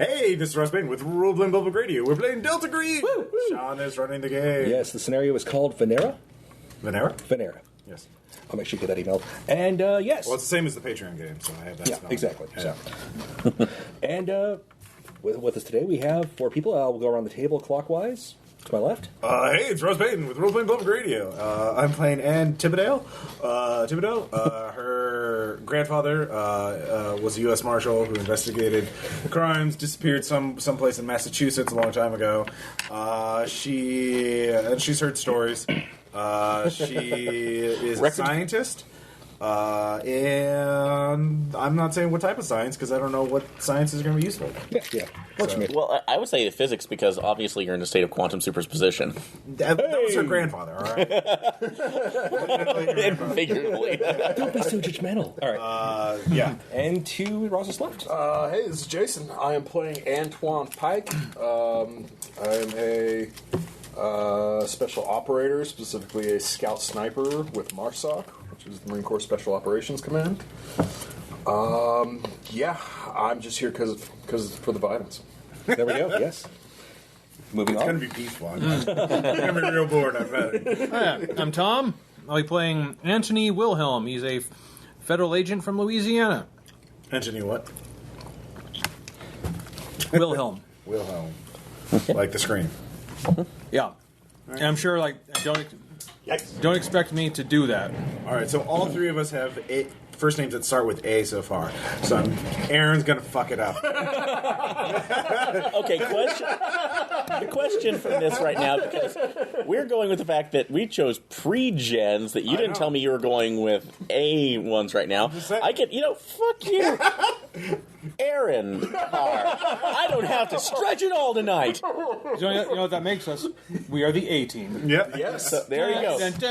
Hey, this is Russ Bain with Roleplaying Public Radio. We're playing Delta Green. Woo, woo. Sean is running the game. Yes, the scenario is called Venera. Venera? Venera. Yes. I'll make sure you get that emailed. And yes. Well, it's the same as the Patreon game, so I have that. Yeah, exactly. Yeah. So. And with us today, we have 4 people. We'll go around the table clockwise. To my left. Hey, it's Russ Payton with Roleplaying Public Radio. I'm playing Ann Thibodeau. Her grandfather was a U.S. Marshal who investigated crimes, disappeared someplace in Massachusetts a long time ago. She's heard stories. She is a scientist. And I'm not saying what type of science because I don't know what science is going to be useful. Yeah. What's me? Well, I would say physics because obviously you're in a state of quantum superposition. That was her grandfather, all right? Figuratively. Don't be so judgmental. All right. Yeah. And to Ross's left. Hey, this is Jason. I am playing Antoine Pike. I'm a special operator, specifically a scout sniper with MARSOC, which is the Marine Corps Special Operations Command. Yeah, I'm just here because for the violence. There we go. Yes. Moving It's on. going to be peaceful. I'm going to be real bored. I bet. Hi, I'm Tom. I'll be playing Anthony Wilhelm. He's a federal agent from Louisiana. Anthony what? Wilhelm. Wilhelm. Like the scream. Yeah. And I'm sure, don't expect me to do that. All right, so all 3 of us have first names that start with A so far. So Aaron's going to fuck it up. Okay, the question from this right now, because we're going with the fact that we chose pre-gens, that you didn't tell me you were going with A ones right now. I can, fuck you. Aaron, I don't have to stretch it all tonight. You know what that makes us? We are the A team. Yep. Yes. So there you go. Kept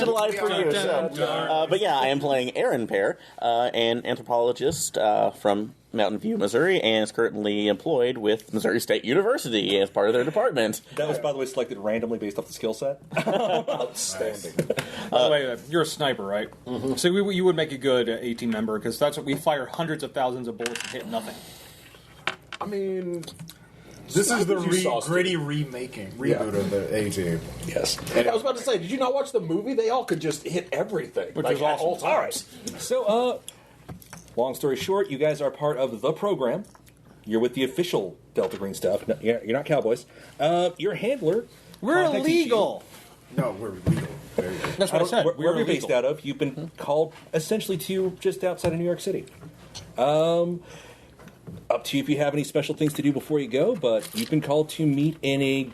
it alive for you. But yeah, I am playing Aaron Pear, an anthropologist from Mountain View, Missouri, and is currently employed with Missouri State University as part of their department. That was, by the way, selected randomly based off the skill set. Outstanding. By the way, you're a sniper, right? Mm-hmm. So you would make a good A-team member, because that's what we fire hundreds of thousands of bullets and hit nothing. I mean, This is the sauce gritty reboot of the A-Team. Yes. and I was about to say, did you not watch the movie? They all could just hit everything, Which like was at awesome. all times. So, long story short, you guys are part of the program. You're with the official Delta Green stuff. No, you're not cowboys. Your handler. We're contacted illegal. No, we're legal. There you go. That's what I said. Wherever We're you're based illegal. out of, you've been called essentially to just outside of New York City. Up to you if you have any special things to do before you go, but you've been called to meet in a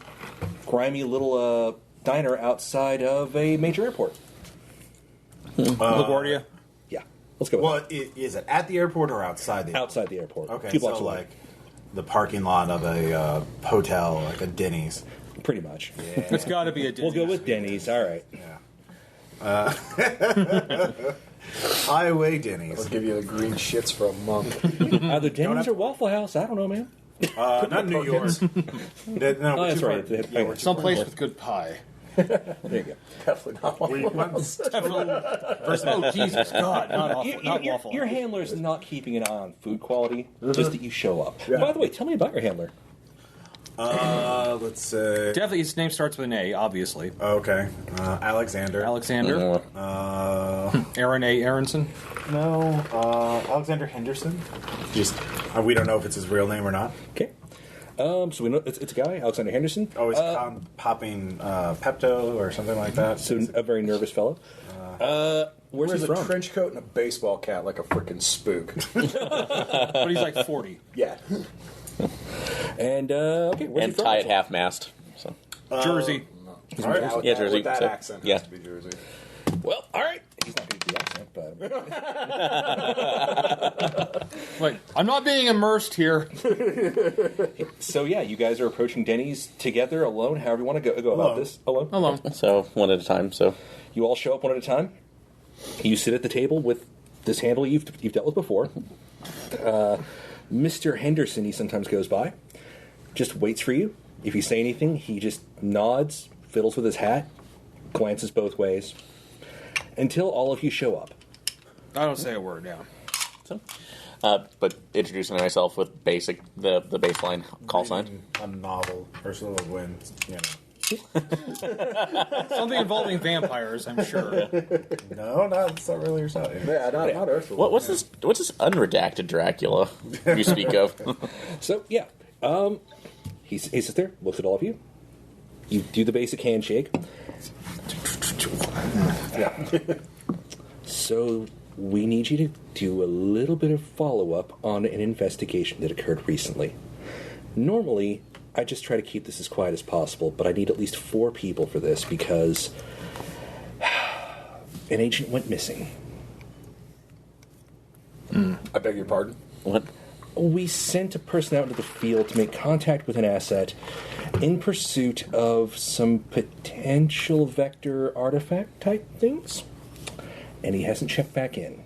grimy little diner outside of a major airport. LaGuardia. Yeah, let's go with Well, is it at the airport or outside the that. airport? Outside the airport. Okay, 2 blocks so away. like the parking lot of a hotel, like a Denny's. Pretty much. It's got to be a We'll go with Denny's. All right. Yeah. Highway Denny's. I'll give you the green shits for a month. Either Denny's or Waffle House. I don't know, man. Not New York. No, Oh, that's too right. far. They had Yeah, we're fingers. Someplace with good pie. There you go. Definitely not. Oh, Jesus God. Not waffle. Your handler's not keeping an eye on food quality, just that you show up. By the way, tell me about your handler. Let's say. Definitely, his name starts with an A, obviously. Okay. Alexander. Alexander. Aaron A. Aronson. No. Alexander Henderson. Just we don't know if it's his real name or not. Okay. So we know it's a guy, Alexander Henderson. Always popping Pepto or something like that. So a very nervous fellow. Where's Wears he a from? trench coat and a baseball cap like a freaking spook. But he's like 40. Yeah. And okay, where's And he from? tie at half-mast. So. Jersey. All right. Yeah, Jersey. With that So, accent, yeah. has to be Jersey. Well, all right. He's not going to do the accent, but Wait, I'm not being immersed here. so yeah, you guys are approaching Denny's together, alone. However you want to go about this, alone. Alone. So, one at a time. So, You all show up one at a time. You sit at the table with this handler you've dealt with before. Mr. Henderson, he sometimes goes by, just waits for you. If you say anything, he just nods, fiddles with his hat, glances both ways, until all of you show up. I don't say a word, yeah. So, but introducing myself with the baseline call sign. A novel, Ursula Le Guin, Something involving vampires, I'm sure. No, it's not really Ursula. Yeah, not Ursula. What's this unredacted Dracula you speak of? So, yeah. He sits there, looks at all of you. You do the basic handshake. Yeah. So, we need you to do a little bit of follow-up on an investigation that occurred recently. Normally, I just try to keep this as quiet as possible, but I need at least 4 people for this because an agent went missing. I beg your pardon? What? We sent a person out into the field to make contact with an asset in pursuit of some potential vector artifact type things, and he hasn't checked back in.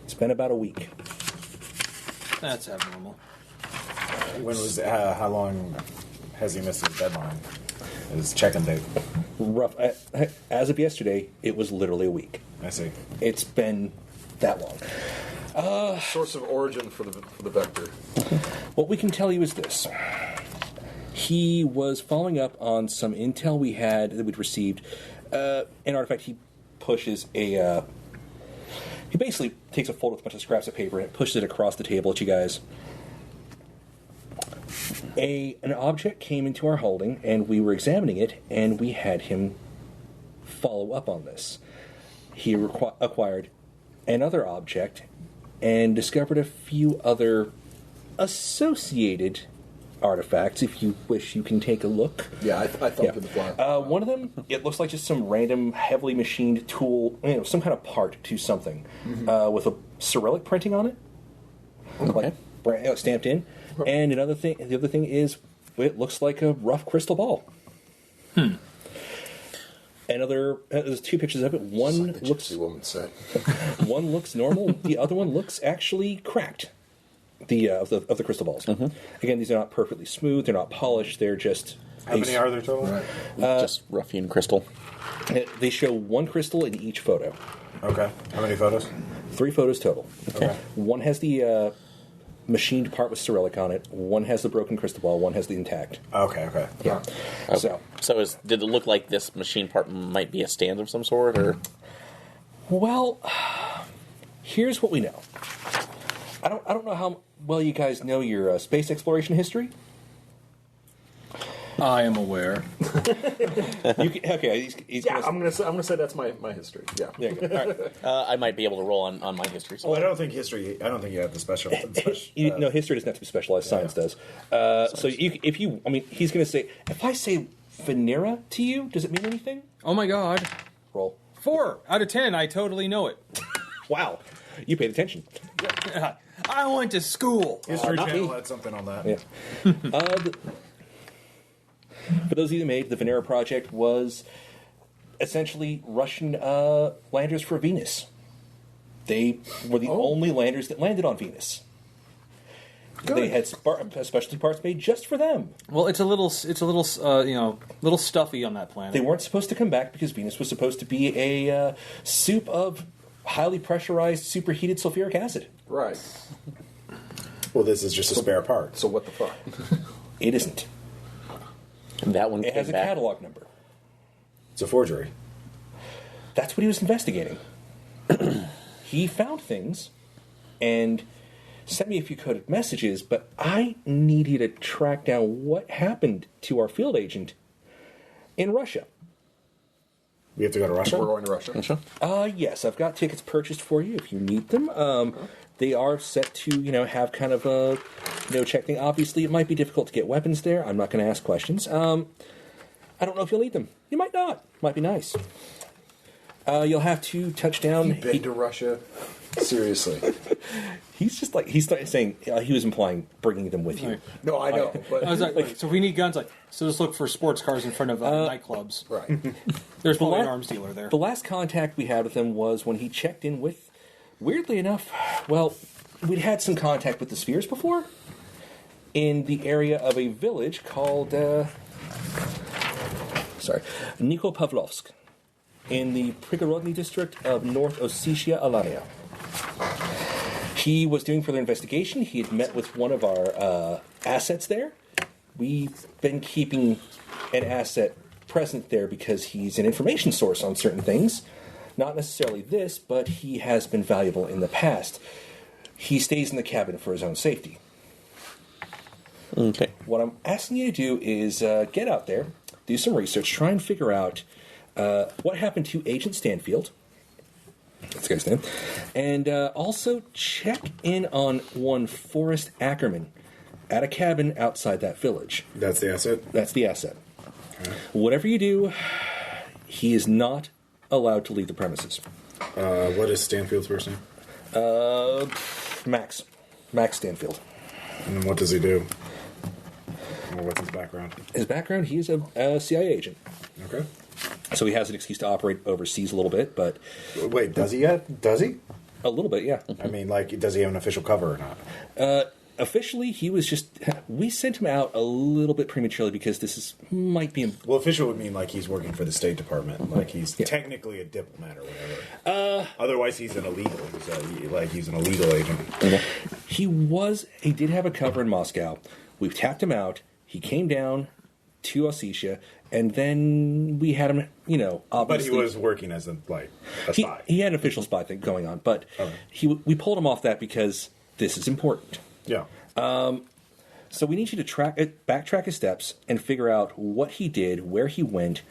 It's been about a week. That's abnormal. When was? How long has he missed his deadline? His check-in date. Rough. As of yesterday, it was literally a week. I see. It's been that long. Source of origin for the vector. What we can tell you is this. He was following up on some intel we'd received. An artifact he pushes he basically takes a folder with a bunch of scraps of paper and pushes it across the table at you guys. An object came into our holding, and we were examining it, and we had him follow up on this. He acquired another object and discovered a few other associated artifacts. If you wish, you can take a look. Yeah, I thumped in the fly. One of them, it looks like just some random, heavily machined tool, some kind of part to something, with a Cyrillic printing on it, like stamped in. And the other thing is, it looks like a rough crystal ball. There's 2 pictures of it. One like looks, woman said. one looks normal. The other one looks actually cracked. Of the crystal balls. Again, these are not perfectly smooth. They're not polished. They're just. How many are there total? Right. Just ruffian crystal. They show 1 crystal in each photo. Okay. How many photos? 3 photos total. Okay. One has the machined part with Cyrillic on it. One has the broken crystal ball. One has the intact. Okay. Yeah. So Did it look like this machine part might be a stand of some sort, or? well, here's what we know. I don't know how well you guys know your space exploration history. I am aware. Okay, he's Yeah, I'm gonna say that's my history. Yeah. There you go. All right. I might be able to roll on my history. So. Well, I don't think history. I don't think you have the special. No, history doesn't have to be specialized. Science does. So he's going to say, if I say Venera to you, does it mean anything? Oh my god. Roll. 4 out of 10, I totally know it. Wow, you paid attention. I went to school. History not Channel me. had something on that. Yeah. For those of you who made, the Venera project was essentially Russian landers for Venus. They were the only landers that landed on Venus. Good. They had specialty parts made just for them. Well, it's a little stuffy on that planet. They weren't supposed to come back because Venus was supposed to be a soup of highly pressurized, superheated sulfuric acid. Right. Well, this is just a spare part. So what the fuck? It isn't. That one It came has a back. catalog number. It's a forgery. That's what he was investigating. He found things and sent me a few coded messages, but I need you to track down what happened to our field agent in Russia. We have to go to Russia. We're going to Russia. Yes, I've got tickets purchased for you if you need them. They are set to, have kind of a no-check thing. Obviously, it might be difficult to get weapons there. I'm not going to ask questions. I don't know if you'll need them. You might not. Might be nice. You'll have to touch down. You been to Russia? Seriously. He's just like, he started saying, he was implying bringing them with you. Right. No, I know. But I was like, so if we need guns, so just look for sports cars in front of nightclubs. right. There's probably an la- arms dealer there. The last contact we had with him was when he checked in with, weirdly enough, well, we'd had some contact with the Spheres before in the area of a village called, Nikopavlovsk in the Prigorodny district of North Ossetia, Alania. He was doing further investigation. He had met with one of our assets there. We've been keeping an asset present there because he's an information source on certain things. Not necessarily this, but he has been valuable in the past. He stays in the cabin for his own safety. Okay. What I'm asking you to do is get out there, do some research, try and figure out what happened to Agent Stanfield. That's the guy's name. And also check in on one Forrest Ackerman at a cabin outside that village. That's the asset? That's the asset. Okay. Whatever you do, he is not allowed to leave the premises. What is Stanfield's first name? Max. Max Stanfield. And what does he do? Or what's his background? His background, he is a CIA agent. Okay. So he has an excuse to operate overseas a little bit, but... Wait, does he yet? Does he? A little bit, yeah. I mean, like, does he have an official cover or not? Officially, he was just... We sent him out a little bit prematurely because might be... Well, official would mean like he's working for the State Department, like he's technically a diplomat or whatever. Otherwise, he's an illegal. He's an illegal agent. Okay. He did have a cover in Moscow. We've tapped him out. He came down to Ossetia, and then we had him, obviously... But he was working as a spy. He had an official spy thing going on, but we pulled him off that because this is important. Yeah. So we need you to backtrack his steps and figure out what he did, where he went.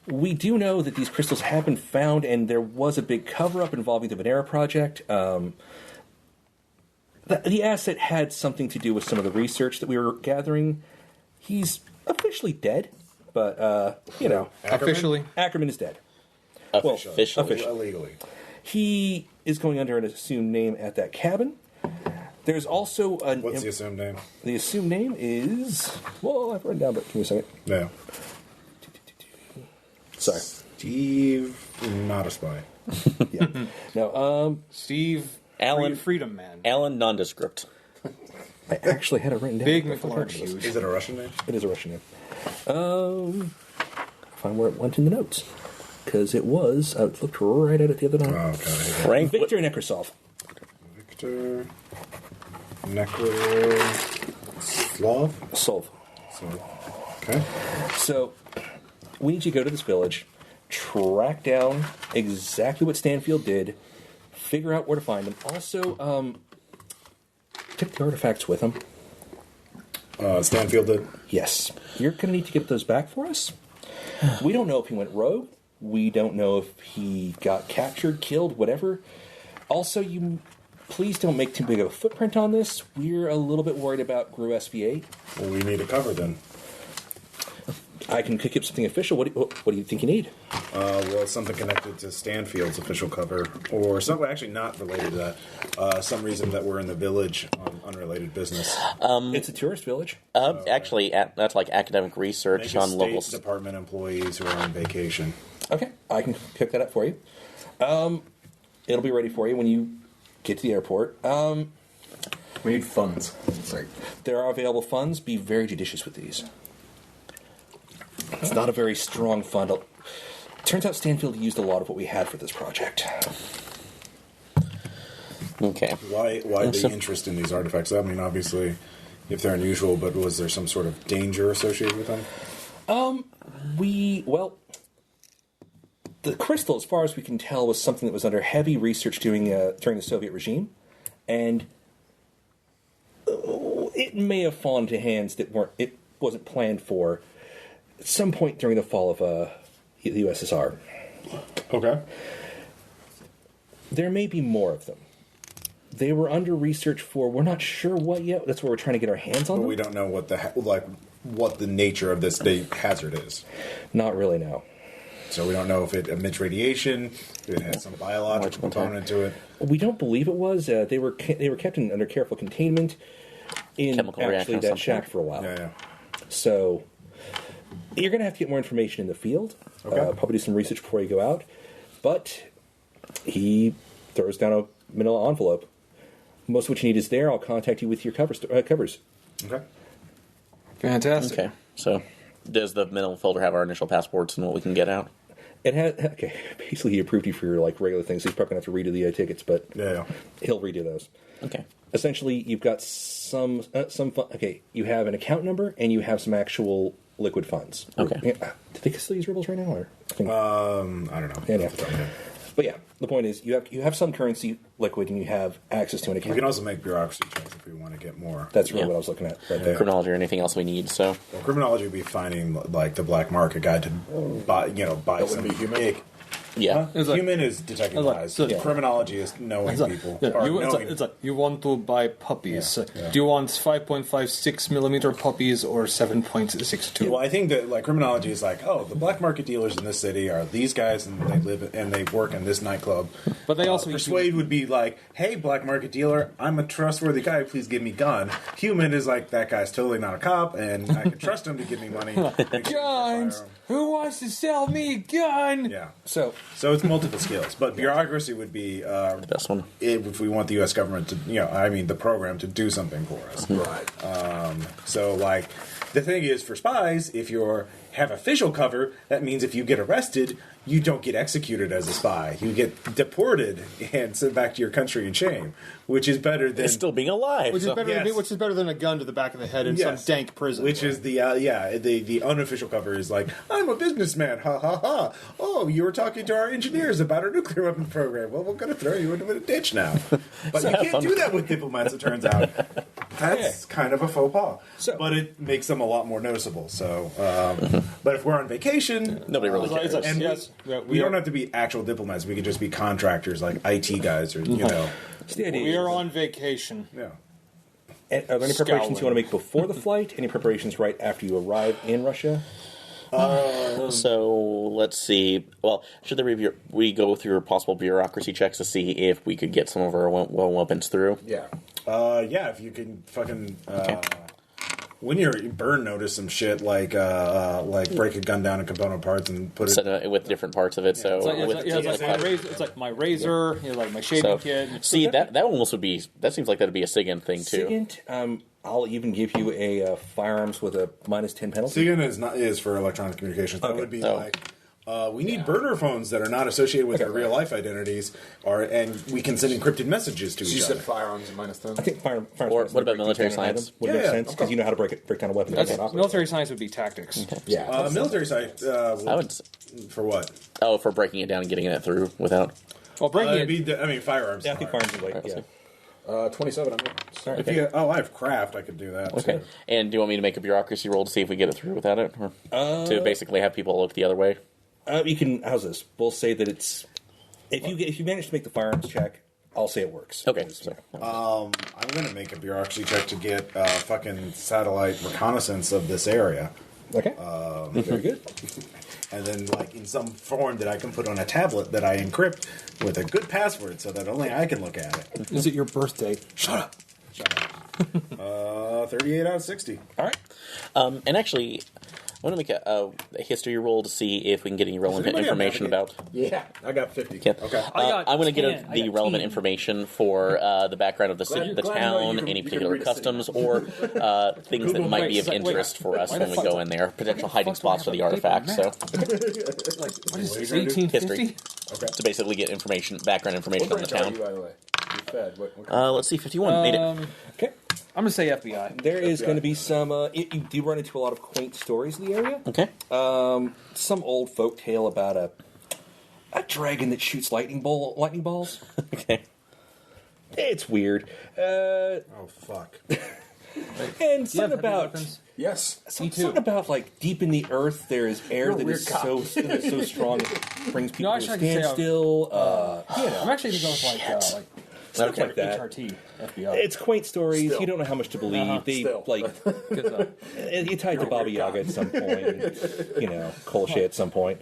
We do know that these crystals have been found, and there was a big cover-up involving the Venera project. The asset had something to do with some of the research that we were gathering. He's officially dead, but, Ackerman? Officially? Ackerman is dead. Officially. Illegally. He is going under an assumed name at that cabin. There's also What's the assumed name? The assumed name is... Well, I've written down, but give me a second. Yeah. Sorry. Steve, not a spy. Yeah. No, Steve Alan- Freedom Man. Alan Nondescript. I actually had it written down. Big I forgot McLaurin it was. shoes. Is it a Russian name? It is a Russian name. Find where it went in the notes. Because it was... I looked right at it the other night. Oh, okay. Frank Victor Nekrasov. Victor Nekrasov. Solve. Okay. So, we need you to go to this village, track down exactly what Stanfield did, figure out where to find him. Also, take the artifacts with him. Stanfield did. Yes. You're going to need to get those back for us. We don't know if he went rogue. We don't know if he got captured, killed, whatever. Also, please don't make too big of a footprint on this. We're a little bit worried about GRU SV8. Well, we need a cover then. I can kick up something official. What do you think you need? Well, something connected to Stanfield's official cover, or something actually not related to that. Some reason that we're in the village on unrelated business. It's a tourist village. Actually, that's like academic research Maybe on State local. Department employees who are on vacation. Okay, I can pick that up for you. It'll be ready for you when you get to the airport. We need funds. Sorry. There are available funds. Be very judicious with these. It's not a very strong fund. Turns out Stanfield used a lot of what we had for this project. Okay. Why the interest in these artifacts? I mean, obviously, if they're unusual, but was there some sort of danger associated with them? The crystal, as far as we can tell, was something that was under heavy research during the Soviet regime, and it may have fallen into hands that wasn't planned for at some point during the fall of the USSR. Okay. There may be more of them. They were under research for, we're not sure what yet. That's where we're trying to get our hands on But them. we don't know what the nature of this hazard is. Not really, no. So we don't know if it emits radiation, if it has some biological component to it. We don't believe it was. They were kept under careful containment in Chemical reaction actually of that some shack sort. for a while. Yeah. So you're going to have to get more information in the field. Okay. Probably do some research before you go out. But he throws down a manila envelope. Most of what you need is there. I'll contact you with your covers. Okay. Fantastic. Okay. So, does the middle folder have our initial passports and what we can get out? It has Basically, he approved you for your regular things. So he's probably gonna have to redo the tickets, but he'll redo those. Okay. Essentially, you've got some fun. Okay, you have an account number and you have some actual liquid funds. Okay. Do they still use rubles right now, or I don't know. Yeah. But yeah, the point is you have some currency liquid and you have access to an We account. can also make bureaucracy checks if we want to get more. That's really Yeah. what I was looking at right there. Criminology or anything else we need. So Well, criminology would be finding the black market guy to buy That some would be human? big. yeah. It's like- Human is detecting It's like- lies. so- Criminology is knowing It's like, people. yeah, or it's, knowing, like you want to buy puppies. Yeah. Do you want 5.56 millimeter puppies or 7.62? well, I think that criminology is the black market dealers in this city are these guys, and they live and they work in this nightclub. But they also persuade would be like, hey, black market dealer, I'm a trustworthy guy. Please give me gun. Human is like, that guy's totally not a cop, and I can trust him to give me money. guns. Who wants to sell me a gun? Yeah. So So it's multiple skills, but bureaucracy would be Best one. if we want the U.S. government to, the program to do something for us. Right. So, the thing is, for spies, if you have official cover, that means if you get arrested, you don't get executed as a spy. You get deported and sent back to your country in shame, which is better than It's still being alive. Which is so- better. Yes. Which is better than a gun to the back of the head in Yes. some dank prison. Which is the unofficial cover is like, I'm a businessman, ha ha ha. Oh, you were talking to our engineers about our nuclear weapon program. Well, we're going to throw you into a ditch now. But you can't do that with diplomats, it turns out. That's kind of a faux pas. But it makes them a lot more noticeable. So, but if we're on vacation, Nobody really cares. and we don't have to be actual diplomats. We could just be contractors, like IT guys, or it's the idea. we are on vacation. yeah. And are there any preparations you Scowling. want to make before the flight? Any preparations right after you arrive in Russia? So let's see. Well, should we go through possible bureaucracy checks to see if we could get some of our weapons through? Yeah. If you can fucking when you burn notice some shit like break a gun down in component parts and put it. Set it with different parts of it. So It's like my razor, like my shaving So, kit. see that almost would be. That seems like that'd be a SIGINT thing too. Second, I'll even give you a firearms with a -10 penalty. SIGINT is for electronic communications. That would be Oh. we need burner phones that are not associated with our real life identities, and we can send encrypted messages to So you each said other. firearms at -10? I think firearms. Or what about military science? Would make Yeah, sense because you know how to break down a weapon. That's, and operate. military science would be tactics. Yeah. Military site. I would. For what? Oh, for breaking it down and getting it through without. Well, breaking it. Firearms. Yeah, I think firearms would wait. Yeah. 27. I'm sorry. If you, I have craft. I could do that. Okay. too. And do you want me to make a bureaucracy roll to see if we get it through without it, or to basically have people look the other way? You can. How's this? We'll say that it's. If you manage to make the firearms check, I'll say it works. Okay. Because, So, I'm gonna make a bureaucracy check to get fucking satellite reconnaissance of this area, Okay. Very good. and then in some form that I can put on a tablet that I encrypt with a good password so that only I can look at it. Is it your birthday? Shut up. 38 out of 60. All right. and actually, I want to make a history roll to see if we can get any relevant anybody have information about. Yeah, I got 50. Yeah. Okay. I'm going to get 10. the relevant information for the background of the Glad- the glad to know you town, can- any you can particular read a city customs, or things that might be of interest for us Why when the we fuck- go in there, potential hiding fuck do I spots for have the a paper artifacts. So, map? What is this? History. 1850? Okay. to basically get background information What on the branch are you, town. by the way? You're fed. What Let's see, 51 made it. Okay. I'm gonna say FBI. There is going to be some. You do run into a lot of quaint stories in the area. Okay. Some old folk tale about a dragon that shoots lightning balls. Okay. It's weird. Oh, fuck. And something about Yes. something about deep in the earth there is air that is so strong it brings people No, to a actually, I can say standstill. I'm actually gonna go with Stuff like that. HRT, FBI. It's quaint stories. Still. You don't know how much to believe. They Still. you tied to Baba Yaga at some point. And, Kolshe at some point.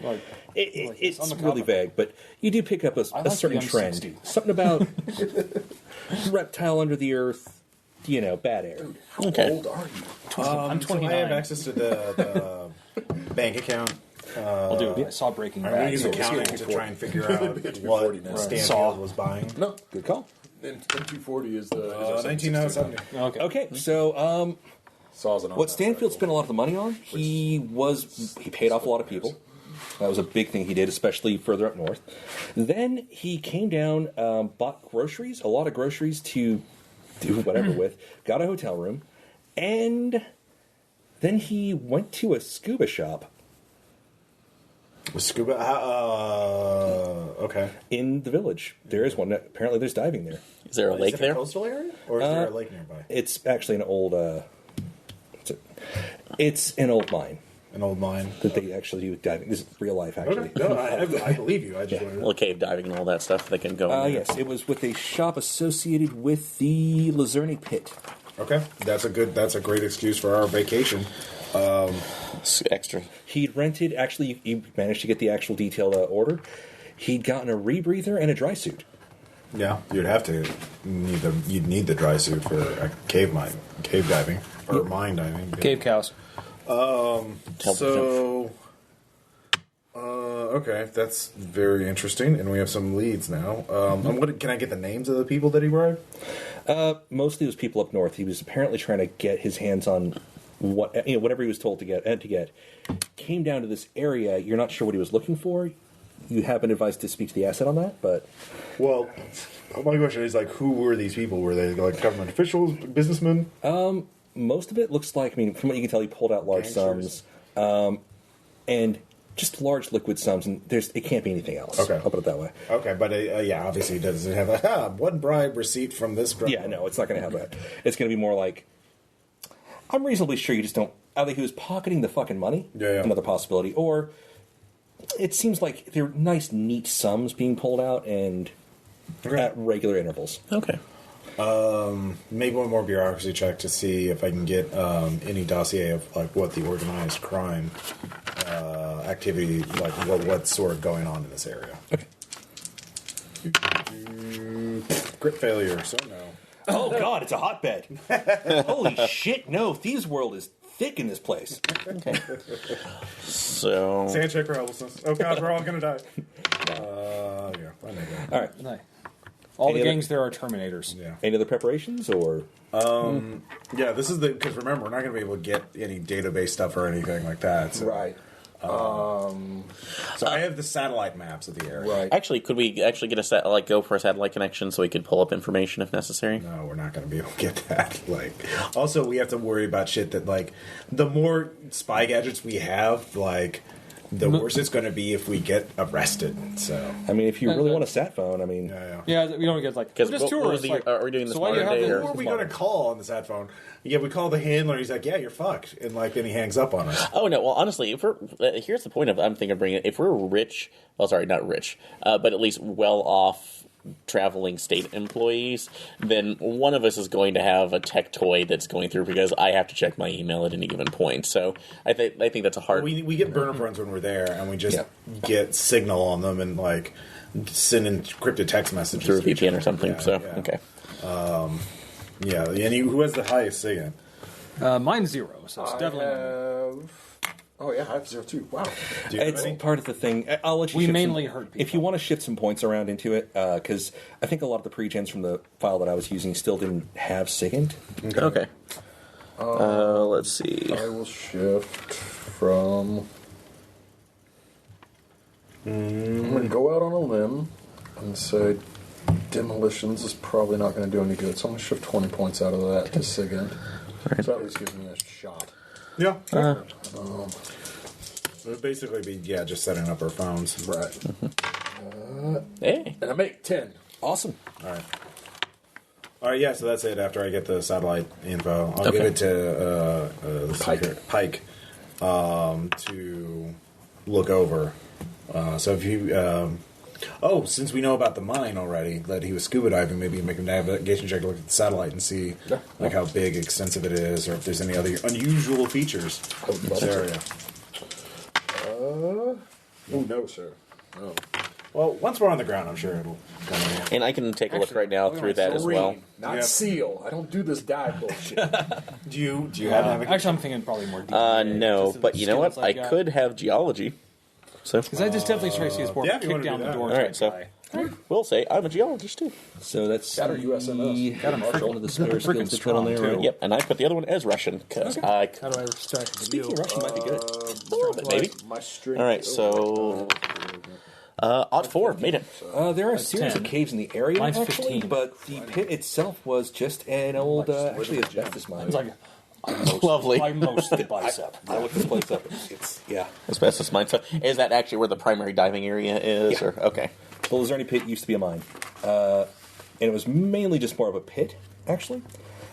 It's on the really cover. vague, but you do pick up a like certain the trend. M60. Something about reptile under the earth. Bad air. How Okay. old are you? I'm So 29. I have access to the bank account. I'll do it. I saw Breaking I'm going to Bad. use so accounting it's to try and figure out what 40 now. Stanfield Saw. was buying. No. Good call. M240 is the. is our 1970. Okay. Okay, so Saws and all what that. Stanfield spent a lot of the money on, he paid off a lot of people. That was a big thing he did, especially further up north. Then he came down, bought groceries, a lot of groceries to do whatever with, got a hotel room, and then he went to a scuba shop. Scuba? Okay. In the village. There is one. Apparently there's diving there. Is there a lake Is it there? a coastal area? Or is there a lake nearby? It's actually an old... it's an old mine An old mine? that they actually do diving. This is real life, actually. Okay. No, I believe you. I just wanted to... Well, cave diving and all that stuff. They can go in there. Yes, it was with a shop associated with the Luzerne Pit. Okay. That's a great excuse for our vacation. It's extra. He'd rented, actually, he managed to get the actual detailed order. He'd gotten a rebreather and a dry suit. Yeah, you'd have to. You'd need the dry suit for a cave diving, or mine diving. Cave cows. Okay, that's very interesting, and we have some leads now. Can I get the names of the people that he bribed? Mostly it was people up north. He was apparently trying to get his hands on whatever he was told to get. Came down to this area. You're not sure what he was looking for. You have been advised to speak to the asset on that, but... Well, my question is, who were these people? Were they, government officials, businessmen? Most of it looks like, from what you can tell, he pulled out large Gangsters. sums. And just large liquid sums, and it can't be anything else. Okay. I'll put it that way. Okay, but obviously it doesn't have one bribe receipt from this... Yeah, no, it's not going to have that. It's going to be more like... I'm reasonably sure you just don't... Either he was pocketing the fucking money, another possibility, or it seems like they're nice, neat sums being pulled out and at regular intervals. Okay. Maybe one more bureaucracy check to see if I can get any dossier of what the organized crime activity, what's sort of going on in this area. Okay. Crit failure, so no. Oh god, it's a hotbed. Holy shit, no, Thieves' World is thick in this place. Okay. So... Sand check for helplessness. Oh god, we're all gonna die. Yeah, I know that. All right. No. All Any the other- gangs there are Terminators. Yeah. Any other preparations, or... Yeah, this is because remember, we're not going to be able to get any database stuff or anything like that. So. Right. So I have the satellite maps of the area. Right. Actually, could we actually get go for a satellite connection so we could pull up information if necessary? No, we're not going to be able to get that. Also, we have to worry about shit that, the more spy gadgets we have, the worse it's going to be if we get arrested. So, if you really want a sat phone, yeah. Yeah, we don't get Because just tourists. are we doing this so why do you modern have day? the- Who are we going to call on the sat phone? Yeah, we call the handler. He's like, "Yeah, you're fucked," and then he hangs up on us. Oh no! Well, honestly, if we're here's the point of I'm thinking of bringing it. If we're rich, well, sorry, not rich, but at least well-off traveling state employees, then one of us is going to have a tech toy that's going through because I have to check my email at any given point. So I think that's a hard. We get burner phones when we're there, and we just get signal on them and send encrypted text messages through a to each VPN other. or something. Yeah, so yeah. okay. Yeah, and who has the highest SIGINT? Mine's 0, so it's definitely. Oh yeah, I have 0 too. Wow. Do you have It's any? part of the thing. I'll let you. We shift mainly some- hurt people. If you want to shift some points around into it, because I think a lot of the pre-gens from the file that I was using still didn't have SIGINT. Okay. Let's see. I will shift from. I'm going to go out on a limb and say demolitions is probably not going to do any good. So I'm going to shift 20 points out of that to SIGINT. So at least gives me a shot. Yeah. It would basically be just setting up our phones. Right. Hey. And I make 10. Awesome. All right, yeah. So that's it. After I get the satellite info, I'll give Okay. it to Pike to look over. So if you, since we know about the mine already, that he was scuba diving, maybe make a navigation check, look at the satellite, and see how big, extensive it is, or if there's any other unusual features of this area. Oh no, sir. Oh. Well, once we're on the ground, I'm sure it'll come in. And I can take a look right now through that as well. Not seal. I don't do this dive bullshit. Do you have navigation? Actually, I'm thinking probably more. DPA, No, just but the you know what? skills I I've got. could have geology. So Because I just definitely strikes me as more Yeah, if you kick wanna down do the that. door All right, type so guy. Will say I'm a geologist too. So that's Got her USMS. Got one of the spare skills to put on there, right? Yep, and I put the other one as Russian because I. How do I stack it with Speaking you? of Russian, might be good. A little bit, maybe. My strength. All right, so odd 4 made it. There are a series 10. of caves in the area, Mine's actually, 15. but the pit itself was just an old, actually, asbestos mine. It's like Lovely. my most bicep. I looked this place up. It's yeah. Asbestos mine. So is that actually where the primary diving area is? Yeah. Or okay. Well, the Zerny pit used to be a mine, and it was mainly just more of a pit, actually.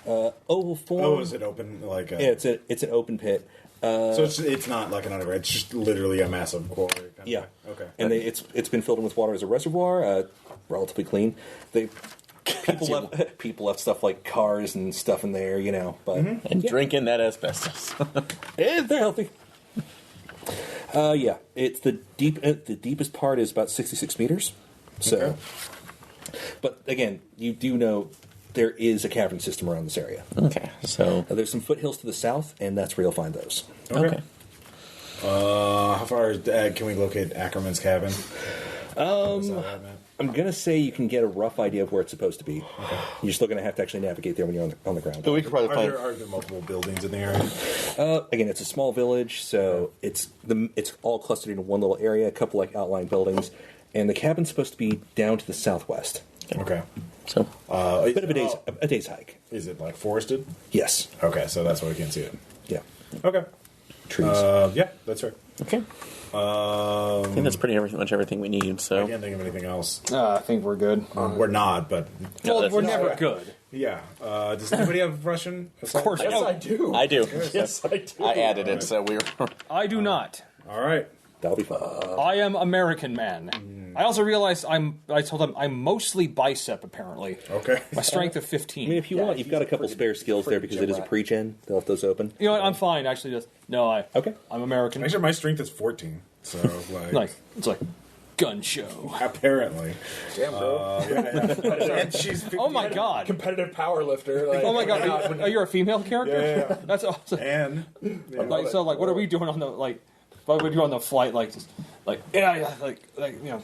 Oval form. Oh, is it open? Like Yeah, it's an open pit. so it's not like an underground. It's just literally a massive quarry. Kind of Yeah. thing. Okay. And it's been filled in with water as a reservoir, relatively clean. People left stuff like cars and stuff in there, but And drinking that asbestos. they're healthy. Yeah, it's the deepest part is about 66 meters. So, Okay. but again, you do know there is a cavern system around this area. Okay, so There's some foothills to the south, and that's where you'll find those. okay. How far can we locate Ackerman's cabin? I'm gonna say you can get a rough idea of where it's supposed to be. You're still gonna have to actually navigate there when you're on the ground. So we could probably Are find. there multiple buildings in the area? Again, it's a small village, so it's all clustered into one little area, a couple like outlying buildings, and the cabin's supposed to be down to the southwest. Okay. So Bit of a day's hike. Is it like forested? Yes. Okay, so that's why we can't see it. Yeah. Okay. Trees. Yeah, that's right. okay. I think that's pretty much everything we need. I So can't think of anything else. I think we're good. We're not, but No, Well, that's- we're never good. yeah. Does anybody have Russian? Of course, Yes, I do. I do. Yes, I do. I added it, so we were. I do not. All right. That'll be fun. I am American man. I also realized I told him I'm mostly bicep. Apparently, Okay. my strength of I 15. mean, if you want, you've got a couple spare skills there because it is a pre-gen. They'll have those open. You know what? I'm fine. Actually, just no. Okay. I'm American. Actually, my strength is 14. So, like, Like it's like gun show. apparently. Damn, bro. And she's Oh my god. Competitive power lifter. Like, Oh my god. Are you a female character? Yeah. That's awesome. And Like, what are we doing on the like? What would we do on the flight? Like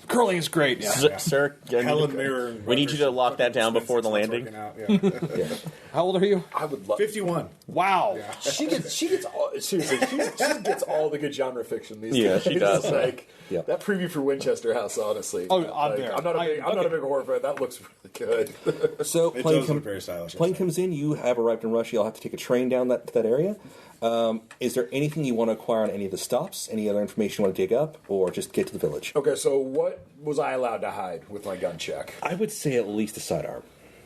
curling is great. Yeah. Sir, Helen Mirren. we need you to lock that down before the landing. Yeah. How old are you? I would love. 51. Wow. She gets all, seriously. She gets all the good genre fiction these Yeah, days. she does. It's like Yeah. that preview for Winchester House. Honestly, Oh, like, I'm there. I'm not a big horror fan. That looks really good. So It plane, does look very stylish. plane comes in. You have arrived in Russia. You'll have to take a train down to that area. Is there anything you want to acquire on any of the stops? Any other information you want to dig up, or just get to the village? Okay, so what was I allowed to hide with my gun check? I would say at least a sidearm.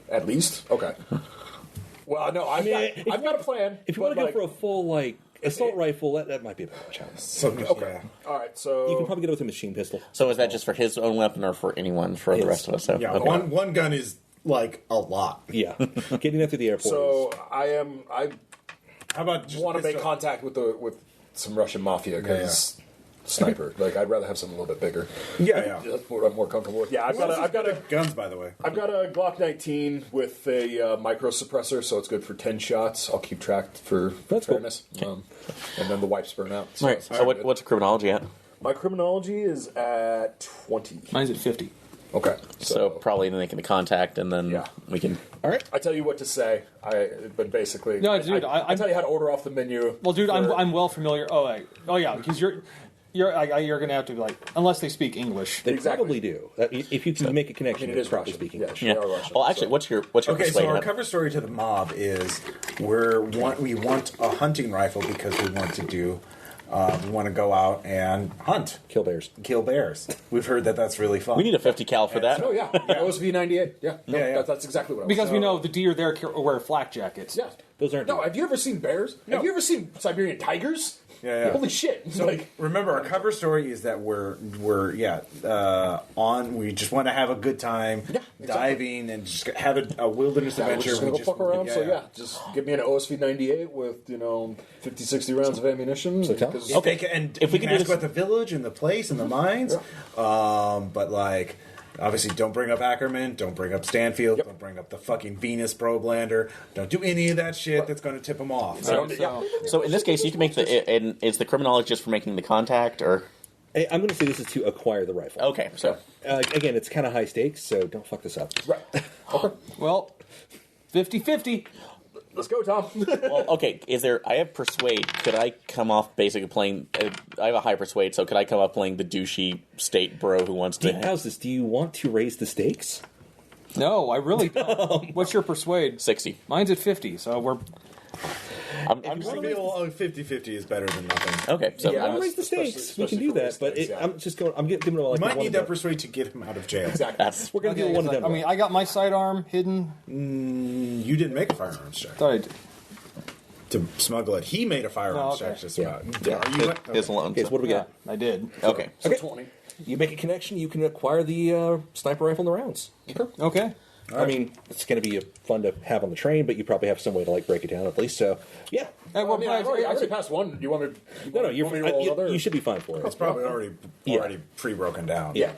At least, okay. Well, no, I've got a plan. If you but, want to go like, for a full assault rifle, that might be a bit of a challenge. okay, all right. So You can probably get it with a machine pistol. So is that just for his own weapon or for anyone, for the His. rest of us? So, Yeah, okay. one gun is like a lot. Yeah, getting that through the airport. So I How about just want to make pistol? contact with some Russian mafia because sniper. Like I'd rather have something a little bit bigger. Yeah. That's what I'm more comfortable with. Yeah, I've got a guns, by the way. I've got a Glock 19 with a micro suppressor, so it's good for 10 shots. I'll keep track for That's cool. fairness. And then the wipes burn out. All right. So what's the criminology at? My criminology is at 20. Mine's at 50. Okay. So probably making the contact, and then Yeah. we can. all right. I tell you what to say. But basically, No, dude, I tell you how to order off the menu. Well, dude, for- I'm well familiar. Oh yeah, because you're gonna have to like unless they speak English. They Exactly. probably do. If you can make a connection, it they is probably Russian. speak Yeah, English. they are Russian, Well, actually, so- what's your Okay, so persuasion our at? cover story to the mob is we want a hunting rifle because we want to do we want to go out and hunt, Kill bears. kill bears. We've heard that that's really fun. We need a 50 cal for that. Oh yeah, OSV 98. Yeah, no, Yeah. That's exactly what I was Because we saying. know the deer there wear flak jackets. Yeah. Those aren't. No, have you ever seen bears? No. Have you ever seen Siberian tigers? Yeah. Holy shit! It's So like remember, our cover story is that we're on. We just want to have a good time diving and just have a wilderness we're adventure. just gonna We go fuck around. Just give me an OSV 98 with 50, 60 rounds of ammunition. tell- 'cause- If they can, and If we can can do ask this- about the village and the place and the mines, but like. Obviously, don't bring up Ackerman. Don't bring up Stanfield. Yep. Don't bring up the fucking Venus probe lander. Don't do any of that shit that's going to tip them off. So, So- yeah. So in this case, you can make and is the criminology just for making the contact, or I'm going to say this is to acquire the rifle. Okay, so Again, it's kind of high stakes, so don't fuck this up. Right. Okay. Well, 50-50. Let's go, Tom. well, okay. I have persuade. Could I come off basically playing? I have a high persuade, so could I come off playing the douchey state bro who wants to? How's this? Do you want to raise the stakes? No, I really don't. What's your persuade? 60. Mine's at 50, so we're... I'm I just feel 50-50 is better than nothing. okay. So Yeah, I'm, Raise the stakes. We can do that, but I'm just going. I'm giving it like You might one need of that the- persuade to get him out of jail. Exactly. that's We're going to do Okay, one of I them. mean, I got my sidearm hidden. You didn't make a firearms check Thought I did. to smuggle it. He made a firearms Oh, okay. check just Yeah. about. Are you? his alone. Okay, so what do we Yeah, got? I did. Okay. Okay. 20. You make a connection. You can acquire the sniper rifle and the rounds. Okay. I mean, it's going to be fun to have on the train, but you probably have some way to like break it down at least. So, yeah. Hey, well, I already passed one. You want me? No, you want me to roll another? you should be fine for It's it. probably already pre-broken down. Yeah.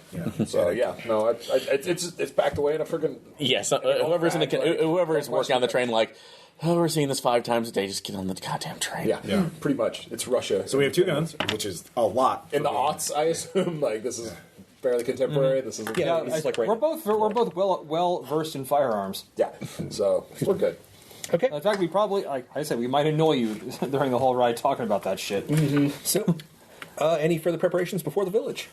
So yeah, no, it's packed away in a friggin'. Yes. Whoever's in the whoever's working on the train, like, oh, we're seeing this 5 times a day. Just get on the goddamn train. Yeah, pretty much. It's Russia. So we have 2 guns, which is a lot. in the for being- aughts, I assume. Like this is fairly contemporary. This is Yeah, Yeah, it's like right we're now. both well versed in firearms. yeah. So we're good. Okay. In fact, we probably, like I said, we might annoy you during the whole ride talking about that shit. So, any further preparations before the village?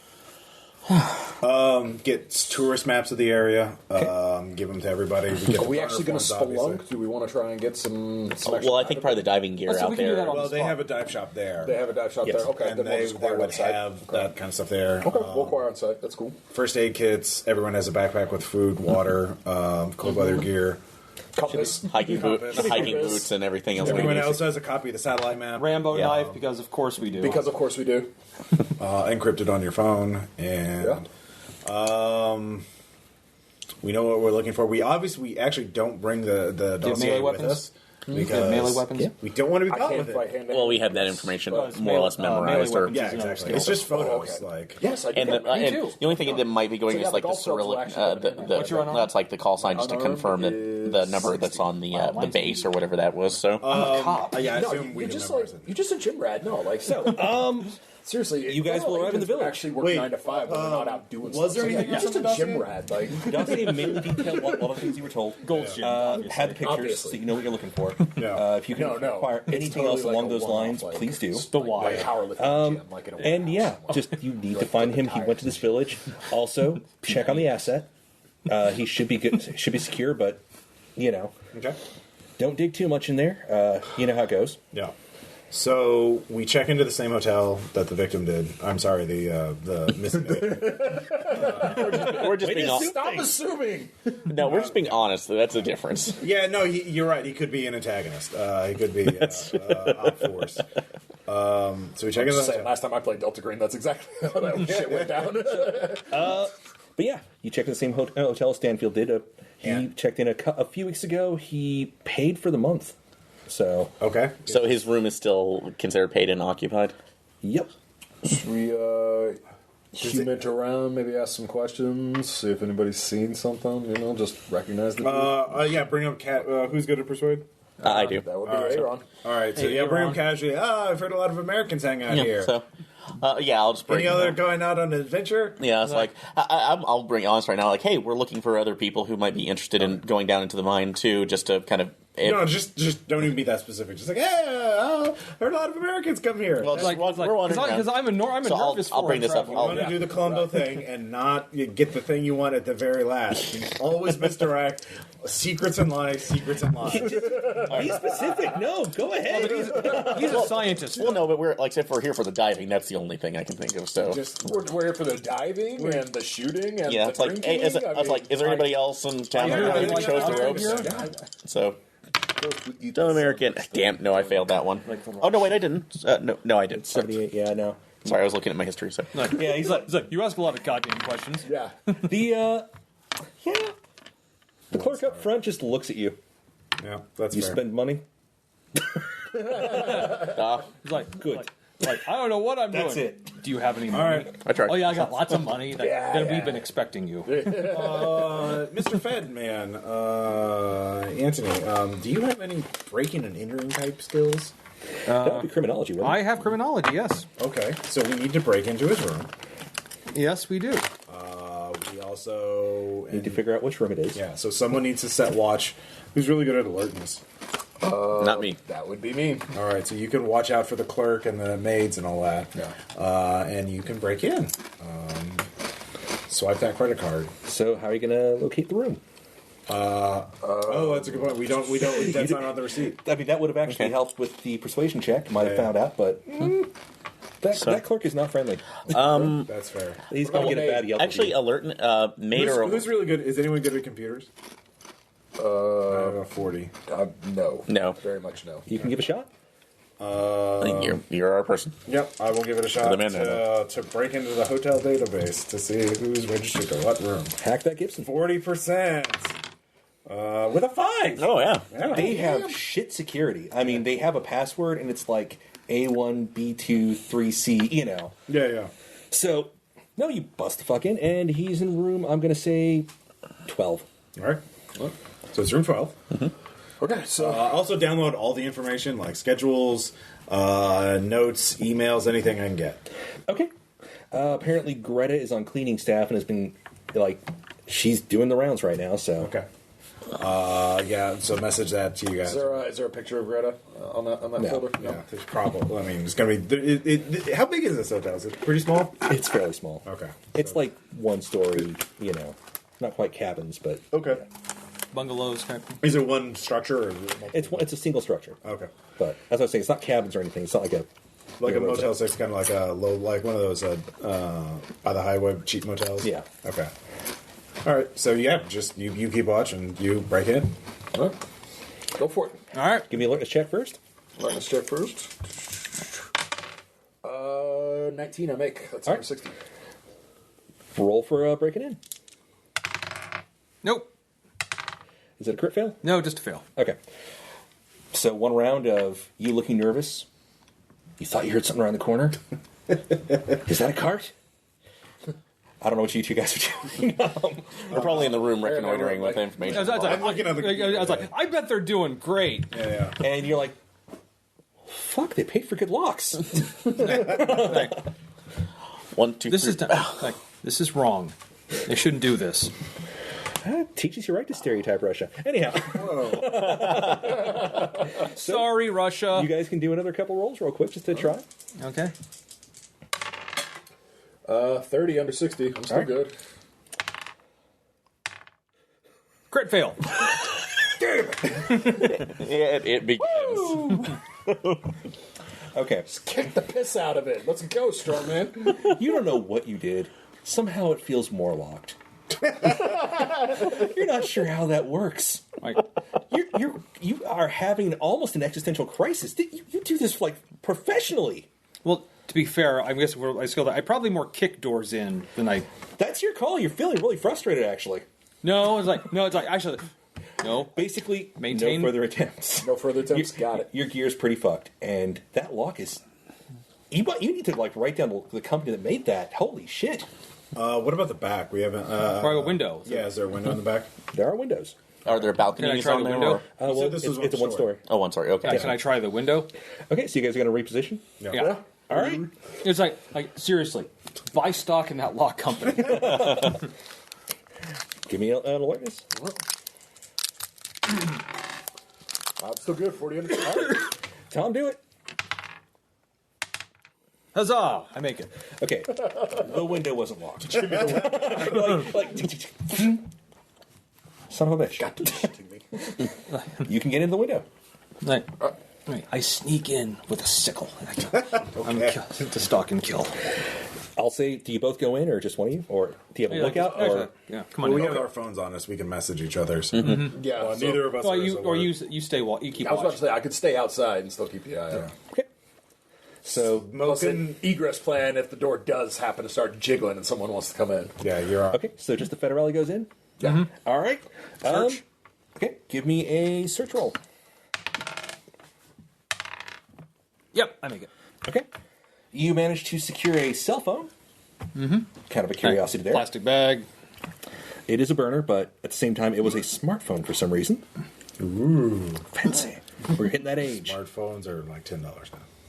Get tourist maps of the area. Give them to everybody. Get Are the we burner actually going to forms, obviously. spelunk? Do we want to try and get some? Well, I think probably the diving gear So out we can do there. that on- Well, they spot. have a dive shop there. They have a dive shop Yes. there. Okay, and then we'll they just acquire would that site. have that kind of stuff there. Okay, we'll acquire on site. That's cool. First aid kits. Everyone has a backpack with food, water, cold weather gear. Compass. hiking boots and everything else. Everyone else has a copy of the satellite map. Rambo Yeah. knife, because of course we do. Because of course we do. Encrypted on your phone, and we know what we're looking for. We actually don't bring the dossier melee with weapons? us You have because melee weapons. we don't want to be I caught can't with fight it. hand. Well, we have that information Well, it's more or less melee memorized. weapons. Yeah, It's another exactly. skill. It's just photos. okay. Like Yes, I do. And, Me and too. the only thing that might be going So, is yeah, like the the golf clubs will Cyrillic, actually- What you run on? that's like the call sign just to Unarmed confirm that the is number that's on the base or whatever that was. So cop. yeah, I no, assume we you're can just memorize like it. you're just a gym rat. No, like seriously, you guys federal will arrive in the agents village. Actually, work Wait, 9 to 5 when they're not out doing. was stuff. there So, anything yeah, else you're on just the a gym dossier? rat? Like Dossier mainly detailed a lot of things you were told. Gold's gym, Had the pictures Obviously. so you know what you're looking for. Yeah. If you can no, acquire it's anything totally else like along a those one-off, lines, like, please do. The like why. powerlifting gym, like in a And yeah, warehouse. just you need to like find put him. the He went to this tires village. Also, check on the asset. He should be good. Should be secure, but Okay. don't dig too much in there. You know how it goes. Yeah. So we check into the same hotel that the victim did. I'm sorry, the missing victim. we're just being Stop assuming. no, we're just being honest. That's the difference. Yeah, no, you're right. He could be an antagonist. He could be op force. So we check into the Saying, hotel. last time I played Delta Green, that's exactly how that shit went down. But yeah, you check in the same hotel as Stanfield did. He Yeah. checked in a few weeks ago. He paid for the month. So, Okay. So his room is still considered paid and occupied. yep. We human around, maybe ask some questions, see if anybody's seen something. Just recognize the. Yeah, bring up Cat. Who's good at persuade? I do. That would be Aaron. All right, so Hey, yeah, bring Aaron. up casually. I've heard a lot of Americans hang out Yeah, here. so I'll just bring. Any other going out on an adventure? Yeah, it's like I'll bring honest right now. Like, hey, we're looking for other people who might be interested in going down into the mine too, just to kind of. No, just don't even be that specific. Just like, I heard a lot of Americans come here. Well, just we're wandering Because around. I'm a So nervous I'll bring foreign this up. traveler. you want to do the Columbo thing and not get the thing you want at the very last. You always misdirect. Secrets and lies, secrets and lies. Be specific. No, go ahead. He's a scientist. Well, no, but we're like, if we're here for the diving, that's the only thing I can think of. So We're here for the diving and the shooting and yeah, the it's like, drinking. hey, I was like, is there anybody else in town I who heard really like shows the out ropes? here. So. Dumb American. Damn, no, I failed that one. Oh no, wait, I didn't. No, I didn't. 78. Yeah, no. Sorry, I was looking at my history. So Yeah, he's like, you ask a lot of goddamn questions. Yeah. The clerk up front just looks at you. Yeah, that's You fair. spend money. He's like, Good. Like, I don't know what I'm That's doing. it. Do you have any money? All right. I tried. Oh yeah, I got lots of money. Then we've been expecting you. Mr. Fedman, Anthony, do you have any breaking and entering type skills? That would be criminology, wouldn't it? I have criminology, yes. Okay, so we need to break into his room. Yes, we do. We also Need to figure out which room it is. Yeah, so someone needs to set watch. Who's really good at alertness? Not me. That would be me. All right, so you can watch out for the clerk and the maids and all that. Yeah. And you can break in. Swipe that credit card. So how are you going to locate the room? Oh, that's a good point. We don't. That's not on the receipt. I mean, that would have actually helped with the persuasion check. Might have found out, but that clerk is not friendly. That's fair. He's going to get a bad Yelp Actually, review. maid or Who's really good? Is anyone good at computers? I have a 40. No. No. Very much no. You can give a shot. You're our person. Yep, I will give it a shot The man to break into the hotel database to see who's registered to what room. Hack that Gibson. 40%. With a 5. Oh yeah. They have shit security. I mean, they have a password, and it's like A1, B2, 3C, you know. Yeah. So, no, you bust the fuck in, and he's in room, I'm going to say, 12. All right. So it's room 12. Okay, so Also download all the information like schedules, notes, emails, anything I can get. Okay. Apparently, Greta is on cleaning staff and has been, she's doing the rounds right now, so. Okay. Yeah, so message that to you guys. is there a picture of Greta on that folder? Yeah, there's probably. I mean, it's gonna be. How big is this hotel? Is it pretty small? It's fairly small. Okay. It's like one story, not quite cabins, but Okay. Bungalows kind of thing. Is it one structure or is it multiple? it's a single structure. Okay. But as I was saying, it's not cabins or anything. It's not like a Motel 6, kind of like a low, like one of those by the highway cheap motels. Yeah. Okay. All right. So yeah, just you keep watch and you break in. All right. Go for it. All right. Give me a alertness check first. Let's check first. 19 I make. That's All number right. 60. Roll for breaking in. Nope. Is it a crit fail? No, just a fail. Okay. So one round of you looking nervous. You thought you heard something around the corner. Is that a cart? I don't know what you two guys are doing. We're probably in the room reconnoitering with information. I'm looking at the I was like, I bet they're doing great. Yeah. And you're like, fuck, they paid for good locks. Like, 1, 2, this 3. is this is wrong. They shouldn't do this. Teaches you right to stereotype Russia. Anyhow, Sorry, Russia. you guys can do another couple rolls real quick just to try. Okay. 30 under 60. I'm still All right. good. Crit fail. Yeah, it begins. Okay. Kick the piss out of it. Let's go, Strongman. You don't know what you did. Somehow it feels more locked. You're not sure how that works. Like, You are having almost an existential crisis. You do this professionally. well, to be fair, I guess I probably more kick doors in than I. That's your call. You're feeling really frustrated, actually. No, it's like actually, no. Basically, Maintain- no further attempts. No further attempts. Got it. Your gear's pretty fucked, and that lock is. You need to write down the company that made that. Holy shit! What about the back? We haven't. Or a window. Yeah, is there a window in the back? There are windows. Are there balconies try on the there? window? Or? You said this was it's a one one story. Oh, one story. Okay. Can I try the window? Okay, so you guys are going to reposition. Yeah. All right. It's like seriously, buy stock in that lock company. Give me an alertness. I'm still good. 40 under 60. Tom, do it. Huzzah! I make it. Okay. The window wasn't locked. Son of a bitch. You can get in the window. Like, I sneak in with a sickle. I'm to stalk and kill. I'll say, do you both go in, or just one of you? Or do you have a lookout? Actually, Or yeah, come on. Well, we in. have our phones on us. We can message each other. So. Yeah. Well, so- neither of us. Well, are you so or worried. you stay. You keep I was about watch. to say I could stay outside and still keep the eye out. Okay. So, Plus an egress plan if the door does happen to start jiggling and someone wants to come in. Yeah, you're on. okay, so just the Federale goes in? Yeah. All right. Search. Okay, give me a search roll. Yep, I make it. Okay. You managed to secure a cell phone. Mm-hmm. Kind of a curiosity there. Plastic bag. It is a burner, but at the same time, it was a smartphone for some reason. Ooh. Fancy. We're hitting that age. Smartphones are like $10 now.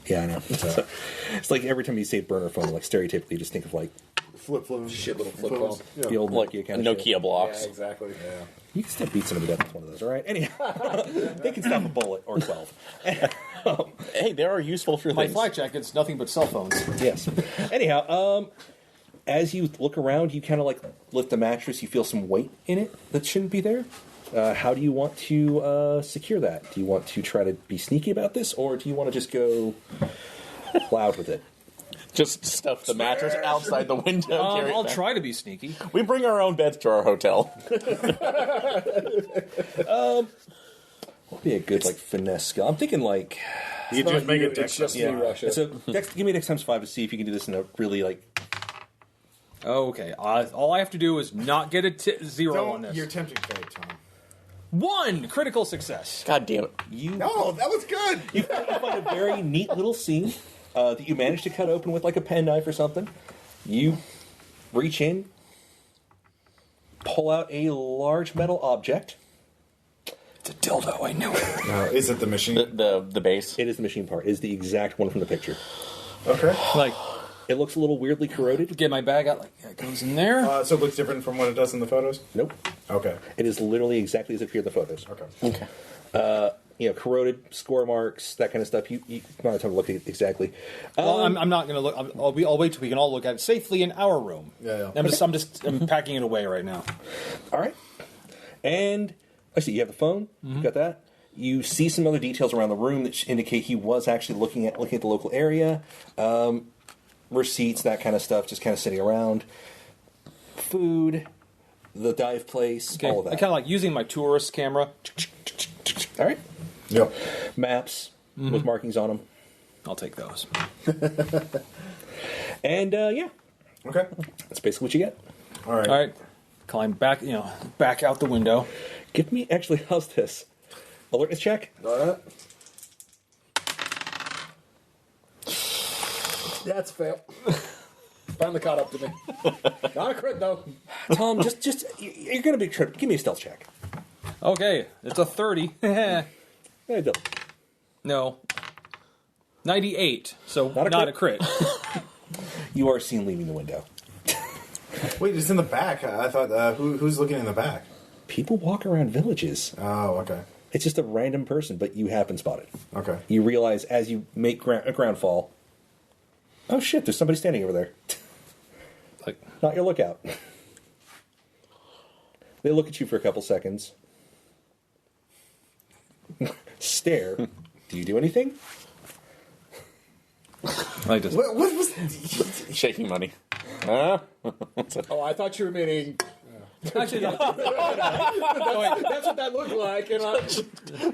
Yeah, I know. It's like every time you say burner phone, like stereotypically, you just think of like Flip phones. Shit, little flip phones. phone. Yeah. the old Like Nokia kind of Nokia blocks. Yeah, exactly. Yeah. You can still beat somebody to death with one of those, all right? Anyhow, they can stop a bullet or 12. Hey, they are useful for My things. flak jacket's nothing but cell phones. Yes. Anyhow, as you look around, you kind of like lift the mattress. You feel some weight in it that shouldn't be there. How do you want to secure that? Do you want to try to be sneaky about this, or do you want to just go loud with it? Just stuff the mattress outside the window. Carry it I'll back. try to be sneaky. We bring our own beds to our hotel. What would be a good like finesse skill? I'm thinking like You just make it It's just me, yeah. Russia. So give me Dex times 5 to see if you can do this in a really like. Okay, all I have to do is not get a 0 on this. You're tempting fate, Tom. 1 critical success. God damn it. No, that was good. You find a very neat little scene that you manage to cut open with like a penknife or something. You reach in, pull out a large metal object. It's a dildo. I knew it. Is it the machine? The base. It is the machine part. It is the exact one from the picture. Okay. Like, It looks a little weirdly corroded. get my bag out. Like, yeah, it goes in there. So it looks different from what it does in the photos? Nope. Okay. It is literally exactly as it appeared in the photos. Okay. Okay. Corroded, score marks, that kind of stuff. You don't have time to look at it exactly. Well, I'm not going to look. I'll wait till we can all look at it safely in our room. Yeah. I'm packing it away right now. All right. And I see you have the phone. You got that. You see some other details around the room that indicate he was actually looking at the local area. Receipts, that kind of stuff, just kind of sitting around. Food, the dive place, Okay. all of I that. kind of like using my tourist camera. All right. Yep. Maps with markings on them. I'll take those. And yeah, Okay. that's basically what you get. All right. All right, climb back. Back out the window. Give me, actually, how's this? Alertness check? That's fail. Finally caught up to me. Not a crit, though. Tom, just you're going to be tripped. Give me a stealth check. Okay, it's a 30. Yeah, double. No. 98. So Not not a a crit. You are seen leaving the window. Wait, it's in the back. I thought, who's looking in the back? People walk around villages. Oh, okay. It's just a random person, but you have been spotted. Okay. You realize as you make a ground fall, oh shit, there's somebody standing over there. Like, Not your lookout. They look at you for a couple seconds. Stare. Do you do anything? I just. What was... Shaking money. Huh? Oh, I thought you were meaning... Actually, no. That's what that looked like, and it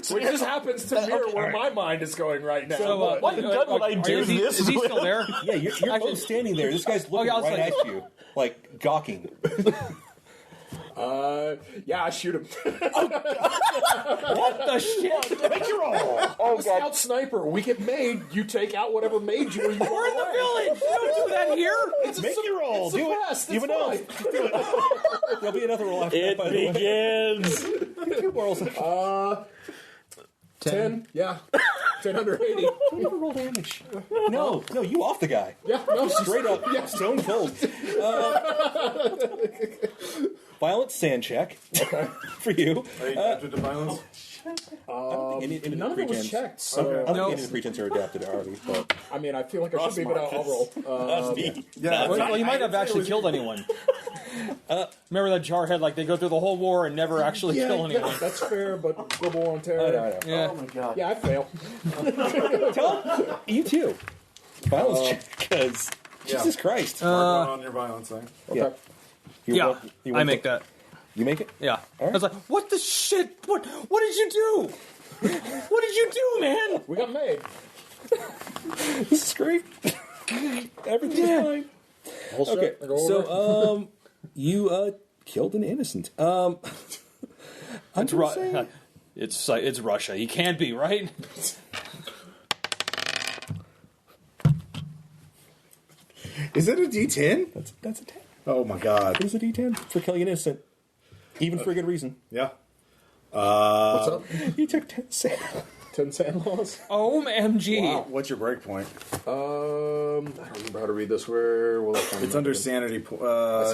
just happens to mirror where my mind is going right now. So, What gun would I do is he, this is he with? still there? Yeah, you're both standing there. This guy's looking I was right like- at you, like gawking. Yeah, I shoot him. What the shit? Make your roll. Oh, God. Scout sniper. We get made. You take out whatever made you. Or you We're in the village. You don't do that here. Make your roll. It's a Do fast. it. It's Even though fine. there'll be another roll after It that. By the way. begins. Two rolls. 10. Yeah. 10 under 80. Don't ever roll damage. No, you off the guy. Yeah. No. Straight up, stone cold. Violent sand check for you. Are you tempted to violence? None of it was checked. So I don't No. think any of the pretense are adapted already, but I mean, I feel like I should be, but I'll roll. That's me. Yeah. Well, you might have actually killed anyone. Remember that Jarhead? Like they go through the whole war and never actually kill anyone. That's fair, but global on I terror. know. Yeah. Yeah, I fail. Tom, you too. Violence check, because Jesus Christ. Mark one on your violence thing. Yeah. Yeah, I make that. You make it? Yeah. All right. I was like, what the shit? What did you do? What did you do, man? We got made. This is great. Everything's fine. Okay, I go over. so you killed an innocent. I'm It's, gonna say- it's Russia. He can't be, right? Is it a D10? That's a 10. Oh my God. It is a D10 for killing an innocent, even for a good reason. Yeah. What's up? You took 10 sand. 10 sand laws. OMG. Wow. What's your break point? I don't remember how to read this. Where will I find It's that under again? sanity.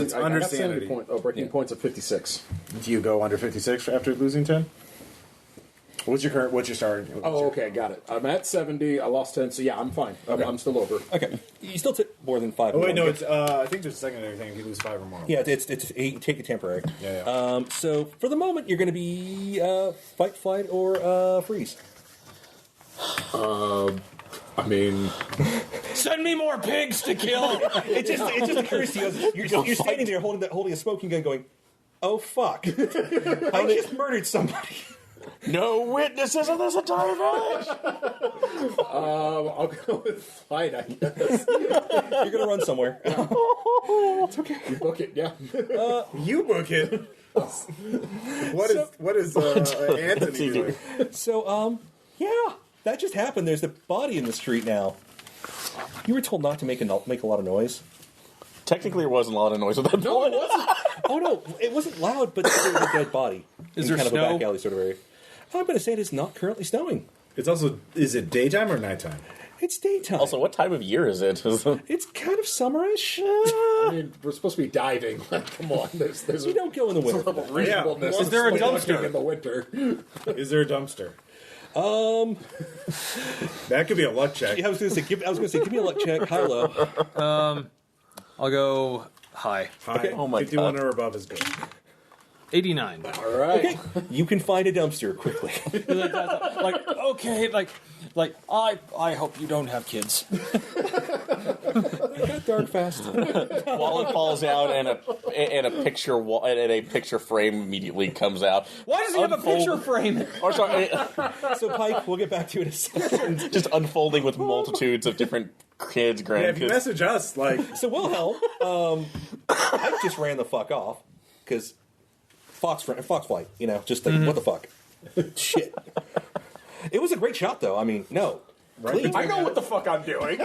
It's I under got sanity. point. Oh, breaking points at 56. Do you go under 56 after losing 10? What's your current? What's your starting? Oh, okay, got it. I'm at 70. I lost 10, so yeah, I'm fine. I'm still over. Okay. You still took more than 5. Oh wait, no. It's I think there's a secondary thing. If you lose 5 or more. Yeah, it's you take a temporary. Yeah. So for the moment, you're going to be fight, flight, or freeze. I mean, Send me more pigs to kill. It's just occurs to you. You're standing there holding a smoking gun, going, "Oh fuck! I just murdered somebody." No witnesses in this entire village. I'll go with fight, I guess. You're going to run somewhere. It's okay. You book it, yeah. You book it. What is Anthony doing? So, yeah, that just happened. There's a body in the street now. You were told not to make a lot of noise. Technically, there wasn't a lot of noise at that point. Oh no, it wasn't loud, but there was a dead body. Is in there kind snow? of a back alley sort of area. I'm going to say it is not currently snowing. It's also. Is it daytime or nighttime? It's daytime. Also, what time of year is it? It's kind of summerish. I mean, we're supposed to be diving. Come on, there's You don't go in the winter. level of reasonableness. Yeah. Is there a It's dumpster? in the winter? Is there a dumpster? That could be a luck check. Yeah, I was going to say, give me a luck check, high or low. I'll go high. High. Oh my 51 God. or above is good. 89. All right. Okay, you can find a dumpster quickly. I hope you don't have kids. It got dark fast. Wallet falls out, and a picture frame immediately comes out. Why does he have a Unfold- picture frame? Or sorry, So, Pike, we'll get back to it in a second. just unfolding with multitudes of different kids, Yeah, if you grandkids. message us, like, So, Wilhelm, Pike just ran the fuck off because Fox flight, just like, what the fuck? Shit. It was a great shot, though. I mean, no. Clean. I know what the fuck I'm doing.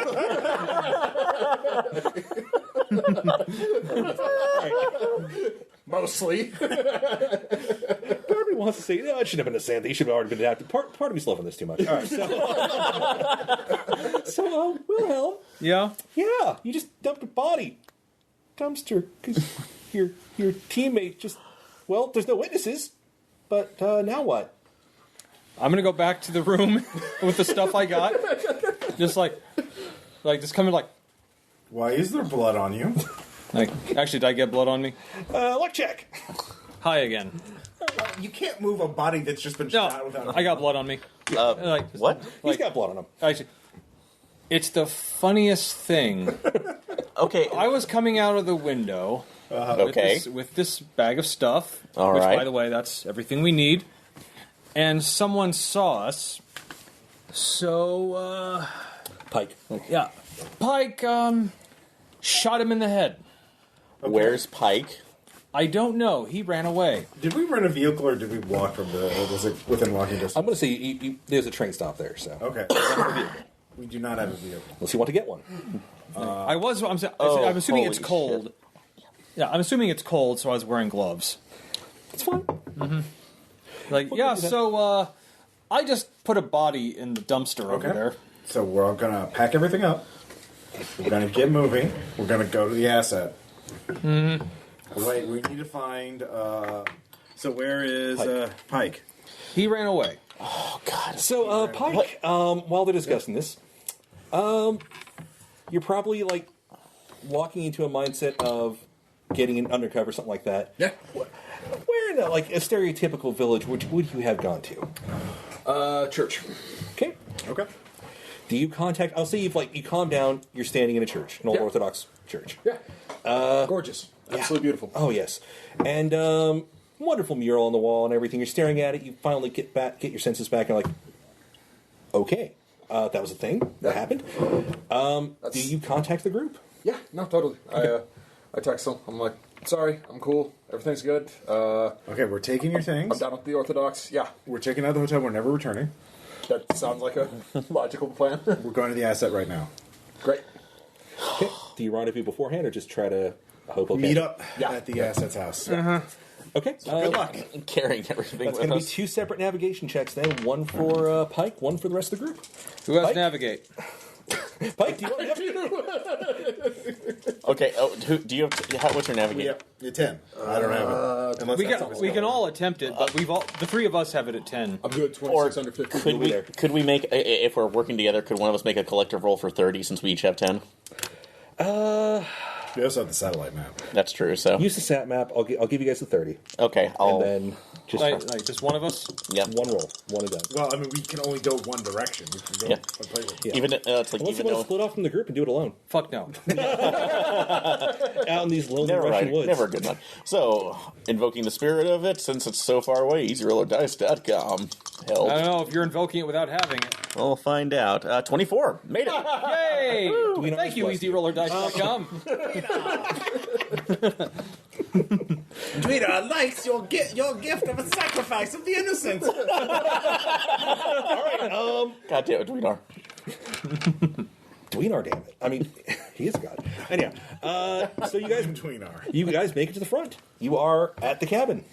Mostly. Part of me wants to say, no, it shouldn't have been a sand. He should have already been adapted. Part of me's loving this too much. All right, so Wilhelm, Yeah. yeah, you just dumped a body. Dumpster, because your teammate just, well, there's no witnesses, but now what? I'm gonna go back to the room with the stuff I got. Just just coming why is there blood on you? actually, did I get blood on me? Luck check. Hi again. You can't move a body that's just been No, shot without. I got blood on me. What? He's got blood on him. Actually, it's the funniest thing. Okay. I was coming out of the window Okay. with this bag of stuff, All which, right. by the way, that's everything we need. And someone saw us. So, Pike. yeah. Pike shot him in the head. Where's Pike? I don't know. He ran away. Did we rent a vehicle or did we walk from the? Or was it within walking distance? I'm going to say there's a train stop there, so Okay. We do not have a vehicle. unless you want to get one. I'm assuming holy it's cold. Yeah, I'm assuming it's cold, so I was wearing gloves. It's fine. So I just put a body in the dumpster over Okay. there. So we're all gonna pack everything up. We're gonna get moving. We're gonna go to the asset. Mm-hmm. Wait, we need to find. So where is Pike? He ran away. Oh God. So, Pike, while they're discussing this, you're probably walking into a mindset of getting an undercover, something like that. Yeah. Where in a stereotypical village would you have gone to? Church. Okay. Okay. Do you contact? I'll say you calm down. You're standing in a church, an old Yeah. Orthodox church. Yeah. Gorgeous. Absolutely beautiful. Oh yes, and wonderful mural on the wall and everything. You're staring at it. You finally get your senses back, and okay, that was a thing that happened. Do you contact the group? Yeah. No, totally. I text them. I'm like, sorry, I'm cool. Everything's good. Okay, we're taking your I'm things. down with the Orthodox. Yeah. We're checking out the hotel. We're never returning. That sounds like a logical plan. We're going to the asset right now. Great. Okay. Do you rendezvous beforehand, or just try to hope? Okay. Meet up Yeah. at the asset's house. Okay. Good luck. Carrying everything That's with going to be us. 2 separate navigation checks then. One for Pike, one for the rest of the group. Who has Mike? navigate? Pike, do you want to navigate? Okay. Oh, do you have? What's your navigate? Yep, you're 10. I don't have it. Unless We that's can always we can going. all attempt it, but the 3 of us have it at 10. I'm good. Or 26 under 50. could we make, if we're working together, could one of us make a collective roll for 30 since we each have 10? We also have the satellite map. That's true. So Use the sat map. I'll give you guys the 30. okay, I'll And then just Like just one of us? yeah. one roll. One and done. Well, I mean, we can only go one direction. We can go Yeah. completely. Yeah. Even it's like Unless you even want to though split off from the group and do it alone. Fuck no. Out in these lonely never Russian right, woods. never a good one. So invoking the spirit of it, since it's so far away, easyrollerdice.com. I don't Help. know if you're invoking it without having it. We'll find out. 24. Made it. Yay! Dweenar Thank you, is blessed. EasyRollerDice.com. Dweenar likes your gift of a sacrifice of the innocent. All right. God damn it, Dweenar. Dweenar, damn it. I mean, he is a god. Anyhow, so you guys make it to the front. You are at the cabin.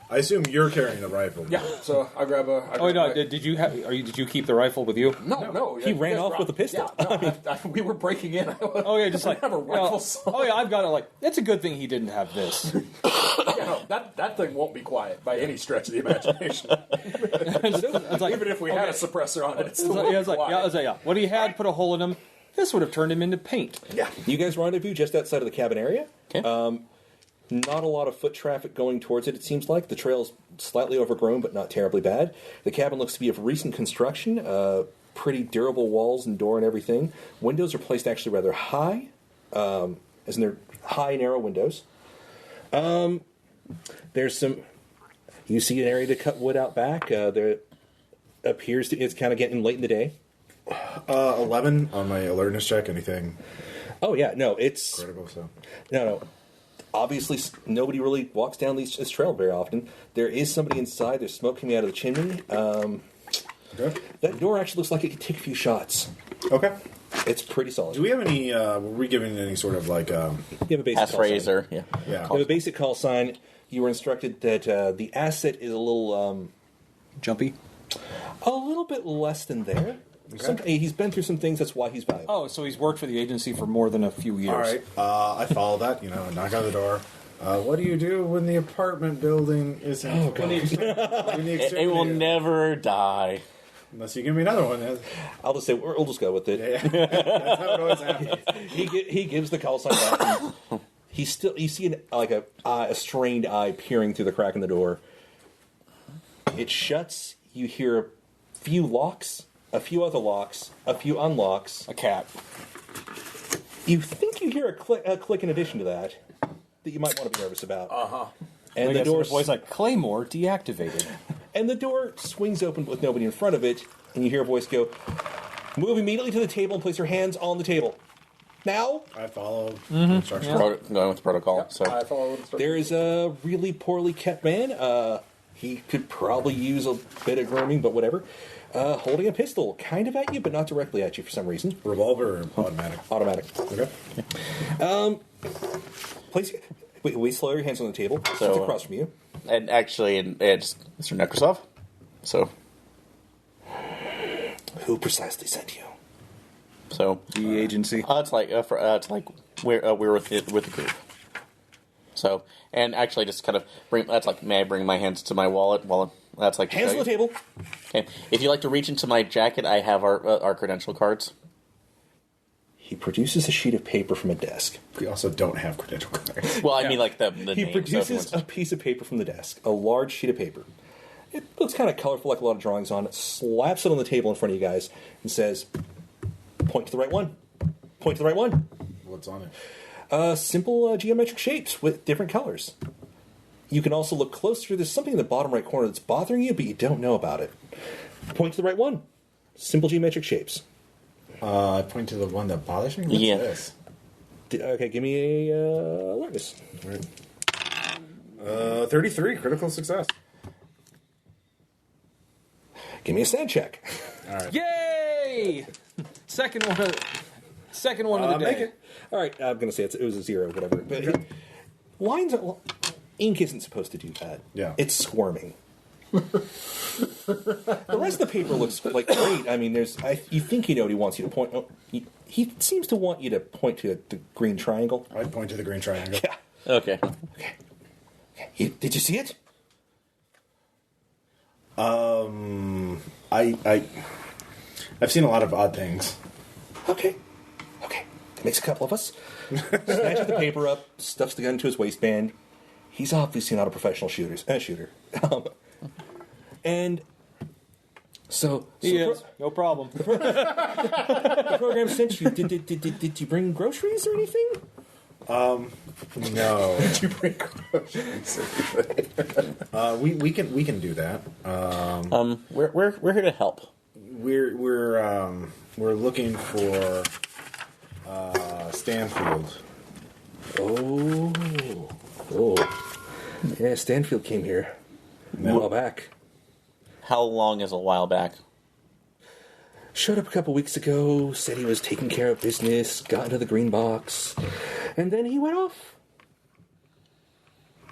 I assume you're carrying the rifle. Yeah, so I grab a. Oh no! Did you keep the rifle with you? No. He ran off with a pistol. Yeah, no, we were breaking in. Oh yeah, just like have a rifle. oh yeah, I've got it. Like it's a good thing he didn't have this. No, that thing won't be quiet by any stretch of the imagination. It's like, Even if we had a suppressor on it, it's it's still like, yeah, it's like, quiet. yeah, it's like, yeah. What he had put a hole in him. This would have turned him into paint. Yeah. You guys rendezvous just outside of the cabin area. Okay. Not a lot of foot traffic going towards it, it seems like. The trail's slightly overgrown, but not terribly bad. The cabin looks to be of recent construction. Pretty durable walls and door and everything. Windows are placed actually rather high, as in they're high, narrow windows. There's some... You see an area to cut wood out back. There appears to... It's kind of getting late in the day. 11 on my alertness check. Anything Oh, yeah. No, it's... critical? So No. Obviously, nobody really walks down this trail very often. There is somebody inside. There's smoke coming out of the chimney. okay. That door actually looks like it could take a few shots. Okay. It's pretty solid. Do we have any? Were we given any sort of like? You have a basic call Passphrase sign. or yeah. Yeah. You have a basic call sign. You were instructed that the asset is a little Jumpy. bit less than there. He's been through some things. That's why he's valuable. Oh, so he's worked for the agency for more than a few years. All right. I follow that. Knock on the door. What do you do when the apartment building isn't? Oh, God. It will never die. Unless you give me another one. I'll just say we'll just go with it. Yeah. That's how it always happens. He gives the call sign back. You see a strained eye peering through the crack in the door. It shuts. You hear a few locks, a few other locks, a few unlocks. A cat. You think you hear a click in addition to that you might want to be nervous about. And the door voice like Claymore deactivated. and the door swings open with nobody in front of it, and you hear a voice go, "Move immediately to the table and place your hands on the table. Now." I follow instructions. Going with protocol. So I follow the instructions. There is a really poorly kept man. He could probably use a bit of grooming, but whatever. Holding a pistol, kind of at you, but not directly at you for some reason. Revolver or automatic? Automatic. Okay. Wait, slow your hands on the table. So, It's across from you. and actually, it's Mr. Nekrasov. So Who precisely sent you? The agency. it's like we're with the group. So and actually, just kind of may I bring my hands to my wallet? That's like Hands on the table. Okay. If you like to reach into my jacket, I have our credential cards. He produces a sheet of paper from a desk. We also don't have credential cards. Well, I mean like the He name, so produces everyone's- a piece of paper from the desk, a large sheet of paper. It looks kind of colorful, like a lot of drawings on it. Slaps it on the table in front of you guys and says, "Point to the right one. Point to the right one." What's on it? Simple geometric shapes with different colors. You can also look closer. There's something in the bottom right corner that's bothering you, but you don't know about it. Point to the right one. Simple geometric shapes. I point to the one that bothers me. What's Yeah. this? Okay, give me a alertness. Right. 33 critical success. Give me a sand check. All right. Yay! Second one of the day. Make it. All right, I'm going to say it was a 0, whatever. But lines are... Ink isn't supposed to do that. Yeah. It's squirming. The rest of the paper looks like great. I mean, you think you know what he wants you to point... Oh, he seems to want you to point to the green triangle. I'd point to the green triangle. Yeah. Okay. Did you see it? I've seen a lot of odd things. Okay. That makes a couple of us. Snatches the paper up, stuffs the gun into his waistband. He's obviously not a professional shooter. And so no problem. The program sent you. Did you bring groceries or anything? No. Did you bring groceries? We can do that. We're here to help. We're looking for Stanfield. Oh. Yeah, Stanfield came here a while back. How long is a while back? Showed up a couple weeks ago, said he was taking care of business, got into the green box, and then he went off.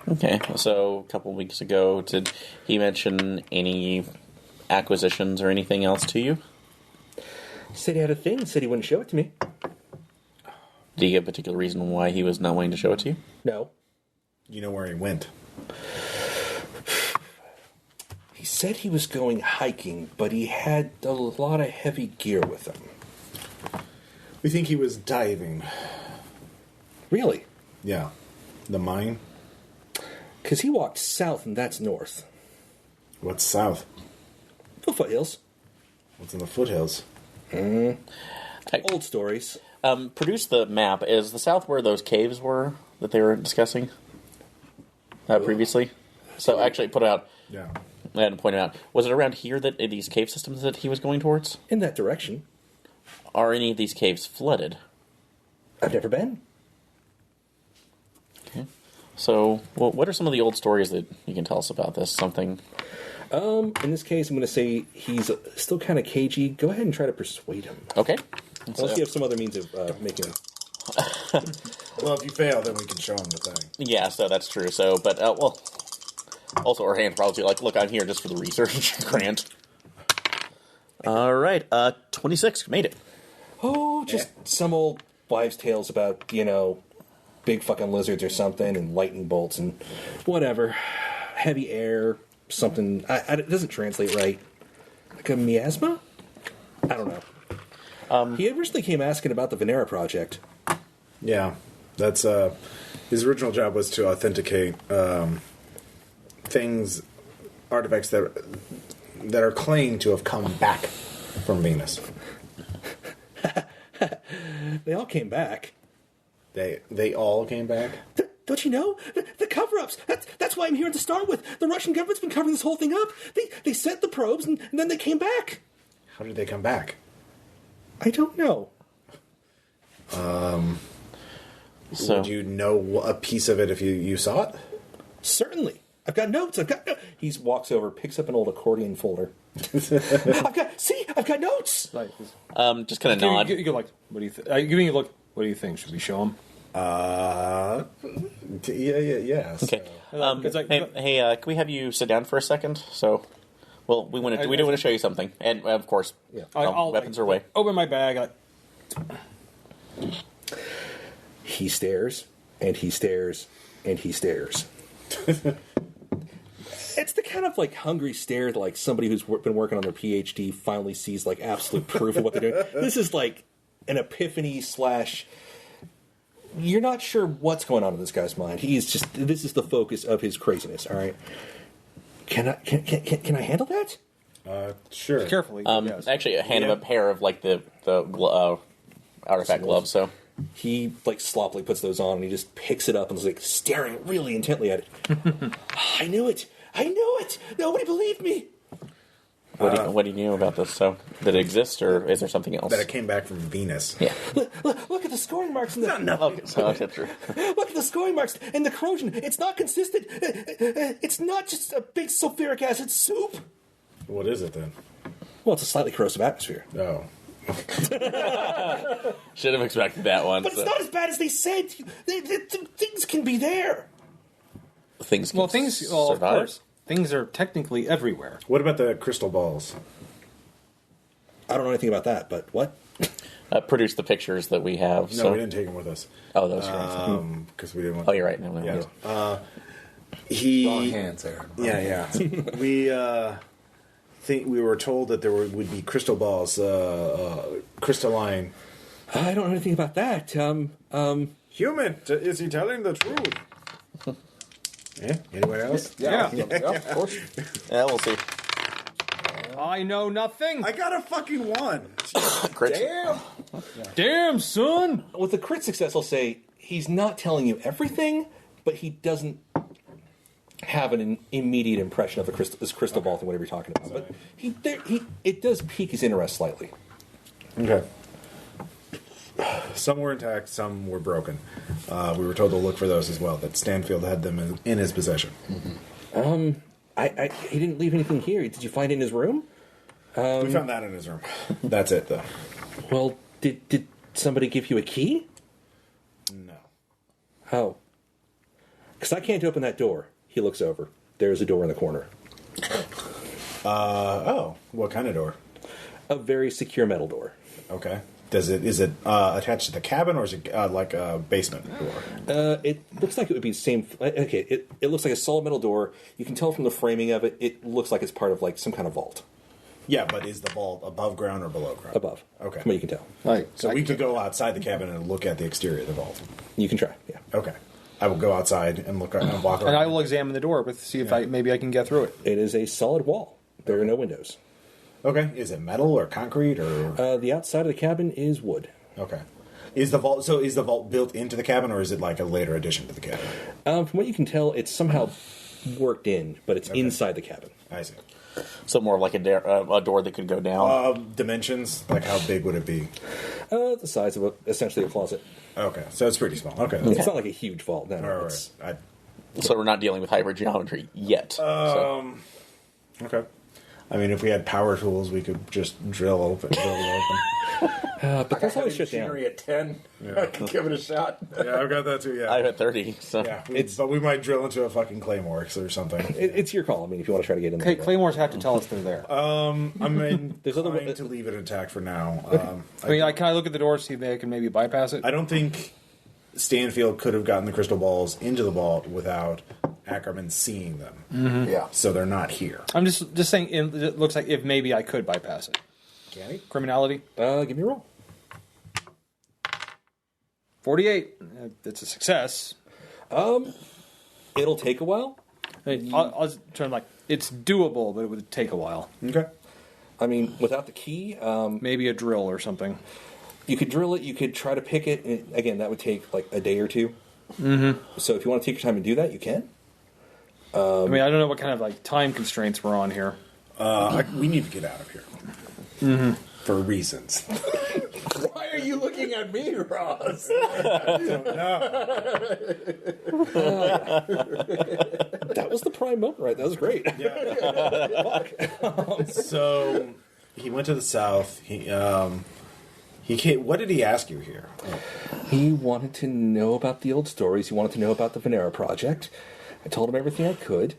Okay, so a couple weeks ago, did he mention any acquisitions or anything else to you? Said he had a thing, said he wouldn't show it to me. Did he give a particular reason why he was not wanting to show it to you? No. You know where he went? He said he was going hiking, but he had a lot of heavy gear with him. We think he was diving. Really? Yeah. The mine? Because he walked south, and that's north. What's south? The foothills. What's in the foothills? Old stories. Produce the map. Is the south where those caves were that they were discussing previously? So actually put it out. Yeah. And point it out. Was it around here that these cave systems that he was going towards? In that direction. Are any of these caves flooded? I've never been. Okay. So, what are some of the old stories that you can tell us about this? Something. In this case, I'm going to say he's still kind of cagey. Go ahead and try to persuade him. Okay. Unless you have some other means of making him. Well, if you fail, then we can show him the thing. Yeah, so that's true. So, but, well, also our hand probably like, look, I'm here just for the research grant. All right, 26, made it. Oh, just some old wives' tales about, big fucking lizards or something, and lightning bolts and whatever. Heavy air, something. It doesn't translate right. Like a miasma? I don't know. He originally came asking about the Venera project. Yeah. That's, his original job was to authenticate, artifacts that are claimed to have come back from Venus. They all came back. They all came back? Don't you know? The cover-ups. That's why I'm here to start with. The Russian government's been covering this whole thing up. They sent the probes, and then they came back. How did they come back? I don't know. So, Would you know a piece of it if you saw it? Certainly. I've got notes. He walks over, picks up an old accordion folder. I've got notes. Like, just kind of nod. you go like, what do you think? Giving you a look. What do you think? Should we show him? Yes. Okay. It's like- Hey, can we have you sit down for a second? So, well, we do want to show you something, and of course, I'll, weapons are away. Open my bag. He stares, and he stares, and he stares. It's the kind of hungry stare that somebody who's been working on their PhD finally sees absolute proof of what they're doing. This is an epiphany / you're not sure what's going on in this guy's mind. This is the focus of his craziness. All right. Can I handle that? Sure. Carefully. Yes. Actually, hand him a pair of the artifact gloves. So He sloppily puts those on, and he just picks it up and is staring really intently at it. I knew it. Nobody believed me. what do you know about this? So did it exist, or is there something else? That it came back from Venus. Yeah. Look at the scoring marks in the. Okay, so that's true. Look at the scoring marks and the corrosion. It's not consistent. It's not just a big sulfuric acid soup. What is it then? Well, it's a slightly corrosive atmosphere. Oh. Should have expected that one. But it's not as bad as they said. Things can be there. things can Well, of survive? course. Things are technically everywhere. What about the crystal balls? I don't know anything about that, but what? Produce the pictures that we have. No, so. we didn't take them with us. Oh, that was right. Because we didn't want. Oh, you're right. No, Yeah. yeah. He. Wrong hands there. Yeah. We think we were told that there would be crystal balls, crystalline. I don't know anything about that. Human, is he telling the truth? Yeah. Anyone else? Yeah. Of course. Yeah, we'll see. I know nothing. I got a fucking 1. Crit. Damn. Damn, son. With a crit success, I'll say he's not telling you everything, but he doesn't have an immediate impression of this crystal ball thing, whatever you're talking about. But it does pique his interest slightly. Okay. Some were intact, some were broken. We were told to look for those as well. That Stanfield had them in his possession. He didn't leave anything here. Did you find it in his room? We found that in his room. That's it, though. Well, did somebody give you a key? No. Oh. Because I can't open that door. He looks over. There's a door in the corner. Oh, what kind of door? A very secure metal door. Okay. Is it attached to the cabin, or is it like a basement door? It looks like it would be the same. Okay, it looks like a solid metal door. You can tell from the framing of it. It looks like it's part of like some kind of vault. Yeah, but is the vault above ground or below ground? Above. Okay. From what you can tell. Right. So we could go outside the cabin and look at the exterior of the vault. You can try, yeah. Okay. I will go outside and look and walk around. And I will examine the door with see if maybe I can get through it. It is a solid wall. There are no windows. Okay. Is it metal or concrete or? The outside of the cabin is wood. Okay. Is the vault built into the cabin, or is it like a later addition to the cabin? From what you can tell, it's somehow worked in, but it's inside the cabin. I see. So more of like a door that could go down. Dimensions, like how big would it be? The size of essentially a closet. Okay, so it's pretty small. Okay. It's not like a huge vault. No, All it's- right. So we're not dealing with hypergeometry yet. So. Okay. I mean, if we had power tools, we could just drill it open. but that's always shut down. Machinery at 10. I can give it a shot. Yeah, I've got that too. Yeah. I'm at 30. So. Yeah, but we might drill into a fucking claymore or something. It's your call. I mean, if you want to try to get in there. Okay, claymores have to tell us they're there. I mean, There's other trying to leave it intact for now. Can I look at the door see if they can maybe bypass it? I don't think Stanfield could have gotten the crystal balls into the vault without Ackerman seeing them. Mm-hmm. Yeah. So they're not here. I'm just saying. It looks like if maybe I could bypass it. Can he? Criminality. Give me a roll. 48. It's a success. It'll take a while. I was trying like it's doable, but it would take a while. Okay. I mean, without the key, Maybe a drill or something. you could drill it. You could try to pick it. And again, that would take like a day or two. Mm-hmm. So if you want to take your time and do that, you can. I mean, I don't know what kind of like time constraints we're on here. We need to get out of here. For reasons. Why are you looking at me, Ross? That was the prime moment, right? That was great. So he went to the south. He came, what did he ask you here? He wanted to know about the old stories. He wanted to know about the Venera project. I told him everything I could,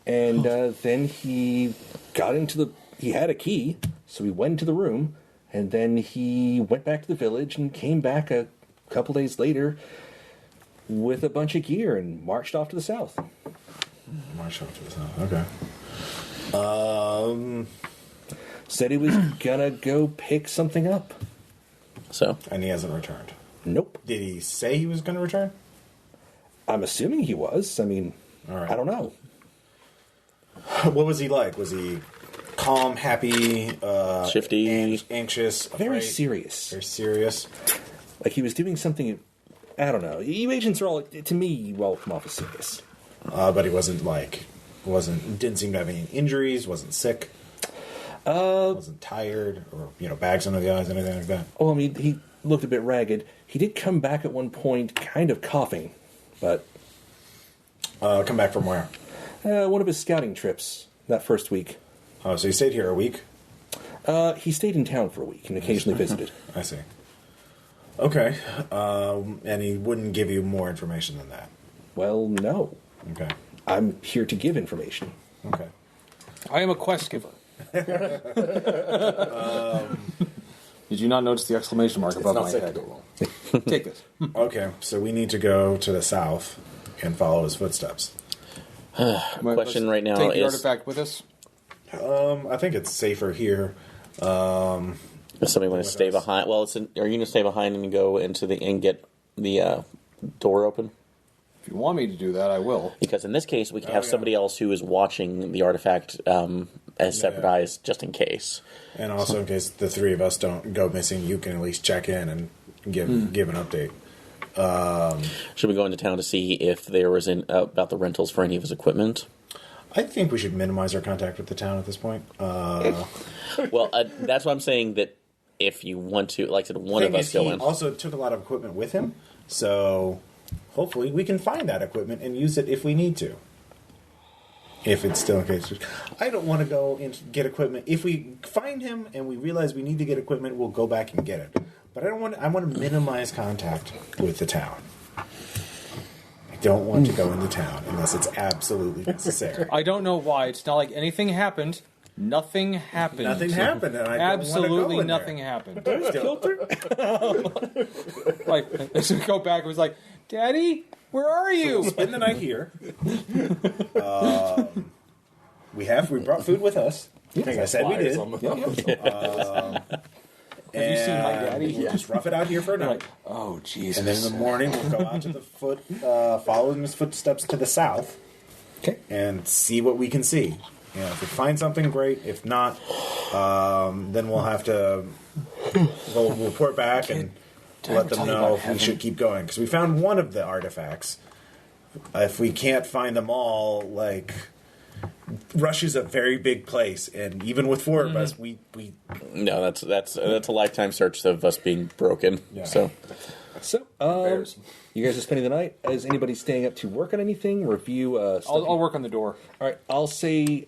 and then he got into he had a key, so he went into the room, and then he went back to the village and came back a couple days later with a bunch of gear and marched off to the south. March off to the south. Okay. Said he was gonna go pick something up. So And he hasn't returned. Nope. Did he say he was going to return? I'm assuming he was. I mean, All right. I don't know. What was he like? Was he calm, happy, Shifty. anxious, Very afraid? serious. Very serious. Like he was doing something. I don't know. You agents are all, to me, you all come off as serious. But he didn't seem to have any injuries, wasn't sick, wasn't tired, or, bags under the eyes, anything like that. Oh, I mean, he looked a bit ragged. He did come back at one point kind of coughing, but Come back from where? one of his scouting trips that first week. Oh, so he stayed here a week? He stayed in town for a week and occasionally visited. I see. Okay. And he wouldn't give you more information than that. Well, no. Okay. I'm here to give information. Okay. I am a quest giver. Did you not notice the exclamation mark above my head? Take this. Okay, so we need to go to the south and follow his footsteps. Question right now Take the is: artifact with us. I think it's safer here. Does somebody want to stay behind? Well, are you going to stay behind and go into and get the door open? If you want me to do that, I will. Because in this case, we can have somebody else who is watching the artifact as separate eyes, just in case. And also, in case the three of us don't go missing, you can at least check in and give an update. Should we go into town to see if there was about the rentals for any of his equipment? I think we should minimize our contact with the town at this point. Well, that's why I'm saying that if you want to, like I said, one of us go in. He also took a lot of equipment with him, so hopefully we can find that equipment and use it if we need to. If it's still in case. I don't want to go and get equipment. If we find him and we realize we need to get equipment, we'll go back and get it. But I want to minimize contact with the town. I don't want to go into town unless it's absolutely necessary. I don't know why. It's not like anything happened. Nothing happened. Nothing happened, and I absolutely don't nothing happened. Filter? Like, so go back and was like, Daddy, where are you? Spend the night here. We brought food with us. As I said we did. Have you seen my daddy? We'll just rough it out here for a night. Like, oh, Jesus. And then in the morning, we'll go out to the follow his footsteps to the south. Okay. And see what we can see. You know, if we find something, great. If not, then we'll have to we'll report back and let them know if we should keep going. Because we found one of the artifacts. If we can't find them all, like, Rush is a very big place, and even with four of us, we No, that's a lifetime search of us being broken. Yeah. So you guys are spending the night. Is anybody staying up to work on anything? Review? I'll work on the door. All right, I'll say.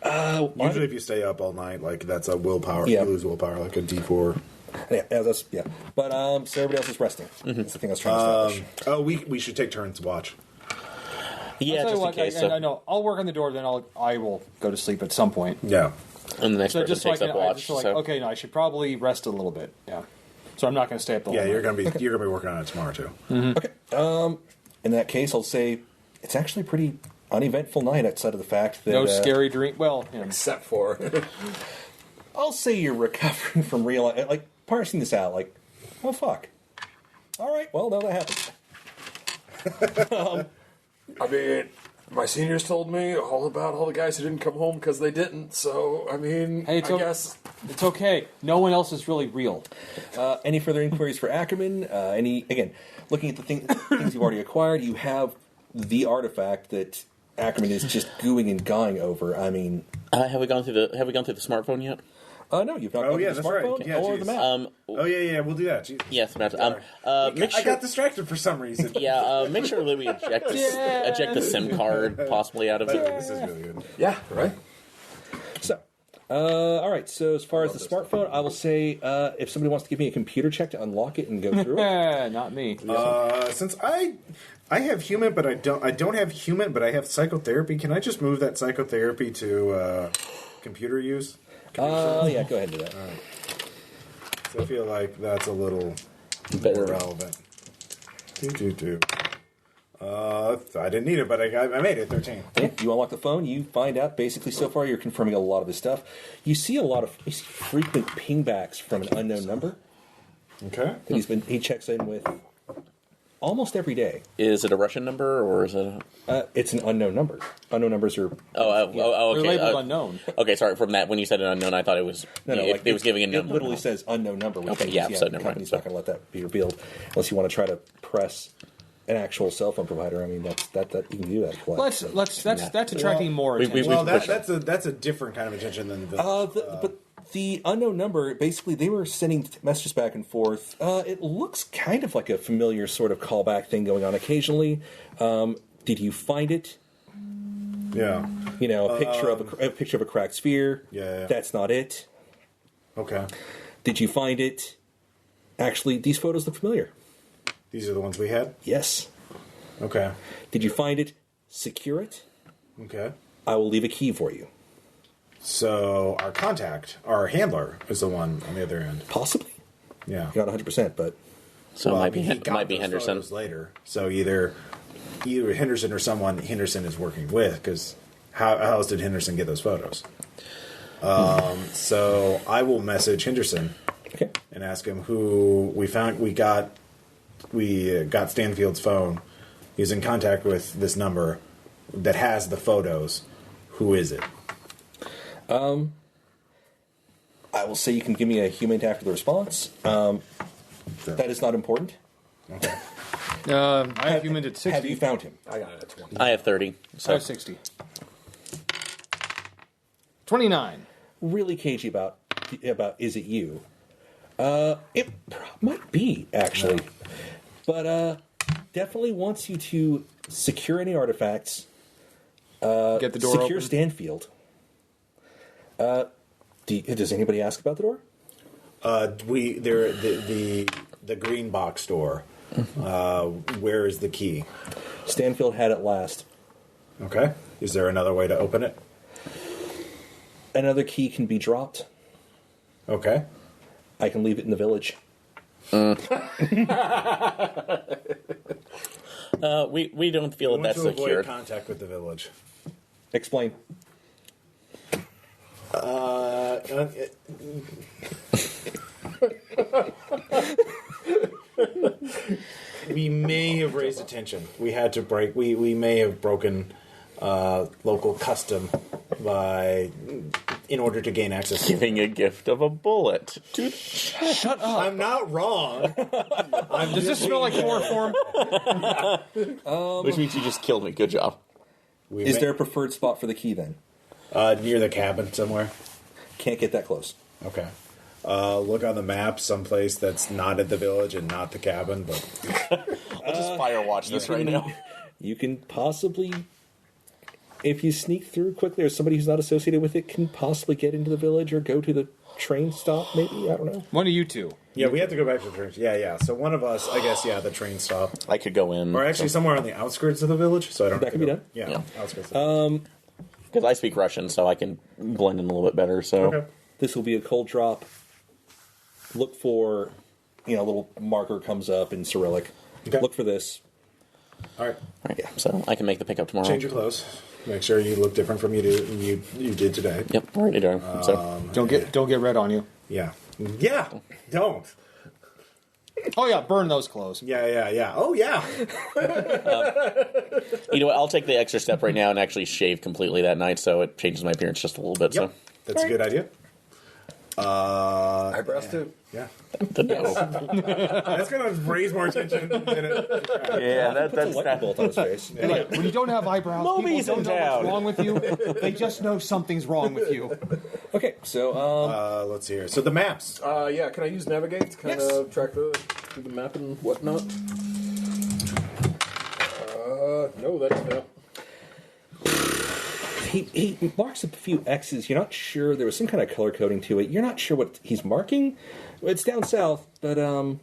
usually if you stay up all night, like that's a willpower. Yeah. You lose willpower, like a D4. Yeah. But so everybody else is resting. That's the thing I was trying to establish. We should take turns to watch. yeah, I'll tell just you in what, case. I know. I'll work on the door, then I will go to sleep at some point. Yeah. And the next So person just like, takes up watch. okay, no, I should probably rest a little bit. Yeah. So I'm not going to stay up the whole Yeah, night. you're gonna be working on it tomorrow too. Okay. In that case, I'll say it's actually a pretty uneventful night outside of the fact that No scary dream. Well, Except for I'll say you're recovering from real, like parsing this out. Like, oh fuck. All right. Well, no, that happened. I mean, my seniors told me all about all the guys who didn't come home because they didn't. So, I mean, Hey, I guess. it's okay. No one else is really real. Any further inquiries for Ackerman? Again, looking at the things you've already acquired, you have the artifact that Ackerman is just gooing and guying over. I mean, have we gone through the smartphone yet? No, you've not gone to the that's right. smartphone Yeah, or the map. Yeah, we'll do that. Jeez. Yes, about I got distracted for some reason. Yeah, make sure that we eject the SIM card possibly out of it. This is really good. Yeah, right? So, all right. So as far as the smartphone, I will say if somebody wants to give me a computer check to unlock it and go through it. Not me. Since I have human, but I don't have human, but I have psychotherapy. Can I just move that psychotherapy to computer use? Yeah, go ahead and do that. All right. So I feel like that's a little Better. more relevant. I didn't need it, but I made it 13. Yeah, you unlock the phone. You find out basically so far you're confirming a lot of this stuff. You see you see frequent pingbacks from an unknown number Okay. that he checks in with almost every day. Is it a Russian number or is it? It's an unknown number. Unknown numbers are Okay. They're labeled unknown. Okay, sorry. From that, when you said an unknown, I thought it was it was giving a number. It literally says unknown number. Which Okay, means, yeah, so the never company's mind. not going to let that be revealed unless you want to try to press an actual cell phone provider. I mean, that you can do that. That's attracting more attention. Well, that's a different kind of attention than the But the unknown number, basically, they were sending messages back and forth. It looks kind of like a familiar sort of callback thing going on occasionally. Did you find it? Yeah. You know, a picture of a cracked sphere. Yeah. That's not it. Okay. Did you find it? Actually, these photos look familiar. These are the ones we had? Yes. Okay. Did you find it? secure it. Okay. I will leave a key for you. So our contact, our handler, is the one on the other end. Possibly. Yeah. You're not 100%, but... So Well, it I mean, he got might be those Henderson. photos later. So either Henderson or someone Henderson is working with, because how else did Henderson get those photos? So I will message Henderson Okay. and ask him who we found. We got Stanfield's phone. He's in contact with this number that has the photos. Who is it? I will say you can give me a human after the response. That is not important. Okay. I have human at 60. Have you found him? I got it at 20. I have 30. I So have 60. 29. Really cagey about is it you? It might be, actually. But definitely wants you to secure any artifacts. Get the door secure open. Stanfield. Does anybody ask about the door? The green box door. Where is the key? Stanfield had it last. Okay. Is there another way to open it? Another key can be dropped. Okay. I can leave it in the village. we don't feel We that want that's to avoid secured. contact with the village. Explain. We may have raised attention. We had to break. We may have broken local custom in order to gain access. Giving a gift of a bullet. Dude, Shut up. I'm not wrong. Does this smell like chloroform? which means you just killed me. Good job. Is there a preferred spot for the key then? Near the cabin somewhere? Can't get that close. Okay. Look on the map, someplace that's not at the village and not the cabin. But I'll just fire watch this right now. You can possibly, if you sneak through quickly, or somebody who's not associated with it can possibly get into the village or go to the train stop. Maybe, I don't know. One of you two. yeah, we have to go back to the train. Yeah. So one of us, I guess, the train stop, I could go in. or actually somewhere on the outskirts of the village. So I don't. That have can to be go- done. Yeah, Yeah. outskirts. Of Because I speak Russian, so I can blend in a little bit better. So okay. This will be a cold drop. Look for, a little marker comes up in Cyrillic. Okay. Look for this. All right. Right, so I can make the pickup tomorrow. Change your clothes. Make sure you look different from you did today. Yep, ready to go. So Don't get red on you. Yeah. Yeah. Don't. Oh yeah, burn those clothes. Yeah. Oh yeah. you know what? I'll take the extra step right now and actually shave completely that night, so it changes my appearance just a little bit. Yep. That's a good idea. Eyebrows too. Yeah. So no. That's gonna raise more attention than it. yeah, That's a lightning bolt on his face. Like, when you don't have eyebrows, Movies people in don't know town. what's wrong with you. They just know something's wrong with you. Okay, so Let's see here. So the maps. Yeah, can I use navigate to kind of track do the map and whatnot? No, that's no. he marks a few X's. You're not sure. There was some kind of color coding to it. You're not sure what he's marking. It's down south, but you're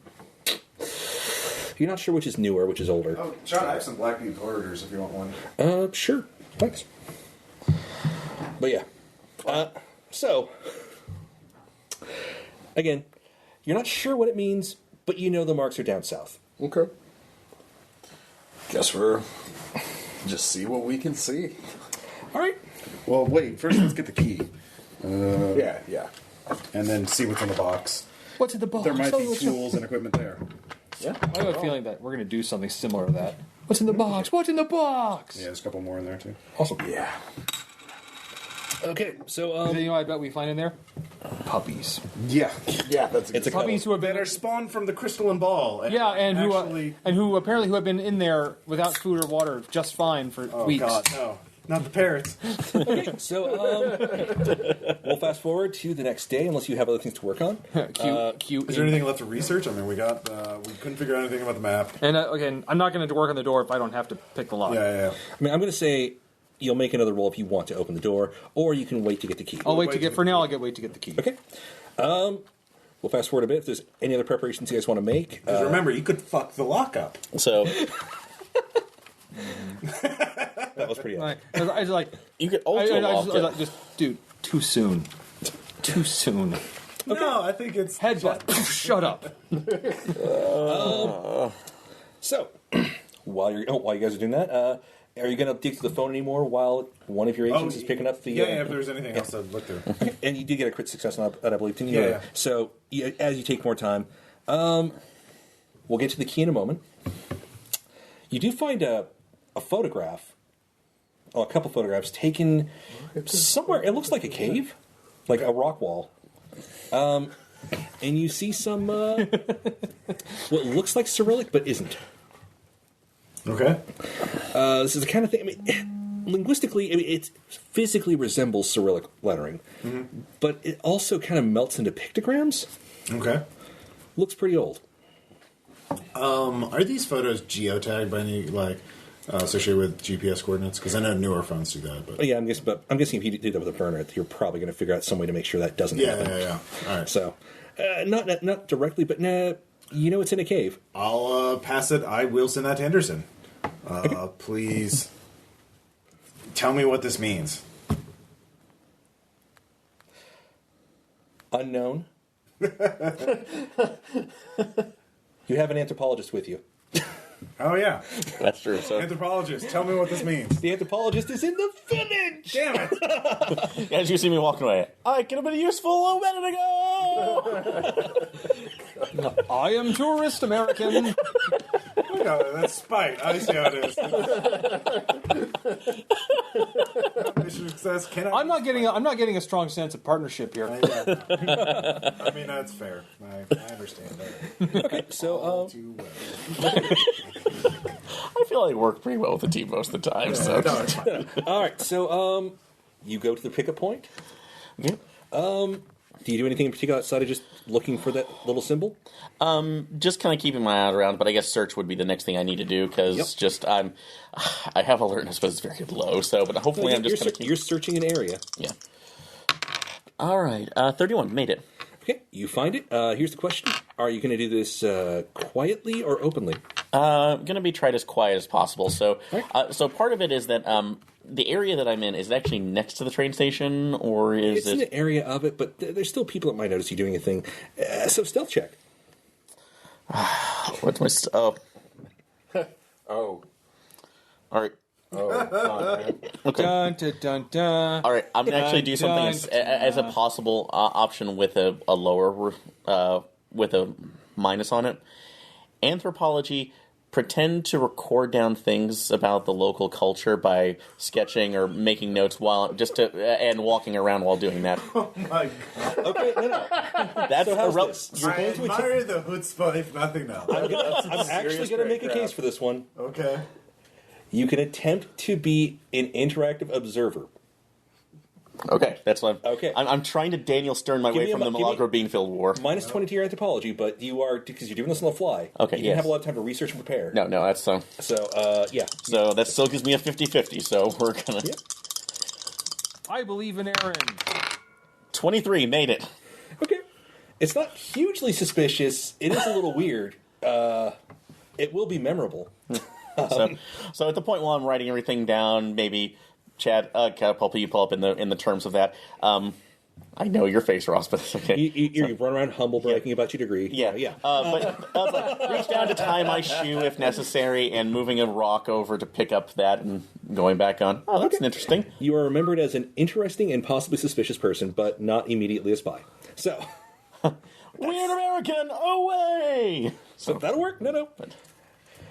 not sure which is newer, which is older. Oh, John, I have some Blackview corridors if you want one. Sure. Thanks. But yeah. So, again, you're not sure what it means, but you know the marks are down south. Okay. Guess we're just see what we can see. All right. Well, wait. First, let's get the key, Yeah. and then see what's in the box. What's in the box? There might be tools and equipment there. Yeah. I have a feeling that we're going to do something similar to that. What's in the box? What's in the box? Yeah, there's a couple more in there too. Awesome. Yeah. Okay, so You know what I bet we find in there? Puppies. Yeah, Yeah, that's It's a Puppies who have that been are spawned from the crystalline ball. And and actually, who apparently have been in there without food or water just fine for oh weeks. god, no, not the parrots. so we'll fast forward to the next day, unless you have other things to work on. Cute. Is there anything left to research? I mean, we couldn't figure out anything about the map. And again, I'm not going to work on the door if I don't have to pick the lock. Yeah. I mean, I'm going to say you'll make another roll if you want to open the door, or you can wait to get the key. I'll wait to get the key. Okay. We'll fast forward a bit. If there's any other preparations you guys want to make, Because remember, you could fuck the lock up. So that was pretty edgy. I was like, You could alter just, dude, too soon. Too soon. No, I think it's Headbutt. Shut up. So, while you guys are doing that, are you going to dig to the phone anymore while one of your agents is picking up the... if there's anything else to look through. And you did get a crit success on that, I believe, didn't you? Yeah. So, as you take more time, we'll get to the key in a moment. You do find a photograph, a couple photographs taken somewhere. It looks like a cave, like a rock wall. And you see some what looks like Cyrillic but isn't. Okay. This is the kind of thing. I mean, linguistically, it physically resembles Cyrillic lettering, but it also kind of melts into pictograms. Okay. Looks pretty old. Are these photos geotagged by any associated with GPS coordinates? Because I know newer phones do that. But Yeah, I'm guessing if you did that with a burner, you're probably going to figure out some way to make sure that doesn't happen. Yeah. All right. So, not directly, but it's in a cave. I'll pass it. I will send that to Henderson. Please tell me what this means. Unknown. You have an anthropologist with you. Oh, yeah. That's true. So Anthropologist, tell me what this means. The anthropologist is in the village! Damn it! as you see me walking away, I could have been useful a minute ago. I am tourist American. No, that's spite. I see how it is. Mission success. I'm not getting a strong sense of partnership here. I mean, that's fair. I understand that. Okay, so, Too well. I feel I work pretty well with the team most of the time. So No, it's fine. alright, so, you go to the pickup point. yeah. Do you do anything in particular outside of just looking for that little symbol? Just kind of keeping my eye around, but I guess search would be the next thing I need to do because I have alertness, but it's very low. So, but hopefully I'm just going to keep. You're searching an area. Yeah. All right, 31 made it. Okay, you find it. Here's the question: are you going to do this quietly or openly? I'm going to be tried as quiet as possible. So, so part of it is that the area that I'm in is it actually next to the train station, or is It's in an area of it, but there's still people that might notice you doing a thing. So stealth check. What's my oh? Oh. All right. Okay. Dun, dun, dun, dun. All right. I'm gonna actually do something as a possible option with a lower with a minus on it. Anthropology. Pretend to record down things about the local culture by sketching or making notes and walking around while doing that. Oh my god. Okay, no. That's I admire the chutzpah, if nothing else. I'm actually going to make a case for this one. Okay. You can attempt to be an interactive observer. Okay, that's what Okay. I'm trying to Daniel Stern my way from the Milagro Beanfield War. Minus 20 to your anthropology, but you are, because you're doing this on the fly. Okay, You didn't have a lot of time to research and prepare. No, that's So, yeah. So that still gives me a 50-50, so we're gonna... Yep. I believe in Aaron. 23, made it. Okay. It's not hugely suspicious. It is a little weird. It will be memorable. So at the point while I'm writing everything down, maybe... Chad, pull up in the terms of that. I know your face, Ross, but it's okay. You run around humble bragging about your degree. Yeah. But reach down to tie my shoe if necessary, and moving a rock over to pick up that and going back on. Oh, that's interesting. You are remembered as an interesting and possibly suspicious person, but not immediately a spy. So, Weird American, away! so that'll work. No.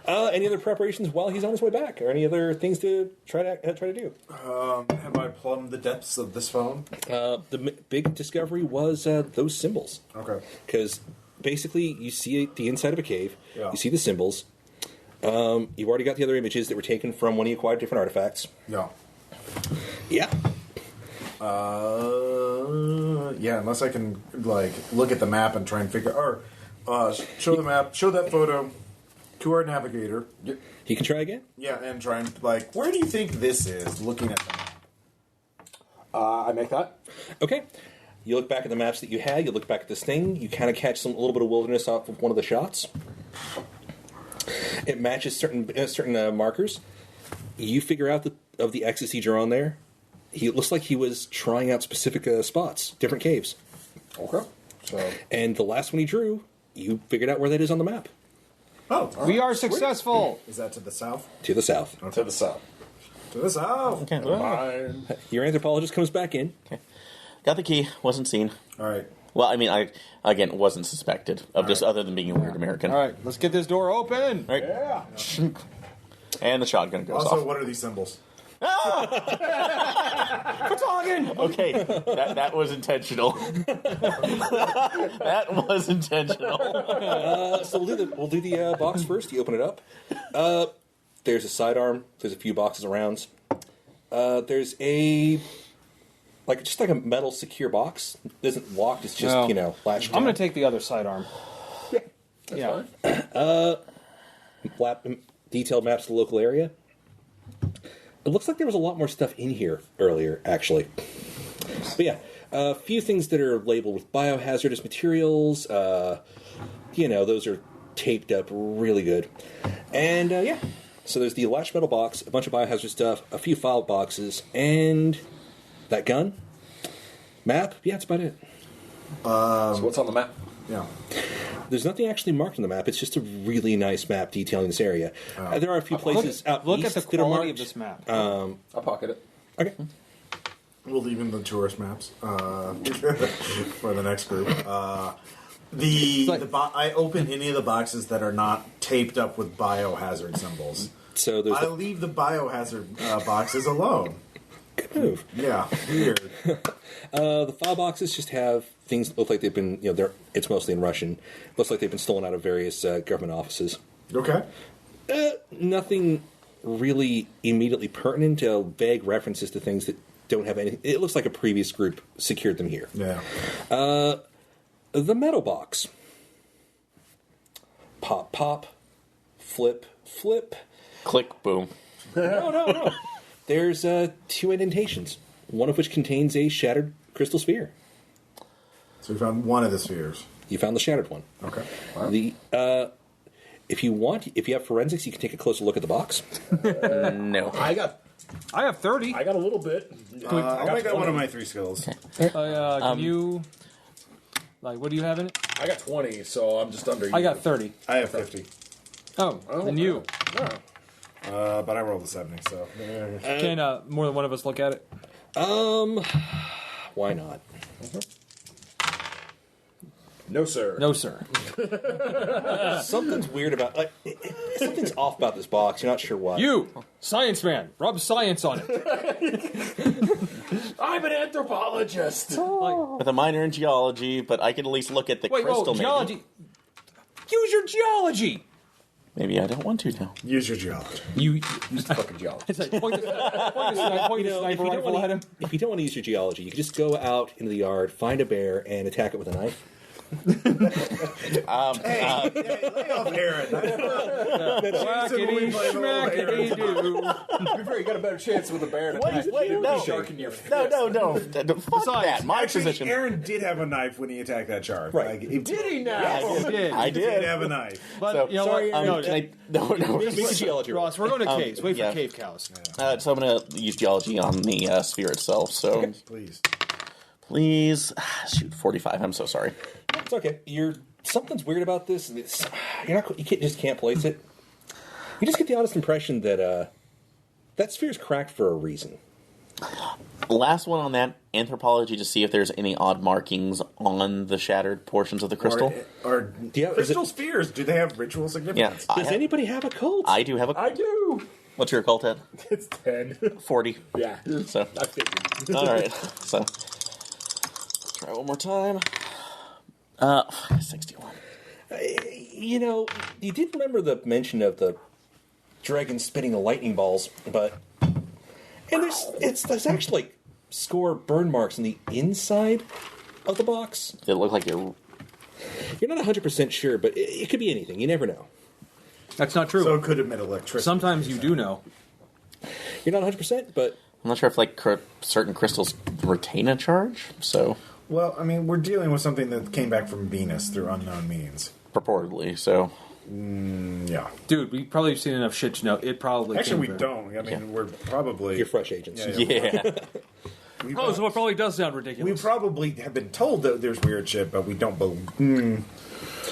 Any other preparations while he's on his way back, or any other things to try to do? Have I plumbed the depths of this phone? The big discovery was those symbols. Okay. Because basically, you see the inside of a cave. Yeah. You see the symbols. You've already got the other images that were taken from when he acquired different artifacts. Yeah. Yeah. Yeah, unless I can, look at the map and try and figure... Or, show the map, show that photo to our navigator. He can try again? Yeah, and try and, where do you think this is, looking at the map? I make that. Okay. You look back at the maps that you had, you look back at this thing, you kind of catch a little bit of wilderness off of one of the shots. It matches certain markers. You figure out that of the X's he drew on there, it looks like he was trying out specific spots, different caves. Okay. So And the last one he drew, you figured out where that is on the map. Oh, We are successful. Is that to the south? To the south. to the south. To the south. Okay. Fine. Your anthropologist comes back in. Got the key. Wasn't seen. All right. Well, I mean, I again wasn't suspected of just other than being a weird American. All right, let's get this door open. Right. Yeah. And the shotgun goes Also, off. what are these symbols? Okay, that was intentional. That was intentional. So we'll do the box first. You open it up. There's a sidearm. There's a few boxes around. There's just like a metal secure box. It isn't locked. It's just No. latched. I'm going down. to take the other sidearm. Yeah. Detailed maps of the local area. It looks like there was a lot more stuff in here earlier, actually. But yeah, a few things that are labeled with biohazardous materials. Those are taped up really good. And so there's the latched metal box, a bunch of biohazard stuff, a few file boxes, and that gun. Map. Yeah, that's about it. So what's on the map? Yeah. There's nothing actually marked on the map. It's just a really nice map detailing this area. There are a few places out Look east at the that are quality marked. of this map. I'll pocket it. Okay. We'll leave in the tourist maps for the next group. I open any of the boxes that are not taped up with biohazard symbols. So there's I leave the biohazard boxes alone. Good move. Yeah, weird. The file boxes just have things that look like they've been, it's mostly in Russian. Looks like they've been stolen out of various government offices. Okay. Nothing really immediately pertinent. Vague references to things that don't have anything. It looks like a previous group secured them here. Yeah. The metal box. Pop, pop. Flip, flip. Click, boom. No. There's two indentations, one of which contains a shattered crystal sphere. So we found one of the spheres. You found the shattered one. Okay. The if you have forensics, you can take a closer look at the box. No. I have 30. I got a little bit. I only got one of my 3 skills. Can you... what do you have in it? I got 20, so I'm just under you. I got 30. I have 50. Oh, and you. But I rolled a 70, so. Can more than one of us look at it? Why not? No, sir. No, sir. Something's weird about something's off about this box. You're not sure what. You, science man, rub science on it. I'm an anthropologist. With a minor in geology, but I can at least look at the crystal. Geology. Use your geology. Maybe I don't want to now. Use your geology. You. Just fucking geologist. It's like point a sniper rifle at him. If you don't want to use your geology, you can just go out into the yard, find a bear, and attack it with a knife. Lay off Aaron. Whackity schmackity doo. To be fair, you got a better chance with a bear and a Wait, no. shark in your face. No. Fuck that. My Actually, position. Aaron did have a knife when he attacked that shark. Right. Did Did he now? I He did did. have a knife. But So, you know sorry, what? No, no. Make a geology roll. Ross, we're going to caves. Wait yeah. for cave cows. So I'm going to use geology on the sphere itself. So Please. please, shoot, 45. I'm so sorry. It's okay. Something's weird about this. You can't place it. You just get the honest impression that that sphere's cracked for a reason. Last one on that, anthropology, to see if there's any odd markings on the shattered portions of the crystal. Or Yeah, is crystal it- spheres, do they have ritual significance? Yeah. Does anybody have a cult? I do have a... I do. What's your occult at? It's 10. 40. Yeah. So, I figured. all right. So, try one more time. 61. You did remember the mention of the dragon spitting the lightning balls, but there's actually score burn marks on the inside of the box. Did it look like you're... You're not 100% sure, but it could be anything. You never know. That's not true. So it could emit electricity. Sometimes you do know. You're not 100%, but I'm not sure if certain crystals retain a charge, so Well, I mean, we're dealing with something that came back from Venus through unknown means. purportedly, so Yeah. Dude, we probably have seen enough shit to know it probably. Actually, we came don't. I mean, we're probably... You're fresh agents. Yeah. Oh, so it probably does sound We ridiculous. probably have been told that there's weird shit, but we don't believe...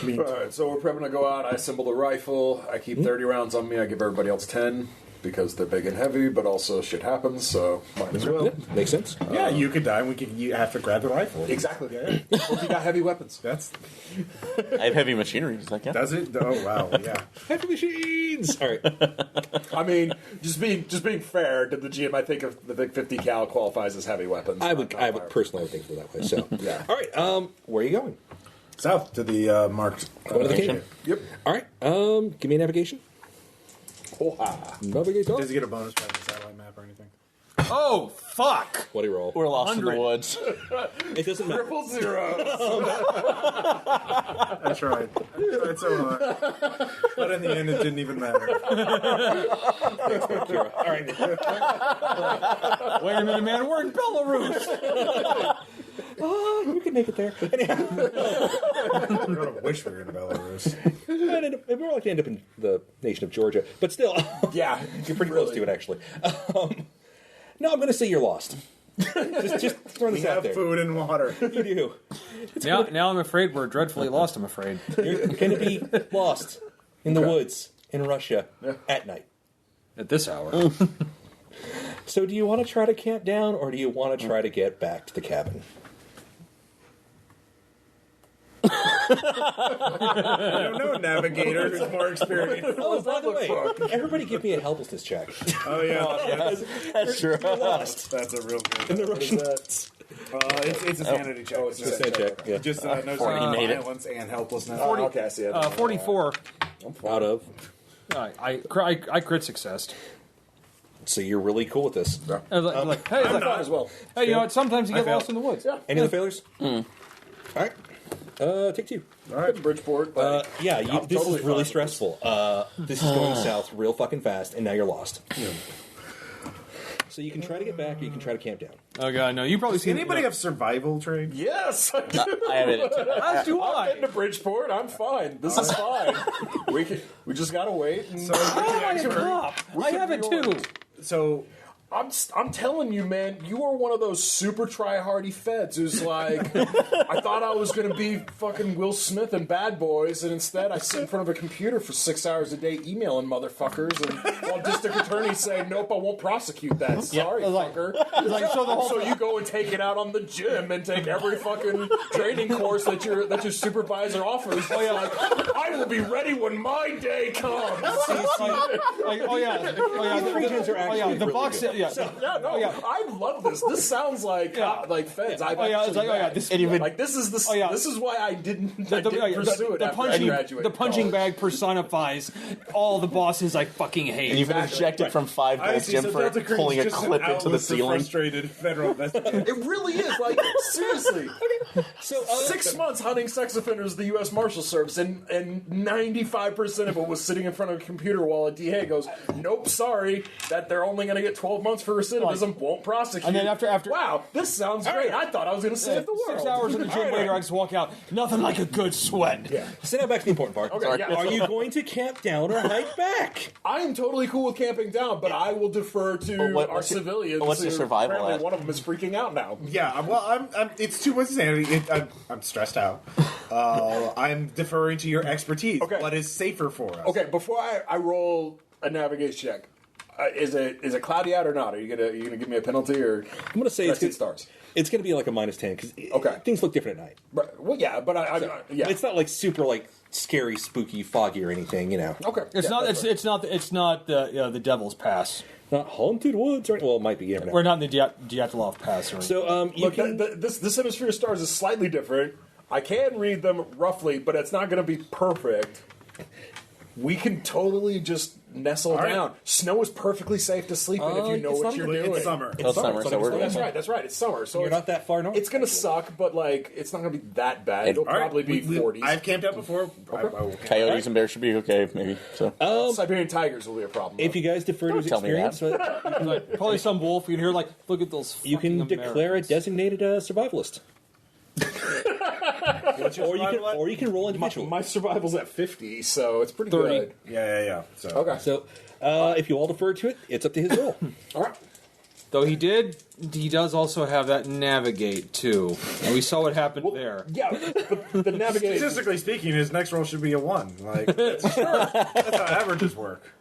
Alright, so we're prepping to go out. I assemble the rifle. I keep 30 rounds on me. I give everybody else 10 because they're big and heavy, but also shit happens, so might as well. Yeah, makes sense. Yeah, you could die, and you have to grab the rifle. Exactly. Hope you got heavy weapons. That's... I have heavy machinery. Does that count? Does it? Oh, wow, yeah. Heavy machines! All right. I mean, just being fair to the GM, I think if the big 50 cal qualifies as heavy weapons. I would personally think of it that way. So, Yeah. All right. Where are you going? South to the marked... Going to the Navigation. king. Yep. All right. Give me a navigation. Navigation. Does he get a bonus by the satellite map or anything? Oh, fuck! What do you roll? We're lost in the 100. woods. It doesn't matter. Triple zeros. I tried. I tried so hard. But in the end, it didn't even matter. All right. Wait a minute, man. We're in Belarus. Oh, you can make it there. I don't wish we were in Belarus. We're like to end up in the nation of Georgia, but still, Yeah. you're pretty close to it, actually. No, I'm going to say you're lost. just throwing We this out have there. food and water. You do. Now I'm afraid we're dreadfully lost, I'm afraid. You're going to be lost in the woods in Russia at night. At this hour. So do you want to try to camp down, or do you want to try to get back to the cabin? I don't know, navigator who's more experienced. Oh, by the way, everybody give me a helplessness check. Oh, yeah. That's true. You're lost. That's a real good In the Russian... it's a sanity check. Oh, it's Just a check, yeah. Just no 40 made it. violence and helplessness. Oh, okay, I see it. 44. Out of... I crit successed. So you're really cool with this. I was like, hey, I'm not as well. hey, you know what? Sometimes you get I lost in the woods. Yeah. Any other failures? All right. Take two. All right, Bridgeport. Yeah, I'm this totally is fine really with stressful. This is going south real fucking fast, and now you're lost. So you can try to get back, or you can try to camp down. Oh god, no! You probably Does seen anybody have survival trade? Yes, I do. I have it. As do I'm I. getting to Bridgeport. I'm fine. This is fine. We just gotta wait. And So, I am cop. I have it too. so I'm telling you, man, you are one of those super try-hardy feds who's like, I thought I was going to be fucking Will Smith and Bad Boys, and instead I sit in front of a computer for 6 hours a day emailing motherfuckers, and while district attorneys say, nope, I won't prosecute that. Sorry, like- fucker. so the whole- So you go and take it out on the gym and take every fucking training course that your supervisor offers. Oh, yeah. Like, I will be ready when my day comes. The regions are actually the really box. good. Yeah. Yeah, no, I love this. This sounds like like feds. I've it's actually like, met. this. Even This is the. yeah. This is why I didn't pursue it The after punching, I graduated. the punching bag personifies all the bosses I fucking hate. you've been ejected from 5 I gold see. gym So for Delta Creek pulling is a just clip an into the outlet for ceiling. frustrated federal investigators. It really is. Like, seriously. So 6 months hunting sex offenders, the U.S. Marshal Service, and 95% of it was sitting in front of a computer while a DA goes, nope, sorry, that they're only going to get 12 months for recidivism, won't prosecute. And then after- wow, this sounds great. I thought I was going to save the world. 6 hours in the gym later, I just walk out. Nothing like a good sweat. Yeah. So now back to the important part. Okay, yeah. Are you going to camp down or hike back? I am totally cool with camping down, but I will defer to But our what's your- civilians. what's your who survival apparently at? one of them is freaking out now. Yeah, well, I'm it's too much sanity. I'm stressed out. I'm deferring to your expertise. Okay. What is safer for us? Okay, before I roll a navigation check, is it cloudy out or not? Are you gonna give me a penalty or? I'm going to say it's stars. It's going to be like a -10 because Okay. things look different at night. Right, well, yeah, but yeah. It's not like super like scary, spooky, foggy or anything. You know, Okay, It's yeah, not. that's It's not the Devil's Pass. not haunted woods. Or, well, it might be. You never know. We're not in the Dyatlov Pass. Or So you Look, can. this hemisphere of stars is slightly different. I can read them roughly, but it's not going to be perfect. We can totally just nestle right. down. Snow is perfectly safe to sleep in if you know it's what not you're really- doing. It's summer. It's summer, so we're That's good. right. That's right. It's summer, so You're it's, not that far north. it's going to suck, but like it's not going to be that bad. It'll All right, probably be 40s. I've camped out before. I will camp. Coyotes and bears should be okay, maybe. So Siberian tigers will be a problem. If you guys defer to his tell me experience, like, probably some wolf. You can hear like, look at those. you can fucking declare a Americans. designated survivalist. or you can roll individually. My survival's at 50, so it's pretty 30. good. Yeah. So, Okay. So if you all defer to it, it's up to his roll. All right. Though he does also have that navigate too, and we saw what happened there. Yeah, but the navigation. statistically speaking, his next roll should be a 1. Like, that's how averages work.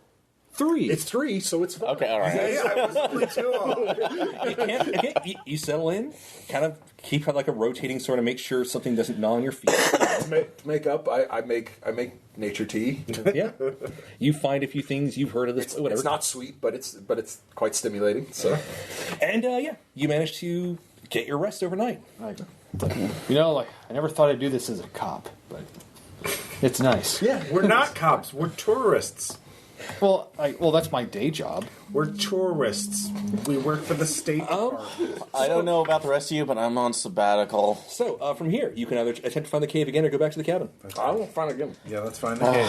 3. It's 3, so it's fine. Okay, all right. I was only 2 off. You settle in, kind of keep like a rotating sort of make sure something doesn't gnaw on your feet. To make up, I make nature tea. Yeah, you find a few things you've heard of this. Whatever. It's not sweet, but it's quite stimulating. So, And you manage to get your rest overnight. I never thought I'd do this as a cop, but it's nice. yeah, We're not cops. We're tourists. Well, that's my day job. We're tourists. We work for the state department. I don't know about the rest of you, but I'm on sabbatical. So from here, you can either attempt to find the cave again or go back to the cabin. I won't find it again. Yeah, let's find the cave.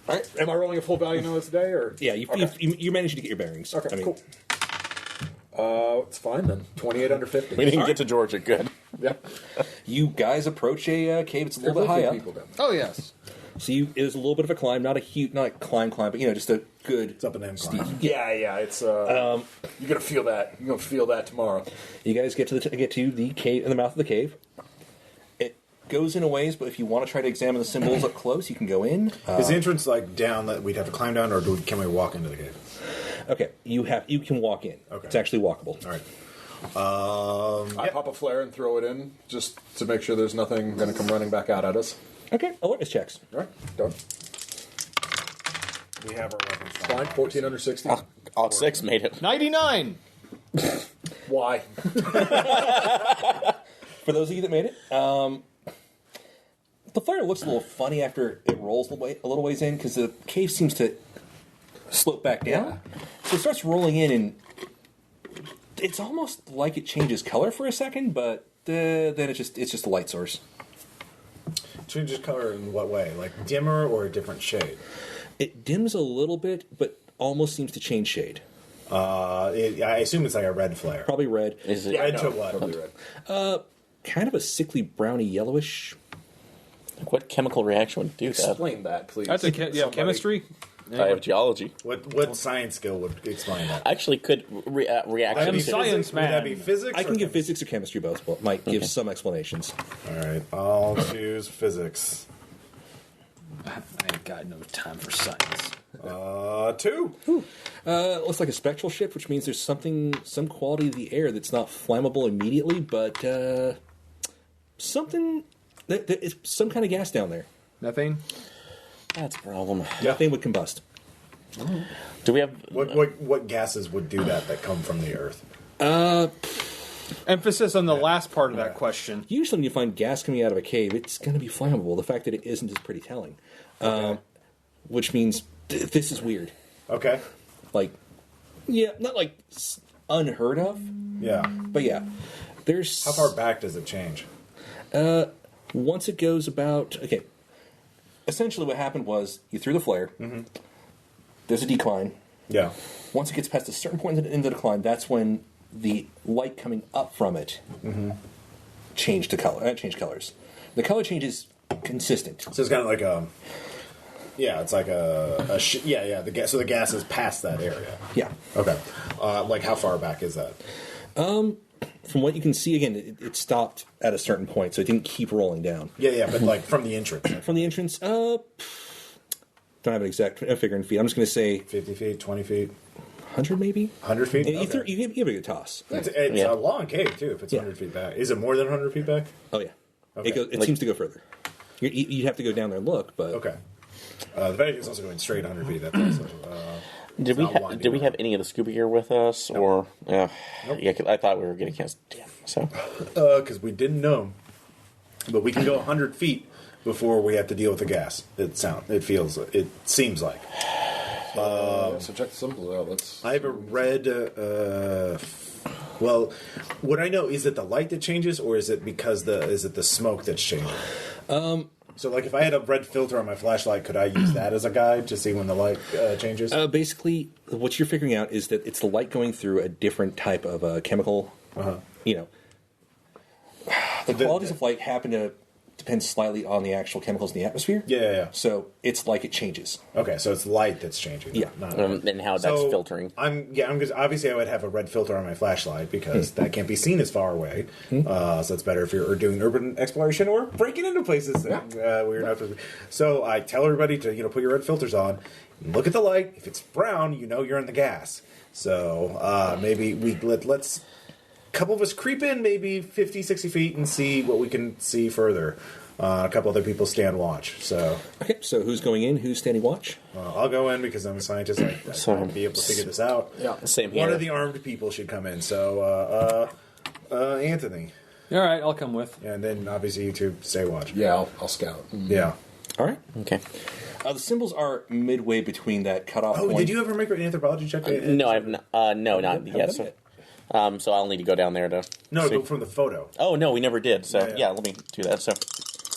All right, am I rolling a full value now today, or Yeah, Okay. you managed to get your bearings. Okay, I mean, cool. It's fine then. 28 under 50. We didn't get to Georgia. Good. Yeah, You guys approach a cave. It's a little bit high up. People down. Oh yes. So it is a little bit of a climb, not a climb, but just a good. It's up and down climb. Yeah. It's you're gonna feel that. You're gonna feel that tomorrow. You guys get to the cave, in the mouth of the cave. It goes in a ways, but if you want to try to examine the symbols up close, you can go in. Is the entrance like down that we'd have to climb down, or can we walk into the cave? Okay, you can walk in. Okay. It's actually walkable. All right. I pop a flare and throw it in just to make sure there's nothing gonna come running back out at us. Okay, alertness checks. All right, done. We have our weapons. Fine. 14 under 60. All 6 made it. 99. Why? For those of you that made it, the flare looks a little funny after it rolls a little ways in because the cave seems to slope back down. So it starts rolling in, and it's almost like it changes color for a second, but then it's just a light source. Changes color in what way? Like dimmer or a different shade? It dims a little bit, but almost seems to change shade. I assume it's like a red flare. Probably red. Is it? Red to what? Probably red. Kind of a sickly browny yellowish. What chemical reaction would do that? Explain that, please. That's chemistry. I have geology. What science skill would explain that? Actually, could reaction. I'm be- science Would that man. be physics? I can or give physics or chemistry both, but might give some explanations. All right, I'll choose physics. I ain't got no time for science. 2. It looks like a spectral shift, which means there's some quality of the air that's not flammable immediately, but something. There is some kind of gas down there. Methane. That's a problem. Nothing would combust. Do we have? What gases would do that come from the earth? Emphasis on the last part of that question. Usually, when you find gas coming out of a cave, it's going to be flammable. The fact that it isn't is pretty telling. Which means this is weird. Okay. Like, yeah, not like unheard of, Yeah. but yeah. There's How far back does it change? once it goes about essentially what happened was you threw the flare. Mm-hmm. There's a decline. Yeah. Once it gets past a certain point in the decline, that's when the light coming up from it changed colors. The color change is consistent. So it's kind of like a. Yeah, it's like the gas. So the gas is past that area. Yeah. Okay. Like how far back is that? From what you can see, again, it stopped at a certain point, so it didn't keep rolling down. Yeah, but like from the entrance. From the entrance, don't have an exact figure in feet. I'm just going to say 50 feet, 20 feet, 100 maybe? 100 feet? And Okay. you give it a toss. It's Yeah. a long cave, too, if it's 100 feet back. Is it more than 100 feet back? Oh, yeah. Okay. It seems to go further. You'd have to go down there and look, but... Okay. The Vatican is also going straight 100 feet. That's also... Did we have any of the scuba gear with us, or yeah? 'Cause I thought we were getting cast. Damn. So Because we didn't know. But we can go 100 feet before we have to deal with the gas. It seems like. So check the symbols out. Let's. I haven't read. Well, what I know is it the light that changes, or is it the smoke that's changing? So, like, if I had a red filter on my flashlight, could I use that as a guide to see when the light changes? Basically, what you're figuring out is that it's the light going through a different type of chemical. The qualities of light happen to depends slightly on the actual chemicals in the atmosphere. Yeah. So it's like it changes. Okay, so it's light that's changing. Yeah. And how that's filtering. I'm because obviously I would have a red filter on my flashlight because that can't be seen as far away. So it's better if you're doing urban exploration or breaking into places that we're not supposed to. So I tell everybody to put your red filters on, look at the light. If it's brown, you're in the gas. So maybe let's a couple of us creep in maybe 50, 60 feet and see what we can see further. A couple other people stand watch. So Okay, so who's going in? Who's standing watch? I'll go in because I'm a scientist. I'll be able to figure this out. Yeah. Same here. One of the armed people should come in. So Anthony, All right, I'll come with. and then obviously you two stay watch. Yeah, I'll scout. Yeah. All right. Okay. The symbols are midway between that cutoff Oh, point. did you ever make an anthropology check? No, I've not. No, not Haven't yet. done So, it. so I'll need to go down there to. No, see. but from the photo. Oh no, we never did. So Yeah. yeah, let me do that. So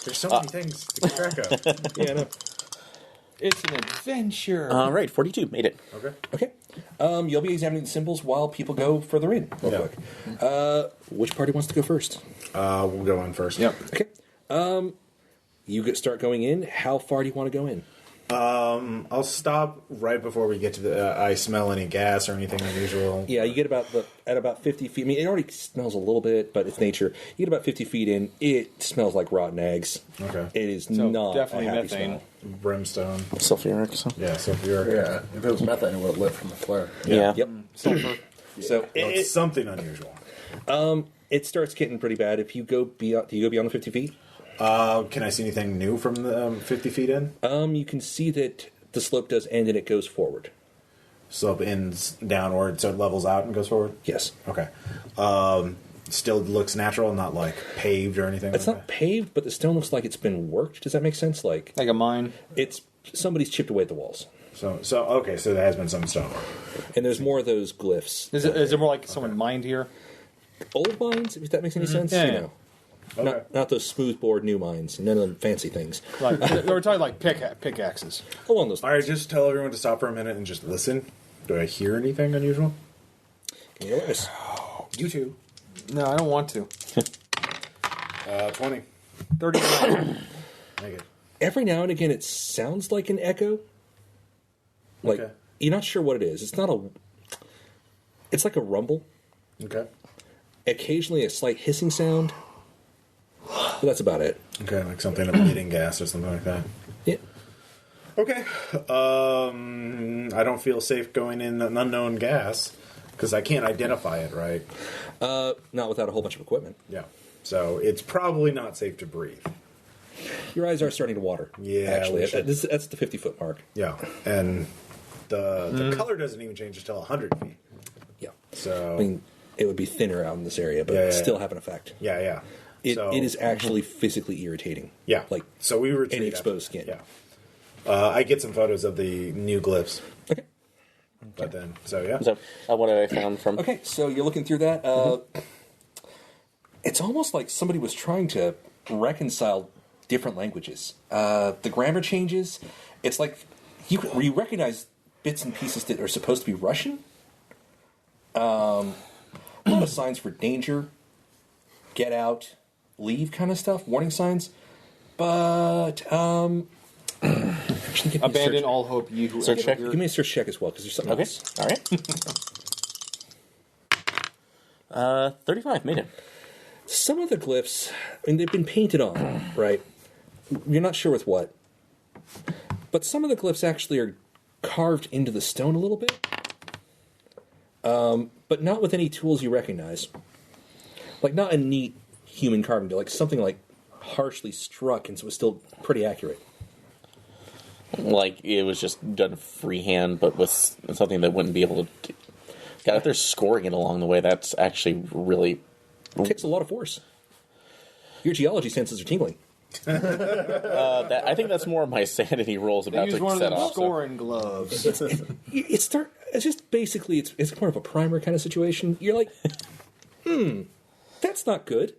There's so many things to keep track of. Yeah, no. It's an adventure. right, 42 made it. Okay. Okay. You'll be examining the symbols while people go further in, real Yeah. quick. Which party wants to go first? We'll go in first. Yep. Okay. Start going in. How far do you want to go in? I'll stop right before we get to the. I smell any gas or anything unusual. Yeah, you get at about 50 feet. I mean, it already smells a little bit, but it's nature. You get about 50 feet in. It smells like rotten eggs. Okay. It is So not definitely a happy methane. smell. Brimstone. Sulfuric. So. Yeah. So if you're Yeah, if it was methane, it would have lit from the flare. Yeah. Yep. Sulfur. So it's something unusual. it starts getting pretty bad. If you go beyond, do you go beyond the 50 feet? Can I see anything new from the 50 feet in? You can see that the slope does end and it goes forward. Slope ends downward, so it levels out and goes forward. Yes. Okay. Still looks natural, not like paved or anything. It's like not paved, but the stone looks like it's been worked. Does that make sense? Like Like a mine. it's somebody's chipped away at the walls. that. So okay, so there has been some stone. And there's more of those glyphs. Is it more like someone mined here? Old mines, if that makes any sense. Yeah, You yeah. know. Okay. Not those smoothbore new mines. None of them fancy things. Like we're talking like pickaxes. Along those All lines. right, just tell everyone to stop for a minute and just listen. Do I hear anything unusual? Give me a witness. You too. No, I don't want to. 20. 39. Make it. Every now and again, it sounds like an echo. Like Okay. you're not sure what it is. It's not a. It's like a rumble. Okay. Occasionally, a slight hissing sound. But that's about it. Okay, like something emitting gas or something like that. Yeah. Okay. I don't feel safe going in an unknown gas because I can't identify it, right? Not without a whole bunch of equipment. Yeah. So it's probably not safe to breathe. Your eyes are starting to water. Yeah, actually, we should- that's the 50-foot mark. Yeah. And the color doesn't even change until 100 feet. Yeah. So I mean, it would be thinner out in this area, but Yeah. still have an effect. yeah. It So- is actually physically irritating. Yeah. Like so we retreat any after- exposed skin. Yeah. I get some photos of the new glyphs, Okay. but then yeah. So what have I found from? Okay, so you're looking through that. It's almost like somebody was trying to reconcile different languages. The grammar changes. It's like you recognize bits and pieces that are supposed to be Russian. A lot of signs for danger, get out, leave kind of stuff, warning signs. But actually, give me a Abandon search- all hope, ye who Search enter check? here. Give me a search check as well, because there's something Okay. else. All right. 35 made it. Some of the glyphs, I mean, they've been painted on, right? You're not sure with what. But some of the glyphs actually are carved into the stone a little bit. But not with any tools you recognize. Like, not a neat human carving, like something like harshly struck, and so it was still pretty accurate. Like it was just done freehand, but with something that wouldn't be able to. God, if they're scoring it along the way, that's actually really. It takes a lot of force. Your geology senses are tingling. I think that's more of my sanity rolls They about use to one of set them off. so- scoring gloves. It's just basically, it's more of a primer kind of situation. You're like, that's not good.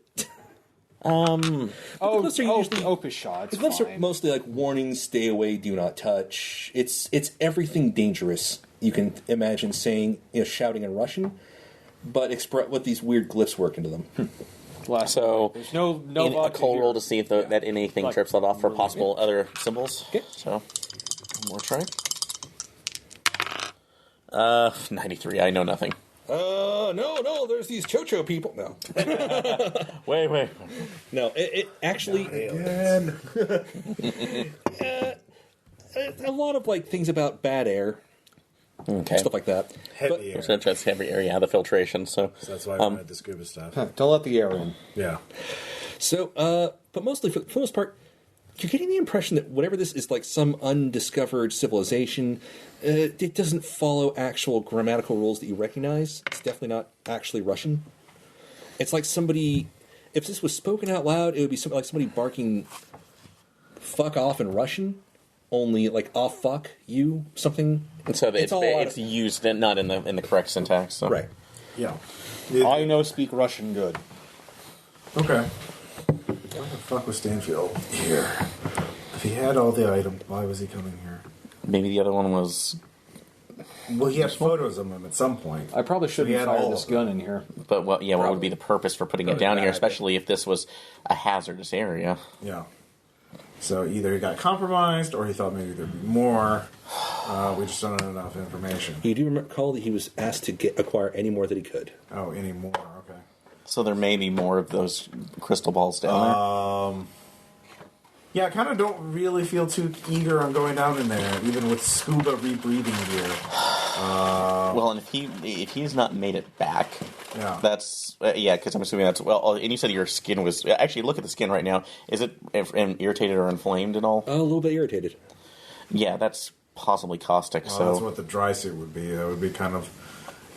glyphs are usually- Opus shots. The glyphs are mostly like warnings, stay away, do not touch. It's everything dangerous you can imagine saying, shouting in Russian, but with these weird glyphs work into them. So, There's no in a vodka cold here. roll to see if that anything Like, trips that off for possible other symbols. Okay. So, one more try. 93. I know nothing. No, there's these Chocho people. No. Wait. No, it actually... Again. a lot of, like, things about bad air, Okay. stuff like that. Heavy I'm air. going to test heavy area, yeah, the filtration. So, That's why I wanted the scuba stuff. Don't let the air in. Yeah. So, but mostly, for the most part, you're getting the impression that whatever this is, like some undiscovered civilization, it doesn't follow actual grammatical rules that you recognize. It's definitely not actually Russian. It's like somebody, if this was spoken out loud, it would be something like somebody barking "fuck off" in Russian, only like "oh fuck you" something. so It's all out it's of- used not in the correct syntax. So. Right. Yeah. I know speak Russian good. Okay. What the fuck was Stanfield here? If he had all the items, why was he coming here? Maybe the other one was, Well, he had photos of him at some point. I probably He shouldn't had fire all this of them. gun in here. but what would be the purpose for putting it Probably down here, bad. especially if this was a hazardous area? Yeah. So either he got compromised or he thought maybe there'd be more. We just don't have enough information. You do recall that he was asked to acquire any more that he could. Oh, any more? Okay. So there may be more of those crystal balls down there. Yeah, I kind of don't really feel too eager on going down in there, even with scuba rebreathing gear. Well, and if he's not made it back, Yeah. that's because I'm assuming that's and you said your skin was actually look at the skin right now. Is it irritated or inflamed at all? A little bit irritated. Yeah, that's possibly caustic. Well, so that's what the dry suit would be. That would be kind of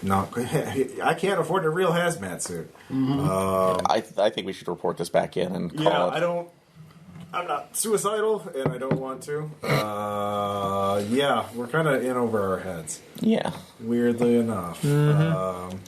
not. I can't afford a real hazmat suit. I think we should report this back in and call Yeah, it. I don't. I'm not suicidal, and I don't want to. Yeah, we're kind of in over our heads. Yeah. Weirdly enough.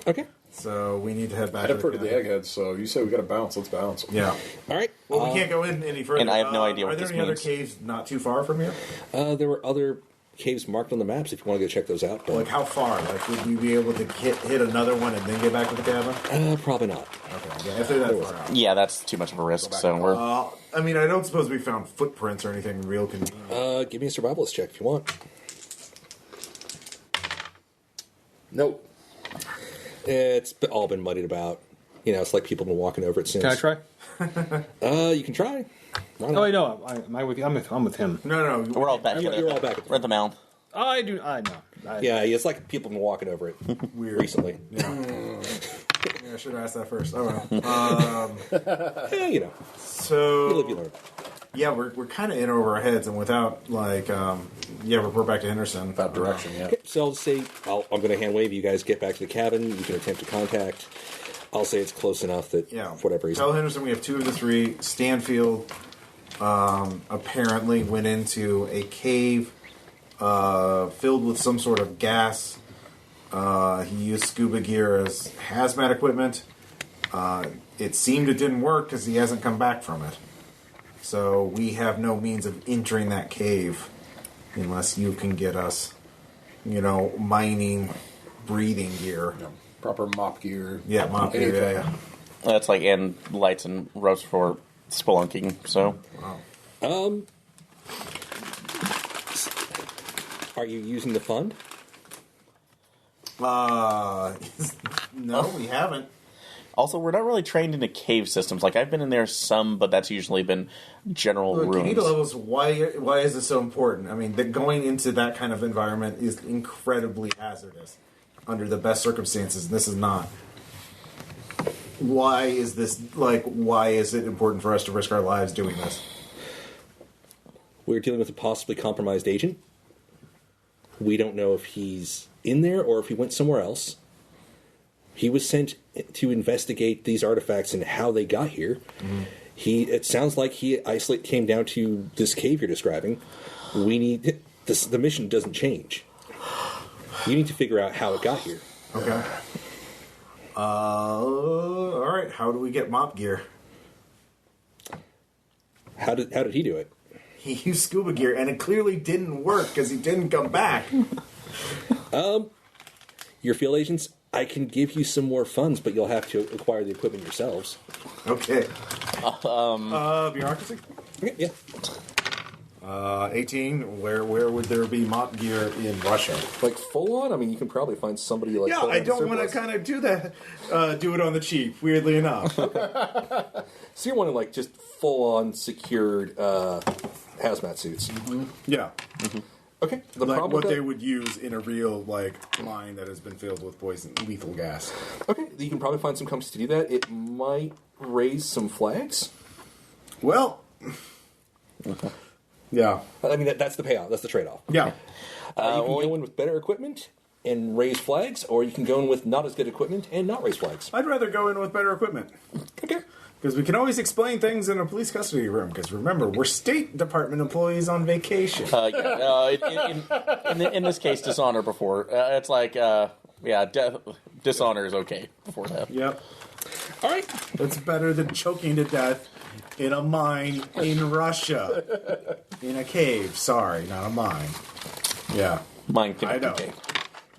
Okay. So we need to head back. I to defer to the cabin. eggheads, so you say we got to bounce. Let's bounce. Yeah. All right. Well, we can't go in any further. And I have no idea what Are there this any other means. caves not too far from here? There were other caves marked on the maps if you want to go check those out. But, Like how far? Like would you be able to hit another one and then get back to the cabin? probably not. Okay. Yeah, if they're that far out. Yeah, that's too much of a risk. So we're I mean, I don't suppose we found footprints or anything real convenient. Give me a survivalist check if you want. Nope. It's all been muddied about. You know, it's like people have been walking over it since. Can I try? You can try. Why not? Oh, wait, no. Am I with you? I'm with him. No. we're all back. You're all back at the We're at the mound. I know. Yeah, it's like people have been walking over it Weird. recently. Yeah, I should have asked that first. Oh well. Yeah, you know. You So live, you learn. yeah, we're kind of in over our heads, and without like report back to Henderson. Without direction, yeah. Okay, so I'll say I'm going to hand wave. You guys get back to the cabin. You can attempt to contact. I'll say it's close enough that Yeah. for whatever reason. Tell Henderson we have 2 of the 3. Stanfield apparently went into a cave filled with some sort of gas. He used scuba gear as hazmat equipment. It seemed it didn't work because he hasn't come back from it. So we have no means of entering that cave unless you can get us, mining, breathing gear. Yeah. Proper mop gear. Yeah, mop gear. Anything. Yeah. That's like and lights and ropes for spelunking. So Are you using the fund? No, we haven't. also we're not really trained into cave systems. Like I've been in there some, but that's usually been general Look, you need rooms. to levels. Why is this so important? I mean, going into that kind of environment is incredibly hazardous under the best circumstances, and this is not. Why is this why is it important for us to risk our lives doing this? We're dealing with a possibly compromised agent. We don't know if he's in there or if he went somewhere else. He was sent to investigate these artifacts and how they got here. Mm-hmm. It sounds like he came down to this cave you're describing. We need this. The mission doesn't change. You need to figure out how it got here. Okay. All right. How do we get mop gear? How did he do it? He used scuba gear, and it clearly didn't work because he didn't come back. Your field agents I can give you some more funds, but you'll have to acquire the equipment yourselves. Okay. Bureaucracy? Yeah. 18. Where would there be mod gear in Russia? Like full on? I mean, you can probably find somebody like. Yeah, I don't want to kind of do that. Do it on the cheap. Weirdly enough. So you want like just full on secured hazmat suits. Mm-hmm. Yeah. Mm-hmm. Okay. The Like problem what with they would use in a real line that has been filled with lethal gas. Okay, you can probably find some companies to do that. It might raise some flags. Well. Yeah. I mean, that's the payoff. That's the trade-off. Yeah. You can go in with better equipment and raise flags, or you can go in with not as good equipment and not raise flags. I'd rather go in with better equipment. Okay. Because we can always explain things in a police custody room. Because remember, we're State Department employees on vacation. In this case, dishonor before. It's like, dishonor is okay before that. Yep. All right. That's better than choking to death in a mine in Russia. In a cave. Sorry, not a mine. Yeah. Mine I know.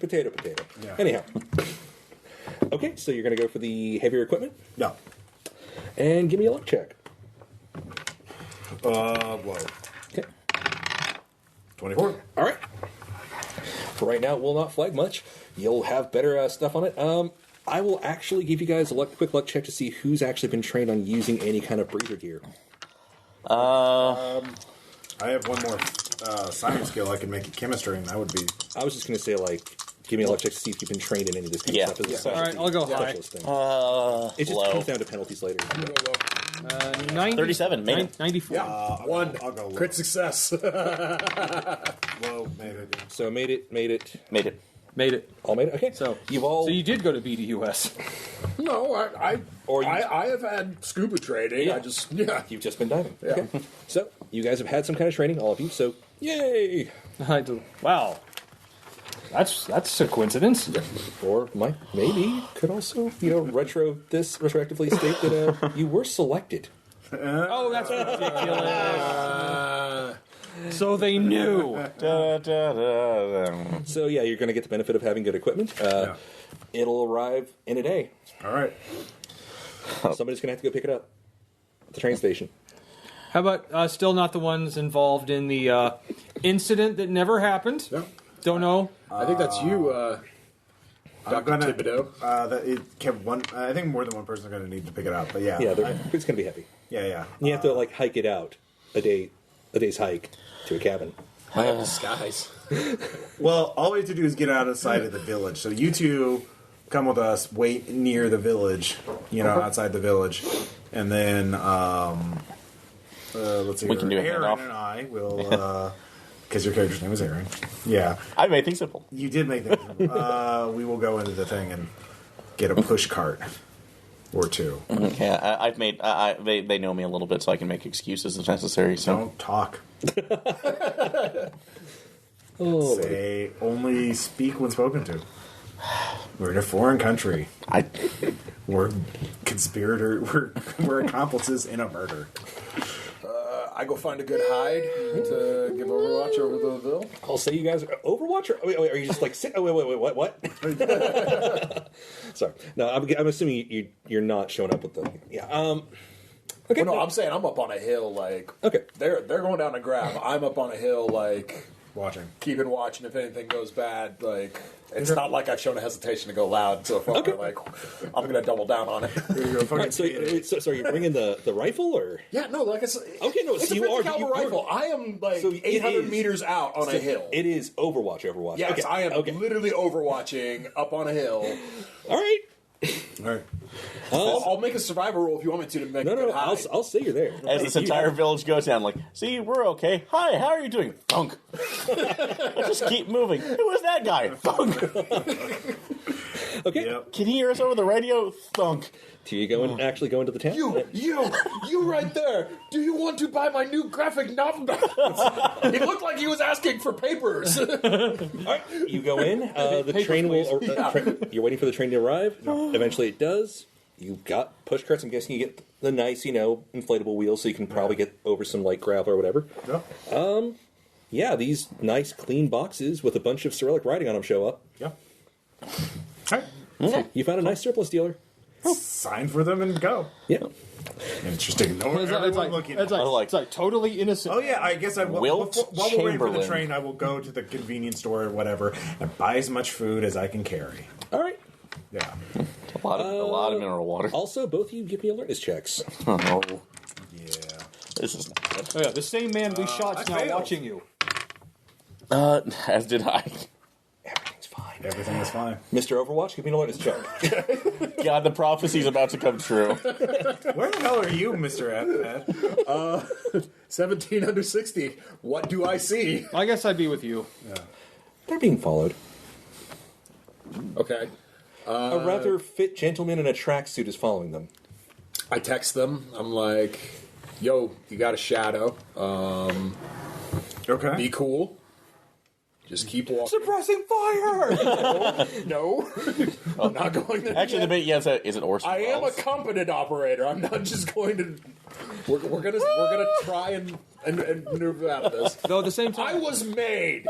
Potato. Yeah. Anyhow. Okay, so you're going to go for the heavier equipment? No. And give me a luck check. Whoa. Okay. 24. All right. For right now, it will not flag much. You'll have better stuff on it. I will actually give you guys a quick luck check to see who's actually been trained on using any kind of breather gear. I have one more science skill. I can make it chemistry, and that would be... I was just going to say, give me a luck check to see if you've been trained in any of this kind of stuff. As a All right, I'll go high. thing. It just Low. comes down to penalties later. 37, made it. 94. One. I'll go low. Crit success. Low, made it. So made it. Made it. Made it. All made it? Okay. So you've all... So you did go to BDUS. No, I have had scuba training. Yeah. You've just been diving. Yeah. Okay. So you guys have had some kind of training, all of you. So yay! Wow. That's a coincidence. Or maybe could also retroactively state that you were selected. Oh, that's ridiculous. So they knew. So yeah, you're going to get the benefit of having good equipment. It'll arrive in a day. All right. Somebody's going to have to go pick it up at the train station. How about still not the ones involved in the incident that never happened? Yeah. Don't know. I think that's you, Dr. Thibodeau. I think more than one person is going to need to pick it up. But yeah. Yeah, it's going to be heavy. Yeah. You have to hike it out a day's hike to a cabin. I have disguise. Well, all we have to do is get out of sight of the village. So you two come with us, wait near the village, outside the village, and then let's see. We can do a Aaron handoff. and I will, because your character's name is Aaron. Yeah, I made things simple. you did make that. We will go into the thing and get a push cart or two. Okay, I've made. They know me a little bit, so I can make excuses if necessary. So Don't talk. Oh, Say only speak when spoken to. We're in a foreign country. We're accomplices in a murder. I go find a good hide to give Overwatch over the Ville. I'll say you guys are Overwatch. Wait, are you just sit? Oh, wait, what? Sorry, no. I'm assuming you're not showing up with the. Yeah. Okay. Well, no, I'm saying I'm up on a hill. Okay. They're going down to grab. I'm up on a hill, Watching. keeping watch, and if anything goes bad, it's not like I've shown a hesitation to go loud so far. Okay. I'm going to double down on it. All right, so are you bringing the rifle or? Yeah, no, like I said, Okay, no, it's so a you 50 are- caliber you are- rifle. I am So it 800 is- meters out on a hill. It is Overwatch. Yes, Okay. I am Okay. literally overwatching up on a hill. All right. All right. I'll make a survil roll if you want me to make a No. good hide. I'll say you're there. as this entire village goes down, see, we're okay. Hi, how are you doing? Thunk. Let's just keep moving. Who was that guy? Thunk. Okay. Yep. Can he hear us over the radio? Thunk. Do you go and actually go into the town? You right there. Do you want to buy my new graphic novel? He looked like he was asking for papers. All right. You go in. The Papers, train will. please. You're waiting for the train to arrive. Eventually, it does. You've got push carts. I'm guessing you get the nice, inflatable wheels, so you can probably get over some light gravel or whatever. Yeah. Yeah, these nice, clean boxes with a bunch of Cyrillic writing on them show up. Yeah. All right. Okay. You found a nice surplus dealer. Sign for them and go. Yeah. Interesting. No, It's everyone looking. like totally innocent. Oh yeah, I guess I will. Wilt While we're waiting for the Chamberlain. train, I will go to the convenience store or whatever and buy as much food as I can carry. All right. Yeah. A lot of mineral water. Also, both of you give me alertness checks. Oh, Yeah. this is not good. Oh, yeah, the same man we shot's I now failed. watching you. As did I. Everything's fine. Everything is fine. Mr. Overwatch, give me an alertness check. God, the prophecy's about to come true. Where the hell are you, Mr. Ed? 17 under 60. What do I see? I guess I'd be with you. They're being followed. Okay. A rather fit gentleman in a tracksuit is following them. I text them. I'm like, yo, you got a shadow. Okay. Be cool. Just keep walking. Suppressing fire! No. I'm not going there. Actually, the bait, yes, is it Orson I am a Welles? competent operator. I'm not just going to. We're gonna try and maneuver out of this. Though at the same I time, was made.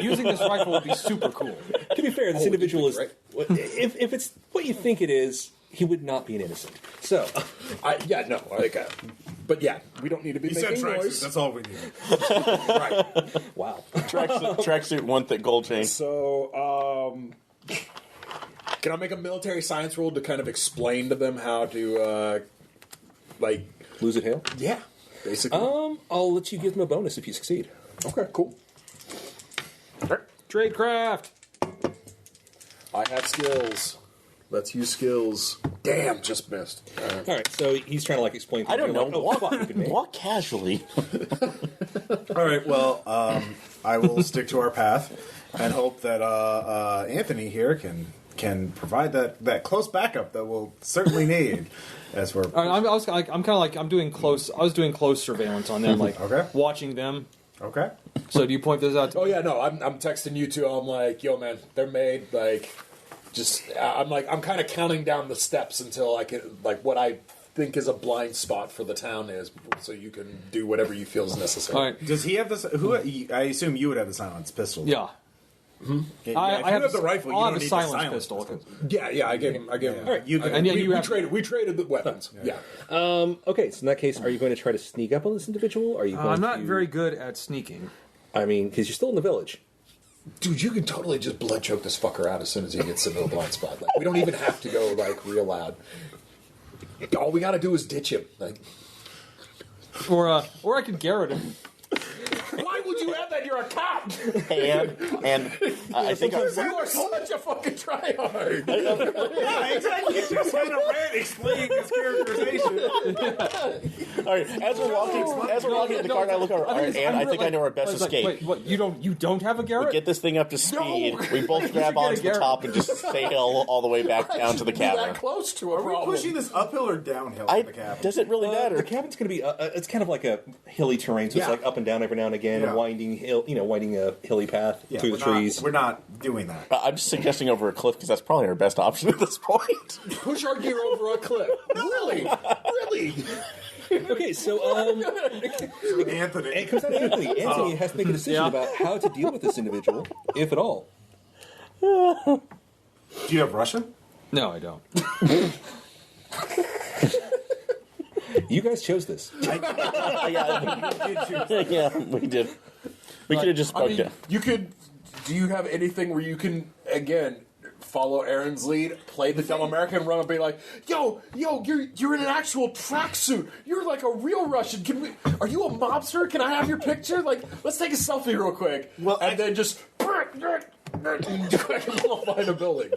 using this rifle would be super cool. To be fair, this individual is... right. If it's what you think it is, he would not be an innocent. So, But yeah, we don't need to be He said making tracksuit. noise. That's all we need. Right. wow. Tracksuit, one thick gold chain. So, can I make a military science roll to kind of explain to them how to, Lose it, hail? yeah, basically. I'll let you give them a bonus if you succeed. Okay, cool. Tradecraft. I have skills. Let's use skills. Damn, just missed. All right, so he's trying to explain. I don't know. Fuck, you can make. Walk casually. All right. Well, I will stick to our path and hope that Anthony here can provide that close backup that we'll certainly need as we're. I'm doing close. I was doing close surveillance on them, Okay. watching them. Okay. So do you point this out? Oh yeah, no, I'm texting you two. I'm like, yo, man, they're made. I'm kind of counting down the steps until I can what I think is a blind spot for the town is, so you can do whatever you feel is necessary. All right. Does he have this? Who? I assume you would have the silenced pistol. Yeah. Yeah, I if you have have the rifle. You I'll don't have need a the silence pistol. Yeah, I gave him. All right, you And yet We traded the weapons. Yeah. Okay, so in that case, are you going to try to sneak up on this individual? Are you? Going I'm not to... very good at sneaking. I mean, because you're still in the village. Dude, you can totally just blood choke this fucker out as soon as he gets into the blind spot. We don't even have to go real loud. All we got to do is ditch him. Or I could Garrett him. Why would you have that? You're a cop. And I think You are such a fucking tryhard. Yeah, exactly. Just kind of explaining his characterization. all right, as we're walking to the car, and I look over. All right, and I think I know our best escape. Wait, what? You don't have a Garrett? Get this thing up to speed. No. We both grab get a onto the Garrett. top and just sail all the way back down to the Be that cavern. close to a Are we problem. pushing this uphill or downhill for the cabin? Does it really The matter? cabin's going to be it's kind of like a hilly terrain, so Yeah. it's up and down every now and again, Yeah. winding a hilly path Yeah, through the trees. We're not doing that. I'm just suggesting over a cliff because that's probably our best option at this point. Push our gear over a cliff. Really? Really? Okay, so Anthony. it comes down to Anthony. Anthony has to make a decision about how to deal with this individual, if at all. Do you have Russian? No, I don't. You guys chose this. Yeah, we did. We could have just bugged it. you could. Do you have anything where you can again follow Aaron's lead, play the dumb American, run up, and be like, "Yo, you're in an actual tracksuit. You're like a real Russian. Are you a mobster? Can I have your picture? Let's take a selfie real quick." Well, and then just find a building.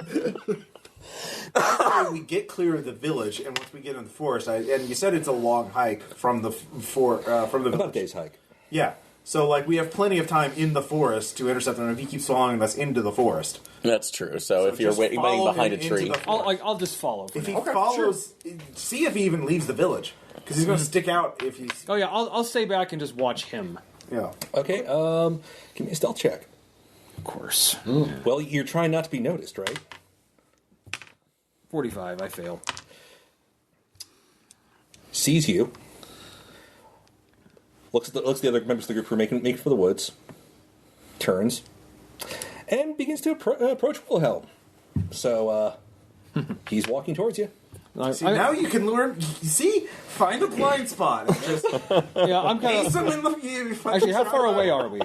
After we get clear of the village, and once we get in the forest, and you said it's a long hike from the About a village. day's hike. Yeah. So, we have plenty of time in the forest to intercept him if he keeps following us into the forest. That's true. So if you're just waiting follow behind a him into tree, the forest. I'll just follow. If he Okay, follows, see if he even leaves the village. Because he's going to stick out if he's... Oh yeah, I'll stay back and just watch him. Yeah. Okay, give me a stealth check. Of course. Well, you're trying not to be noticed, right? 45. I fail. Sees you. Looks at the other members of the group who are making for the woods. Turns. And begins to approach Wilhelm. So he's walking towards you. See, now you can learn. See, find a blind spot. And just Yeah, I'm kind ace of. them in the. Actually, how far away are we?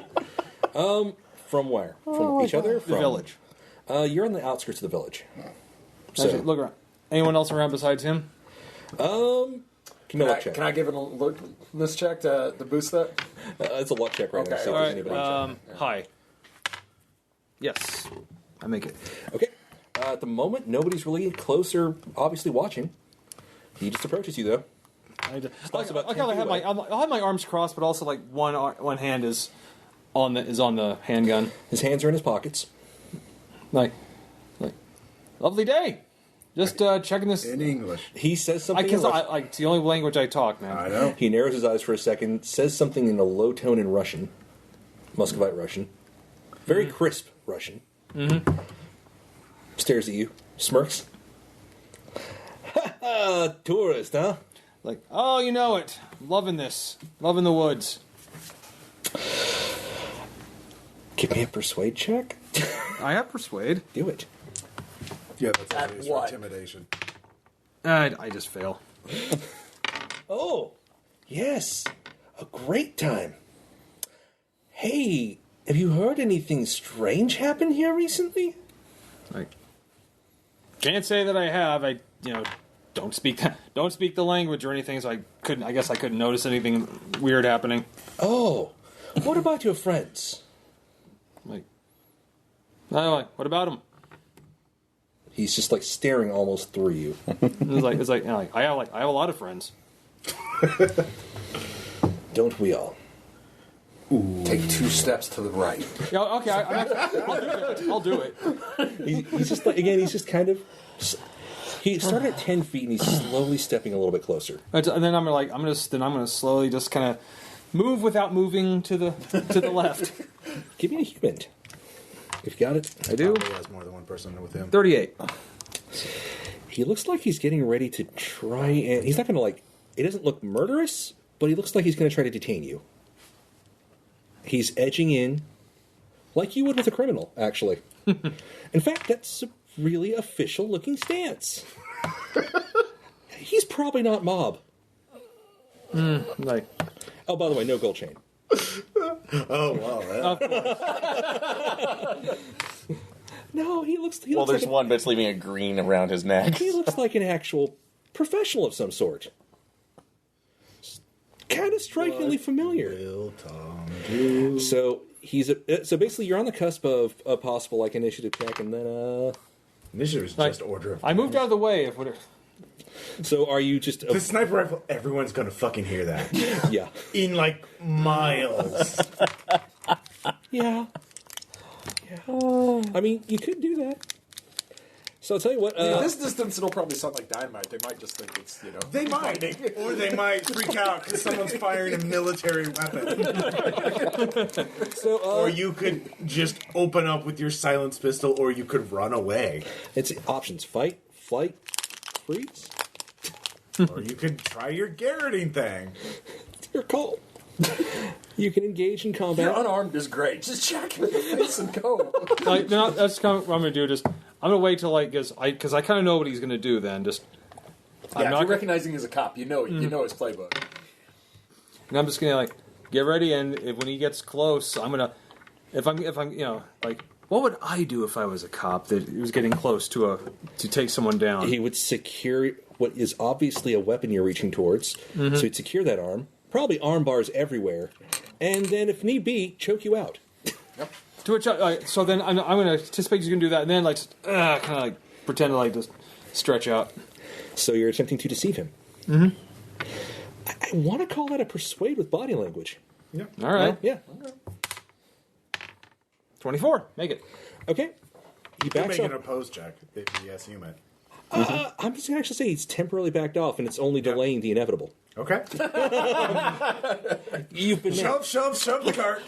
From where? From each other? The From village. You're on the outskirts of the village. So, Actually, look around. Anyone else around besides him? give me a luck check. Can I give it a alertness check to boost that? It's a luck check right now. Okay. See if All there's right. anybody. Hi. Yes, I make it. Okay. At the moment, nobody's really close or obviously watching. He just approaches you, though. I about 10 kind of feet have away. I'll have my arms crossed, but also like one hand is on the handgun. His hands are in his pockets. Like, lovely day. Just checking this. In English. He says something. Because in Russian. it's the only language I talk, man. I know. He narrows his eyes for a second, says something in a low tone in Russian, Muscovite Russian, very crisp Russian. Mm-hmm. Stares at you, smirks. Ha ha! Tourist, huh? Like, oh, you know it. Loving this. Loving the woods. Give me a persuade check. I have persuade. Do it. Yeah, that's what it is for what? intimidation. I just fail. Oh, yes, a great time. Hey, have you heard anything strange happen here recently? Like, can't say that I have. I don't speak the language or anything, so I guess I couldn't notice anything weird happening. Oh, what about your friends? Like, anyway, what about him? He's just like staring almost through you. It's like I have a lot of friends. Don't we all? Take 2 steps to the right. Yeah, okay, I'll do it. He's just like, again, he's just kind of. He started at 10 feet and he's slowly stepping a little bit closer. And then I'm gonna slowly just kind of move without moving to the left. Give me a human. If you got it. I do. Probably has more than one person with him. 38. He looks like he's getting ready to try and. He's not going to like. It doesn't look murderous, but he looks like he's going to try to detain you. He's edging in like you would with a criminal, actually. In fact, that's a really official looking stance. He's probably not mob. Like, Oh, by the way, no gold chain. Oh, wow. No, he looks. Well, there's one, but it's leaving a green around his neck. He looks like an actual professional of some sort. Kind of strikingly familiar. Will Tom do? So so basically, you're on the cusp of a possible like initiative check, and then Initiative is Like, just order of I moved out of the way. So are you just The sniper rifle, everyone's gonna fucking hear that. yeah. In like miles. Yeah. I mean, you could do that. So I'll tell you what. At this distance, it'll probably sound like dynamite. They might just think it's, They might. Or they might freak out because someone's firing a military weapon. So Or you could just open up with your silenced pistol, or you could run away. it's options: fight, flight, freeze. Or you could try your garroting thing. It's your call. You can engage in combat. You're unarmed is great. Just check him in the face and go. Like, no, that's kind of what I'm gonna do. I'm gonna wait till because I kind of know what he's gonna do. Then Yeah, if you're recognizing him as a cop, you know his playbook. and I'm just gonna like get ready, and when he gets close, I'm gonna if I'm like what would I do if I was a cop that was getting close to take someone down? He would secure what is obviously a weapon you're reaching towards. So he'd secure that arm, probably arm bars everywhere, and then if need be, choke you out. To which so then I'm gonna anticipate he's gonna do that, and then like kind of like pretend to like just stretch out. So you're attempting to deceive him. Mm-hmm. I want to call that a persuade with body language. Yeah. All right, Yeah. 24, make it. Okay. He You're backs making an up. opposed check. Yes, you meant. I'm just going to actually say he's temporarily backed off, and it's only delaying the inevitable. Okay. You've been Shove the cart.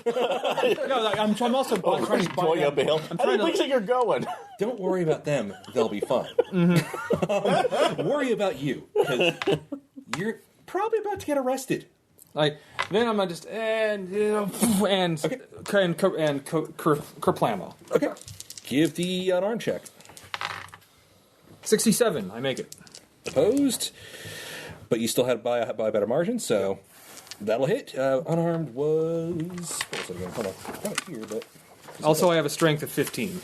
No, like, I'm also trying to Going uphill. How do you think you're going? Don't worry about them; they'll be fine. Worry about you, because you're probably about to get arrested. like then I'm gonna just kerplamo. Okay. Give the unarmed check. 67. I make it. Opposed, but you still had by a better margin, so that'll hit. Unarmed was what was it again? Hold on, I got it here, but Also, I have a strength of 15.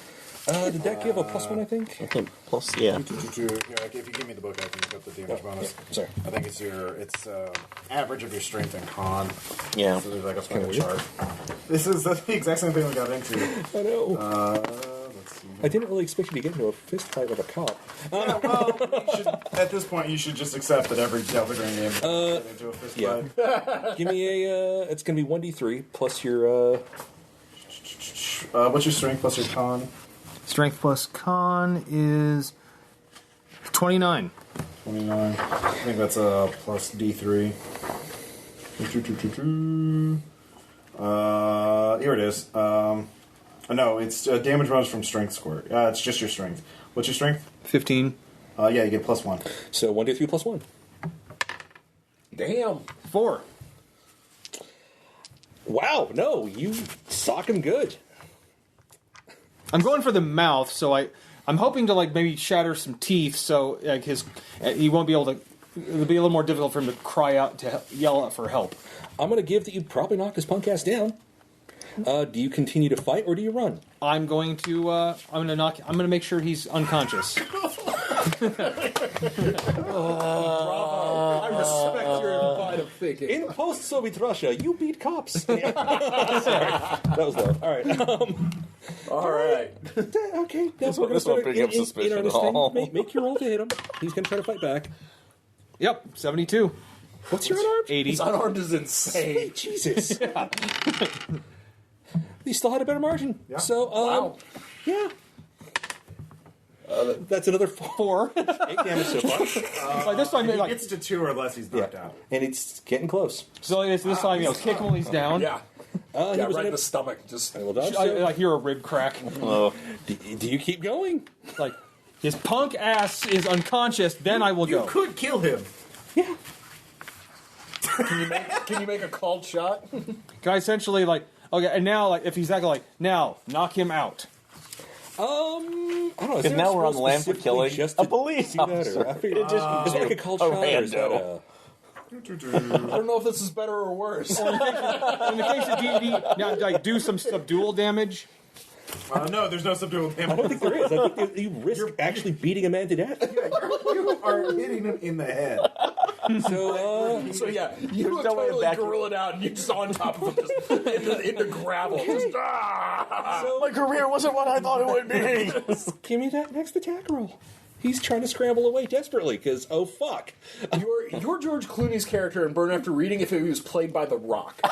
did that give a +1? I think. Okay, plus, yeah. If you give me the book, I can look up the damage bonus. Sorry. I think it's average of your strength and con. Yeah. So there's like a fucking chart. That's the exact same thing we got into. I know. Let's see. I didn't really expect you to get into a fist fight with a cop. Yeah, well, at this point, you should just accept that every Delta Green game get into a fist Yeah. fight. Give me a. It's going to be 1d3 plus your. What's your strength plus your con? Strength plus con is 29. 29. I think that's a plus D3. Here it is. No, it's damage bonus from strength score. It's just your strength. What's your strength? 15. Yeah, you get +1. So 1d3 plus 1. Damn. 4. Wow, no, you sock him good. I'm going for the mouth, so I'm hoping to like maybe shatter some teeth, so like he won't be able to. It'll be a little more difficult for him to cry out to yell out for help. I'm going to give that you probably knocked his punk ass down. Do you continue to fight or do you run? I'm going to. I'm going to make sure he's unconscious. I respect your line of thinking. In post-Soviet Russia, you beat cops. Sorry, that was low. All right. All right. Okay. This won't bring up suspicion at all. Make your roll to hit him. He's going to try to fight back. Yep, 72. What's your unarmed? 80. His unarmed is insane. Sweet Jesus. He still had a better margin. Yeah. So, Wow. yeah. That's another 4. 8 damage so far. Like this time, If he like, gets to 2 or less, he's knocked out. And it's getting close. so this time, kick him while he's down. Yeah. He Yeah, was right in in the stomach. Just. I will dodge. I hear a rib crack. Oh, Do you keep going? Like his punk ass is unconscious. Then I will You go. could kill him. Yeah. Can you make a called shot? Can I essentially like okay, and now like if he's not gonna like now knock him out. I don't know. because now we're on the land for killing a police officer. I figured is that like a cold shot or is that rando. I don't know if this is better or worse. In the case of D&D, now like do some subdual damage. No, there's no subdual I don't damage. think there is. I think you risk actually beating a man to death. You are hitting him in the head. So, So yeah, you look no way totally back- gorillaed out, and you're just on top of him, just into gravel. Just, My career wasn't what I thought it would be. give me that next attack roll. He's trying to scramble away desperately because, oh, fuck. You're George Clooney's character in Burn After Reading if he was played by The Rock. So,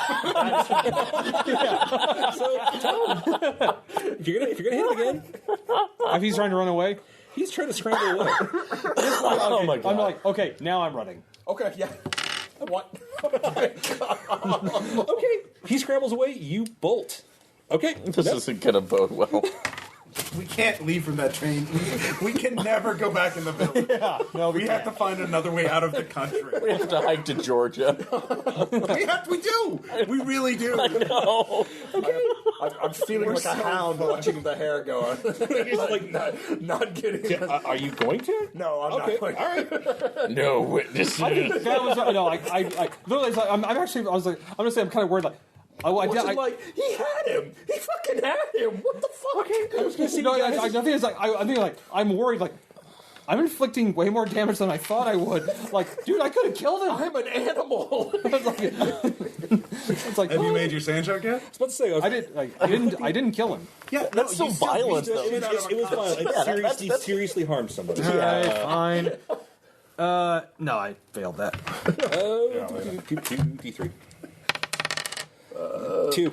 Tom, if you're gonna hit him again, If he's trying to run away, he's trying to scramble away. Oh my god. I'm like okay, now I'm running. Okay, yeah. What? Okay, he scrambles away, you bolt. Okay, This isn't gonna bode well. We can't leave from that train. We can never go back in the village. No, We have to find another way out of the country. We have to hike to Georgia. We do. We really do. No. I'm feeling like a hound watching the hair go on. Not getting. are you going to? No, I'm Okay, not. Going. all right. No witnesses. that was I literally like, I'm actually I was like I'm gonna say I'm kind of worried like Like he had him. He fucking had him. What the fuck? I was gonna say, no, you I guys- think it's like I think like I'm worried like I'm inflicting way more damage than I thought I would. Like, dude, I could have killed him. I'm an animal. It's like Have you made your sand shark yet? I was about to say, I didn't kill him. Yeah, That's so violent, though. it was violent. It seriously harmed somebody. Alright, fine. No, I failed that. D3. 2.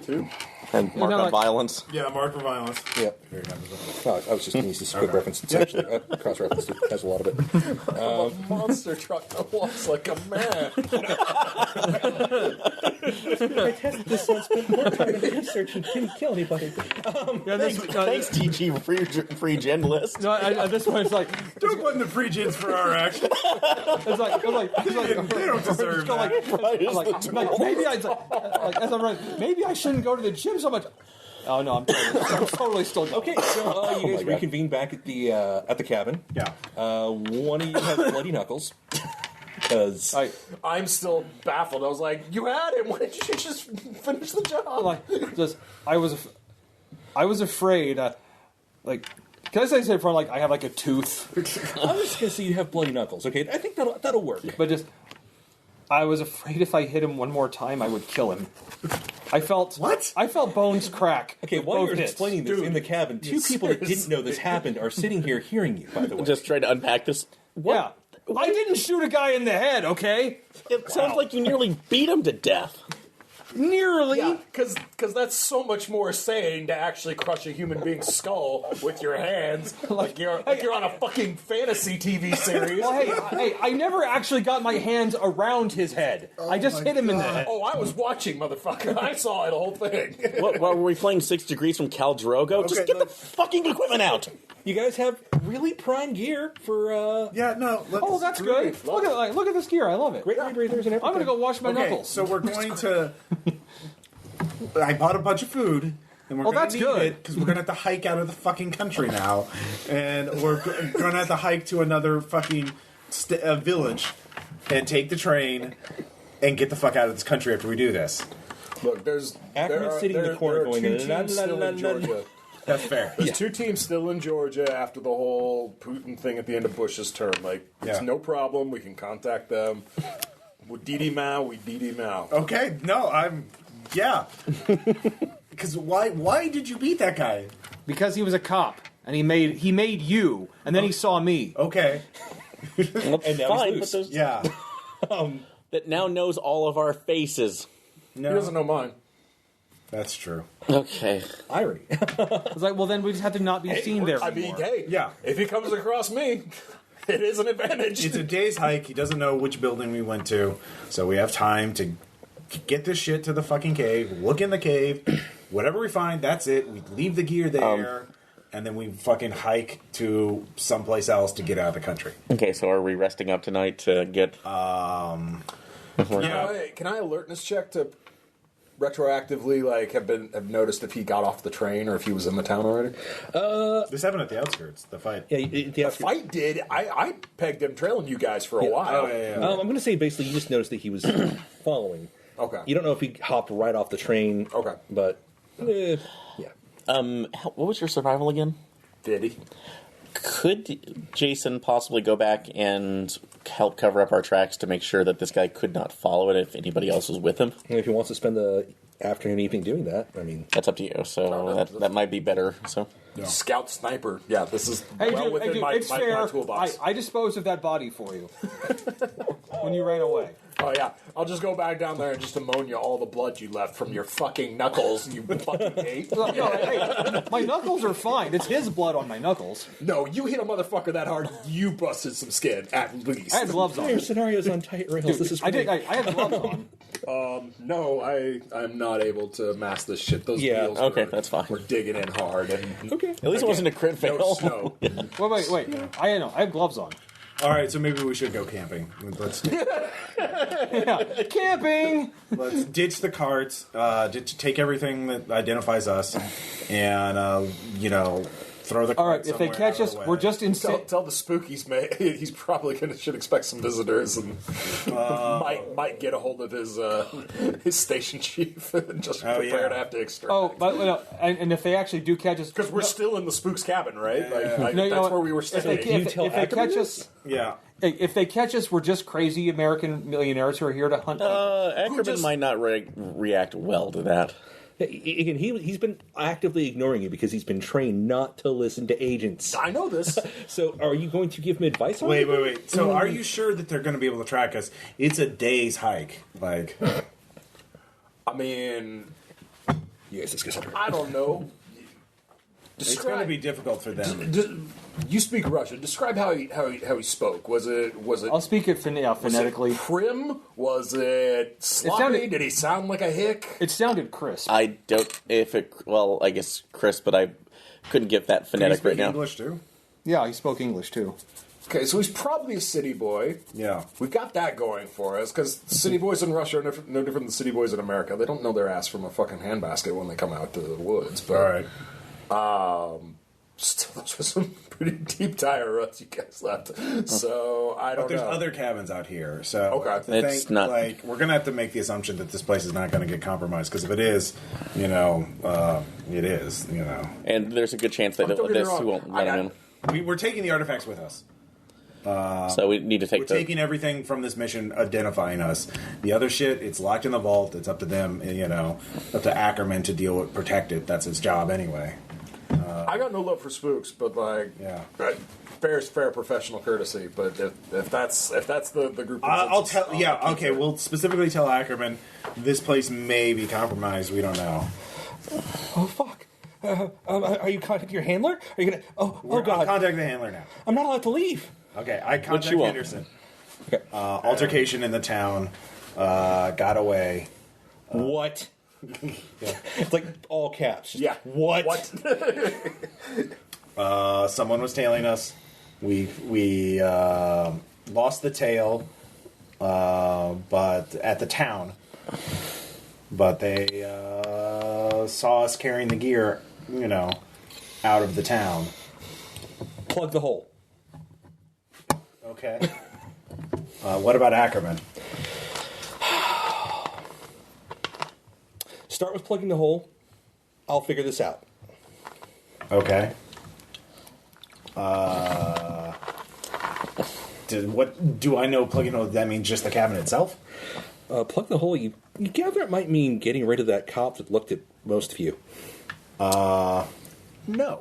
And mark No, on like- violence. Yeah, mark for violence. Yeah. Oh, I was just going to use this quick reference. It's actually cross-reference. It has a lot of it. A monster truck that walks like a man. I tested this and spent more time in research and didn't kill anybody. Thanks, TG, free gen list. No, at this point it's like Don't put in the pre-gens for our action. it's like They don't deserve that. maybe I as I'm running, maybe I shouldn't go to the gym so much. Oh no, I'm totally still going. Okay, so you guys reconvene back at the cabin. Yeah. One of you has bloody knuckles. Because I'm still baffled. I was like, "You had him. Why didn't you just finish the job?" I was afraid. Can I say for I have a tooth? I'm just gonna say you have bloody knuckles. Okay, I think that'll work. But I was afraid if I hit him one more time, I would kill him. I felt bones crack. Okay, while you're explaining this in the cabin, two people that didn't know this happened are sitting here hearing you. By the way, Just trying to unpack this. Yeah. I didn't shoot a guy in the head, okay? It sounds like you nearly beat him to death. Nearly. Yeah, because that's so much more sane to actually crush a human being's skull with your hands, like you're on a fucking fantasy TV series. Well, hey, I never actually got my hands around his head. I just hit him in the head. Oh, I was watching, motherfucker. I saw it, the whole thing. What were we playing 6 Degrees from Khal Drogo? Just get the fucking equipment out. you guys have really prime gear for. Yeah, no. Oh, that's good. Look at this gear. I love it. Great rebreathers and everything. I'm gonna go wash my knuckles. So we're going to. I bought a bunch of food. And we're going that's to need good. it because we're going to have to hike out of the fucking country now, and we're going to have to hike to another fucking village, and take the train, and get the fuck out of this country after we do this. Look, Ackerman's sitting in the corner going, two teams still in Georgia. That's fair. There's 2 teams still in Georgia after the whole Putin thing at the end of Bush's term. It's no problem. We can contact them. With Didi Mao, we Didi Mao. Okay, no, yeah. Because why did you beat that guy? Because he was a cop and he made you, and then he saw me. Okay. Well, And now fine, he's but loose. those, Yeah. that now knows all of our faces. No. He doesn't know mine. That's true. Okay. Irony. I was like, well, then we just have to not be seen there I anymore. mean, hey, Yeah. if he comes across me, it is an advantage. It's a day's hike. He doesn't know which building we went to, so we have time to get this shit to the fucking cave, look in the cave, whatever we find, that's it. We leave the gear there, and then we fucking hike to someplace else to get out of the country. Okay, so are we resting up tonight to get... Yeah. Can I alertness check to retroactively have noticed if he got off the train or if he was in the town already? This happened at the outskirts, the fight. Yeah, The fight did. I pegged him trailing you guys for a while. Oh, yeah. I'm going to say basically you just noticed that he was following. Okay. You don't know if he hopped right off the train. Okay. But, yeah. What was your survival again? Did he? Could Jason possibly go back and help cover up our tracks to make sure that this guy could not follow it if anybody else was with him? And if he wants to spend the afternoon, evening doing that, I mean... That's up to you. So that might be better. So Scout sniper. Yeah, this is Hey, well dude, within my it's fair. toolbox. I disposed of that body for you when you ran away. Oh yeah, I'll just go back down there and just ammonia all the blood you left from your fucking knuckles. You fucking hate. No, hey, my knuckles are fine. It's his blood on my knuckles. No, you hit a motherfucker that hard, you busted some skin at least. I had gloves on. Your scenario's on tight rails. This is I great. did. I had gloves on. No, I'm not able to mask this shit. Those Yeah, wheels okay, were, that's fine. We're digging in hard. And Okay. at least it wasn't a crit fail. no snow. Wait. I have gloves on. All right, so maybe we should go camping. Camping. Let's ditch the carts, take everything that identifies us, and throw the. All right. carts If they somewhere catch out of us, the way. we're just in. Tell the spookies, man. He's probably should expect some visitors and might get a hold of his station chief and just prepare to have to exterminate. Oh, but and if they actually do catch us, Because we're still in the spook's cabin, right? No, you know That's what? where we were If they, staying. if, tell if they Ackerman catch this? us, Yeah. if they catch us, we're just crazy American millionaires who are here to hunt. Ackerman might not react well to that. Again, he's been actively ignoring you because he's been trained not to listen to agents. I know this. So, are you going to give him advice on it? Wait. So, are you sure that they're going to be able to track us? It's a day's hike. Like, I mean, Yes, it's good. I don't know. it's going to be difficult for them. You speak Russian. Describe how he spoke. Was it? I'll speak it phonetically. Was it prim? Was it sloppy? sounded- Did he sound like a hick? It sounded crisp. I don't. I guess Chris, but I couldn't get that Can you phonetic speak right now. English too? Yeah, he spoke English too. Okay, so he's probably a city boy. Yeah. We've got that going for us, because city boys in Russia are no different than city boys in America. They don't know their ass from a fucking handbasket when they come out to the woods. But, All right. still, those were some pretty deep tire ruts you guys left. So, I don't But there's know. other cabins out here, so Okay. It's not- like we're gonna have to make the assumption that this place is not going to get compromised. Because if it is, you know, it is. You know, And there's a good chance that Don't get me this wrong. won't let him we're taking the artifacts with us. in. So we need to take We're the. taking everything from this mission, identifying us. The other shit, it's locked in the vault. It's up to them, you know, up to Ackerman to deal with, protect it. That's his job anyway. I got no love for spooks, but like, Yeah. fair's fair professional courtesy. But if that's the group, I'll tell. Yeah, keep okay. it. We'll specifically tell Ackerman this place may be compromised. We don't know. Oh fuck! Are you contacting your handler? Are you gonna? Oh I'm god! contacting the handler now. I'm not allowed to leave. Okay, I contact you want? Henderson. Okay. Altercation in the town. Got away. What? It's like all caps. Just, Yeah. What? Someone was tailing us. We lost the tail, but at the town. But they saw us carrying the gear, you know, out of the town. Plug the hole. Okay. What about Ackerman? Start with plugging the hole. I'll figure this out. Okay. What do I know? Plugging hole? That means just the cabin itself. Plug the hole. You gather it might mean getting rid of that cop that looked at most of you. No,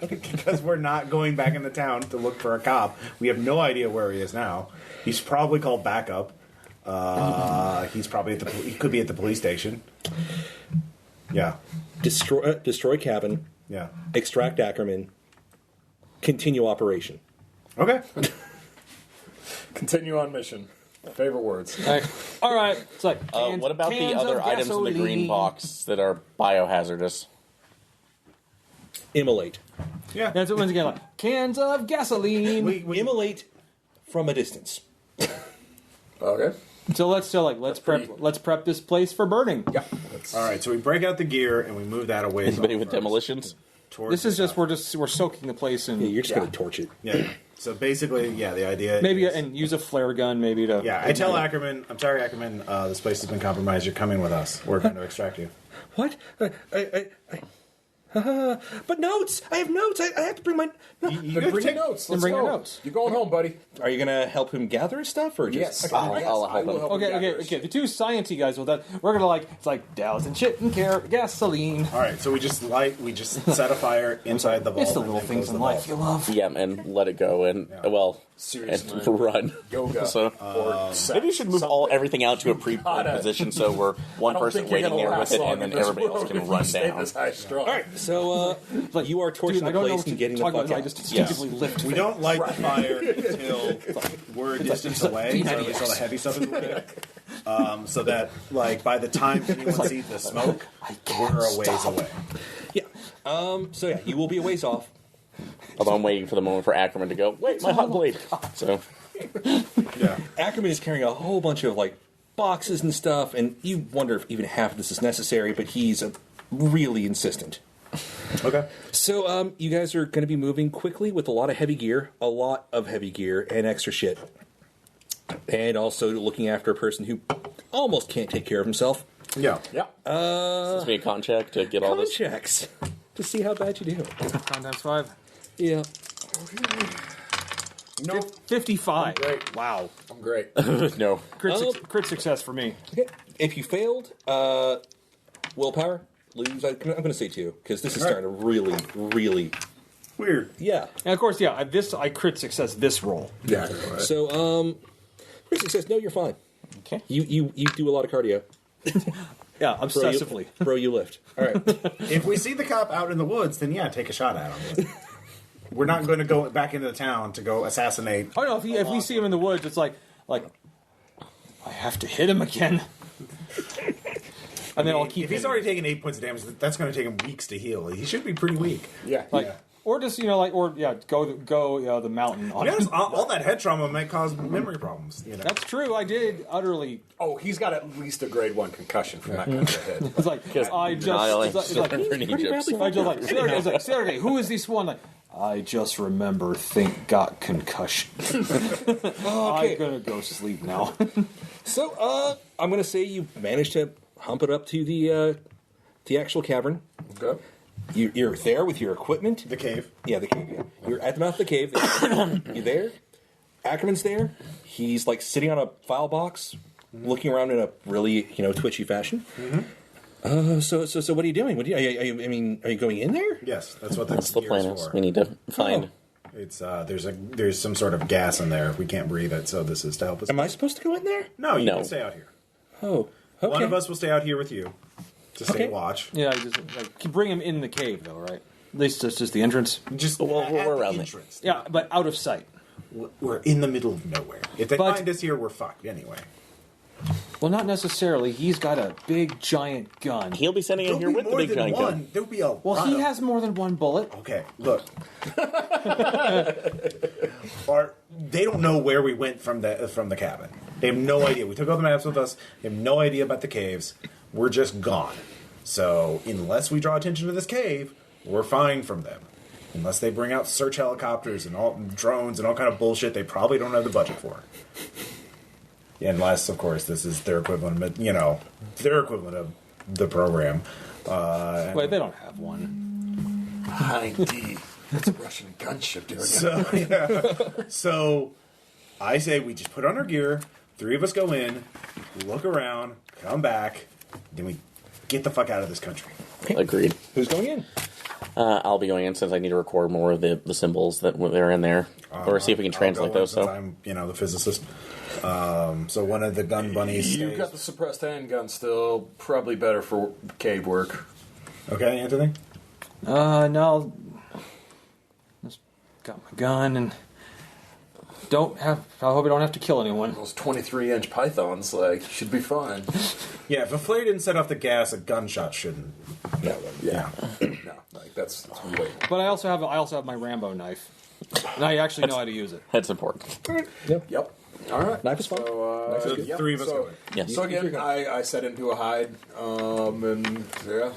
because we're not going back into town to look for a cop. We have no idea where he is now. He's probably called backup. He's probably he could be at the police station. Yeah, Destroy cabin. yeah. Extract Ackerman. Continue operation. Okay. Continue on mission. Favorite words. All right. It's like What about the cans other of items in the green gasoline. box that are biohazardous? Immolate. Yeah. That's what one's again like cans of gasoline. Immolate from a distance. Okay. So let's prep this place for burning. Yeah. All right. So we break out the gear and we move that away. Anybody with demolitions? This is just we're soaking the place in. Yeah, you're just going to torch it. Yeah. So basically, yeah, the idea Maybe is, and use a flare gun maybe to. yeah. I tell Ackerman, I'm sorry, Ackerman. This place has been compromised. You're coming with us. We're going to extract you. What? But notes! I have notes! I have to bring my... No. Then bring your notes. Let's bring go. your notes. You're going home, buddy. Are you going to help him gather his stuff, or just... Yes. I'll I help will him. help Okay, you okay, guys. okay. The two sciencey guys with that, we're gonna it's like dousing shit and gasoline. All right. So we just set a fire inside the vault. It's the and little then things close in the life you vault. love. Yeah, and let it go, and Seriously. and run. Yoga. So or sex, maybe you should move everything out to a pre-planned gotta- position, so we're one I don't person think you're waiting gonna there with last it, long and then in this everybody else world can if you run stay down. this high strung. All right, so you are torching Dude, I the don't know place what and getting the you're fuck talking about. I out. just instinctively lift. We don't light the fire until we're a distance away, so at least all the heavy stuff is away. So that, like, by the time anyone sees the smoke, we're a ways away. Yeah. So yeah, you will be a ways off. Although I'm waiting for the moment for Ackerman to go, wait, my hot blade. So Yeah. Ackerman is carrying a whole bunch of, like, boxes and stuff, and you wonder if even half of this is necessary, but he's really insistent. Okay. So, you guys are going to be moving quickly with a lot of heavy gear, and extra shit. And also looking after a person who almost can't take care of himself. Yeah. Yeah. let's make a con check to get all Con this. checks to see how bad you do. Con times 5. Yeah. No. 55. Great. Wow. I'm great. No. Crit success for me. Okay. If you failed, willpower, lose. I'm going to say 2, because this is starting to really, really... Weird. Yeah. And of course, yeah, I crit success this roll. Yeah. So, crit success, no, you're fine. Okay. You do a lot of cardio. Yeah, Bro, obsessively. you lift. All right. If we see the cop out in the woods, then yeah, take a shot at him. We're not going to go back into the town to go assassinate. Oh no, if we see him in the woods, it's like I have to hit him again. And then I'll keep If he's hitting already taken 8 points of damage, that's going to take him weeks to heal. He should be pretty weak. Yeah. Like, Or just go the mountain. On all that head trauma may cause memory problems. That's true. I did utterly. Oh, he's got at least a grade 1 concussion from that kind of hit. It's like I just. It's like Sergey, who is this one? Like, I just remember. Got concussion. I'm gonna go sleep now. So, I'm gonna say you managed to hump it up to the actual cavern. Okay. You're there with your equipment. The cave. Yeah, the cave. Yeah. You're at the mouth of the cave. You're there. Ackerman's there. He's like sitting on a file box, looking around in a really twitchy fashion. Mm-hmm. So what are you doing? Are you going in there? Yes, that's what That's the plan is. We need to find. It's there's some sort of gas in there. We can't breathe it, so this is to help us. Am I supposed to go in there? No, you No. can stay out here. Oh, okay. One of us will stay out here with you to stay Okay. watch. Yeah, just bring him in the cave though, right? At least it's just the entrance. Just Well, at we're the around there. entrance. Yeah, but out of sight. We're in the middle of nowhere. If they But- find us here, we're fucked anyway. Well, not necessarily. He's got a big giant gun. He'll be sending in There'll here be with the more big than giant one. gun. There'll be a Well, lot he of- has more than one bullet. Okay, look. They don't know where we went from the cabin. They have no idea. We took all the maps with us. They have no idea about the caves. We're just gone. So unless we draw attention to this cave, we're fine from them. Unless they bring out search helicopters and all drones and all kind of bullshit, they probably don't have the budget for. Unless, of course, this is their equivalent. Their equivalent of the program. Wait, they don't have one. ID. It's a Russian gunship doing it. So I say we just put on our gear, 3 of us go in, look around, come back, then we get the fuck out of this country. Agreed. Who's going in? I'll be going in since I need to record more of the symbols that they're in there, or see if we can translate those. Since So I'm, the physicist. So one of the gun bunnies You stays. got the suppressed handgun still. Probably better for cave work. Okay, Anthony? No. Just got my gun and I hope I don't have to kill anyone. Those 23-inch pythons, should be fine. Yeah, if a flare didn't set off the gas, a gunshot shouldn't. Yeah. No, that's way. But I also have my Rambo knife, and I actually know how to use it. that's important. Yep. All right. Knife is fun. So Yep. 3 of us go in. Yes. So again, I set into a hide, and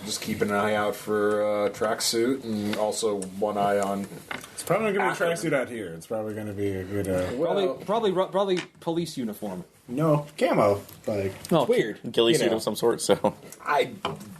just keeping an eye out for tracksuit, and also one eye on. It's probably going to be a tracksuit out here. It's probably going to be a good. Probably police uniform. No, camo. No, Weird. Ghillie suit of some sort. So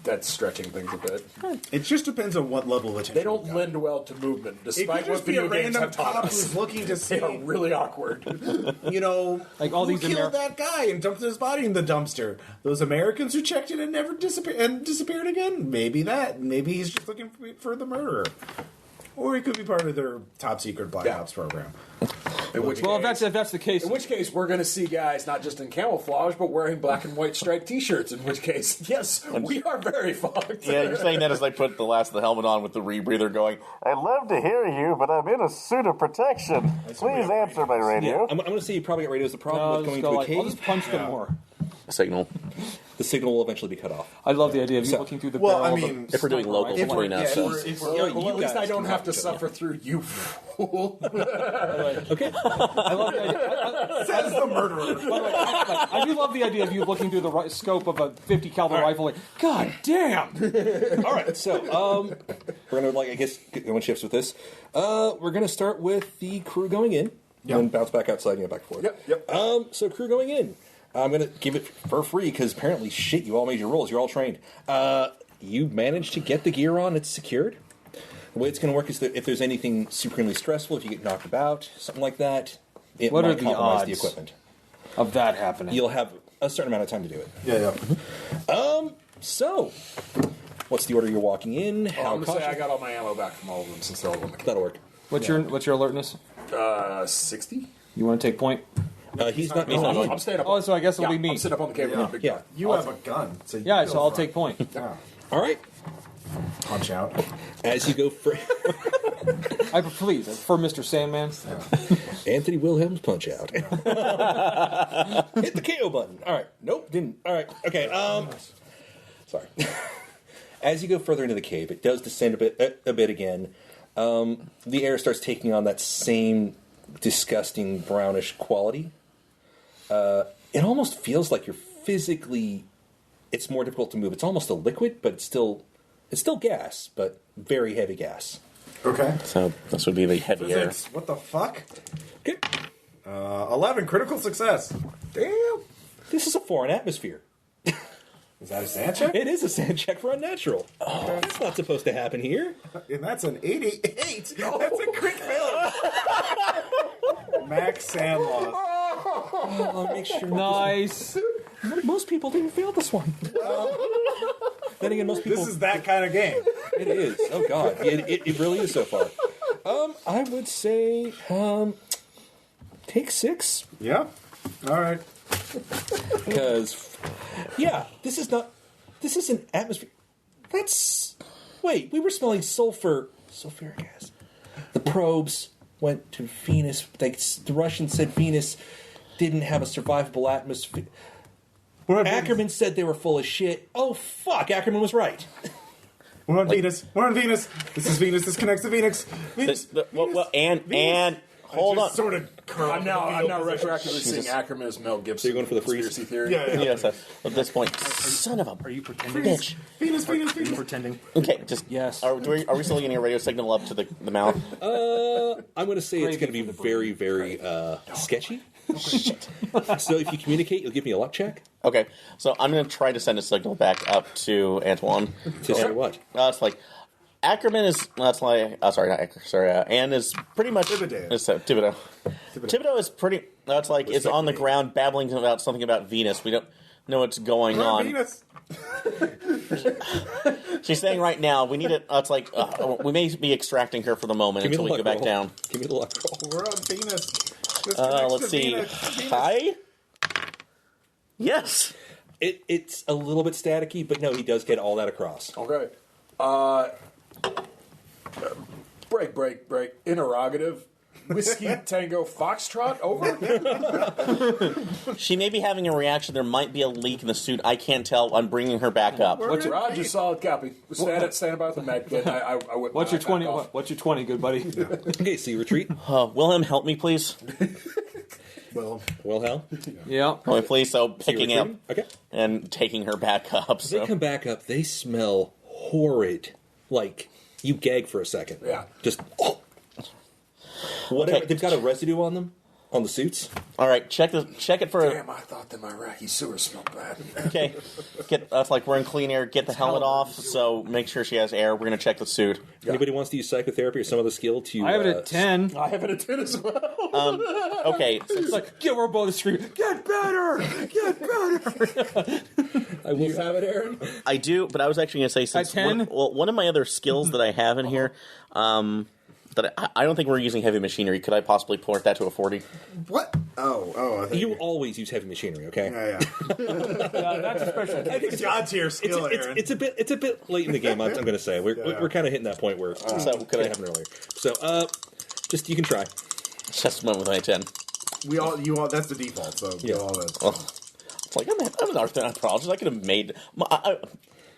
That's stretching things a bit. It just depends on what level of attention. They don't you got. lend well to movement, It despite could what just be a video games random have taught cop us. who's looking to see, They are really awkward. Like all who these killed that guy and dumped his body in the dumpster. Those Americans who checked it and never disappeared again. Maybe that. Maybe he's just looking for the murderer. Or he could be part of their top secret Black Ops program. Well, if that's the case, In which case, we're going to see guys not just in camouflage, but wearing black and white striped T-shirts. In which case, yes, we are very fucked. yeah, you're saying that as I put the last of the helmet on with the rebreather going. I'd love to hear you, but I'm in a suit of protection. Please answer my radio. I'm going to say you probably got radio's the problem I'll with going just to go a cave. I'll just punch them more. Signal. The signal will eventually be cut off. I love the idea of you looking through the Well, barrel I of a mean, If we're doing local sniper between rifle. us, so. Well, at least I don't have to suffer through you, fool. Okay. I love the idea. says the murderer. By the way, I do love the idea of you looking through the scope of a 50 caliber rifle. Like, God damn! All right. So we're going to, I guess, go in shifts with this. We're going to start with the crew going in. And then bounce back outside and get back and forth. Yep. So crew going in. I'm going to give it for free because apparently, shit, you all made your rolls. You're all trained. You managed to get the gear on. It's secured. The way it's going to work is that if there's anything supremely stressful, if you get knocked about, something like that, it What might are the compromise the odds? equipment. Of that happening. You'll have a certain amount of time to do it. Yeah. So, what's the order you're walking in? I'm How going to say I cautious? got all my ammo back from all of them since they're all on the That'll work. What's your alertness? 60? You want to take point? He's not. I'm staying up. Oh, so I guess it'll be me. I'm sitting up on the cable with a big Yeah. gun. You have a gun. So you Yeah, go so I'll for it. take point. Yeah. All right. Punch out. As you go for Please, for Mr. Sandman. Anthony Wilhelm's Punch Out. Hit the KO button. All right. Nope, didn't. All right. Okay. Sorry. As you go further into the cave, it does descend a bit again. the air starts taking on that same disgusting brownish quality. It almost feels like you're physically... It's more difficult to move. It's almost a liquid, but it's still gas, but very heavy gas. Okay. So this would be the heavy air. Physics. What the fuck? Okay. 11, critical success. Damn. This is a foreign atmosphere. Is that a sand check? It is a sand check for unnatural. Oh, that's not supposed to happen here. And that's an 88. That's a crit failure. Max sand loss. I'll make sure. Nice. Most people didn't fail this one. Then again, most people... This is that kind of game. It is. Oh, God. It really is so far. I would say... take 6. Yeah. All right. Because... Yeah, this is an atmosphere... Wait, we were smelling sulfuric acid. The probes went to Venus. The Russians said Venus didn't have a survivable atmosphere. Ackerman said they were full of shit. Oh, fuck, Ackerman was right. We're on Venus. We're on Venus. This is Venus. This connects to Venus. Venus. And hold on. Sort of I'm now retroactively seeing Ackerman as Mel Gibson. So you're going for the freeze? Conspiracy theory. Yeah. Yes, at this point, son of a Are you pretending? bitch. Venus. Are you pretending? Okay, just Yes. Are we still getting a radio signal up to the mouth? I'm going to say it's going to be very, very sketchy. So if you communicate, you'll give me a luck check. Okay, so I'm going to try to send a signal back up to Antoine. To say what? It's like Ackerman is. That's like. Sorry, not Ackerman. Sorry, Anne is pretty much. Thibodeau. Thibodeau is pretty. That's like is on the ground babbling about something about Venus. We don't know what's going on. Venus. She's saying right now we need it. It's like we may be extracting her for the moment until we go back down. Give me the luck roll. We're on Venus. Let's see. Hi. Yes. It's a little bit staticky, but no, he does get all that across. Okay. Break. Interrogative. Whiskey Tango Foxtrot, over? She may be having a reaction. There might be a leak in the suit. I can't tell. I'm bringing her back up. Roger, solid copy. Stand by with the med kit. What's your 20? What's your 20, good buddy? Okay, so you retreat. Wilhelm, help me, please. Wilhelm? Yeah. Help me, please. So picking up Okay. and taking her back up. They come back up. They smell horrid. Like, you gag for a second. Yeah. Just, Whatever. Okay. They've got a residue on them, on the suits. All right, check it for. Damn, I thought that my Iraqi sewer smelled bad. Okay, that's like we're in clean air. Get the helmet off. So make sure she has air. We're gonna check the suit. Anybody wants to use psychotherapy or some other skill to? I have it at 10. I have it at 10 as well. Okay, so It's like, we're both screaming, get better! Get better! You have it, Aaron? I do, but I was actually gonna say since At 10? one of my other skills that I have in here. That I don't think we're using heavy machinery. Could I possibly port that to a 40? What? Oh. I think You always use heavy machinery, okay? Yeah. That's a special. I think it's God tier skill, Aaron. It's a bit late in the game. I'm going to say we're kind of hitting that point where So could I happen earlier. So just you can try. Just went with my 10. You all. That's the default. So Yeah. all that. Oh, it's like I'm an archaeologist. I could have made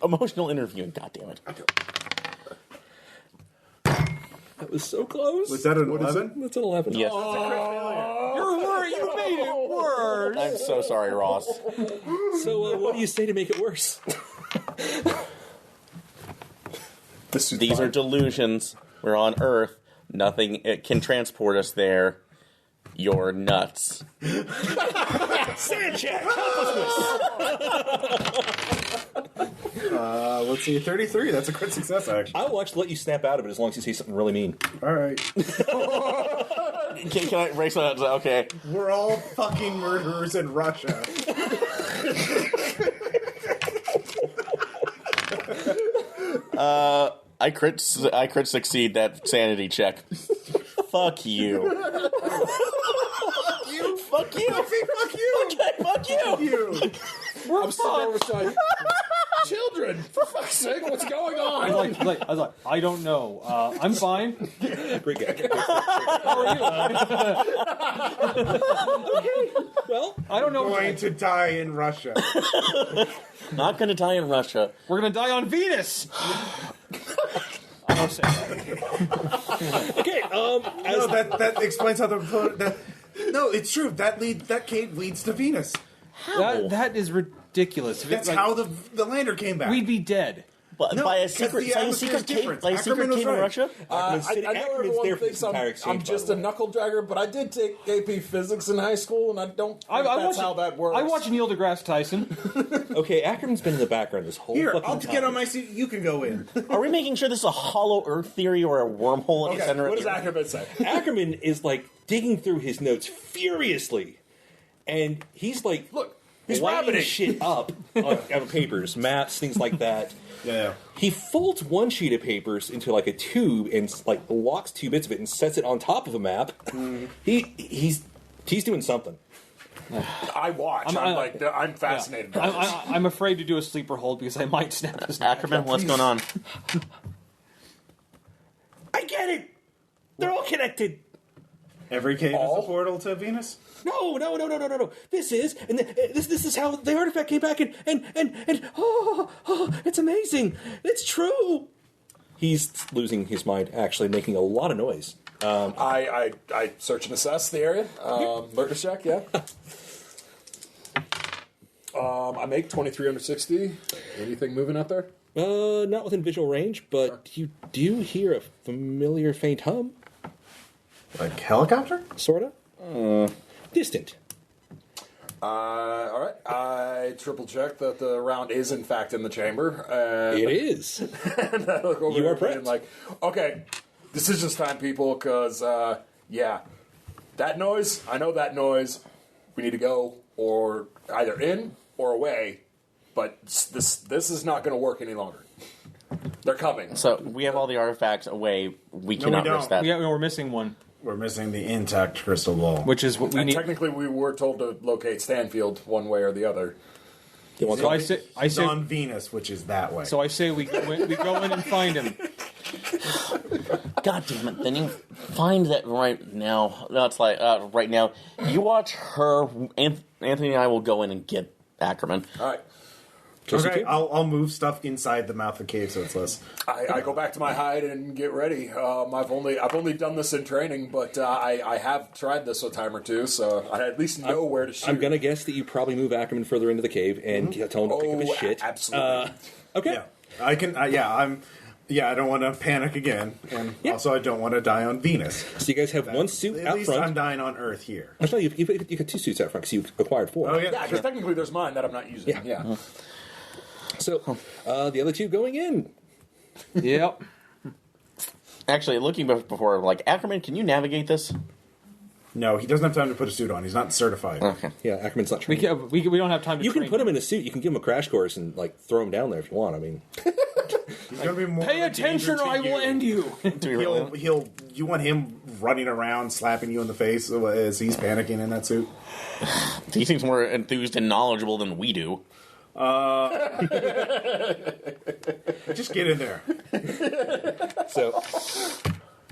emotional interviewing. God damn it. That was so close. Was that an 11? That's an 11. Yes. You made it worse! I'm so sorry, Ross. So what do you say to make it worse? These are delusions. We're on Earth. Nothing can transport us there. You're nuts. Sand check. Let's see, 33. That's a crit success, actually. I will actually let you snap out of it as long as you say something really mean. All right. Can I erase that? Okay. We're all fucking murderers in Russia. I crit succeed that sanity check. Fuck you. Fuck you. Fuck you. Okay, fuck you. I'm sitting there beside children. For fuck's sake, what's going on? I was like, I don't know. I'm fine. Great guy. How are you? Well, I don't know. Going to die in Russia. Not gonna die in Russia. We're gonna die on Venus. Don't say that. Okay. No, that explains how the. No, it's true. That cave leads to Venus. That is ridiculous. That's how the lander came back. We'd be dead. But No, by a 'cause secret, the atmosphere is different. by a secret Ackerman was cave in right. Russia. I know Ackerman's everyone there for thinks the entire I'm exchange, just by a the way. knuckle dragger, but I did take AP Physics in high school, and I don't think that's how that works. I watch Neil deGrasse Tyson. Okay, Ackerman's been in the background this whole Here, fucking I'll time. get on my seat. You can go in. Are we making sure this is a hollow Earth theory or a wormhole in the Okay, center what of does the Ackerman say? Ackerman is like digging through his notes furiously, and he's like, Look, he's lining rabbiting. shit up on papers, maps, things like that. Yeah. He folds one sheet of papers into like a tube and like locks 2 bits of it and sets it on top of a map. He's doing something. I watch. I'm fascinated by this. I'm afraid to do a sleeper hold because I might snap his neck. Ackerman, what's going on? I get it. They're all connected. Every cave is All? a portal to Venus. No. This is, and this is how the artifact came back, and it's amazing. It's true. He's losing his mind, actually making a lot of noise. I search and assess the area. Lurkers check, yeah. I make 23 under 60. Anything moving out there? Not within visual range, but you do hear a familiar faint hum, Like helicopter? sorta. Distant. All right. I triple check that the round is in fact in the chamber. It is. And I look over You are everybody and prepped. like, okay, decisions time, people, because yeah, that noise. I know that noise. We need to go or either in or away. But this is not going to work any longer. They're coming. So we have all the artifacts away. We No, cannot we don't. risk that. Yeah, we're missing one, We're missing the intact crystal ball. which is what we And need. technically, we were told to locate Stanfield one way or the other. So I say, It's on Venus, which is that way. we go in and find him. God damn it! Then you find that right now. That's like right now. You watch her. Anthony and I will go in and get Ackerman. All right. Okay, I'll move stuff inside the mouth of the cave so it's less. I go back to my hide and get ready. I've only done this in training, but I have tried this a time or two, so I at least know where to shoot. I'm gonna guess that you probably move Ackerman further into the cave and tell him to pick up his shit. Absolutely. Okay. Yeah, I can. I don't want to panic again, and Yeah. also I don't want to die on Venus. So you guys have one suit At out least front. I'm dying on Earth here. Actually, you got 2 suits out front because you've acquired 4. Oh yeah, Yeah, because technically there's mine that I'm not using. Yeah. Yeah. So the other 2 going in. Yep. Actually, looking before, like Ackerman, can you navigate this? No, he doesn't have time to put a suit on. He's not certified. Okay. Yeah, Ackerman's not We trained. don't have time to. You can train put him in a suit. You can give him a crash course and like throw him down there if you want. I mean, He's gonna be more Pay of a danger attention, or to I will end you. You want him running around, slapping you in the face as he's panicking in that suit? He seems more enthused and knowledgeable than we do. Just get in there. so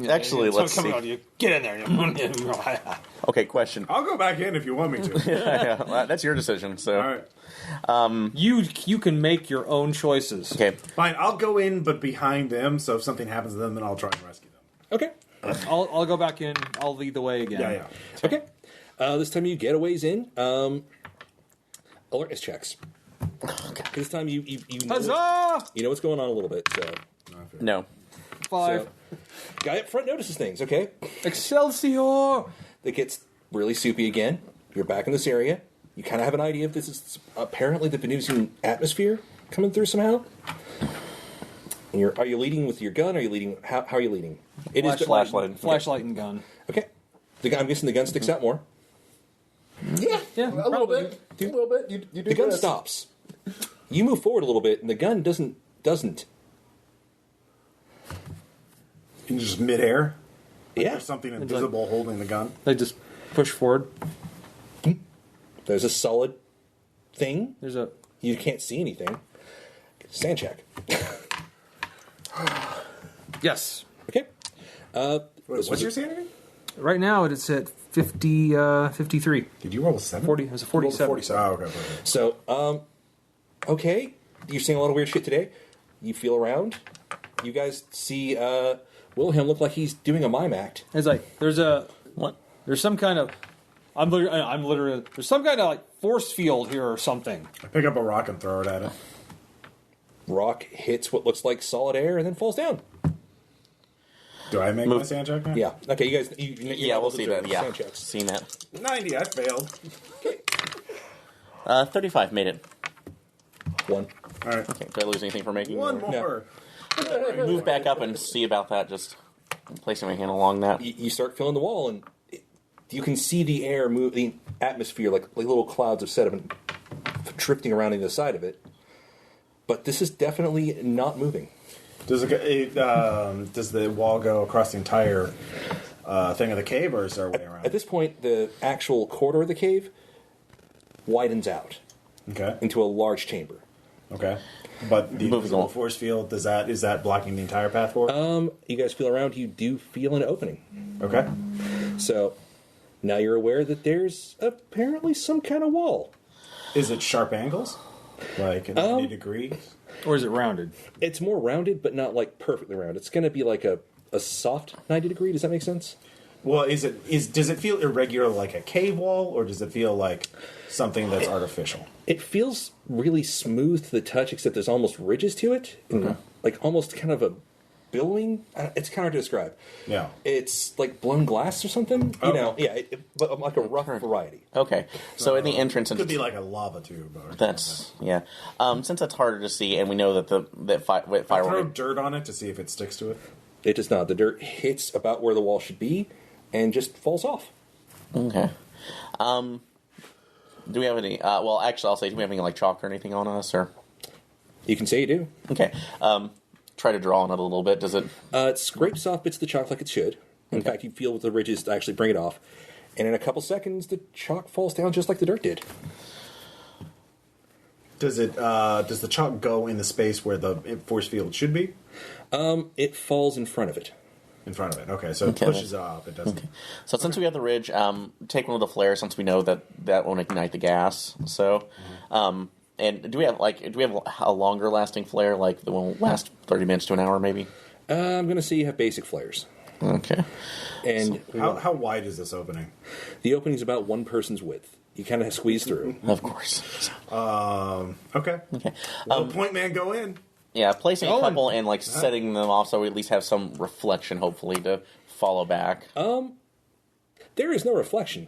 Actually, let's see. You. Get in there. Okay, question. I'll go back in if you want me to. Yeah, well, that's your decision. So, All right. You can make your own choices. okay. Fine, I'll go in, but behind them, so if something happens to them, then I'll try and rescue them. okay, I'll go back in. I'll lead the way again. Yeah. okay. This time you get a ways in. Alertness checks. This time you know Huzzah! you know what's going on a little bit. So, No. 5. so guy up front notices things. Okay, Excelsior! it gets really soupy again. You're back in this area. You kind of have an idea if this is apparently the Venusian atmosphere coming through somehow. And are you leading with your gun? Or are you leading? How are you leading? It is Flashlight. Flashlight and gun. Okay. I'm guessing the gun sticks out more. Yeah. Yeah, A little bit. A little bit. You do The gun this. stops. You move forward a little bit, and the gun doesn't. In just midair? Yeah. There's something invisible holding the gun. They just push forward. There's a solid thing. There's a. You can't see anything. Stand check. Yes. Okay. Wait, what's your sanity? Right now it's at 53. Did you roll a 7? 40. It was a Roll the 47. 47. Oh, okay. Perfect. So, okay. You're seeing a lot of weird shit today. You feel around. you guys see Wilhelm look like he's doing a mime act. It's like there's some kind of I'm literally there's some kind of like force field here or something. I pick up a rock and throw it at it. Rock hits what looks like solid air and then falls down. Do I make my sand check now? Yeah. Okay, you guys. We'll see that. Yeah, Sand checks. seen that. 90, I failed. 35 made it. 1. All right. Okay, did I lose anything for making? One more. Move back up and see about that. Just placing my hand along that. You start filling the wall, and you can see the air move, the atmosphere, like little clouds of sediment drifting around on the side of it. But this is definitely not moving. Does the wall go across the entire thing of the cave, or is there a way around? At this point, the actual corridor of the cave widens out Okay. into a large chamber. Okay. But the Moving invisible on. force field, is that blocking the entire path forward? You guys feel around, you do feel an opening. Okay. So now you're aware that there's apparently some kind of wall. Is it sharp angles? Like 90 degrees? Or is it rounded? It's more rounded, but not like perfectly round. It's going to be like a soft 90 degree. Does that make sense? Well, does it feel irregular like a cave wall, or does it feel like something that's artificial? It feels really smooth to the touch, except there's almost ridges to it. Okay. Like almost kind of a billowing. It's kind of hard to describe. Yeah. It's like blown glass or something. You know, yeah, but like a rough variety. Okay, so in the entrance, It could be like a lava tube. Or that's yeah. Since that's harder to see, and we know that throw fire. dirt on it to see if it sticks to it. It does not. The dirt hits about where the wall should be and just falls off. Okay. Do we have any? Well, actually, I'll say, do we have any like chalk or anything on us, or? You can say you do. Okay. Try to draw on it a little bit. Does it? It scrapes off bits of the chalk like it should. In fact, you feel the ridges to actually bring it off. And in a couple seconds, the chalk falls down just like the dirt did. Does the chalk go in the space where the force field should be? It falls in front of it. In front of it. Okay, so it pushes it up. It doesn't. Okay. So since we have the ridge, take one of the flares since we know that won't ignite the gas. So, and do we have a longer lasting flare, like that will last 30 minutes to an hour, maybe? I'm going to say you have basic flares. Okay. And How wide is this opening? the opening's about one person's width. You kind of squeeze through. Of course. Okay. Okay. Well, point man, go in. Yeah, placing a couple and like setting them off so we at least have some reflection, hopefully, to follow back. There is no reflection.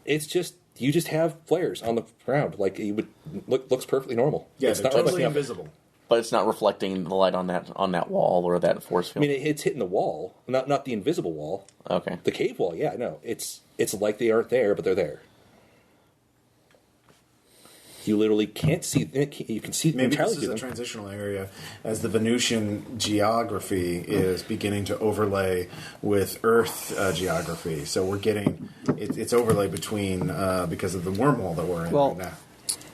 It's just you just have flares on the ground, like you would looks perfectly normal. Yeah, it's they're not totally reflecting. invisible. But it's not reflecting the light on that wall or that force I field. mean, it's hitting the wall, not the invisible wall. Okay. The cave wall, yeah, no, it's like they aren't there, but they're there. You literally can't see. You can see Maybe entirely this is through a them. transitional area as the Venusian geography is beginning to overlay with Earth geography. So we're getting it's overlay between because of the wormhole that we're in Well, right now.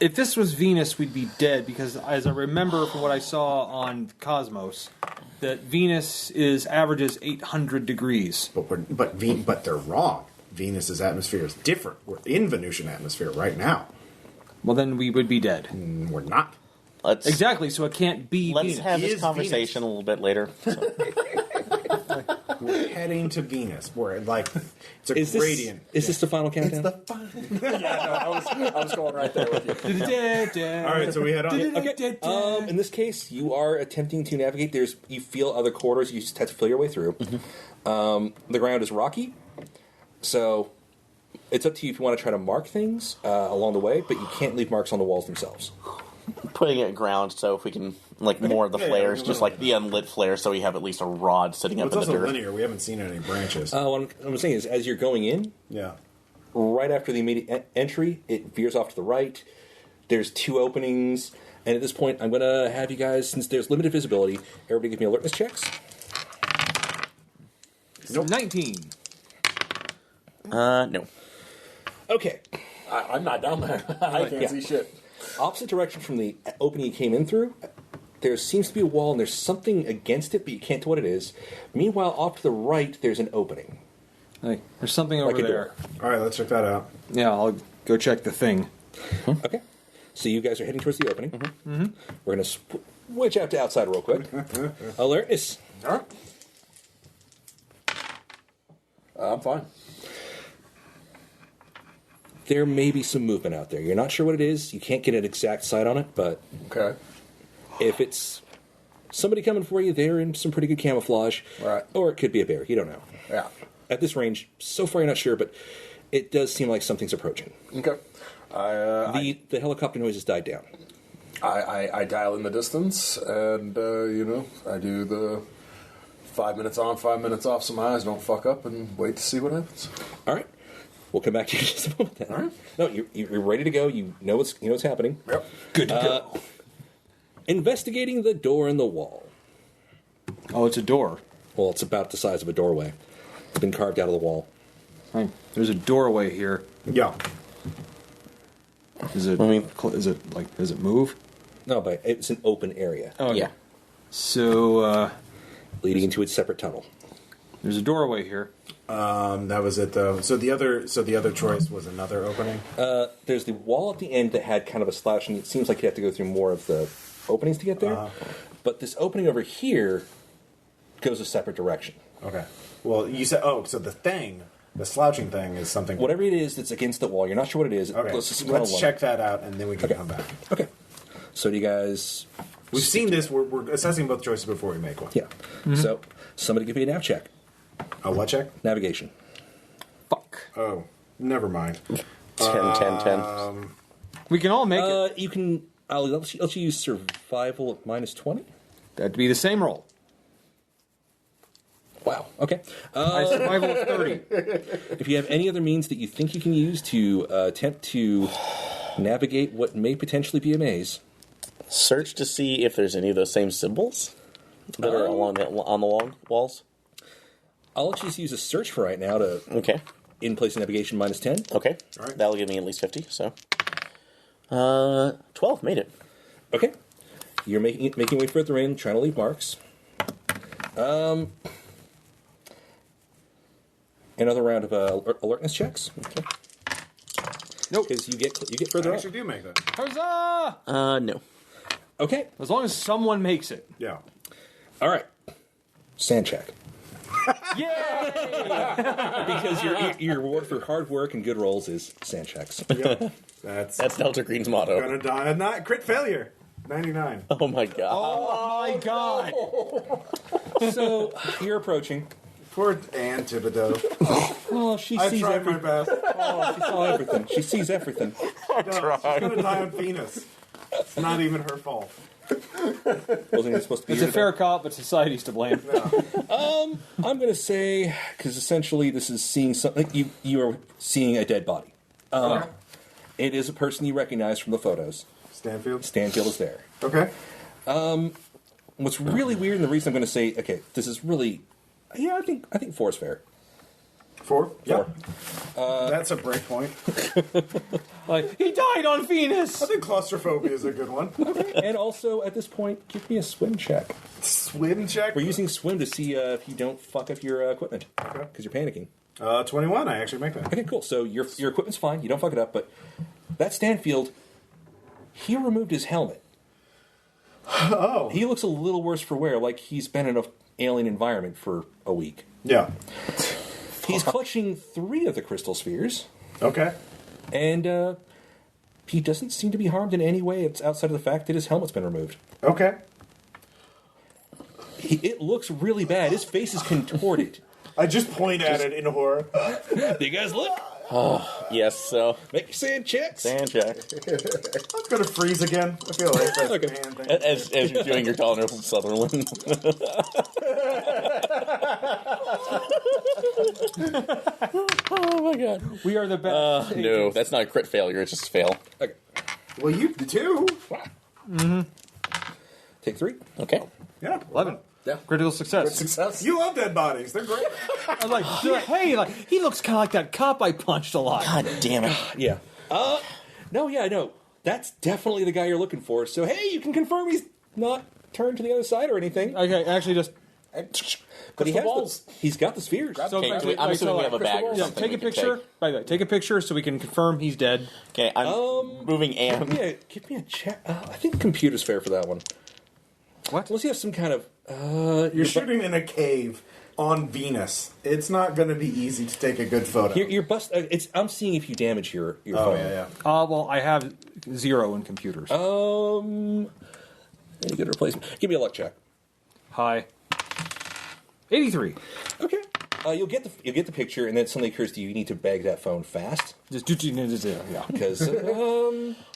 If this was Venus, we'd be dead because, as I remember from what I saw on Cosmos, that Venus averages 800 degrees. But they're wrong. Venus's atmosphere is different. We're in Venusian atmosphere right now. Well, then we would be dead. We're not. Exactly. So it can't be Let's Venus. have this Is conversation a little bit later. So. We're heading to Venus. We're like it's a Is gradient. this the final countdown? I was going right there with you. All right, so we head on. Okay. In this case, you are attempting to navigate. You feel other corridors. You just have to feel your way through. Mm-hmm. The ground is rocky, so it's up to you if you want to try to mark things along the way, but you can't leave marks on the walls themselves. Putting it ground, so if we can, like, more of the flares, just like the unlit flares, so we have at least a rod sitting up It's in the also dirt. linear. We haven't seen any branches. What I'm saying is, as you're going in, Yeah. right after the immediate entry, it veers off to the right. There's 2 openings, and at this point, I'm going to have you guys, since there's limited visibility, everybody give me alertness checks. Nope. 19. No. Okay. I'm not down there. I can't see shit. Opposite direction from the opening you came in through, there seems to be a wall, and there's something against it, but you can't tell what it is. Meanwhile, off to the right, there's an opening. Like, there's something over Like a there. door. All right, let's check that out. Yeah, I'll go check the thing. Okay. So you guys are heading towards the opening. We're going to switch out to outside real quick. Alertness. All right. I'm fine. There may be some movement out there. You're not sure what it is. You can't get an exact sight on it, but Okay. if it's somebody coming for you, they're in some pretty good camouflage. Right. Or it could be a bear. You don't know. Yeah. At this range, so far you're not sure, but it does seem like something's approaching. Okay. The helicopter noise has died down. I dial in the distance, and I do the 5 minutes on, 5 minutes off, so my eyes don't fuck up, and wait to see what happens. All right. We'll come back to you in just a moment then. All right. No, you're ready to go. You know what's happening. Yep. Good to go. Investigating the door in the wall. Oh, it's a door. Well, it's about the size of a doorway. It's been carved out of the wall. Hey, there's a doorway here. Yeah. Is it? Does it move? No, but it's an open area Oh, okay. Yeah. So leading into its separate tunnel. there's a doorway here. That was it though. So the other choice was another opening. There's the wall at the end that had kind of a slash, and it seems like you have to go through more of the openings to get there. But this opening over here goes a separate direction. Okay. Well, you said so the slouching thing is something. Whatever it is that's against the wall, you're not sure what it is. Okay. Let's Let's check that out, and then we can come back. Okay. So do you guys? We've seen this. We're assessing both choices before we make one. Yeah. So somebody give me a nav check. A what check? Navigation. Fuck. Oh, never mind. 10. We can all make it. You can. I'll let you use survival at -20. That'd be the same roll. Wow. Okay. I survival of 30. If you have any other means that you think you can use to attempt to navigate what may potentially be a maze, Search to see if there's any of those same symbols that are on the long walls. I'll let you just use a search for right now to Okay. in place of navigation -10. Okay. All right. That'll give me at least 50. So, 12 made it. Okay. You're making way further in, trying to leave marks. Another round of alertness checks. Okay. Nope. Because you get I further up. actually do make that. Huzzah! No. Okay. As long as someone makes it. Yeah. All right. Sand check. Yay! Because your reward for hard work and good rolls is sand checks. Yeah. That's Delta Green's motto. gonna die. Not crit failure. 99. Oh my god. Oh my god! So you're approaching. Poor Anne Thibodeau. Oh, she I sees tried my everything. best. Oh, she saw everything. She sees everything. No, she's gonna die on Venus. It's not even her fault. Wasn't it supposed to be? It's a fair cop, but society's to blame. I'm going to say because essentially this is seeing something. You are seeing a dead body. Okay. It is a person you recognize from the photos. Stanfield. Stanfield is there. Okay. What's really weird, and the reason I'm going to say, okay, this is really, I think 4 is fair. 4? Yeah. That's a break point. Like, he died on Venus! I think claustrophobia is a good one. And also, at this point, give me a swim check. Swim check. We're using swim to see if you don't fuck up your equipment because you're panicking. 21. I actually make that. Okay, cool. So your equipment's fine. You don't fuck it up, but that Stanfield, he removed his helmet. Oh. He looks a little worse for wear, like he's been in an alien environment for a week. Yeah. He's clutching 3 of the crystal spheres, Okay. and he doesn't seem to be harmed in any way. It's outside of the fact that his helmet's been removed. Okay. It looks really bad. His face is contorted. I just point at it in horror. Do you guys look? Yes, so. Make your sand checks. Sand check. I'm gonna freeze again. I feel like that's Okay. man thing. As you're doing your Colonel Sutherland. Oh my god. We are the best. No, that's not a crit failure, it's just a fail. Okay. Well, you too. Take 3. Okay. Yeah. 11. Yeah. Critical success. Success. You love dead bodies. They're great. I was like, hey, like, he looks kind of like that cop I punched a lot. God damn it. Yeah. No. That's definitely the guy you're looking for. So, hey, you can confirm he's not turned to the other side or anything. Okay, actually, just But he the has walls. he's got the spheres. so Okay, wait, I'm assuming we have a crystal bag or balls. something Take a we can picture. take. By the way, take a picture so we can confirm he's dead. Okay, I'm moving Anne. Give me a check. I think computer's fair for that one. What? Unless you have some kind of... You're shooting in a cave on Venus. It's not going to be easy to take a good photo. Your bust. I'm seeing if you damage your phone. yeah. Well, I have 0 in computers. Any good replacement? Give me a luck check. Hi. 83. Okay. You'll get the picture, and then suddenly occurs to you need to bag that phone fast Just yeah. because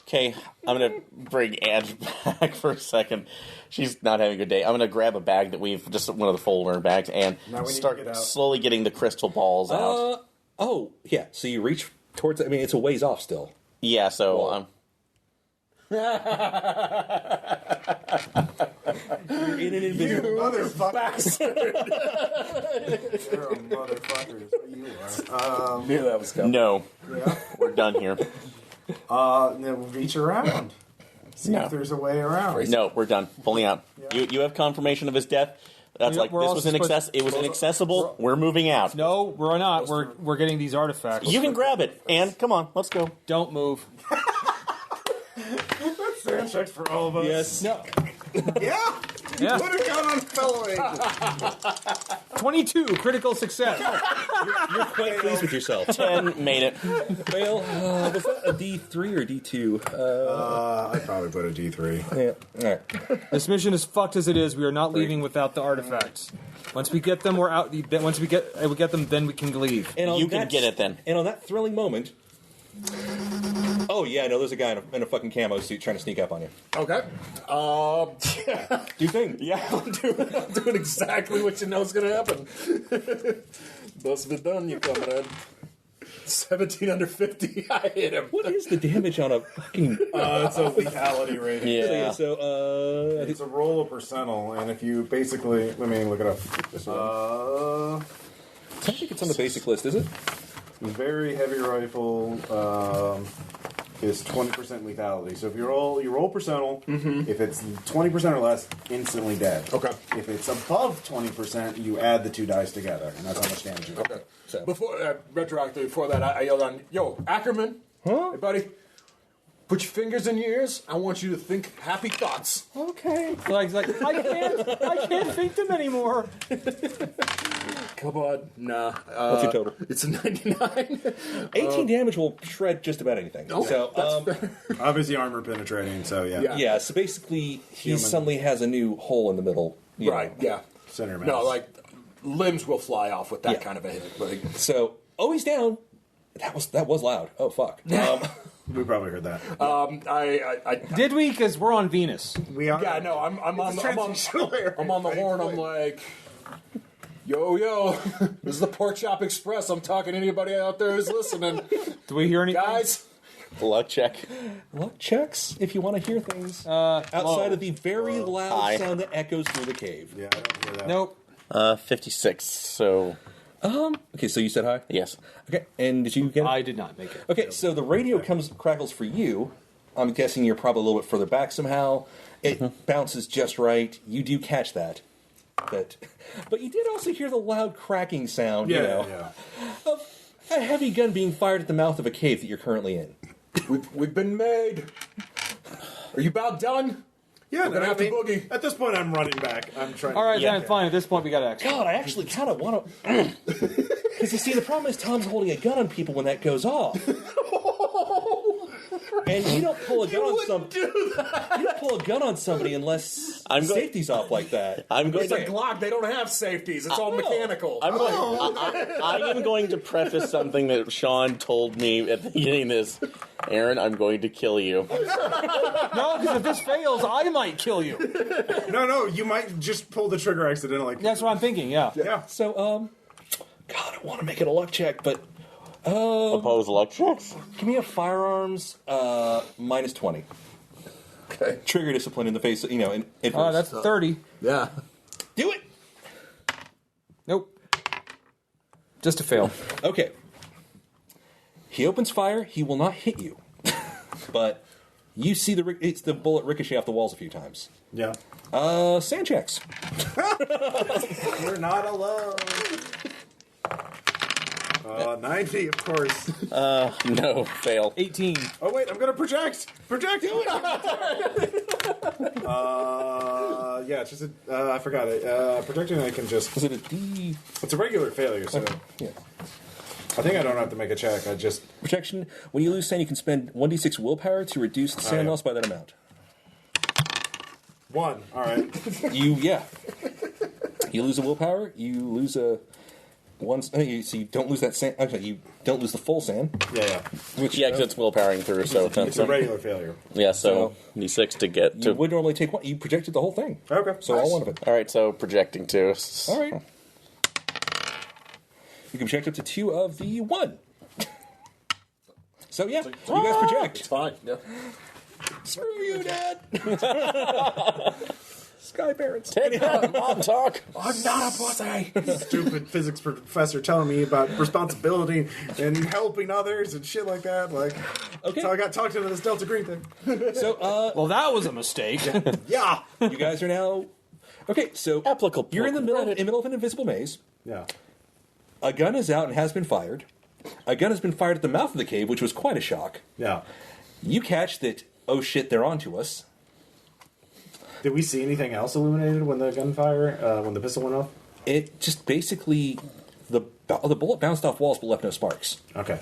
Okay, I'm going to bring Ange back for a second. She's not having a good day. I'm going to grab a bag that we've, just one of the folder bags, and start slowly getting the crystal balls out. oh yeah. So you reach towards. I mean, it's a ways off still. Yeah, so You're in an invisible motherfucker. You're a motherfucker. Is what you are. Knew that was coming. no, Yeah. we're done here. Then we'll reach around. See if there's a way around. No, we're done. Pulling out. Yeah. You have confirmation of his death. That's Yeah, like we're this also was it was inaccessible. We're moving out. No, we're not. We're getting these artifacts. You can grab it, and come on, let's go. Don't move. Sand checks for all of us. Yes. No. Yeah. Yeah. Put a gun on fellowing. 22, critical success. You're quite pleased with yourself. 10 made it. Well, was that a D3 or D2? I'd probably put a D3. Yeah. All right. This mission is fucked as it is. We are not leaving without the artifacts. Once we get them, we're out. Once we get them, then we can leave. And on You can that- get it then. And on that thrilling moment. Oh yeah, no, there's a guy in a fucking camo suit trying to sneak up on you. Okay. Do you think? Yeah, I'm doing exactly what you know is going to happen. Must have done, you comrade. 17 under 50. I hit him. What is the damage on a fucking? It's a lethality rating. Yeah. So It's a roll of percentile, and if you basically, let me look it up. I don't think it's on the basic list, is it? Very heavy rifle is 20% lethality. So if you roll percentile, if it's 20% or less, instantly dead. Okay. If it's above 20%, you add the two dice together, and that's how much damage you get. Okay. So. Retroactively, before that, I yelled on, yo, Ackerman. Huh? Hey, buddy. Put your fingers in your ears. I want you to think happy thoughts. Okay. Like I can't think them anymore. Come on. Nah. What's your total? It's a 99. 18 damage will shred just about anything. Okay, So, Obviously armor penetrating, so yeah. yeah. So basically, he Human. suddenly has a new hole in the middle. you Right, know. yeah. Center mass. No, like, limbs will fly off with that Yeah. kind of a hit. Like, So, he's down. That was loud. Oh fuck. We probably heard that. I Did we? Because we're on Venus. We are. yeah, no, I'm on the horn. I'm like, yo, this is the Pork Chop Express. I'm talking to anybody out there who's listening. Do we hear anything? Guys, Luck check. Luck checks if you want to hear things outside of the very loud Hi. sound that echoes through the cave. Yeah, I don't hear that. Nope. 56. So Okay, so you said hi. yes. Okay, and did you get it? I did not make it. Okay, so the radio crackles for you. I'm guessing you're probably a little bit further back somehow. It bounces just right. You do catch that. But you did also hear the loud cracking sound, Yeah. of a heavy gun being fired at the mouth of a cave that you're currently in. we've been made. Are you about done? Yeah, We're gonna have to boogie. At this point, I'm running back. I'm trying. All right, Yeah. then, fine. At this point, we got to act. God, I actually kind of want to... Because you see, the problem is Tom's holding a gun on people when that goes off. And you don't pull a gun on somebody. You don't pull a gun on somebody unless safety's off like that. I'm going It's a to. Glock. They don't have safeties. It's all mechanical. I am going to preface something that Sean told me at the beginning of this. Aaron, I'm going to kill you. No, because if this fails, I might kill you. No, you might just pull the trigger accidentally. That's what I'm thinking. Yeah. Yeah. So, God, I want to make it a luck check, but Oppose luck checks. give me a firearms minus 20. Okay. Trigger discipline in the face, in adverse. Oh, that's 30. Yeah. Do it! Nope. Just a fail. Okay. He opens fire. He will not hit you. But you see the bullet ricochet off the walls a few times. Yeah. Sand checks. We're not alone. 90, of course. No, fail. 18. Oh wait, I'm gonna project. Project. Yeah, it's just I forgot it. Projecting, I can just. Is it a D? It's a regular failure, so Yeah. I think I don't have to make a check. I just. Protection. When you lose sand, you can spend 1d6 willpower to reduce the sand yeah. loss by that amount. 1. All right. You lose a willpower. You lose a one. So you don't lose that sand. Okay, you don't lose the full sand. Yeah. Which Yeah, because it's willpowering through, so It's a regular failure. yeah. So D6 to get you to. would normally take one. You projected the whole thing. Okay. So all one of it. All right, so projecting 2. All right. You can project up to 2 of the 1. So yeah, you guys project. It's fine. Yeah. Screw you, Dad. Sky parents. Take that, mom talk. I'm not a pussy. Stupid physics professor telling me about responsibility and helping others and shit like that. Like, Okay. so I got talked into this Delta Green thing. So Well, that was a mistake. Yeah. you guys are now okay. So Applicable you're in the middle credit. of an invisible maze. Yeah. A gun is out and has been fired. A gun has been fired at the mouth of the cave, which was quite a shock. Yeah. You catch that. Oh shit! They're onto us. Did we see anything else illuminated when the gunfire, when the pistol went off? It just basically the bullet bounced off walls but left no sparks. Okay.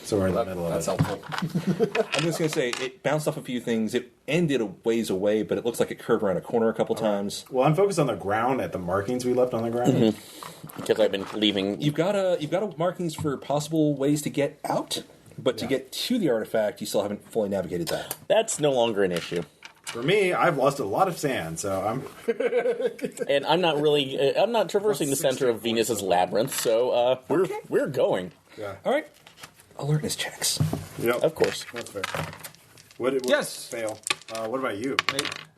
So we're in the middle of That's it. helpful. I'm just gonna say it bounced off a few things. It ended a ways away, but it looks like it curved around a corner a couple times. Well, I'm focused on the ground at the markings we left on the ground. Because I've been leaving. You've got a markings for possible ways to get out, but to get to the artifact, you still haven't fully navigated that. That's no longer an issue. For me, I've lost a lot of sand, so I'm. And I'm not really. I'm not traversing the center of Venus's labyrinth, so we're going. Yeah. All right, alertness checks. Yep. Of course. That's fair. What Yes. Fail. What about you?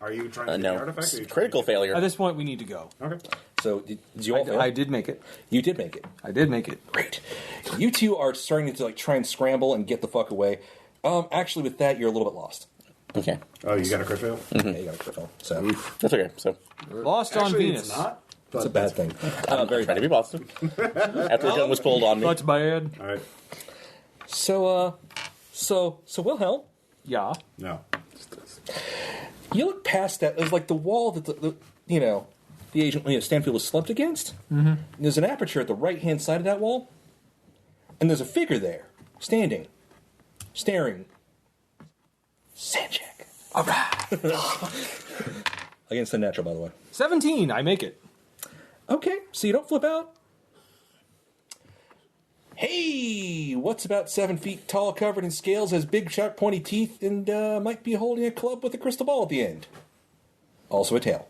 Are you trying to get No. the artifact? Or are you Critical failure. At this point, we need to go. Okay. So did you all fail? I did make it. You did make it. I did make it. Great. You two are starting to like try and scramble and get the fuck away. Actually, with that, you're a little bit lost. Okay. Oh, you got a crit fail? Yeah, you got a crit fail. So That's okay. So Lost on Actually, Venus. it's not. that's a bad thing. Very trying to bad. be positive. After a gun was pulled on me. That's bad. All right. So Wilhelm, Yeah. No. you look past that. There's like the wall that the agent Stanfield was slumped against. Mm-hmm. There's an aperture at the right hand side of that wall, and there's a figure there, standing, staring. Sand check. All right. Against the natural, by the way. 17. I make it. Okay, so you don't flip out. Hey, what's about 7 feet tall, covered in scales, has big, sharp, pointy teeth, and might be holding a club with a crystal ball at the end. Also a tail.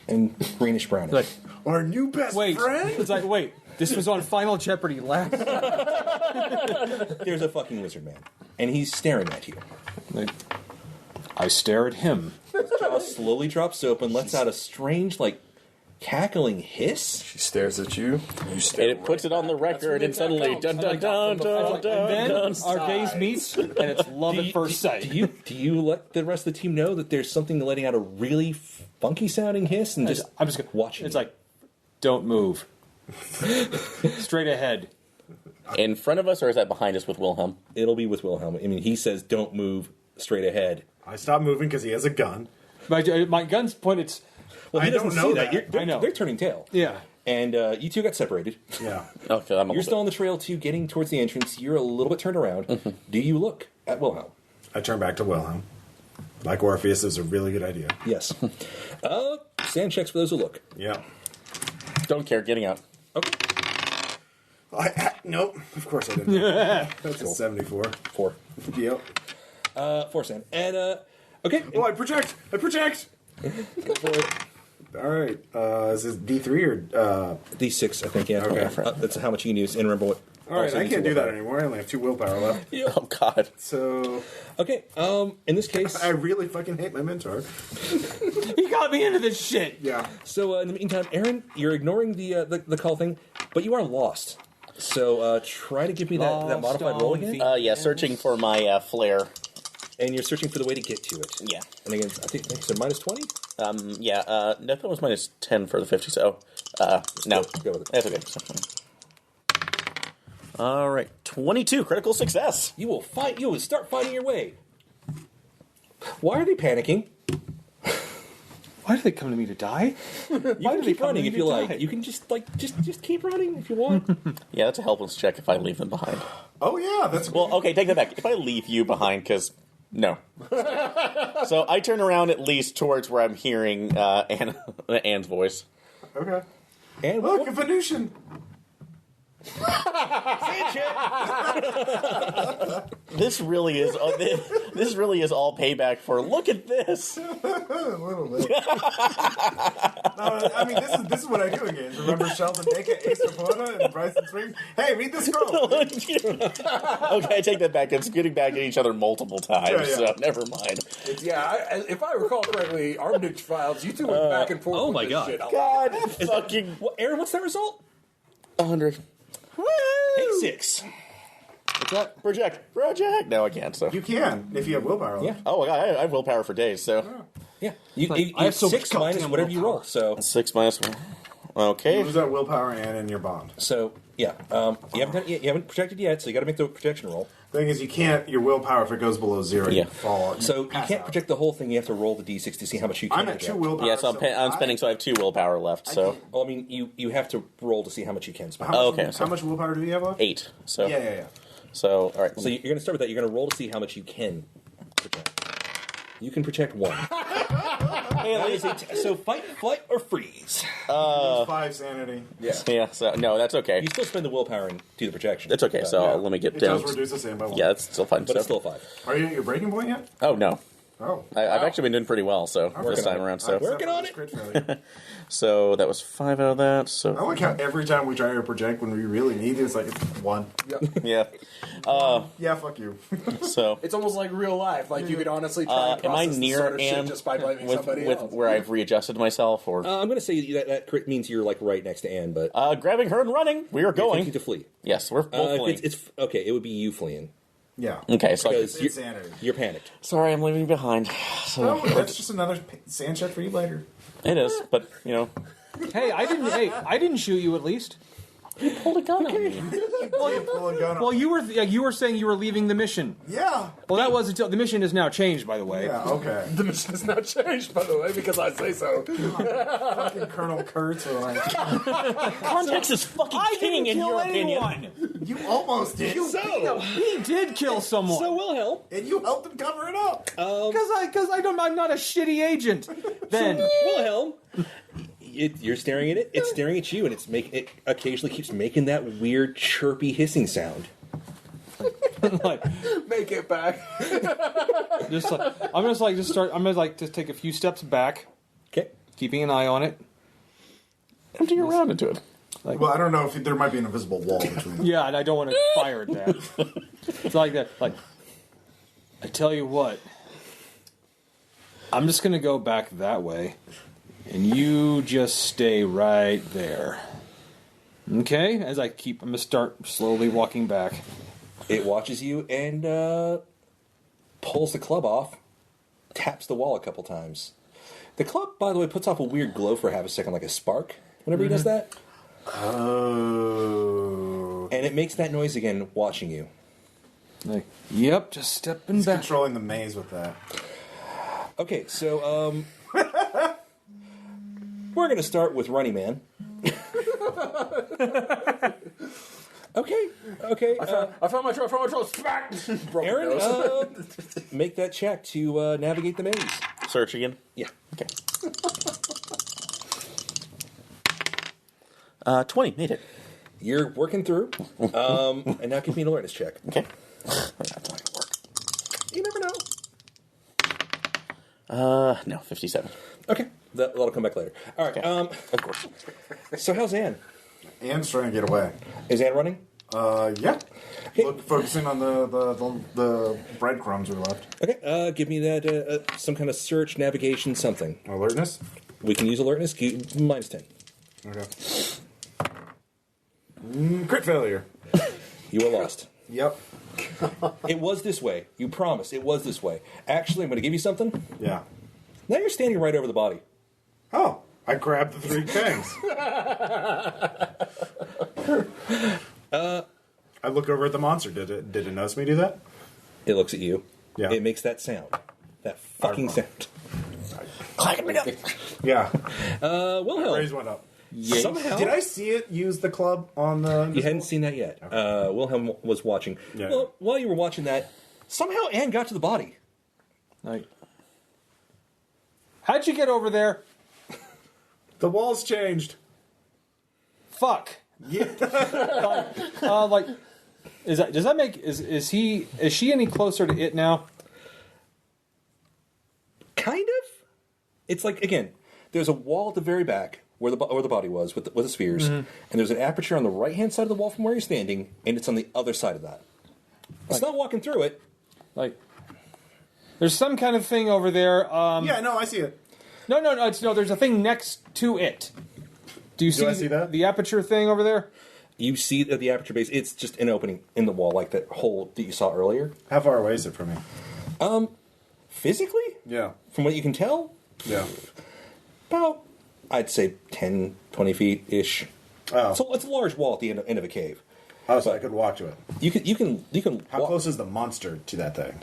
And greenish brownish. Like, Our new best wait. friend? It's like, wait. This was on Final Jeopardy last. There's a fucking lizard man, and he's staring at you. Like, I stare at him. His jaw slowly drops open, lets out a strange, like, cackling hiss. She stares at you. You stare. And it puts it on the record, and suddenly, dun dun dun dun And dun then dun. our gaze meets, and it's love at first sight. Do you let the rest of the team know that there's something letting out a really funky sounding hiss, and I'm just gonna watching? It's you? like, don't move. Straight ahead. In front of us, or is that behind us with Wilhelm? It'll be with Wilhelm. I mean, he says, "Don't move, straight ahead." I stopped moving because he has a gun. My gun's pointed. Well, he I doesn't don't know see that. that. I know. They're turning tail. Yeah. And you two got separated. Yeah. Okay, I'm a You're little still on the trail too, getting towards the entrance. You're a little bit turned around. Do you look at Wilhelm? I turn back to Wilhelm. Like Orpheus is a really good idea. Yes. Sand checks for those who look. Yeah. bit. Don't care, getting out. Okay. Nope. Of course I didn't. That's a 74. 4. Yep. 4 sand. And okay. Oh, I project! I project! Go for it. All right. Is this D3 or... D6, I think. Yeah. Okay. That's how much you can use. And remember what. All right, also I needs can't to do look that at. anymore. I only have 2 willpower left. Oh God. So... Okay. In this case. I really fucking hate my mentor. He got me into this shit. Yeah. So in the meantime, Aaron, you're ignoring the call thing, but you are lost. So try to give me that Lost modified roll on again. feet. Yeah, searching for my flare. And you're searching for the way to get to it. Yeah. And again, I think it's a minus 20? Yeah, no, that was minus 10 for the 50, so, no. Go with it. That's okay. All right, 22, critical success. You will start fighting your way. Why are they panicking? Why do they come to me to die? You can keep running if you like. You can just keep running if you want. Yeah, that's a helpless check if I leave them behind. Oh yeah, that's Well, okay, take that back. If I leave you behind, because no. So I turn around at least towards where I'm hearing Anne's voice. okay. And Look, a Venusian. This really is this really is all payback for look at this. A little bit. No, I mean this is what I do in games. Remember Sheldon Bacon, Ace Rapona, and Bryson Springs? Hey, read the scroll. Okay, I take that back. It's getting back at each other multiple times, Yeah. so never mind. If I recall correctly, Armitage Files, you two went back and forth. oh with my this God. shit. God, fucking Aaron, what's that result? 100. Take 6. What's that? Project. No, I can't. So. You can if you have willpower. Yeah. Oh my God, I have willpower for days. So Yeah. I have so 6 much minus goddamn whatever you roll. willpower. So 6 minus 1. You Okay. lose that willpower and in your bond. yeah. You haven't projected yet, so you got to make the projection roll. Thing is, you can't. Your willpower, if it goes below 0, Yeah. you fall. So you pass can't out. project the whole thing. You have to roll the d6 to see how much you can I'm at project. 2 willpower. Yeah, so I'm spending. So I have 2 willpower left. So Well, I mean, you have to roll to see how much you can spend. How much, okay, so- How much willpower do you have left? 8. So Yeah. So all right. So you're going to start with that. You're going to roll to see how much you can project. You can project 1. That is so fight, flight, or freeze. Lose 5 sanity. Yeah. So no, that's okay. You still spend the willpower and do the projection. That's okay. So Yeah. let me get It down. does reduce the same by 1. Yeah, that's still fine. but So. it's still 5. Are you at your breaking point yet? Oh no, Oh. I've actually been doing pretty well. So this working time on it. around. So Working on it. Crit failure. so that was 5 out of that. I So like how every time we try to project when we really need it, it's like, it's 1. yeah. Yeah, fuck you. So It's almost like real life. Like you could honestly try and am I process near this sort of shit Anne just by blaming with somebody with else. where I've readjusted myself, or I'm going to say that crit means you're like right next to Anne, but grabbing her and running? We are you going. to flee. Yes, we're both fleeing. It's okay. It would be you fleeing Yeah. Okay, so because It's insanity. you're panicked. sorry, I'm leaving behind. So Oh, that's just another sand check for you later. it is, but you know, Hey, I didn't shoot you. At least. hold a gun on me. Pull a gun Well, on. you were saying you were leaving the mission. Yeah. Well, that was until the mission has now changed. By the way. Yeah, okay. The mission has not changed, by the way, because I say so. Fucking Colonel Kurtz or like, Context is fucking king in your opinion. you almost did. He did kill someone. So Wilhelm, And you helped him cover it up. Because I'm not a shitty agent. Then Wilhelm, you're staring at it. It's staring at you, and it occasionally keeps making that weird chirpy hissing sound. like, Make it back. I'm gonna take a few steps back, Okay. keeping an eye on it. Empty your round into it. Well, I don't know if there might be an invisible wall between. Yeah, and I don't want to fire at that. It's like that. Like, I tell you what, I'm just gonna go back that way, and you just stay right there. Okay? As I'm gonna start slowly walking back. It watches you and pulls the club off, taps the wall a couple times. The club, by the way, puts off a weird glow for half a second, like a spark, whenever he does that. Oh. And it makes that noise again, watching you. Like, yep, just stepping He's back. controlling the maze with that. Okay, so we're going to start with Runny Man. Okay. I found my troll. Smack! Broken Aaron, nose. make that check to navigate the maze. Search again. Yeah. Okay. 20 made it. You're working through, and now give me an alertness check. Okay. That's not gonna work. You never know. No, 57. Okay, that'll come back later. All right. Of course. So how's Anne? Anne's trying to get away. Is Anne running? Yeah. Focusing on the breadcrumbs we left. Okay. Give me that some kind of search, navigation, something. Alertness? We can use alertness. Minus 10. Okay. Crit failure. You are lost. Yep. It was this way. You promised. It was this way. Actually, I'm going to give you something. Yeah. Now you're standing right over the body. Oh, I grabbed the 3 things. I look over at the monster. Did it notice me do that? It looks at you. Yeah. It makes that sound. That fucking sound. Clacking me up. Yeah. Wilhelm. Raise one up. Somehow. Did I see it use the club on the... You hadn't seen that yet. Wilhelm was watching. Yeah. Well, while you were watching that, somehow Anne got to the body. Like, how'd you get over there? The walls changed. Fuck. Yeah. Like, does that make is she any closer to it now? Kind of. It's like, again, there's a wall at the very back where the body was with the spheres, and there's an aperture on the right-hand side of the wall from where you're standing, and it's on the other side of that. It's not walking through it. Like, there's some kind of thing over there. Yeah, no, I see it. No. There's a thing next to it. Do you see, I see that? the aperture thing over there? You see at the aperture base, it's just an opening in the wall, like that hole that you saw earlier. How far away is it from me? Physically, Yeah. from what you can tell, Yeah. about, I'd say 10, 20 feet-ish. Oh. So it's a large wall at the end of a cave. Oh, so I could walk to it. You can How walk. close is the monster to that thing?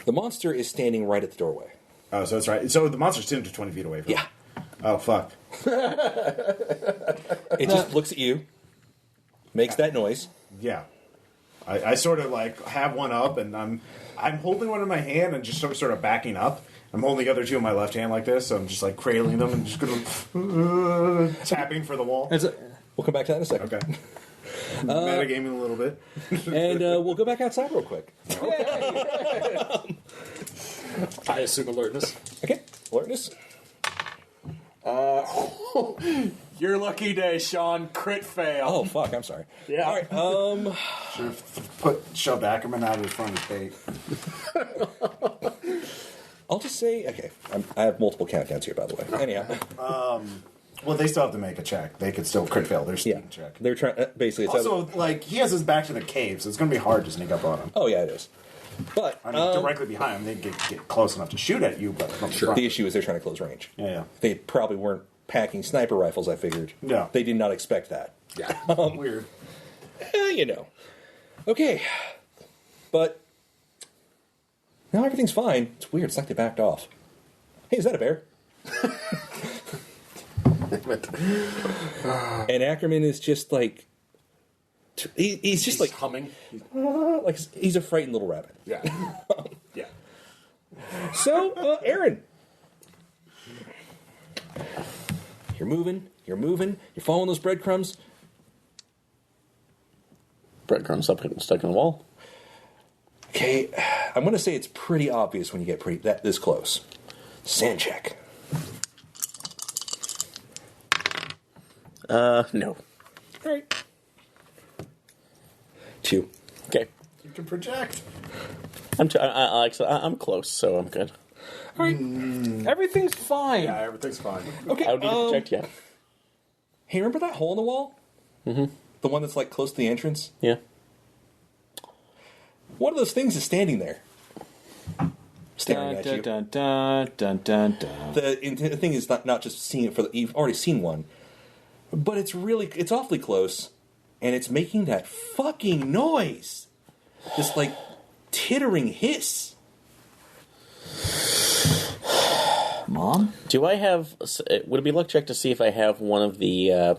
The monster is standing right at the doorway. Oh, so it's right. So the monster's 10 to 20 feet away from Yeah. it. Oh, fuck. It just looks at you, makes that noise. Yeah. I sort of like have one up, and I'm holding one in my hand and just sort of backing up. I'm holding the other two in my left hand like this, so I'm just like cradling them and just going tapping for the wall. We'll come back to that in a second. Okay. Metagaming a little bit. And we'll go back outside real quick. I assume alertness. Okay, alertness. Your lucky day, Sean. Crit fail. Oh, fuck, I'm sorry. Yeah. All right, Should have shoved Ackerman out of his front of bait. I'll just say, okay, I have multiple countdowns here, by the way. Anyhow. Well, they still have to make a check. They could still crit fail their sneak check. They're trying, basically, it's Also, like, he has his back to the cave, so it's going to be hard to sneak up on him. oh, yeah, it is. But I mean, directly behind him, they'd get close enough to shoot at you, but from the front. the issue is they're trying to close range. Yeah. They probably weren't packing sniper rifles, I figured. No. They did not expect that. Yeah. Weird. You know. Okay. But now everything's fine. It's weird. It's like they backed off. Hey, is that a bear? And Ackerman is just like... He's just like humming. like he's a frightened little rabbit. Yeah. Yeah. So, Aaron, you're moving, you're following those breadcrumbs. Breadcrumbs stuck in the wall. Okay, I'm going to say it's pretty obvious when you get this close. Sand check. No. All right. 2. Okay. You can project. I'm close, so I'm good. All right. Everything's fine. Yeah, everything's fine. Okay. I don't need to project yet. Hey, remember that hole in the wall? Mm-hmm. The one that's like close to the entrance? Yeah. One of those things is standing there. Staring at you. Dun, dun, dun, dun, dun. The thing is not just seeing it you've already seen one, but it's awfully close, and it's making that fucking noise, this like tittering hiss. Mom? Do I have? Would it be luck check to see if I have one of the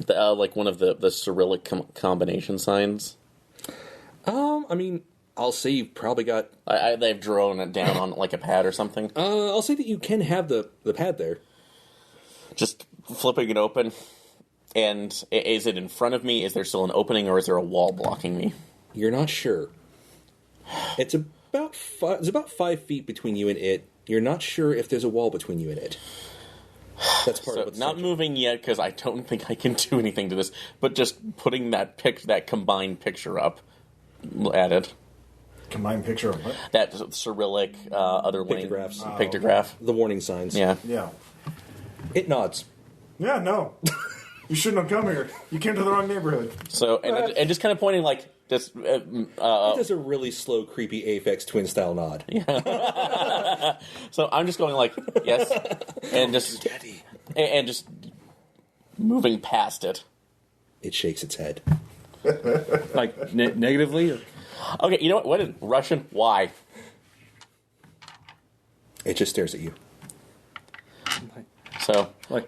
one of the Cyrillic combination signs? I mean, I'll say you've probably got. They've drawn it down on like a pad or something. I'll say that you can have the pad there. Just flipping it open, and is it in front of me? Is there still an opening, or is there a wall blocking me? You're not sure. It's about 5 feet between you and it. You're not sure if there's a wall between you and it. That's part of what's not moving yet because I don't think I can do anything to this. But just putting that combined picture up at it. Combined picture of what? That Cyrillic other Pictographs. pictograph. The warning signs. Yeah. Yeah. It nods. Yeah, no. You shouldn't have come here. You came to the wrong neighborhood. So and just kind of pointing like just. It does a really slow, creepy Aphex Twin style nod. So I'm just going like yes, and just Daddy. and just moving past it. It shakes its head. Like negatively? Or? Okay, you know what? What in Russian? Why? It just stares at you. So, Like-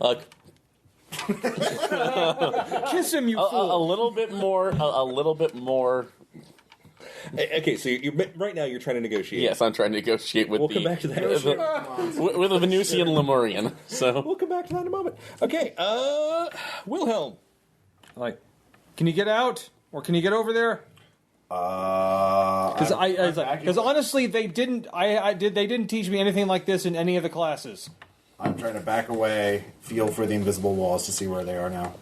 Kiss him, you fool. a little bit more. A little bit more. Okay, so right now you're trying to negotiate. Yes, I'm trying to negotiate with We'll come back to that. with a Venusian Lemurian. So We'll come back to that in a moment. Okay, Wilhelm. Like, can you get out? Or can you get over there? Because honestly, they didn't. They didn't teach me anything like this in any of the classes. I'm trying to back away, feel for the invisible walls to see where they are now.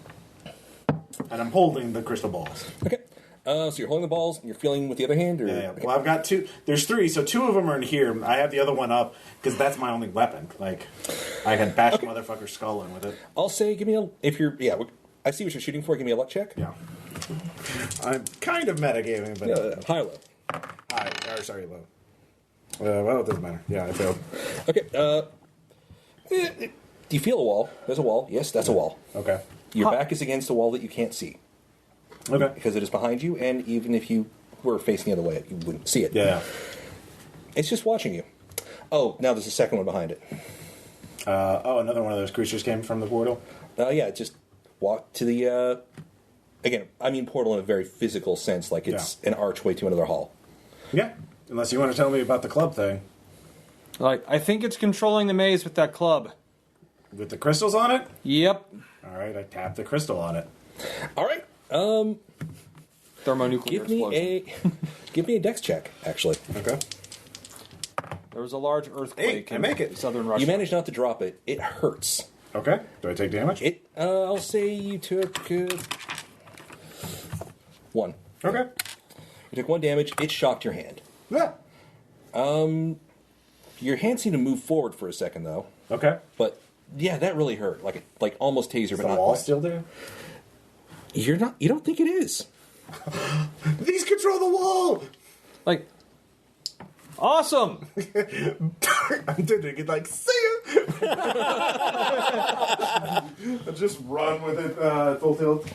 And I'm holding the crystal balls. Okay. So you're holding the balls and you're feeling with the other hand? Or? Yeah. Well, I've got two. There's three, so two of them are in here. I have the other one up because that's my only weapon. Like, I can bash a motherfucker's skull in with it. I'll say, give me a. If you're. Yeah, I see what you're shooting for. Give me a luck check. Yeah. I'm kind of metagaming, but. High or low? High. Or, sorry, low. Well, it doesn't matter. Yeah, I failed. Okay. Do you feel a wall? There's a wall. Yes, that's a wall. Okay. Your back is against a wall that you can't see. Okay. Because it is behind you, and even if you were facing the other way, you wouldn't see it. Yeah. It's just watching you. Oh, now there's a second one behind it. Another one of those creatures came from the portal? Yeah, just walk to the... again, I mean portal in a very physical sense, like it's an archway to another hall. Yeah. Unless you want to tell me about the club thing. Like, I think it's controlling the maze with that club. With the crystals on it? Yep. All right, I tapped the crystal on it. All right. Thermonuclear explosion. Give me a dex check, actually. Okay. There was a large earthquake I in make it. southern Russia. You managed not to drop it. It hurts. Okay. Do I take damage? I'll say you took 1. Okay. You took 1 damage. It shocked your hand. Yeah. Your hand seemed to move forward for a second, though. Okay. But yeah, that really hurt. Like almost taser, Is but the not wall quite. still there? You don't think it is? These control the wall! Like, awesome! I'm doing it like, see ya! I'll just run with it full tilt.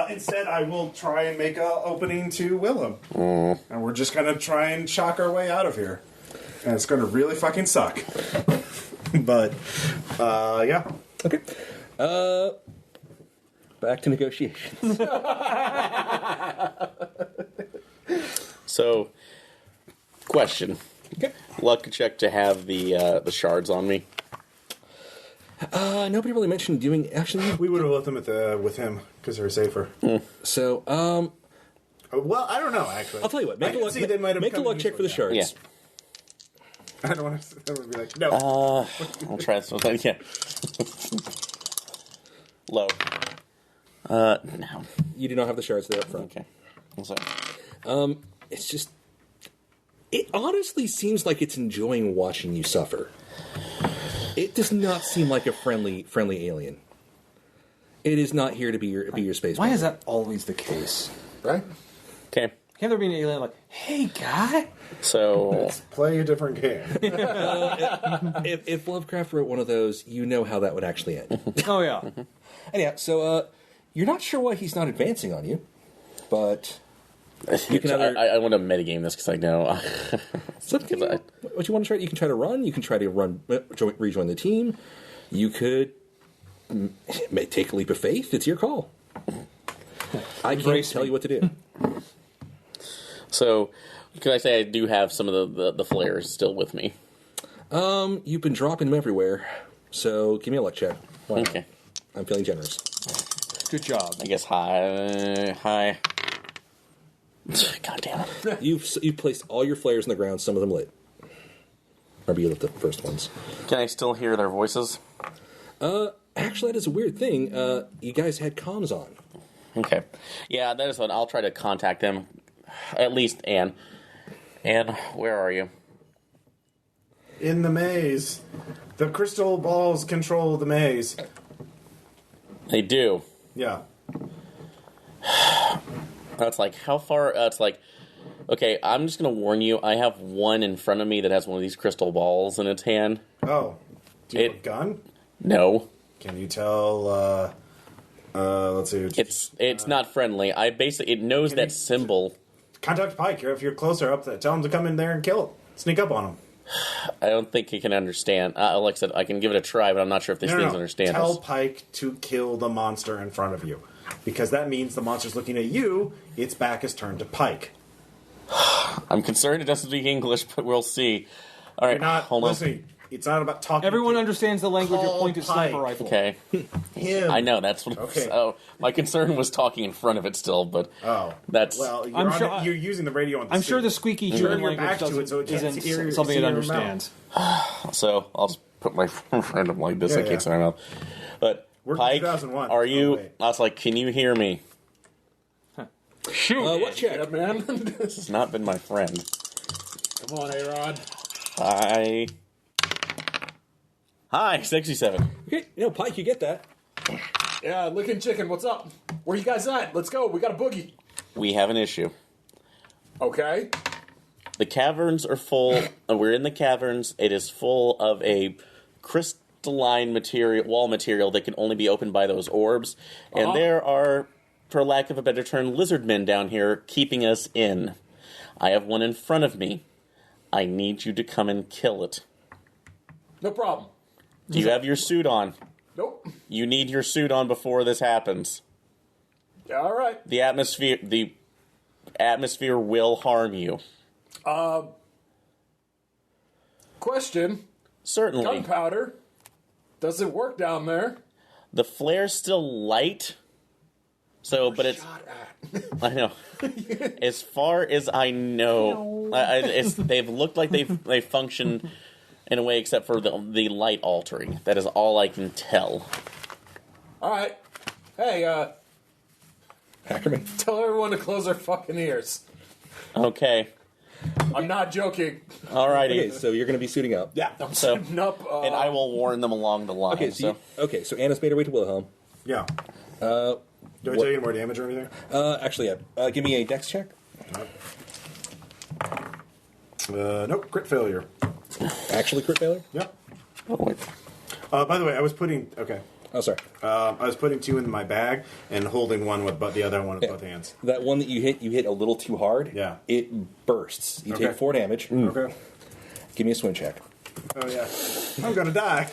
Instead, I will try and make an opening to Willem. And we're just going to try and shock our way out of here. And it's going to really fucking suck. But, yeah. Okay. Back to negotiations. So, question. Okay. Luck check to have the shards on me. Nobody really mentioned doing. Actually, We would have left them with him because they're safer. so Well, I don't know, actually. I'll tell you what. I Make a can luck, see they might have make a come luck in check for the useful, shards. Yeah. I don't want to. That would be like, no. I'll try something. Yeah. Low. No. You do not have the shards there up front. Okay. I'm sorry. It's just. It honestly seems like it's enjoying watching you suffer. It does not seem like a friendly alien. It is not here to be your space. Why partner. is that always the case? Right? Okay. Can't there be an alien like, hey, guy? So, Play a different game. If Lovecraft wrote one of those, you know how that would actually end. Oh, yeah. Anyhow, so you're not sure why he's not advancing on you, but you can either. I want to metagame this because I know. It's up to you. What you want to try? You can try to run. You can try to rejoin the team. You could take a leap of faith. It's your call. I can't tell you what to do. So, can I say I do have some of the flares still with me? You've been dropping them everywhere, so give me a luck check. Why not? Okay. I'm feeling generous. Good job. I guess high. God damn it. You've placed all your flares in the ground. Some of them lit. Remember, you lit the first ones. Can I still hear their voices? Actually, that is a weird thing. You guys had comms on. Okay. Yeah, that is what I'll try to contact them. At least Anne. Anne, where are you? In the maze. The crystal balls control the maze. They do. Yeah. That's like, how far? It's like, okay, I'm just going to warn you. I have one in front of me that has one of these crystal balls in its hand. Oh. Do you have a gun? No. Can you tell, let's see. It's not friendly. It knows that symbol. Contact Pike. If you're closer up there, tell him to come in there and kill it. Sneak up on him. I don't think he can understand. Like I said, I can give it a try, but I'm not sure if these things understand Tell us. Pike to kill the monster in front of you. Because that means the monster's looking at you, its back is turned to Pike. I'm concerned it doesn't speak English, but we'll see. All right, hold on. It's not about talking. Everyone understands the language of Call pointed sniper Pike. rifle. Okay. him. I know, that's what Okay. So, my concern was talking in front of it still, but that's... Well, I'm you're using the radio on the I'm sure the speaker. squeaky Turn human your language back to it so it can't isn't see something it your understands. So, I'll just put my random like this. I can't say my mouth. But, We're in Pike, 2001. are you... Oh, wait. I was like, can you hear me? Shoot! What check? Yeah, man. This has not been my friend. Come on, A-Rod. Hi, 67. Okay, Pike, you get that. Yeah, Licking Chicken, what's up? Where you guys at? Let's go. We got a boogie. We have an issue. Okay. The caverns are full. We're in the caverns. It is full of a crystalline material, wall material that can only be opened by those orbs. And there are, for lack of a better term, lizard men down here keeping us in. I have one in front of me. I need you to come and kill it. No problem. Do you have your suit on? Nope. You need your suit on before this happens. Yeah, all right. The atmosphere will harm you. Question. Certainly. Gunpowder. Does it work down there? The flare's still light. So, but it's... Shot at. I know. As far as I know, they've looked like they function in a way, except for the light altering. That is all I can tell. All right. Hey, Ackerman. tell everyone to close their fucking ears. Okay. I'm not joking. Alrighty. Okay, so you're going to be suiting up. Yeah. I'm So- setting up. And I will warn them along the line. Okay, so Anna's made her way to Wilhelm. Yeah. Do I take any more damage or anything? Actually, yeah. Give me a dex check. Nope. Crit failure. Actually, crit failure? Yeah. Oh, wait. By the way, I was putting... Okay. Oh, sorry. I was putting 2 in my bag and holding one with the other one with both hands. That one that you hit a little too hard. Yeah. It bursts. You Okay. take 4 damage. Okay. Give me a swim check. Oh, yeah. I'm going to die.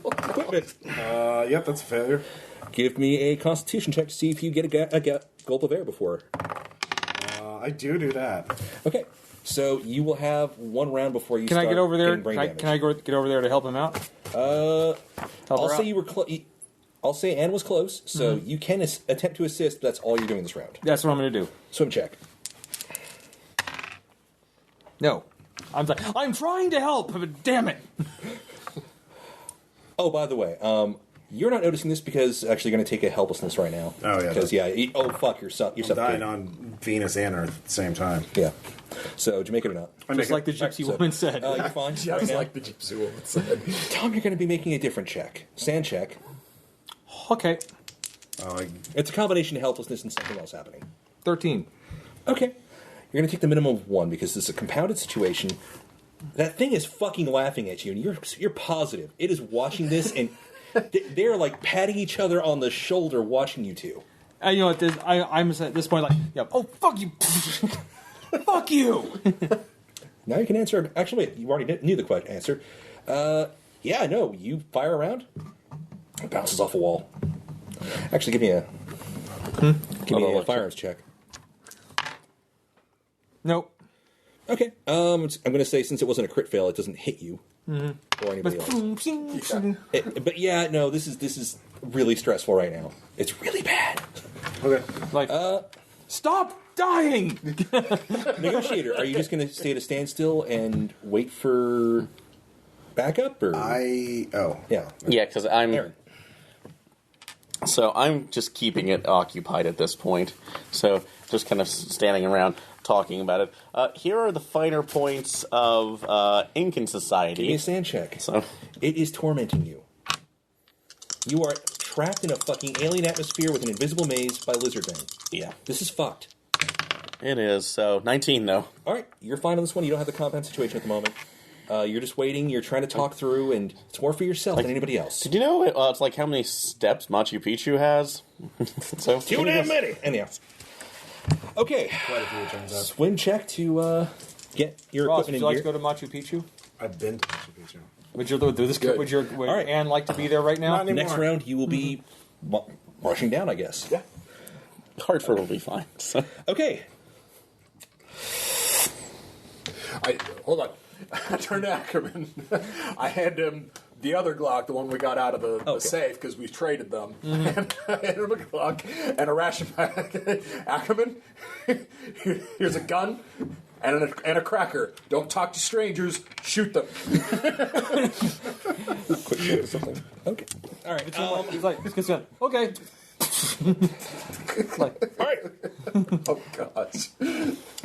Equipment. Yep, that's a failure. Give me a constitution check to see if you get a gulp of air before. I do that. Okay. So you will have 1 round before you Can start I get over there? getting brain damage. Can I get over there to help him out? Help I'll her say out? you were I'll say Anne was close, so you can attempt to assist, but that's all you're doing this round. That's what I'm going to do. Swim check. No. I'm trying to help, but damn it. Oh, by the way, you're not noticing this because actually you're going to take a helplessness right now. Oh, yeah. Because oh fuck, you're Dying suffocating. on Venus and Earth at the same time. Yeah. So did you make it or not? Just like the gypsy woman said. You're fine. Just right now. like the gypsy woman said. Tom, you're going to be making a different check. Sand check. Okay. It's a combination of helplessness and something else happening. 13. Okay. You're going to take the minimum of 1 because this is a compounded situation. That thing is fucking laughing at you, and you're positive. It is watching this, and they're like patting each other on the shoulder watching you two. You know what? I'm at this point like, yeah, oh, fuck you. Fuck you. Now you can answer. Actually, wait, you already knew the answer. Yeah, no, you fire around. It bounces off a wall. Actually, give me a firearms check. Nope. Okay. I'm going to say since it wasn't a crit fail, it doesn't hit you or anybody else. But yeah, no, this is really stressful right now. It's really bad. Okay. Like, stop dying. Negotiator, are you just going to stay at a standstill and wait for backup, or Yeah. Yeah, because I'm... Aaron? So I'm just keeping it occupied at this point. So just kind of standing around talking about it. Here are the finer points of Incan society. Give me a sand check. So It is tormenting you. You are trapped in a fucking alien atmosphere with an invisible maze by lizard men. yeah, This is fucked. it is. So 19 though. All right, you're fine on this one. You don't have the compound situation at the moment. You're just waiting. You're trying to talk through, and it's more for yourself than anybody else. Did you know it's like how many steps Machu Picchu has? So 2.5 many. Anyhow. Okay. Quite a few, it turns out. Swim check to get your Ross, would equipment you like in to gear. go to Machu Picchu? I've been to Machu Picchu. Would All right. Anne like to be there right now? Not anymore. Next round, you will be rushing down, I guess. Yeah. Hartford will be fine. So. Okay. Hold on. I turned to Ackerman. I handed him the other Glock, the one we got out of the safe, because we traded them. And I handed him a Glock and a ration pack. Ackerman, here's a gun and a cracker. Don't talk to strangers. Shoot them. Quick shot or something. Okay. All right. He's like, this guy's going, okay. Like, All right. Oh, God.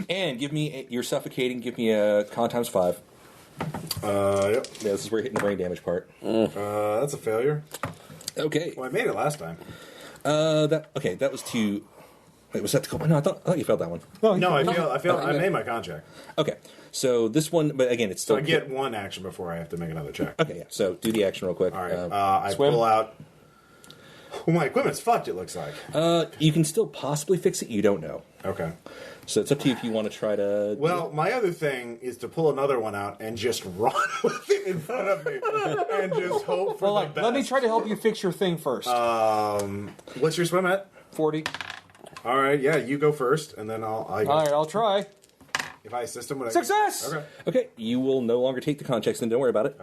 And give me, you're suffocating, give me a con times 5. Yep. Yeah, this is where you're hitting the brain damage part. That's a failure. Okay. Well, I made it last time. That was too... Wait, was that the... No, I thought you failed that one. No, I failed. I made my contract. Okay. So this one, but again, it's still... So I get one action before I have to make another check. Okay, yeah. So do the action real quick. All right. I swim? pull out... Well, my equipment's fucked, it looks like. You can still possibly fix it. You don't know. Okay. So it's up to you if you want to try to... Well, my other thing is to pull another one out and just run with it in front of me and just hope for the best. let me try to help you fix your thing first. What's your swim at? 40. All right, yeah, you go first, and then I'll go. All right, I'll try. If I assist him, would I... Success! Okay. Okay, you will no longer take the con checks, then don't worry about it.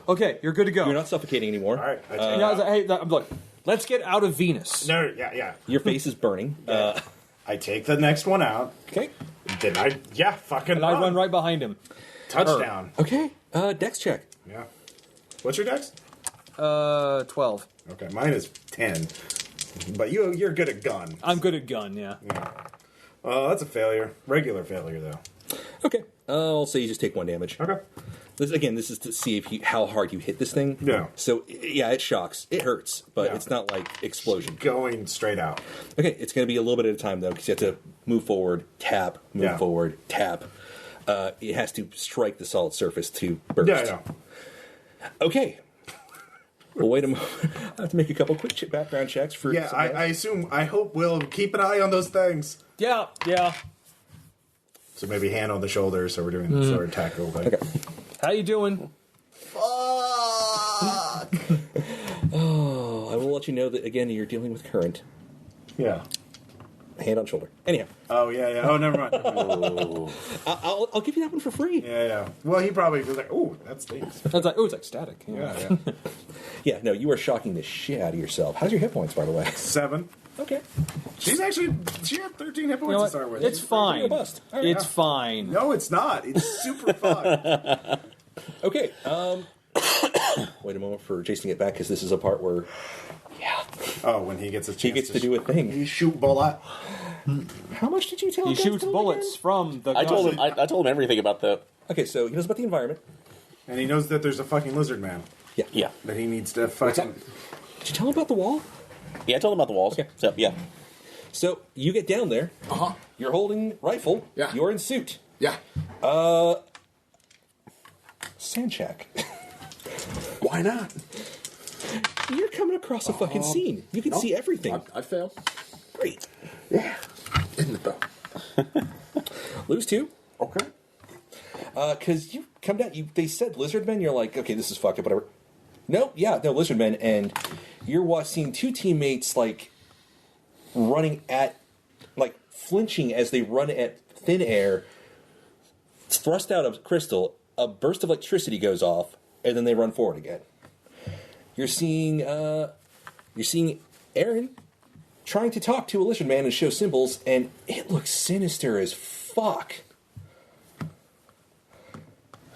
Okay, you're good to go. You're not suffocating anymore. All right. I take You it know, I was out. like, hey, look, let's get out of Venus. No, yeah. Your face is burning. I take the next one out. Okay. Then fucking And I run right behind him. Touchdown. Okay. Dex check. Yeah. What's your dex? 12. Okay, mine is 10. But you're good at gun. I'm good at gun, yeah. That's a failure. Regular failure, though. Okay. I'll say you just take 1 damage. Okay. This is to see how hard you hit this thing. Yeah. So, yeah, it shocks. It hurts, but Yeah. it's not like explosion. Going straight out. Okay, it's going to be a little bit at a time, though, because you have to move forward, tap, move forward, tap. It has to strike the solid surface to burst. Yeah. Okay. Well, wait a moment. I have to make a couple quick background checks for... Yeah, I hope we'll keep an eye on those things. Yeah. So maybe hand on the shoulder, so we're doing the sort of tactical thing. Okay. How you doing? Fuck! Oh, I will let you know that, again, you're dealing with current. Yeah. Hand on shoulder. Anyhow. Oh, yeah. Oh, never mind. I'll give you that one for free. Yeah. Well, he probably was like, "Oh, that stinks." I was like, it's like static. Yeah. Yeah, no, you are shocking the shit out of yourself. How's your hit points, by the way? 7. Okay. She had 13 hit points You know to what? start with. It's fine. robust. All right, It's yeah. fine. No, it's not. It's super fun. Okay. Wait a moment for Jason to get back, because this is a part where Oh, when he gets a chance he gets to do a thing. He shoot bullet. How much did you tell He him? shoots bullets from the gun. I told him everything about the. Okay, so he knows about the environment. And he knows that there's a fucking lizard man Yeah. that he needs to fucking... Did you tell him about the wall? Yeah, I told him about the walls. Okay. So, yeah. So you get down there. Uh-huh. You're holding rifle. Yeah. You're in suit. Yeah. Sand check. Why not? You're coming across a fucking scene. You can see everything. I failed. Great. Yeah. Isn't it, though? Lose 2. Okay. Because you come down, they said lizard men, you're like, okay, this is fucked up, whatever. No, lizard men, and you're seeing 2 teammates, like, running at, like, flinching as they run at thin air, thrust out of crystal, a burst of electricity goes off, and then they run forward again. You're seeing Aaron trying to talk to a lizard man and show symbols, and it looks sinister as fuck.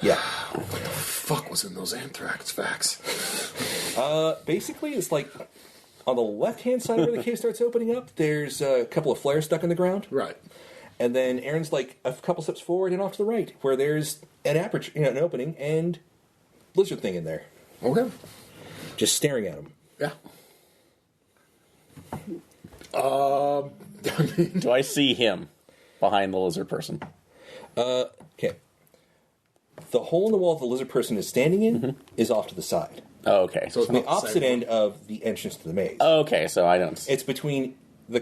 Yeah. What the fuck was in those anthrax facts? Basically, it's like on the left-hand side where the cave starts opening up, there's a couple of flares stuck in the ground. Right. And then Aaron's like a couple steps forward and off to the right, where there's an aperture, an opening, and lizard thing in there. Okay. Just staring at him. Yeah. I mean, Do I see him behind the lizard person? Okay. The hole in the wall the lizard person is standing in is off to the side. Oh, okay. so it's On the not the opposite same end of the entrance to the maze. Okay, so I don't. It's between the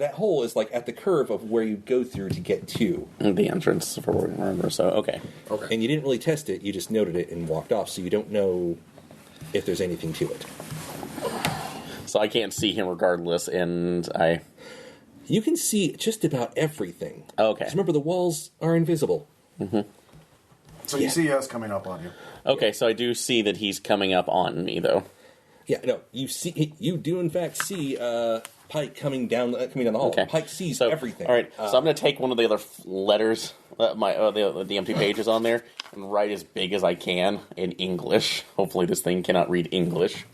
that hole is like at the curve of where you go through to get to the entrance, if I remember. So okay. And you didn't really test it; you just noted it and walked off. So you don't know if there's anything to it. So I can't see him regardless, and You can see just about everything. Okay. Just remember, the walls are invisible. Mm-hmm. So you see us coming up on you. Okay, so I do see that he's coming up on me, though. Yeah, no, you do in fact see Pike coming down the hall. Okay. Pike sees So, everything. All right, so I'm going to take one of the other letters, the empty pages on there, and write as big as I can in English. Hopefully this thing cannot read English.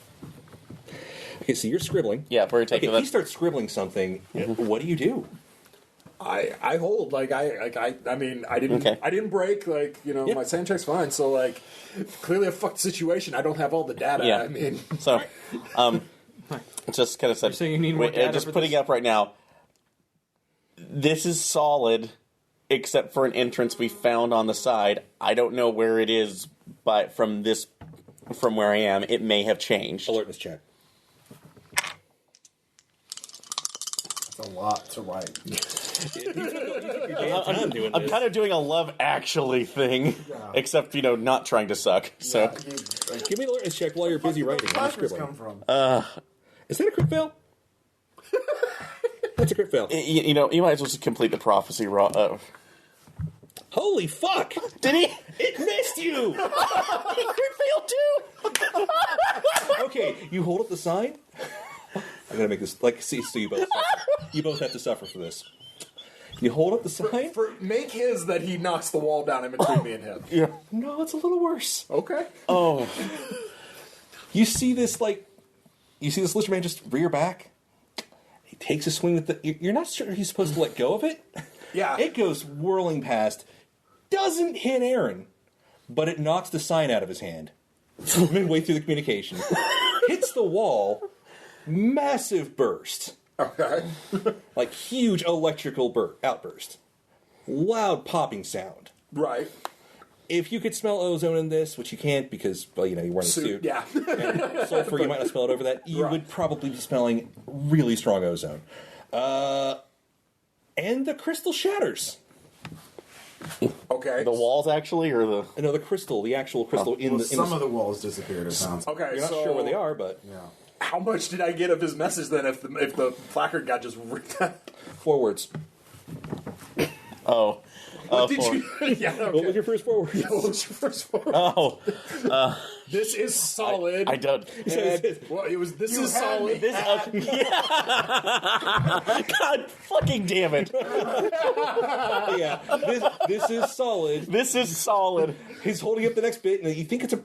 Okay, so you're scribbling. Yeah, we're going to take Okay, he starts scribbling something. What do you do? I hold I mean I didn't Okay. I didn't break my sand check's fine, so like clearly a fucked situation. I don't have all the data. Yeah. I mean So, just kind of said, saying you need more data just for putting this? up right now. This is solid, except for an entrance we found on the side. I don't know where it is, but from where I am, it may have changed. Alertness check. It's a lot to write. I'm kind of doing a Love Actually thing, except not trying to suck. So Give me an alertness check while you're busy writing. I'm Flashers scribbling. come from? Is that a crit fail? That's a crit fail. you might as well just complete the prophecy. Holy fuck! Did he? It missed you! He crit failed too. Okay, you hold up the sign. I'm gonna make this so you both you both have to suffer for this. You hold up the sign. make his that he knocks the wall down in between me and him. Yeah. No, it's a little worse. Okay. Oh. You see this lizard man just rear back. He takes a swing at you're not sure he's supposed to let go of it. Yeah. It goes whirling past. Doesn't hit Aaron, but it knocks the sign out of his hand. Midway through the communication. Hits the wall. Massive burst. Okay. Like huge electrical outburst. Loud popping sound. Right. If you could smell ozone in this, which you can't because, you're wearing a suit. Yeah. And sulfur, you might not smell it over that. You Right. would probably be smelling really strong ozone. And the crystal shatters. Okay. The walls actually, or the No, the actual crystal in the... Some of the walls disappeared, it sounds like. Okay. You're not so sure where they are, but... Yeah. How much did I get of his message then? If the placard got just ripped out? 4 words. oh. What did you? Yeah. Okay. What was your first 4 words? What was your first word? Oh. This is solid. I don't. Well, it was. This is solid. This. God fucking damn it! Yeah, this is solid. This is solid. He's holding up the next bit, and you think it's a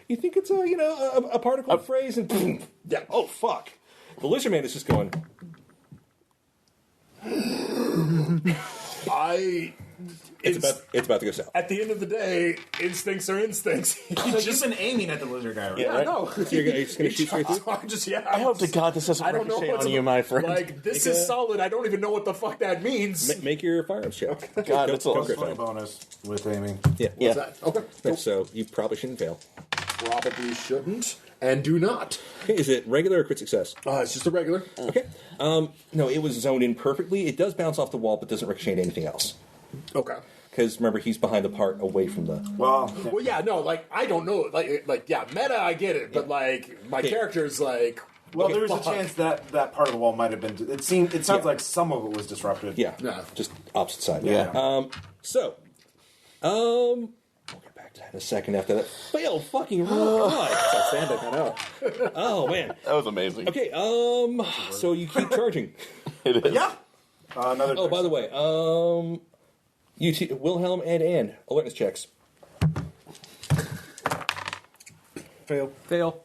a particle phrase, and boom. Yeah. Oh fuck! The lizard man is just going. It's about to go south. At the end of the day, instincts are instincts. So you've been aiming at the lizard guy, right? Yeah, I right? know. So you're just going to shoot straight through? I hope to God this doesn't I don't know ricochet what's on you, my friend. Like this is solid. I don't even know what the fuck that means. Make your firearms check. God, that's Don't all. crit Funny fail. bonus with aiming. Yeah. Yeah. Okay. Yeah, so you probably shouldn't fail. Probably shouldn't and do not. Okay, is it regular or crit success? It's just a regular. Okay. No, it was zoned in perfectly. It does bounce off the wall, but doesn't ricochet to anything else. Okay. Because remember, he's behind the part away from the. Well, Well, yeah, no, like I don't know, like yeah, meta, I get it, but like my character's like. well, okay, there was a fuck. chance that part of the wall might have been. It sounds like some of it was disrupted. Yeah. Yeah. Just opposite side. Yeah. We'll get back to that in a second after that. Failed fucking roll. God. It's outstanding, I know. Oh, man. That was amazing. Okay, so you keep charging. It is. Yeah. Another. Oh, by the way, you two, Wilhelm and Anne, alertness checks. Fail.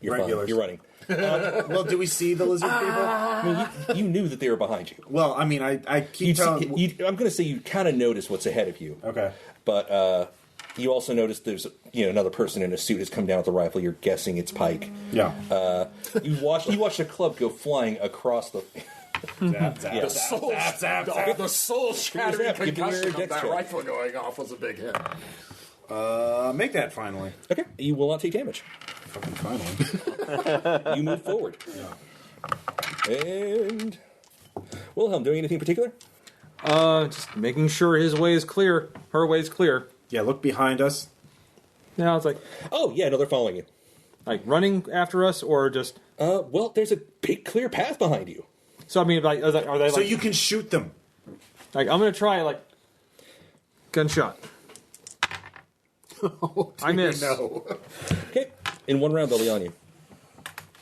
You're fine. Regulars. You're running. Well, do we see the lizard people? I mean, you knew that they were behind you. Well, I mean, I keep telling. I'm going to say you kind of noticed what's ahead of you. Okay. But you also noticed there's another person in a suit has come down with a rifle. You're guessing it's Pike. Yeah. You watched a club go flying across the. Zap, zap, Yeah. zap. The soul shattering Zap, give me your concussion of dex that check. rifle going off was a big hit. Make that finally. Okay, you will not take damage. Fucking finally. You move forward. And Wilhelm, doing anything in particular? Just making sure his way is clear. Her way is clear. Yeah, look behind us. Now it's like, Oh, yeah, no, they're following you. like running after us, or just. Well, there's a big clear path behind you. So I mean, like, are they So like? you can shoot them. Like, I'm gonna try like. Gunshot. I miss. No. Okay, in one round they'll be on you.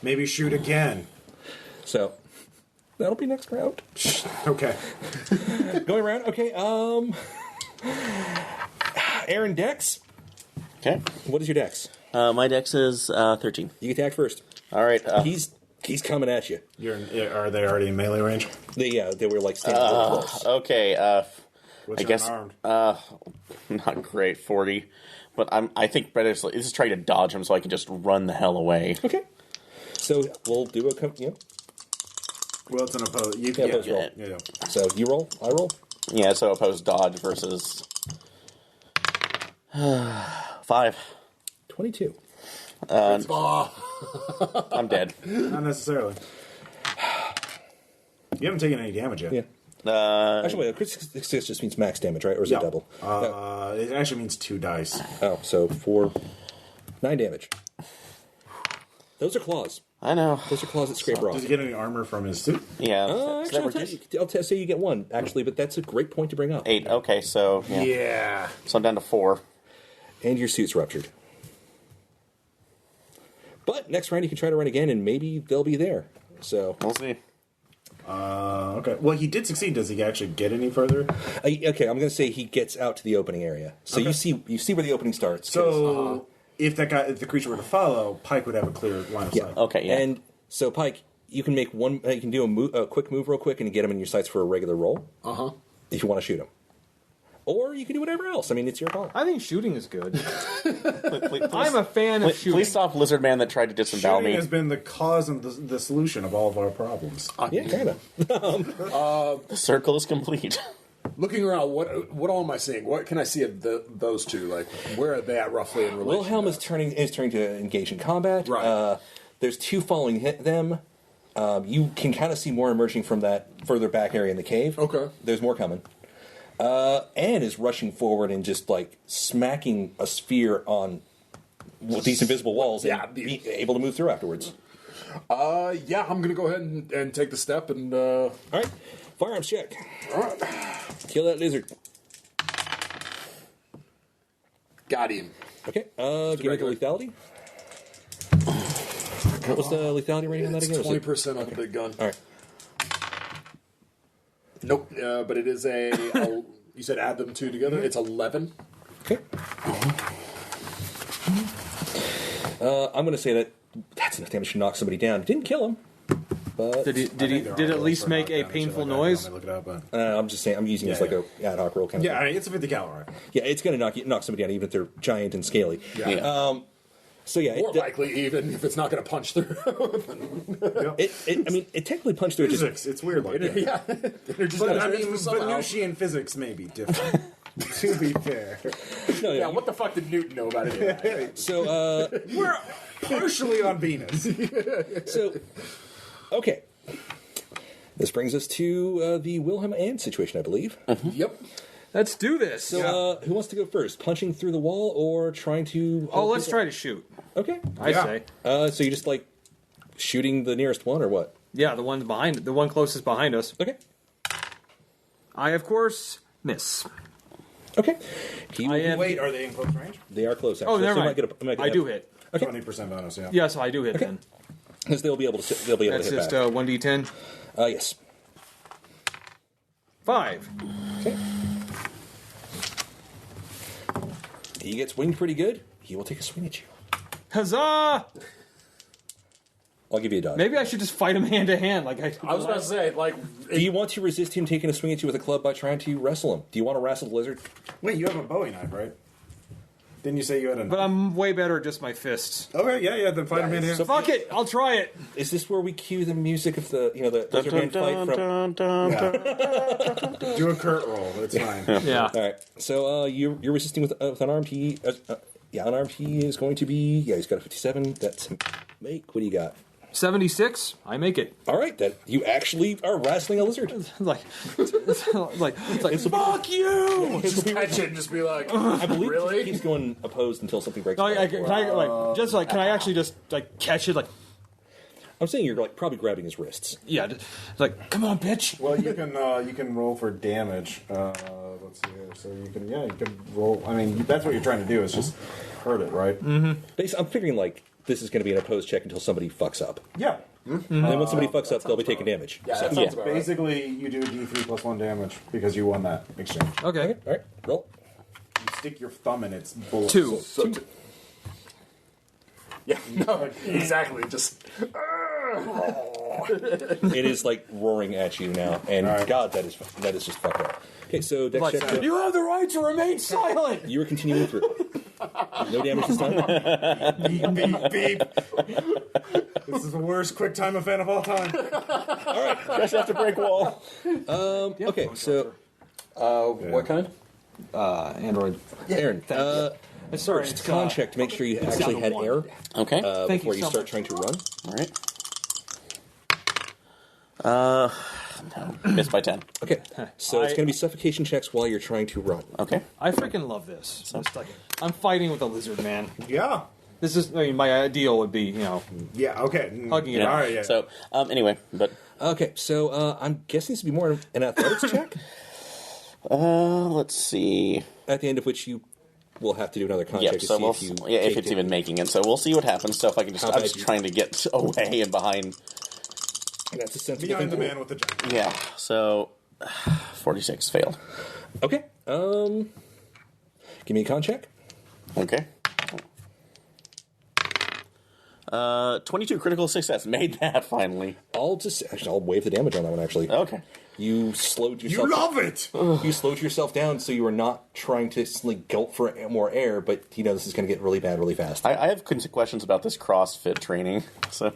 Maybe shoot again. So that'll be next round. Okay. Going around. Okay. Aaron Dex. Okay. What is your Dex? My dex is 13. You get to act first. All right. He's coming at you. Are they already in melee range? They were like standing really close. Okay. What's I your guess unarmed? not great. 40. But I think better is trying to dodge him so I can just run the hell away. Okay. So we'll do a Well, it's an opposed. You Yeah, can opposed roll. Yeah. So you roll, I roll. Yeah. So opposed dodge versus 5. 22. I'm dead. Not necessarily. You haven't taken any damage yet. Yeah. Actually, wait, a crit success just means max damage, right? Or is it double? It actually means 2 dice. Oh, so 9 damage. Those are claws. I know. Those are claws that scrape rock. Does he get any armor from his suit? Yeah. Actually, I'll say you get 1, actually, but that's a great point to bring up. 8. Okay. So yeah. So I'm down to 4. And your suit's ruptured. But next round you can try to run again, and maybe they'll be there. So We'll see. Okay. Well, he did succeed. Does he actually get any further? Okay, I'm going to say he gets out to the opening area. So you see where the opening starts. So if the creature were to follow, Pike would have a clear line of sight. Okay. Yeah. And so Pike, you can make one. You can do a quick move real quick and get him in your sights for a regular roll. If you want to shoot him, or you can do whatever else. I mean, it's your call. I think shooting is good. Please, I'm a fan of shooting. Please stop Lizard Man that tried to disembowel Shooting me. has been the cause and the solution of all of our problems. Yeah, kind of. The circle is complete. Looking around, what all am I seeing? What can I see of those two? Like, where are they at roughly in relation? Wilhelm to is turning to engage in combat. Right. There's 2 following them. You can kind of see more emerging from that further back area in the cave. Okay. There's more coming. Anne is rushing forward and just like smacking a sphere on these invisible walls and be able to move through afterwards. Yeah, I'm gonna go ahead and take the step and. All right, firearms check. All right. Kill that lizard. Got him. Okay, give me the lethality. What was the lethality rating on that again? 20% on the big gun. All right. Nope, but it is you said add them two together. It's 11. Okay. I'm going to say that's enough damage to knock somebody down. Didn't kill him, but Did at least make a painful noise? Look it up, but... I'm just saying I'm using this like a ad hoc roll kind of. Yeah, thing. I mean, it's a 50 caliber. Yeah, it's going to knock somebody down even if they're giant and scaly. Yeah. So yeah, More likely, even if it's not going to punch through. it technically punched through. Physics, it's weird like that. Yeah. But I mean, Venusian physics may be different. To be fair. No, Yeah, what the fuck did Newton know about it? So We're partially on Venus. Okay. This brings us to the Wilhelm and situation, I believe. Yep. Let's do this. So, who wants to go first? Punching through the wall or trying to... Let's try to shoot. Okay. I say. So you just like shooting the nearest one or what? Yeah, the one closest behind us. Okay. I, of course, miss. Okay. Wait, are they in close range? They are close, actually. Oh, never So mind. I do hit. Okay. 20% bonus, yeah. Yeah, so I do hit then. Because they'll be able to That's hit just back. 1d10. Yes. 5. Okay. He gets winged pretty good. He will take a swing at you. Huzzah! I'll give you a dodge. Maybe I should just fight him hand to hand. Like I was about to say, like, Do you want to resist him taking a swing at you with a club by trying to wrestle him? Do you want to wrestle the lizard? Wait, you have a Bowie knife, right? Didn't you say you had a... But I'm way better at just my fists. Okay, yeah, then fight him in here. So Fuck it! I'll try it! Is this where we cue the music of the lizard man fight from? Do a Kurt roll, it's fine. Yeah. All right. So you're resisting with unarmed. Unarmed. He is going to be. Yeah, he's got a 57. That's make. What do you got? 76. I make it. All right, that you actually are wrestling a lizard. like, fuck you! Just catch it and just be like, I believe really? it keeps going opposed until something breaks. Can I actually just catch it? I'm saying you're probably grabbing his wrists. Yeah, come on, bitch. Well, you can roll for damage. Let's see here. So you can roll. I mean, that's what you're trying to do is just hurt it, right? Mm-hmm. I'm figuring this is going to be an opposed check until somebody fucks up. Yeah. Mm-hmm. And then when somebody fucks up, they'll be taking damage. Yeah, So- that sounds about right. Basically, you do D3 plus 1 damage because you won that exchange. Okay. All right, roll. You stick your thumb in its bullet. 2. Yeah, no, exactly. Just It is roaring at you now, and All right. God, that is just fucked up. Okay, so dex check. You have the right to remain silent. You are continuing through. No damage this time. Beep, beep, beep. This is the worst quick time event of all time. Just have to break wall. Okay, so what kind? Android. Aaron, Sorry, first con check to make sure you actually had air Okay. Thank you before you so start much. trying to run. All right. No, missed by 10. Okay, so it's going to be suffocation checks while you're trying to run. Okay. I freaking love this. I'm fighting with a lizard man. Yeah. This is, my ideal would be, Yeah, okay. hugging it. Yeah. All right, yeah. So, anyway, but Okay, so I'm guessing this would be more an athletics check, let's see. at the end of which you will have to do another con check Yep. to So see we'll if you if take it's damage. even making it. So we'll see what happens. So if I can just, How I'm bad just you- trying to get away and behind. And that's a sensible Behind the thing to man with the giant. Yeah. So 46 failed. do. Okay, give me a con check. Okay. 22 critical success. Made that finally. I'll waive the damage on that one. Actually, Okay. you slowed yourself. You love it! You slowed yourself down, so you are not trying to gulp for more air. But this is going to get really bad really fast. I have questions about this CrossFit training. So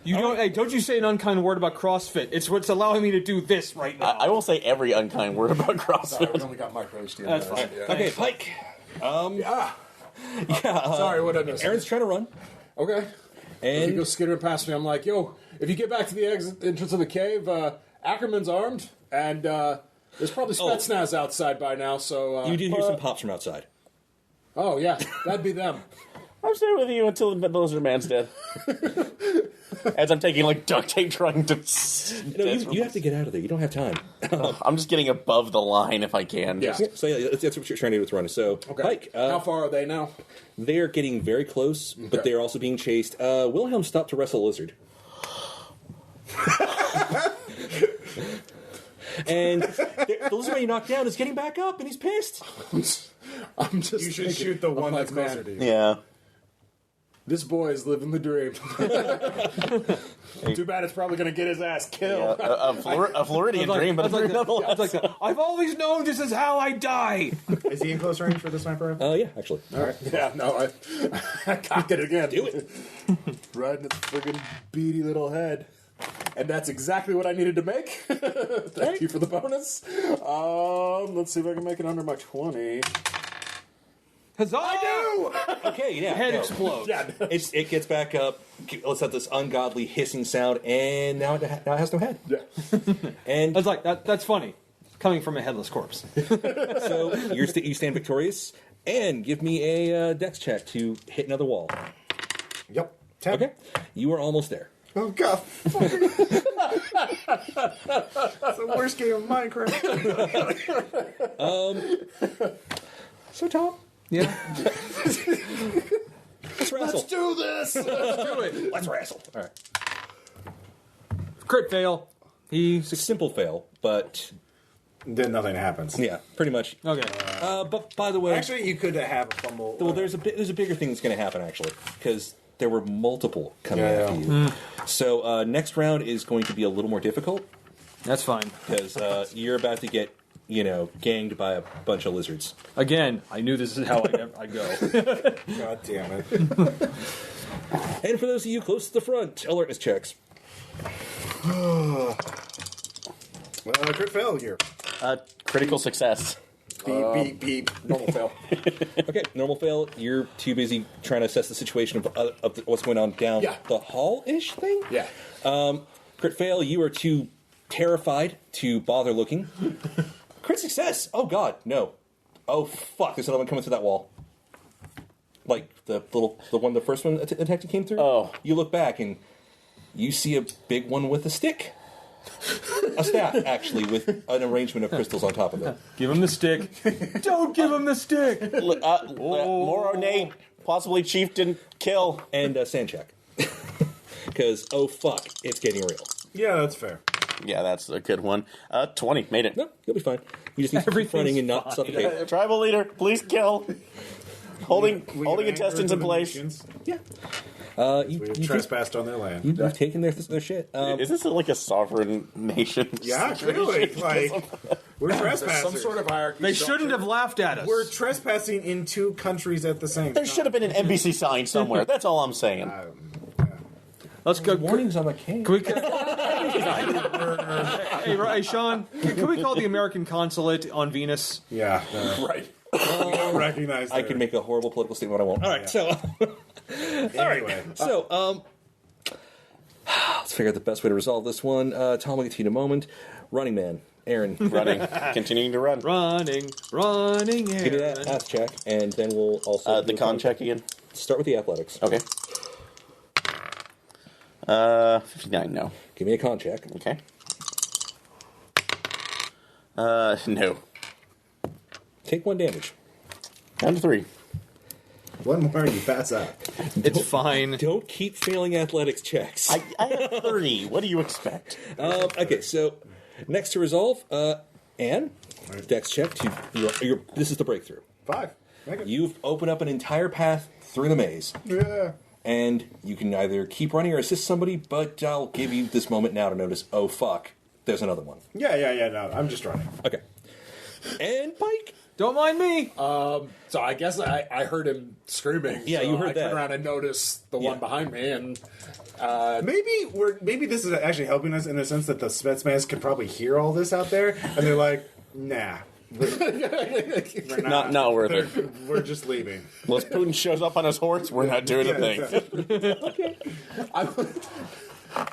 You don't. Hey, don't you say an unkind word about CrossFit. It's what's allowing me to do this right now. I will say every unkind word about Sorry, we CrossFit. only got micro HD. That's fine. Okay, Pike. Sorry, what did I miss? Aaron's trying to run, Okay. If he and goes skittering past me, I'm like, yo, if you get back to the entrance of the cave, Ackerman's armed, and there's probably Spetsnaz outside by now, so... you did hear some pops from outside. Oh, yeah, that'd be them. I'm staying with you until the lizard man's dead. As I'm taking duct tape trying to. No, you have to get out of there. You don't have time. I'm just getting above the line if I can. Yeah. So yeah, that's what you're trying to do with running. So Okay. Pike, How far are they now? they are getting very close, but Okay. they're also being chased. Wilhelm stopped to wrestle a lizard. And the lizard man you knocked down is getting back up, and he's pissed. I'm just You should thinking, shoot the I'm one like, that's closer man, to you. Yeah. This boy is living the dream. Too bad it's probably going to get his ass killed. A Floridian dream, but nonetheless. I've always known this is how I die. Is he in close range for the sniper rifle? Yeah, actually. All right. Yeah, no, I cocked it again. Do it. Right in its friggin' beady little head. And that's exactly what I needed to make. Thank you for the bonus. Let's see if I can make it under my 20. Huzzah! Okay, yeah. Head no. explodes. Yeah, It gets back up. Let's have this ungodly hissing sound, and now it has no head. yeah. And That's that's funny. Coming from a headless corpse. so you stand victorious, and give me a dex check to hit another wall. Yep. 10. Okay, you are almost there. Oh, God. It's the worst game of Minecraft. So Tom, Yeah. let's wrestle. Do this! Let's wrestle. All right. Crit fail. It's a simple fail, but Then nothing happens. yeah, pretty much. Okay. But by the way, Actually, you could have a fumble. well, there's a bigger thing that's going to happen actually, because there were multiple coming Yeah, after yeah. you. So next round is going to be a little more difficult That's fine. because you're about to get ganged by a bunch of lizards. Again, I knew this is how I go. God damn it. And for those of you close to the front, alertness checks. Crit failure. Critical success. Beep, beep, beep. Normal fail. Okay, normal fail. You're too busy trying to assess the situation of what's going on down the hall-ish thing? Yeah. Crit fail, you are too terrified to bother looking. Crit success! Oh god, no. Oh fuck, there's another one coming through that wall. Like the first one attack came through? Oh. You look back and you see a big one with a stick. A staff, actually, with an arrangement of crystals on top of it. Give him the stick. Don't give him the stick. More ornate, possibly chieftain kill. And sand check. Because, oh fuck, it's getting real. Yeah, that's fair. Yeah, that's a good one. 20, made it. No, you'll be fine. You just need to keep running and not suffocate. Tribal leader, please kill. Holding intestines in place. Yeah. We trespassed on their land. You've taken their shit. Is this like a sovereign nation? Yeah, clearly. Like, we're trespassing. Some sort of hierarchy. They shouldn't have laughed at us. We're trespassing in two countries at the same time. There should have been an NBC sign somewhere. That's all I'm saying. Let's go. Warnings on the cake. Can we, hey, Sean, can we call the American consulate on Venus? Yeah. Right. We don't recognize I can make a horrible political statement, but I won't. All right, so... Anyway. So, let's figure out the best way to resolve this one. Tom will get to you in a moment. Running man, Aaron. Running. Continuing to run. Running, Aaron. Give me that ath check, and then we'll also... The con check again. Start with the athletics. Okay. 59, no. Give me a con check. Okay. No. Take 1 damage. Down to 3. One more, you pass out. It's fine. Don't keep failing athletics checks. I have 30. What do you expect? Okay, so next to resolve, Anne, dex check to this is the breakthrough. 5. Make it. You've opened up an entire path through the maze. Yeah. And you can either keep running or assist somebody, but I'll give you this moment now to notice, oh fuck, there's another one. Yeah, no, I'm just running. Okay. And Pike. Don't mind me. So I guess I heard him screaming. Yeah, so you heard I that. turned around and noticed the one behind me, and Maybe this is actually helping us in the sense that the Spetsmans can probably hear all this out there, and they're like, nah. We're Not worth it. We're just leaving. Unless Putin shows up on his horse, we're not doing a thing. Exactly.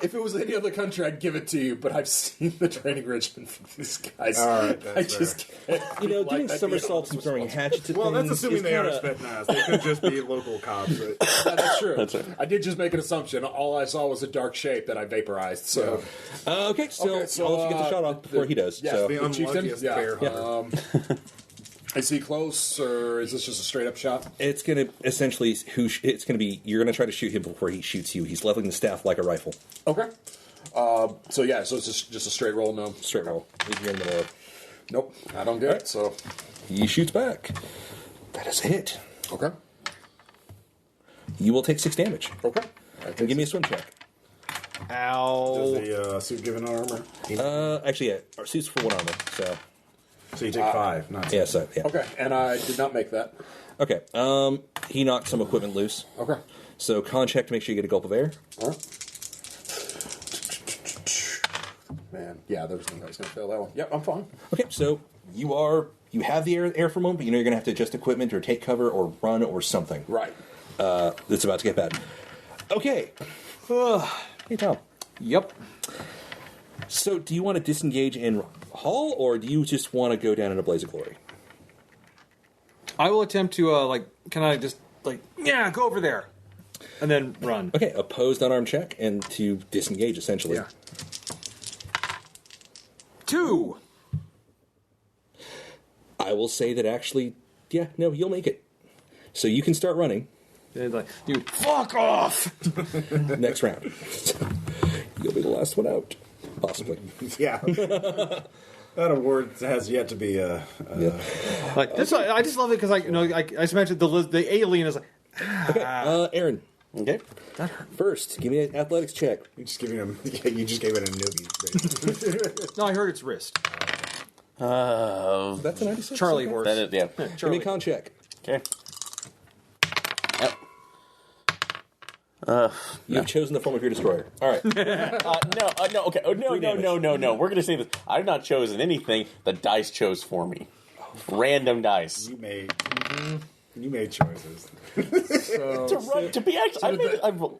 if it was any other country, I'd give it to you. But I've seen the training regimen for these guys. All right, I just can't. Doing somersaults and throwing hatchets at Well, that's things assuming is they are kinda- Spetsnaz. They could just be local cops. But... That's true. That's right. I did just make an assumption. All I saw was a dark shape that I vaporized. So Okay, so I'll let you get the shot off before he does. yes, so. the chieftain? unluckiest Yeah. bear hunter. is he close, or is this just a straight up shot? It's going to essentially it's going to be you're going to try to shoot him before he shoots you. He's leveling the staff like a rifle. Okay. So it's just a straight roll. No. Straight roll. You're in the middle of- Nope. I don't get it. So He shoots back. That is a hit. okay. You will take 6 damage. Okay. And give me a swim check. Ow. Does the suit give an armor? Actually, yeah. Our suit's for 1 armor, so So you take 5, not 6. yeah. So yeah. Okay, and I did not make that. Okay. He knocked some equipment loose. Okay. So con check to make sure you get a gulp of air. All right. Man, yeah, there's no way he's gonna fail that one. Yep, I'm fine. Okay. So you have the air for a moment, but you know you're going to have to adjust equipment or take cover or run or something. Right. It's about to get bad. Okay. Hey Tom. Yep. So do you want to disengage in Hall, or do you just want to go down in a blaze of glory? I will attempt to can I just go over there, and then run. Okay, opposed unarmed check and to disengage essentially. Yeah. 2. I will say that actually, you'll make it. So you can start running You fuck off. next round. You'll be the last one out, possibly. Yeah. That award has yet to be Like this, I just love it because I just mentioned the alien is like. Okay, Aaron. Okay. First, give me an athletics check. you just giving him. You just gave it a noogie. No, I heard it's wrist. That's a 96. Charlie okay. horse. That is, yeah. Give me Charlie. a con check. Okay. You've chosen the form of your destroyer. All right. No. Okay. Oh, no. We're going to say this. I've not chosen anything. The dice chose for me. Oh, Random dice. You made choices. To be actually,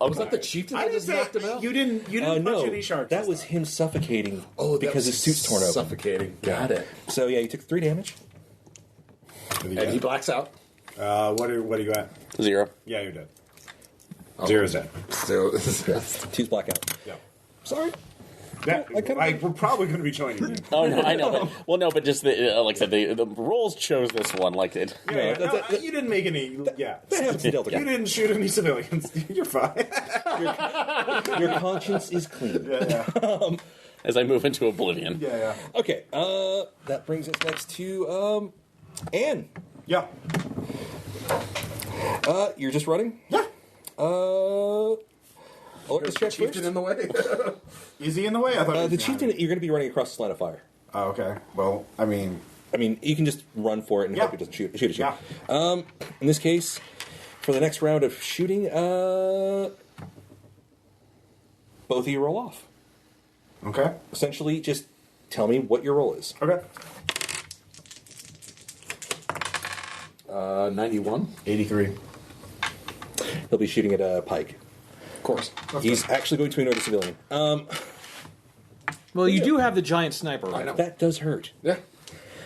Was that the chieftain that just knocked him out? You didn't punch no, any sharks. that was him suffocating That because was his suit's torn open. Suffocating. Got it. So yeah, you took 3 damage. And he blacks out. What do you got? 0. Yeah, you're dead. Zero's dead. So, 2's blackout. Yeah. Sorry. We're probably going to be joining you. Oh no, I know. But just like I said, the rolls chose this one. Like it. Yeah, you didn't make any. Yeah, That happens in Delta. you didn't shoot any civilians. You're fine. Your conscience is clean. Yeah. As I move into oblivion. Yeah. Okay, that brings us next to Anne. Yeah. You're just running? Yeah. Alertness check first. chieftain in the way. Is he in the way? I thought he was The behind chieftain, me. you're going to be running across the line of fire. Oh, okay. Well, I mean, you can just run for it and Yeah. hope it doesn't shoot at you. Yeah. In this case, for the next round of shooting, both of you roll off. okay. Essentially, just tell me what your roll is. Okay. 91. 83. He'll be shooting at a pike. Of course. He's actually going to ignore the civilian. Well, you do have the giant sniper, right? I know. That does hurt. Yeah.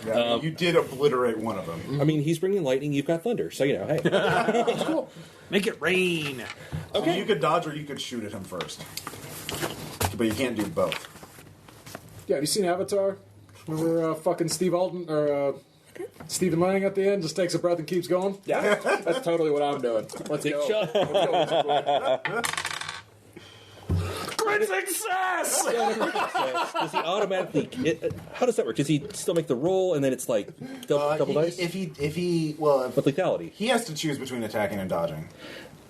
Yeah, you did obliterate one of them. I mean, he's bringing lightning, you've got thunder, so hey. Make it rain. Okay. So you could dodge or you could shoot at him first. But you can't do both. Yeah, have you seen Avatar? Remember fucking Steve Alden or Stephen Lang at the end just takes a breath and keeps going? Yeah, that's totally what I'm doing. Let's go. shot. Great success! Does he automatically? How does that work? Does he still make the roll and then it's like double dice? If With lethality. he has to choose between attacking and dodging.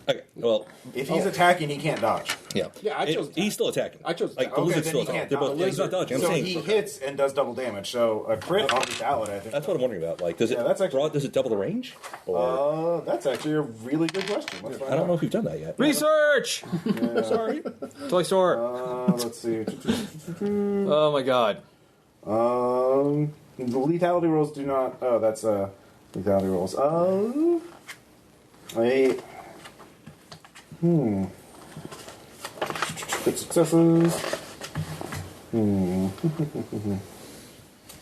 Okay, well, If he's attacking, he can't dodge. yeah. Yeah, I chose He's still attacking. I chose like attack. the Okay, lizard's then still he attacking. can't They're both. dodge. Yeah, he's not dodging. I'm So saying he hits and does double damage. So a crit on lethality, I think. that's what I'm wondering about. Like, does it Yeah, that's actually- does it double the range? Or That's actually a really good question. Let's find I don't out. know if we've done that yet. Research! Sorry. Toy store. Let's see. Oh my god. The lethality rolls do not. Oh, that's lethality rolls. Wait. Good successes.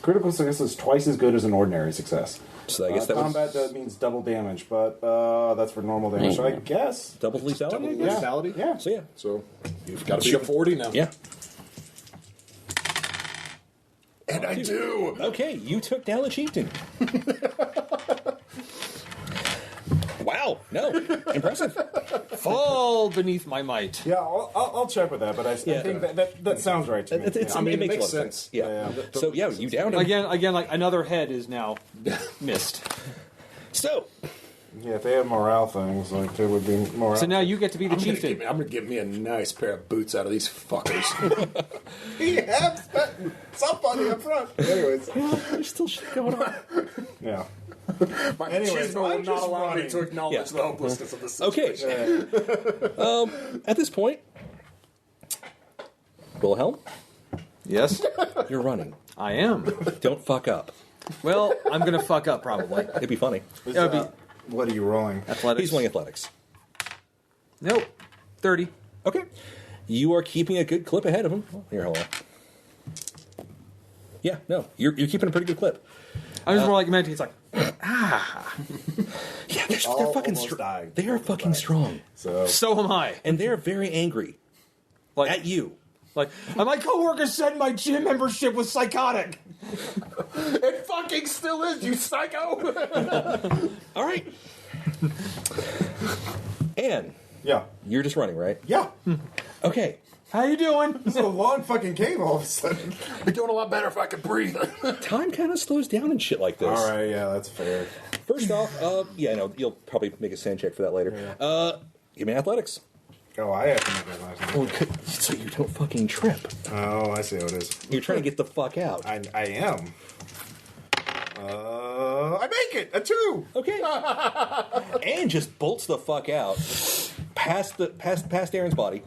Critical success is twice as good as an ordinary success. So I guess that combat was that means double damage, but that's for normal damage. So I guess. double lethality. Yeah. Lethality? Yeah. So yeah. So you've got to be a 40 now. Yeah. And I do. Okay, you took down the chieftain. Wow. No. Impressive. Fall beneath my might. Yeah, I'll check with that, but I Yeah. think that sounds right to me. It Yeah. makes makes a lot of sense. Yeah. Yeah. So yeah, you downed him. Again, like another head is now missed. So Yeah, if they have morale things, like there would be morale. So now you get to be the I'm gonna chieftain. give me a nice pair of boots out of these fuckers. He has somebody up front. Anyways, there's still shit going on. yeah. My Anyways, chismo will I'm not just allow me running. to acknowledge Yeah. the hopelessness of this Okay. situation. At this point, Wilhelm, Yes, you're running. I am. Don't fuck up. Well, I'm gonna fuck up probably. It'd be funny. Is, That would be what are you rolling? athletics. He's playing athletics. Nope. 30. Okay. You are keeping a good clip ahead of him. Oh, here, hold on. Yeah, no, you're keeping a pretty good clip. I was more like meditating. It's like Yeah, they're All fucking almost strong. died. They are fucking strong, So so am I. and they're very angry Like at you. Like, and my coworker said my gym membership was psychotic. It fucking still is, you psycho! All right. Anne, yeah, you're just running, right? yeah. Okay. How you doing? This is a long fucking cave all of a sudden. I'd be doing a lot better if I could breathe. Time kind of slows down and shit like this. All right, yeah, that's fair. First off, yeah, no, you'll probably make a sand check for that later. Give me athletics. Oh, I have to make that last time. Oh, good. So you don't fucking trip. Oh, I see how it is. You're trying to get the fuck out. I am. I make it a 2. Okay. And just bolts the fuck out past Aaron's body.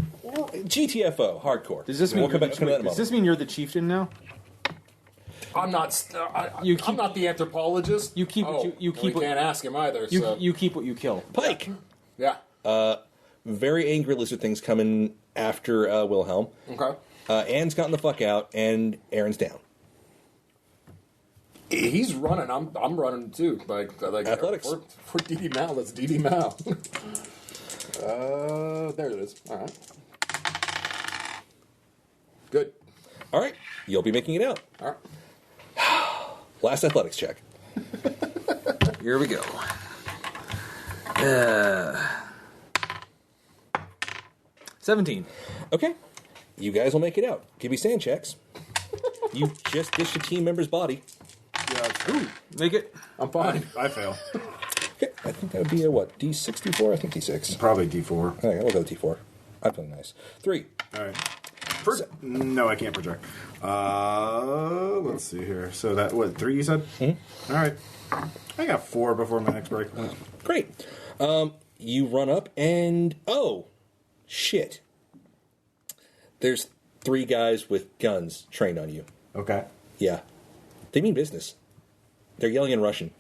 GTFO, hardcore. Does this mean we'll come back to that in a does this moment. mean you're the chieftain now? I'm not. I'm not the anthropologist. You keep what you keep. We can't ask him either. You keep what you kill. Pike. Yeah. Very angry lizard things coming after Wilhelm. Okay. Anne's gotten the fuck out, and Aaron's down. He's running. I'm running too. Like athletics. For DD Mal. That's DD Mal. There it is. All right. Good. All right. You'll be making it out. All right. Last athletics check. Here we go. 17. Okay. You guys will make it out. Give me sand checks. You just dished a team member's body. Yeah. Make it. I'm fine. I fail. Okay. I think that would be a what? D6, D4? I think D6. Probably D4. Okay, we'll go with D4. I'm feeling nice. 3. All right. No, I can't project. Let's see here. So that, what, 3 you said? Mm-hmm. All right. I got 4 before my next break. Great. You run up and... Oh, shit. There's 3 guys with guns trained on you. Okay. Yeah. They mean business. They're yelling in Russian.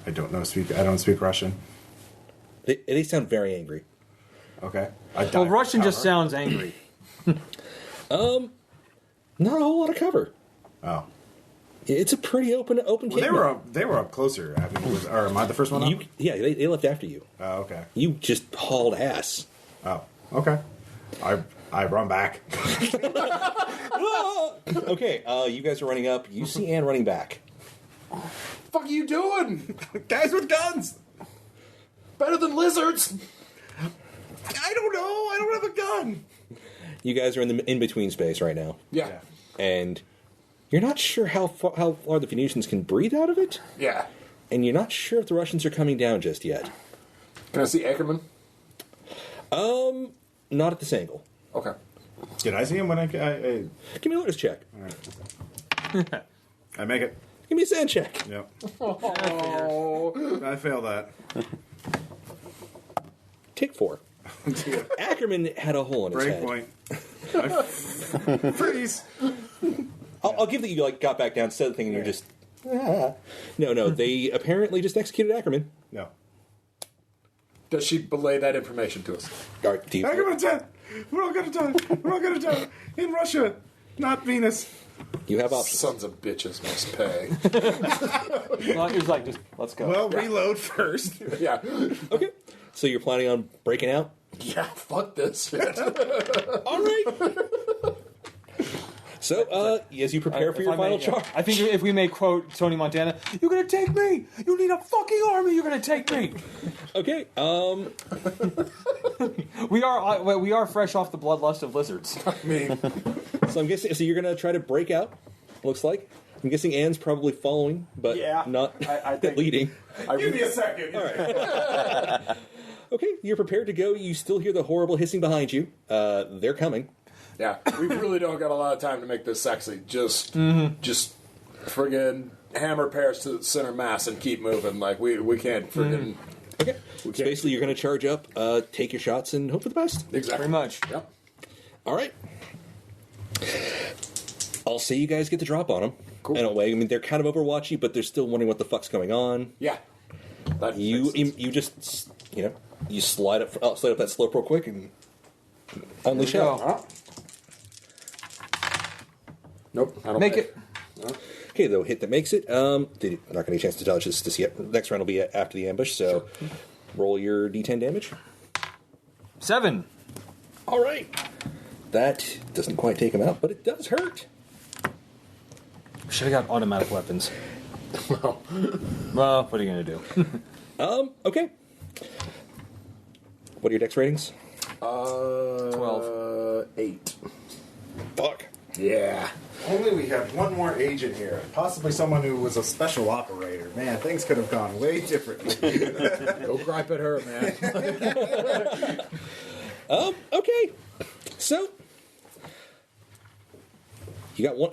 I don't speak Russian. They sound very angry. Okay. Well, Russian just sounds angry. Not a whole lot of cover. Oh. It's a pretty open Well, camp. they were up closer. I mean, or am I the first one up? They left after you. Oh, okay. You just hauled ass. Oh, okay. I run back. Okay, you guys are running up. You see Anne running back. Fuck are you doing? Guys with guns. Better than lizards. I don't know. I don't have a gun. You guys are in the in-between space right now. Yeah. And you're not sure how far the Phoenicians can breathe out of it. Yeah. And you're not sure if the Russians are coming down just yet. Can I see Ackerman? Not at this angle. Okay. Did I see him when I Give me a alertness check. All right. I make it. Give me a sand check. Yep. Oh. I fail that. Take 4. Ackerman had a hole in his Break head. point. Freeze. I'll give that you got back down instead of thinking you're just... No, they apparently just executed Ackerman. No. Does she belay that information to us? All right, Ackerman's dead. We're all gonna die. We're all gonna die in Russia, not Venus. You have options. Sons of bitches must pay. Well, he was like, just let's go. Well, reload first. Yeah. Okay. So you're planning on breaking out? Yeah, fuck this shit. All right. So, as you prepare for your final charge... I think if we may quote Tony Montana, "You're gonna take me. You need a fucking army. You're gonna take me." Okay. We are fresh off the bloodlust of lizards. I mean, So I'm guessing... So you're going to try to break out, looks like. I'm guessing Anne's probably following, but not I think leading. Give me a second. All right. Okay, you're prepared to go. You still hear the horrible hissing behind you. They're coming. yeah, we really don't got a lot of time to make this sexy. Just friggin' hammer pairs to the center mass and keep moving. Like we can't friggin'. Okay. So basically, you're going to charge up, take your shots, and hope for the best. Exactly. Pretty much. Yep. All right. I'll say you guys get the drop on them. Cool. In a way, I mean, they're kind of overwatchy, but they're still wondering what the fuck's going on. Yeah. That You makes sense. you just you slide up that slope real quick and unleash There we out. go. Nope. I don't Make it. Okay, though hit that makes it. Not going to get a chance to dodge this yet. Next round will be after the ambush. So roll your D10 damage. 7. All right. That doesn't quite take him out, but it does hurt. Should have got automatic weapons. Well, what are you gonna do? Okay. What are your dex ratings? 12. 8. Fuck. Yeah. Only we had one more agent here. Possibly someone who was a special operator. Man, things could have gone way differently. Go gripe at her, man. Okay. So you got one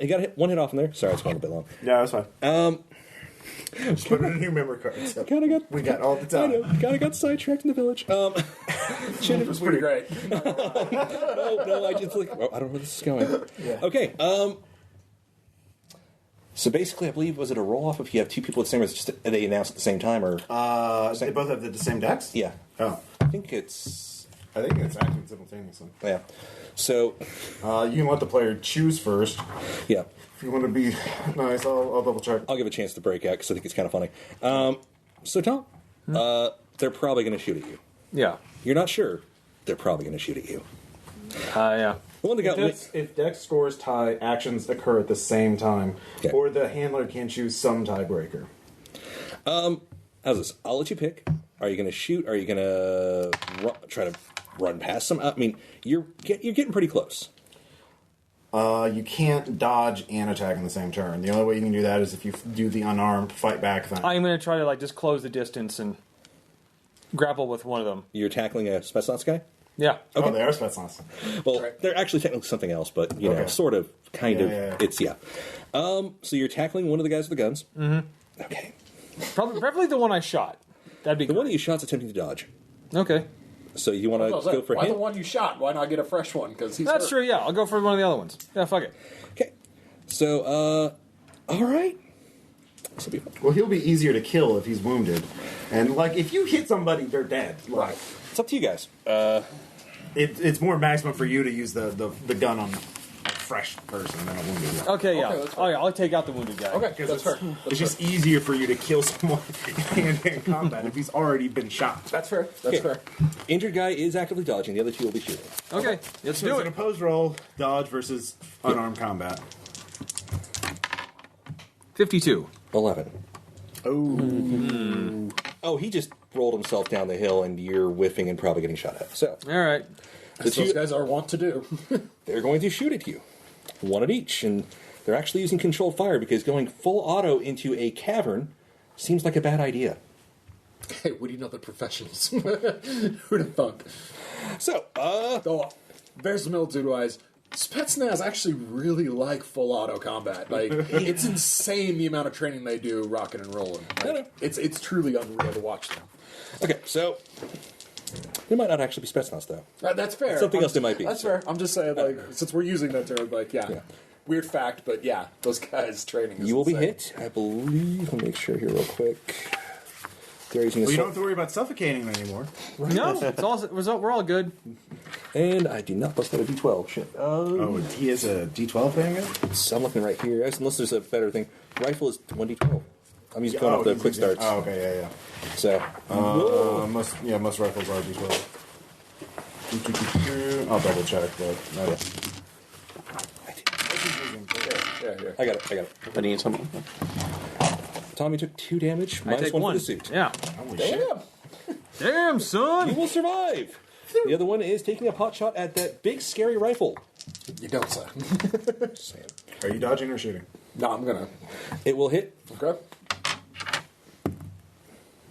hit off in there. Sorry, it's going a bit long. Yeah, that's fine. Just put it in a new memory card. So we got all the time. I know. Kind of got sidetracked in the village. It was pretty great. No, I just I don't know where this is going. Yeah. Okay. So basically, I believe, was it a roll-off if you have two people at the same, or is it just they announce at the same time, or? They both have the same decks? Yeah. Oh. I think it's acting simultaneously. Yeah. So. You can let the player choose first. Yeah. If you want to be nice, I'll double check. I'll give a chance to break out because I think it's kind of funny. So, Tom, they're probably going to shoot at you. Yeah. You're not sure. They're probably going to shoot at you. Yeah. The one that got If deck scores tie, actions occur at the same time, Okay. or the handler can choose some tiebreaker. How's this? I'll let you pick. Are you going to shoot? Are you going to try to run past some? I mean, you're getting pretty close. You can't dodge and attack in the same turn. The only way you can do that is if you do the unarmed fight back thing. I'm going to try to just close the distance and grapple with one of them. You're tackling a Spetsnaz guy? Yeah. Oh, they are Spetsnaz. Well, they're actually technically something else, but, you know, Okay. sort of, kind of. Yeah. It's, yeah. So you're tackling one of the guys with the guns. Mm-hmm. Okay. Preferably the one I shot. That'd be The one that you shot's attempting to dodge. Okay. So you want to go for Why him? the one you shot? Why not get a fresh one? Because he's That's hurt. true, yeah. I'll go for one of the other ones. Yeah, fuck it. Okay. So, all right. This will be fun. Well, he'll be easier to kill if he's wounded. And, like, if you hit somebody, they're dead. Like, It's up to you guys. it's more maximum for you to use the gun on a fresh person than a wounded one. Okay, yeah. Okay, that's fair. Oh, yeah, I'll take out the wounded guy. Okay, that's fair. It's just easier for you to kill someone in hand-to-hand combat if he's already been shot. That's fair. That's Okay. fair. Injured guy is actively dodging. The other two will be shooting. Okay, let's So do it's an it. opposed roll, dodge versus unarmed combat. 52. 11. Oh. Oh, he just rolled himself down the hill, and you're whiffing and probably getting shot at. So, All right. the As those two, guys are wont to do. they're going to shoot at you. One at each. And they're actually using controlled fire because going full auto into a cavern seems like a bad idea. Hey, what do you know the professionals? Who'd have thunk? So, Oh, there's the military-wise. Spetsnaz actually really like full auto combat. Like, it's insane the amount of training they do rocking and rolling. Like, it's truly unreal to watch them. okay, so they might not actually be Spetsnaz, though. That's fair. Something else they might be. That's fair. I'm just saying, like, since we're using that term, like, yeah. Yeah. Weird fact, but yeah, those guys' training is You will be insane. hit, I believe. Let me make sure here real quick. They're using Well, you don't a have to worry about suffocating them anymore. No, we're all good. and I do not bust out a D12. Shit. Oh, he has a D12 thing? So I'm looking right here. Unless there's a better thing. Rifle is 1D12. I'm just going off the quick starts. Oh, okay, yeah. So, Most rifles are D12. I'll double check, but Yeah. I got it. I need something. Tommy took 2 damage, I minus take 1 one. for the suit. Yeah. holy shit. Damn, You son. will survive. The other one is taking a pot shot at that big, scary rifle. You don't say. Saying. Are you dodging or shooting? No, I'm gonna. It will hit. Okay.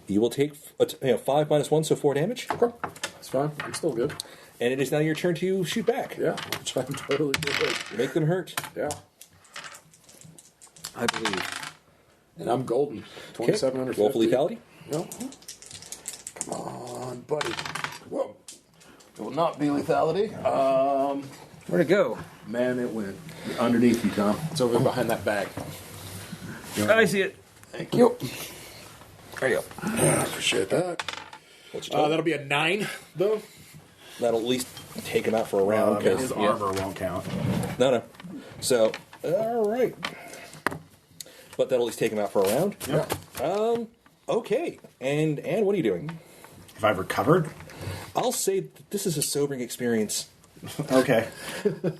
You will take 5 minus 1, so 4 damage. Okay. That's fine. I'm still good. And it is now your turn to shoot back. Yeah. Which I'm totally good with. Make them hurt. Yeah. I believe. And I'm golden. Okay. 2750. Roll for lethality. Yep. Come on, buddy. Whoa. It will not be lethality. Where'd it go? Man, it went underneath you, Tom. It's over behind that bag. I see it. Thank you. There you go. I appreciate that. What's your total? That'll be a 9, though. That'll at least take him out for a round. His 'cause- armor won't count. No. So, all right. But that'll at least take him out for a round. Yep. Okay. And what are you doing? Have I recovered? I'll say that this is a sobering experience. Okay.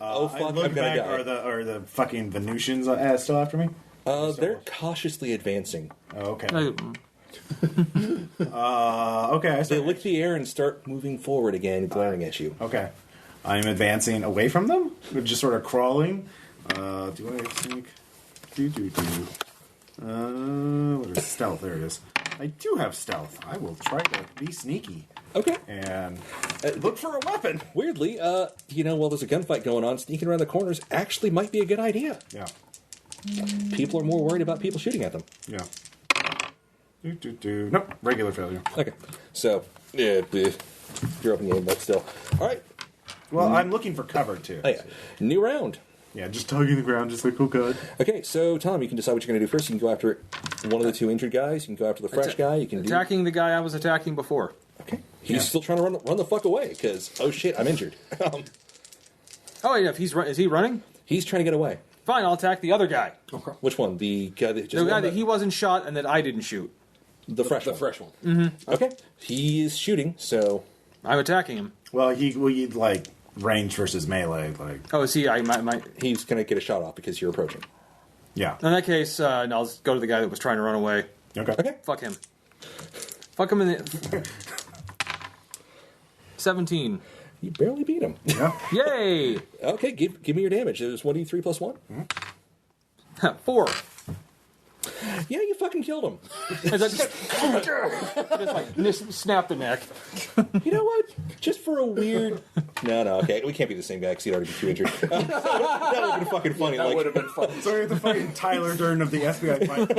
Oh, I fuck, look I'm gonna back, die. are the fucking Venusians still after me? They're cautiously advancing. Oh, okay. I- Okay. I They see. lick the air and start moving forward again, glaring at you. Okay. I'm advancing away from them? Just sort of crawling. Do I think... what is stealth? There it is. I do have stealth. I will try to be sneaky. Okay. And look for a weapon. Weirdly, while there's a gunfight going on, sneaking around the corners actually might be a good idea. Yeah. People are more worried about people shooting at them. Yeah. Nope. Regular failure. Okay. So, yeah, you're up in the game, but still. All right. Well, I'm looking for cover, too. Oh, yeah. New round. Yeah, just tugging the ground, just like, oh god. Okay, so Tom, you can decide what you're going to do first. You can go after one of the two injured guys. You can go after the fresh guy. You can Attacking the guy I was attacking before. Okay. He's still trying to run the fuck away because oh shit, I'm injured. Oh yeah, is he running? He's trying to get away. Fine, I'll attack the other guy. Okay. Which one? The guy that just The guy that he wasn't shot and that I didn't shoot. the fresh The one. fresh one. Okay. He is shooting, so I'm attacking him. Well, he'd like range versus melee, like Oh, is he? I might. he's going to get a shot off because you're approaching. yeah. In that case, no, I'll just go to the guy that was trying to run away. Okay. Fuck him. Fuck him in the... 17. You barely beat him. Yeah. Yay! Okay, give me your damage. It was 1d3 plus 1. 4. Yeah, you fucking killed him. And then just like snap the neck. You know what? Just for a weird... No, okay. We can't be the same guy because he'd already be too injured. That would have been fucking funny. That like, would have been fun. So you're the fucking Tyler Durden of the FBI fight.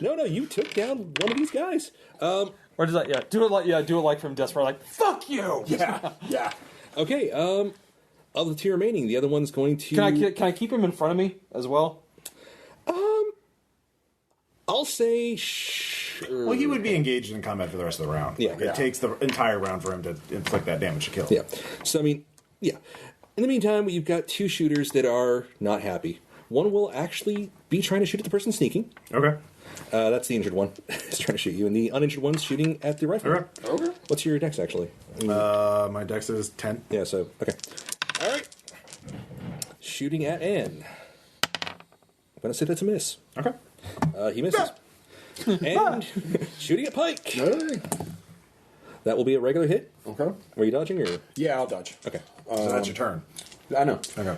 No, you took down one of these guys. Or does that, do it like from Desperate, like, fuck you! Yeah. Okay, of the two remaining, the other one's going to... Can I keep him in front of me as well? I'll say sure. Well, he would be engaged in combat for the rest of the round. Yeah. Like, it takes the entire round for him to inflict that damage to kill. Yeah. So, I mean, yeah. In the meantime, you've got two shooters that are not happy. One will actually be trying to shoot at the person sneaking. Okay. That's the injured one. He's trying to shoot you. And the uninjured one's shooting at the rifle. Okay. What's your dex, actually? My dex is 10. Yeah, so, okay. All right. Shooting at N. I'm going to say that's a miss. Okay. He misses. And shooting at Pike. Hey. That will be a regular hit. Okay. Were you dodging or? Yeah, I'll dodge. Okay. So that's your turn. I know. Okay.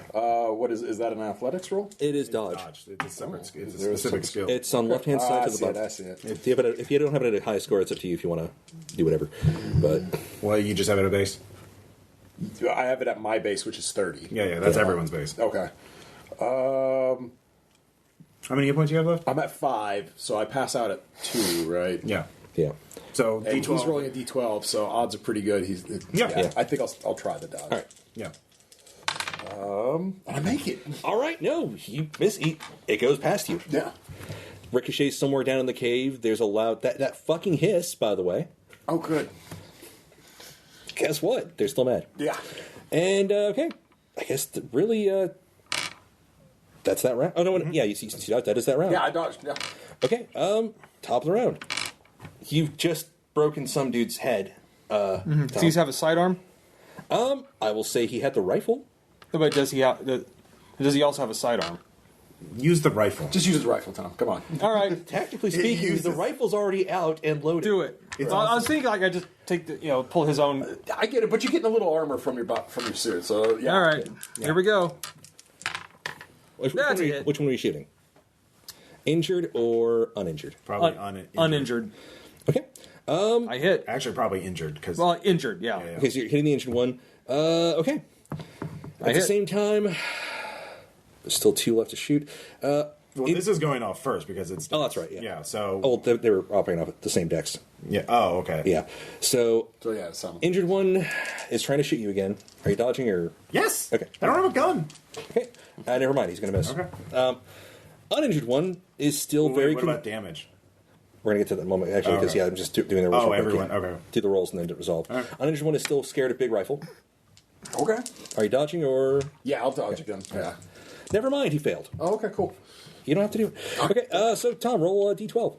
What is that an athletics roll? it is dodge. It's a separate skill. It's a There is specific some- skill. It's on left hand side I to the see it. bottom. I see it. If you don't have it at a high score, it's up to you if you want to do whatever. But Well, you just have it at base. I have it at my base, which is 30. Yeah, that's everyone's base. Okay. How many hit points you have left? I'm at 5, so I pass out at 2, right? Yeah. yeah, So And D12. he's rolling a D12, so odds are pretty good. Yeah. I think I'll try the dodge. all right. Yeah. I make it. All right, no, you miss. It goes past you. Yeah. Ricochets somewhere down in the cave. There's a loud that fucking hiss. By the way, Oh, good. guess what? They're still mad. Yeah. And okay, I guess really that's that round. Oh no, yeah, you see that is that round. Yeah, I dodged. Yeah. Okay, top of the round. You've just broken some dude's head. Does he have a sidearm? I will say he had the rifle. But does he also have a sidearm? Use the rifle. Just use his rifle, Tom. Come on. All right, Technically speaking, the rifle's already out and loaded. do it. I was thinking like I just take the pull his own. I get it, but you're getting a little armor from your suit, so yeah. All right, here we go. Which That's one it. which one were you shooting? Injured or uninjured? Probably Uninjured. Okay. I hit. Actually, probably injured because Well, injured. Yeah. Okay, so you're hitting the injured one. Okay. At the hit. same time, there's still two left to shoot. this is going off first because it's. Oh, that's right, yeah. Yeah. So. Oh, they were operating off at the same decks. Yeah. Oh, okay. Yeah. So, So yeah, some. injured one is trying to shoot you again. Are you dodging or? Yes. Okay. I don't have a gun. Okay. Never mind. He's going to miss. Okay. Uninjured one is still very. What about damage? We're going to get to that in a moment, actually, because, okay. I'm just doing the rolls. Oh, real quick, everyone. yeah. Okay. Do the rolls and then resolve. All right. Uninjured one is still scared of big rifle. Okay. Are you dodging or? Yeah, I'll dodge again. Yeah. Never mind. He failed. Oh, okay, cool. You don't have to do it. Okay. So Tom, roll a d12.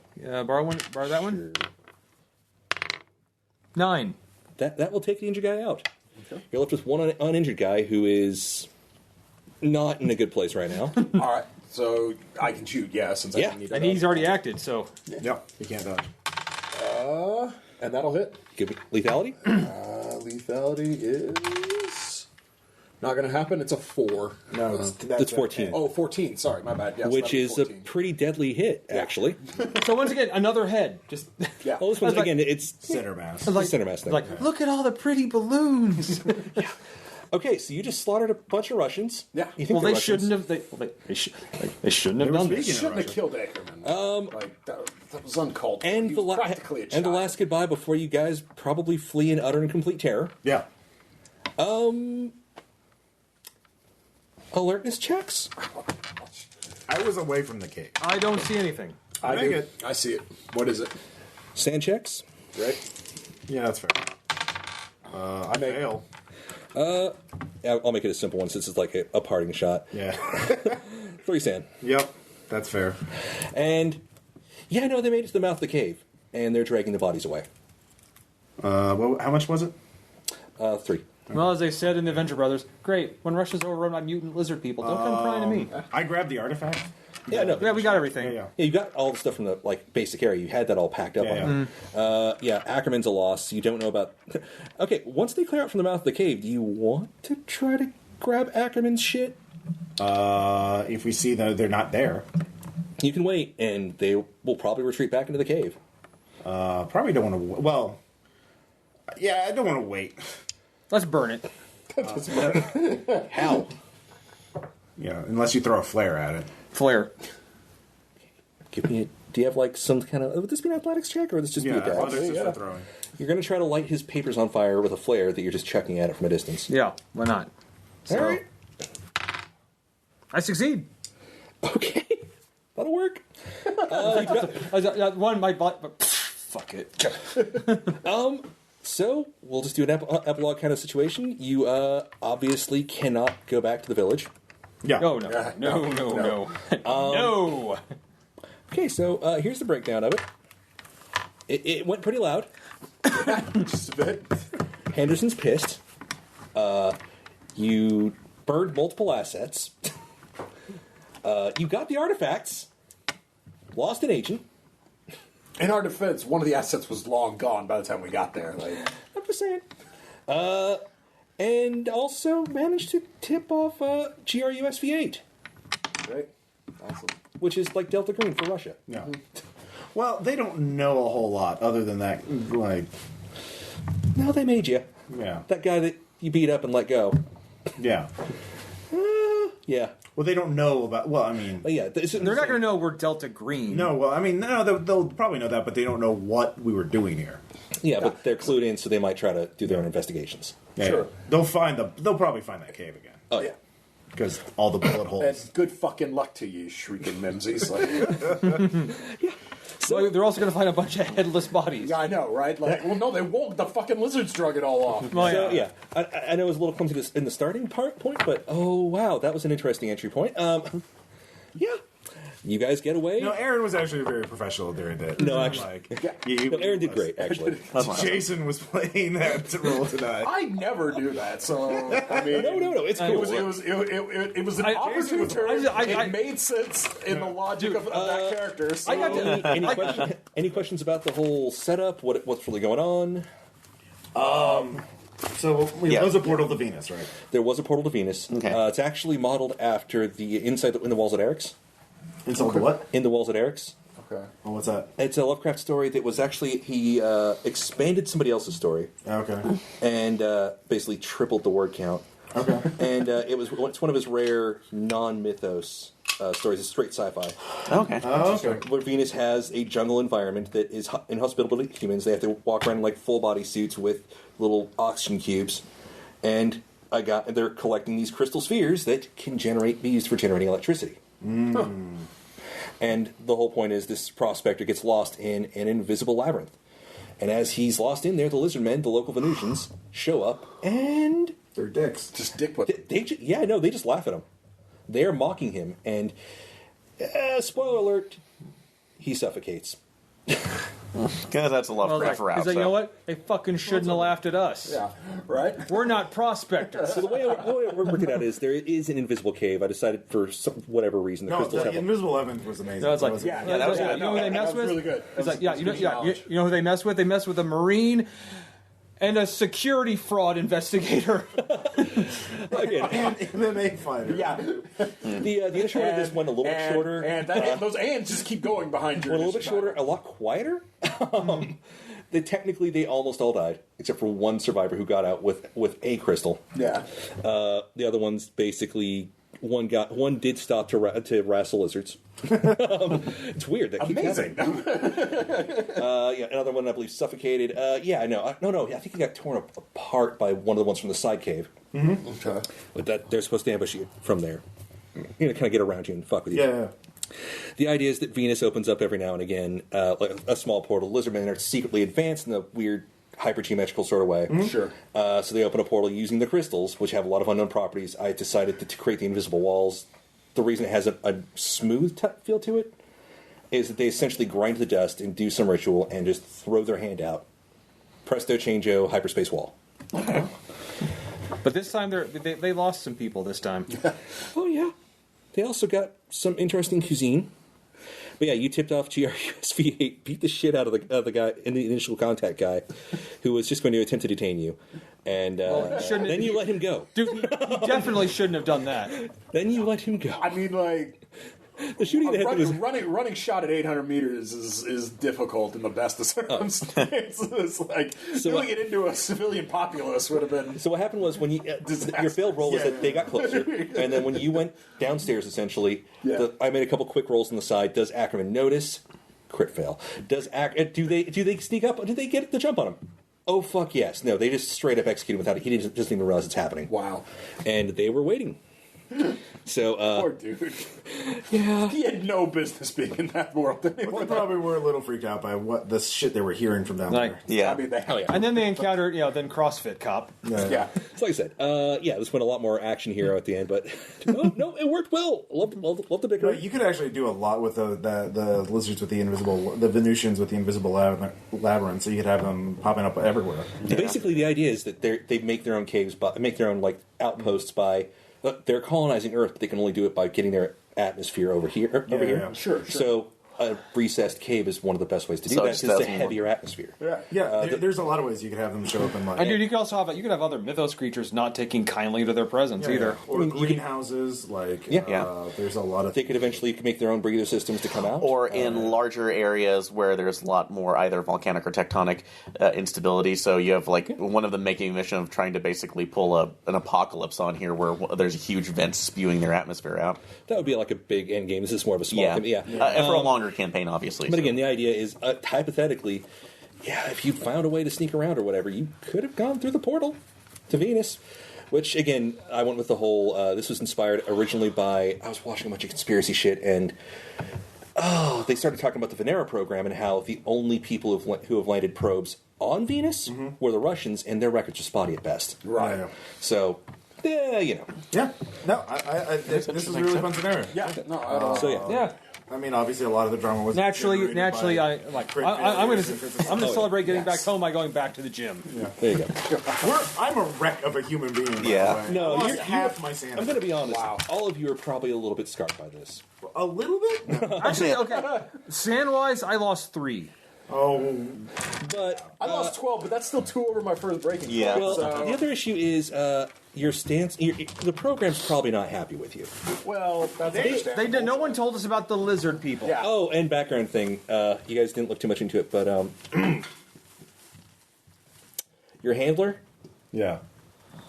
Borrow that one. 9. That will take the injured guy out. Okay. You're left with one uninjured guy who is not in a good place right now. All right, so I can shoot. Yeah, since I Yeah. didn't need to And dodge. he's already acted, so No, you can't dodge. And that'll hit. Give me lethality. Lethality is not going to happen. It's a 4. No, That's 14. Oh, 14. Sorry, my bad. Yes, Which that is was a 14. pretty deadly hit, actually. so once again another head. Just Yeah. Well, this one's, like- again, it's center mass. like, center mass thing. like look at all the pretty balloons. Okay, so you just slaughtered a bunch of Russians. Yeah. You think well, they're they Russians? shouldn't have. They shouldn't have were done speaking this. in Shouldn't have Russia. killed Ackerman. Like that was uncalled for. And He the, was practically a child. and the last goodbye before you guys probably flee in utter and complete terror. Yeah. Alertness checks. I was away from the cave. I don't see anything. I Make do. it. I see it. What is it? Sand checks. Right? Yeah, that's fair. I fail. I'll make it a simple one since it's like a parting shot. Yeah. 3 sand. Yep. That's fair. And, yeah, no, they made it to the mouth of the cave, and they're dragging the bodies away. How much was it? 3. Well, as they said in the Venture Brothers, great. When Russia's overrun by mutant lizard people, don't come crying to me. I grabbed the artifact. Yeah, no. Yeah, we got everything. Yeah. Yeah, you got all the stuff from the basic area. You had that all packed up Yeah, on yeah. you. Ackerman's a loss. You don't know about. Okay, once they clear out from the mouth of the cave, do you want to try to grab Ackerman's shit? If we see that they're not there, You can wait, and they will probably retreat back into the cave. probably don't want to. Well, yeah, I don't want to wait. Let's burn it. How? Yeah, unless you throw a flare at it. Flare. Give me. Do you have some kind of? Would this be an athletics check, or would this just be a Yeah, dash? just for throwing. You're going to try to light his papers on fire with a flare that you're just chucking at it from a distance. Yeah, why not? All right. I succeed. Okay. That'll work. One, my butt, but fuck it. So we'll just do an epilogue kind of situation. You obviously cannot go back to the village. Yeah. Oh, no. No. No. Okay, so here's the breakdown of it. It went pretty loud. Just a bit. Henderson's pissed. You burned multiple assets. You got the artifacts. Lost an agent. In our defense, one of the assets was long gone by the time we got there. I'm just saying. And also managed to tip off GRUSV-8, Right? Awesome. which is like Delta Green for Russia. Yeah. Well, they don't know a whole lot other than that. No, they made you. Yeah. That guy that you beat up and let go. Yeah. Yeah. Well, they don't know about. Well, I mean, But yeah, They're not going to know we're Delta Green. no. Well, I mean, no. They'll probably know that, but they don't know what we were doing here. Yeah, but they're clued in, so they might try to do their own investigations. Yeah. Sure. They'll probably find that cave again Oh yeah. because all the bullet And holes. good fucking luck to you, shrieking Mimsies. So they're also going to find a bunch of headless bodies. Yeah, I know, right? Well, no, they won't. The fucking lizards drug it all off. Well, So yeah, I know it was a little clumsy in the starting point, but oh wow, that was an interesting entry point. Yeah, you guys get away. No, Aaron was actually very professional during that. No, actually, no, Aaron did great. Actually, Jason was playing that role tonight. I never do that, so I mean, no, it's cool. it was an opportune turn. It made sense in the logic of that character. So. Any questions about the whole setup? What's really going on? So there was a portal to Venus, right? There was a portal to Venus. Okay. It's actually modeled after the Inside in the Walls at Eric's. Inside the what? In the Walls at Eric's. Okay. Oh, what's that? It's a Lovecraft story that was actually he expanded somebody else's story Okay. and basically tripled the word count. Okay. And it's one of his rare non-mythos stories. It's straight sci-fi. Okay. Okay. Where Venus has a jungle environment that is inhospitable to humans. They have to walk around in full body suits with little oxygen cubes, and they're collecting these crystal spheres that can be used for generating electricity. And the whole point is this prospector gets lost in an invisible labyrinth, and as he's lost in there, the lizard men, the local Venusians, show up and They're dicks. Just dick with they just laugh at him. They're mocking him, and spoiler alert, he suffocates. Because that's a Lovecraft route. He's like, you know what? They fucking shouldn't have laughed at us. Yeah, right? We're not prospectors. So the way we're working out is there is an invisible cave. I decided for whatever reason the No, crystals the have Invisible Evans was amazing. So it's like, Wasn't it? Yeah, that was you good. know who they mess That was with? really good. It's like, you know who they mess with? They mess with a Marine and a security fraud investigator. again, MMA fighter. Yeah. the initial one of this went a little bit shorter. And those ands just keep going behind you. Went a little bit shorter, a lot quieter. They almost all died, except for one survivor who got out with a crystal. Yeah. The other ones basically one did stop to wrestle lizards. It's weird. That keeps Amazing. Another one I believe suffocated. No. I think he got torn apart by one of the ones from the side cave. Okay. But they're supposed to ambush you from there. Kind of get around you and fuck with you. Yeah. The idea is that Venus opens up every now and again, like a small portal. Lizardmen are secretly advanced in a weird hypergeometrical sort of way. Sure. So they open a portal using the crystals, which have a lot of unknown properties. I decided to create the invisible walls. The reason it has a smooth feel to it is that they essentially grind to the dust and do some ritual and just throw their hand out. Presto, changeo, hyperspace wall. But this time they lost some people this time. Oh, yeah. They also got some interesting cuisine. But yeah, you tipped off GRUSV-8, beat the shit out of the guy, in the initial contact guy, who was just going to attempt to detain you. And then you let him go. Dude, he definitely shouldn't have done that. Then you let him go. I mean, like, The shooting they had was... running shot at 800 meters is difficult in the best of circumstances. Doing it into a civilian populace would have been. So what happened was when your failed roll was that they got closer, and then when you went downstairs, essentially, I made a couple quick rolls on the side. Does Ackerman notice? Crit fail. Do they sneak up? Do they get the jump on him? Oh fuck yes! No, they just straight up executed without it. He doesn't even realize it's happening. Wow! And they were waiting. So, poor dude. Yeah, he had no business being in that world anymore. Well, they probably were a little freaked out by what the shit they were hearing from down there. Yeah. I mean, And then they encountered, then CrossFit Cop. Yeah. So like I said, this went a lot more action hero at the end, but no, it worked well. Love the big. You could actually do a lot with the lizards with the Venusians with the invisible labyrinth, so you could have them popping up everywhere. Yeah. Basically, the idea is that they make their own caves, make their own outposts by. They're colonizing Earth, but they can only do it by getting their atmosphere over here. Yeah. Sure. So a recessed cave is one of the best ways to do that because it's a heavier atmosphere. There's a lot of ways you could have them show up in like. And dude, you could also have other mythos creatures not taking kindly to their presence either. Or greenhouses, there's a lot of. They could eventually make their own breather systems to come out, or in larger areas where there's a lot more either volcanic or tectonic instability. So you have one of them making a mission of trying to basically pull an apocalypse on here, where there's huge vents spewing their atmosphere out. That would be like a big end game. This is more of a small thing. And for a longer campaign, obviously. But again, the idea is hypothetically, if you found a way to sneak around or whatever, you could have gone through the portal to Venus. Which again, I went with the whole. This was inspired originally by I was watching a bunch of conspiracy shit, and they started talking about the Venera program and how the only people who have landed probes on Venus were the Russians, and their records are spotty at best. Right. So. Yeah. No, this is a really fun scenario. Yeah. No. Yeah. I mean, obviously, a lot of the drama was Naturally, I'm going to celebrate getting back Yes. home by going back to the gym. Yeah. There you go. I'm a wreck of a human being. By the way. No, I lost half my sanity. I'm going to be honest. Wow. All of you are probably a little bit scarred by this. A little bit. No. Actually, okay. Sand-wise, I lost 3. Oh, but I lost 12, but that's still 2 over my first breaking. Yeah. Well, the other issue is your stance. The program's probably not happy with you. Well, that's understandable. No one told us about the lizard people. Yeah. Oh, and background thing. You guys didn't look too much into it, but your handler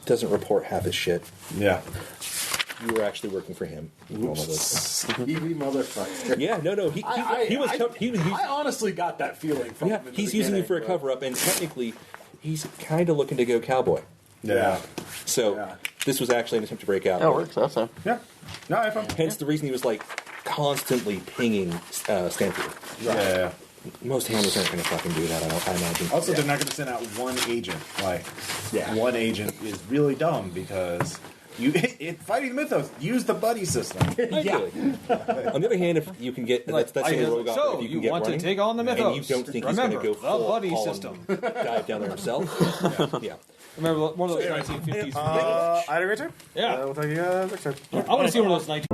doesn't report half his shit. yeah. You were actually working for him. Stevie motherfucker. Yeah, no. He was. I honestly got that feeling from him. He's using you for a cover up, and technically, he's kind of looking to go cowboy. Yeah. So this was actually an attempt to break out. That works. That's a Yeah. No, I found. Hence the reason he was constantly pinging Stanfield. Yeah. Most handlers aren't going to fucking do that. I imagine. Also, they're not going to send out one agent. One agent is really dumb because fighting mythos, use the buddy system. Ideally. On the other hand, if you can get that's the role got. So if you you can get want running, to take on the mythos? and you don't think Remember, he's going to go the full buddy on system. dive down there himself. Yeah. Remember one of those 1950s videos? I had a great time. Yeah. We'll talk to you next time. I want to see one of those 19.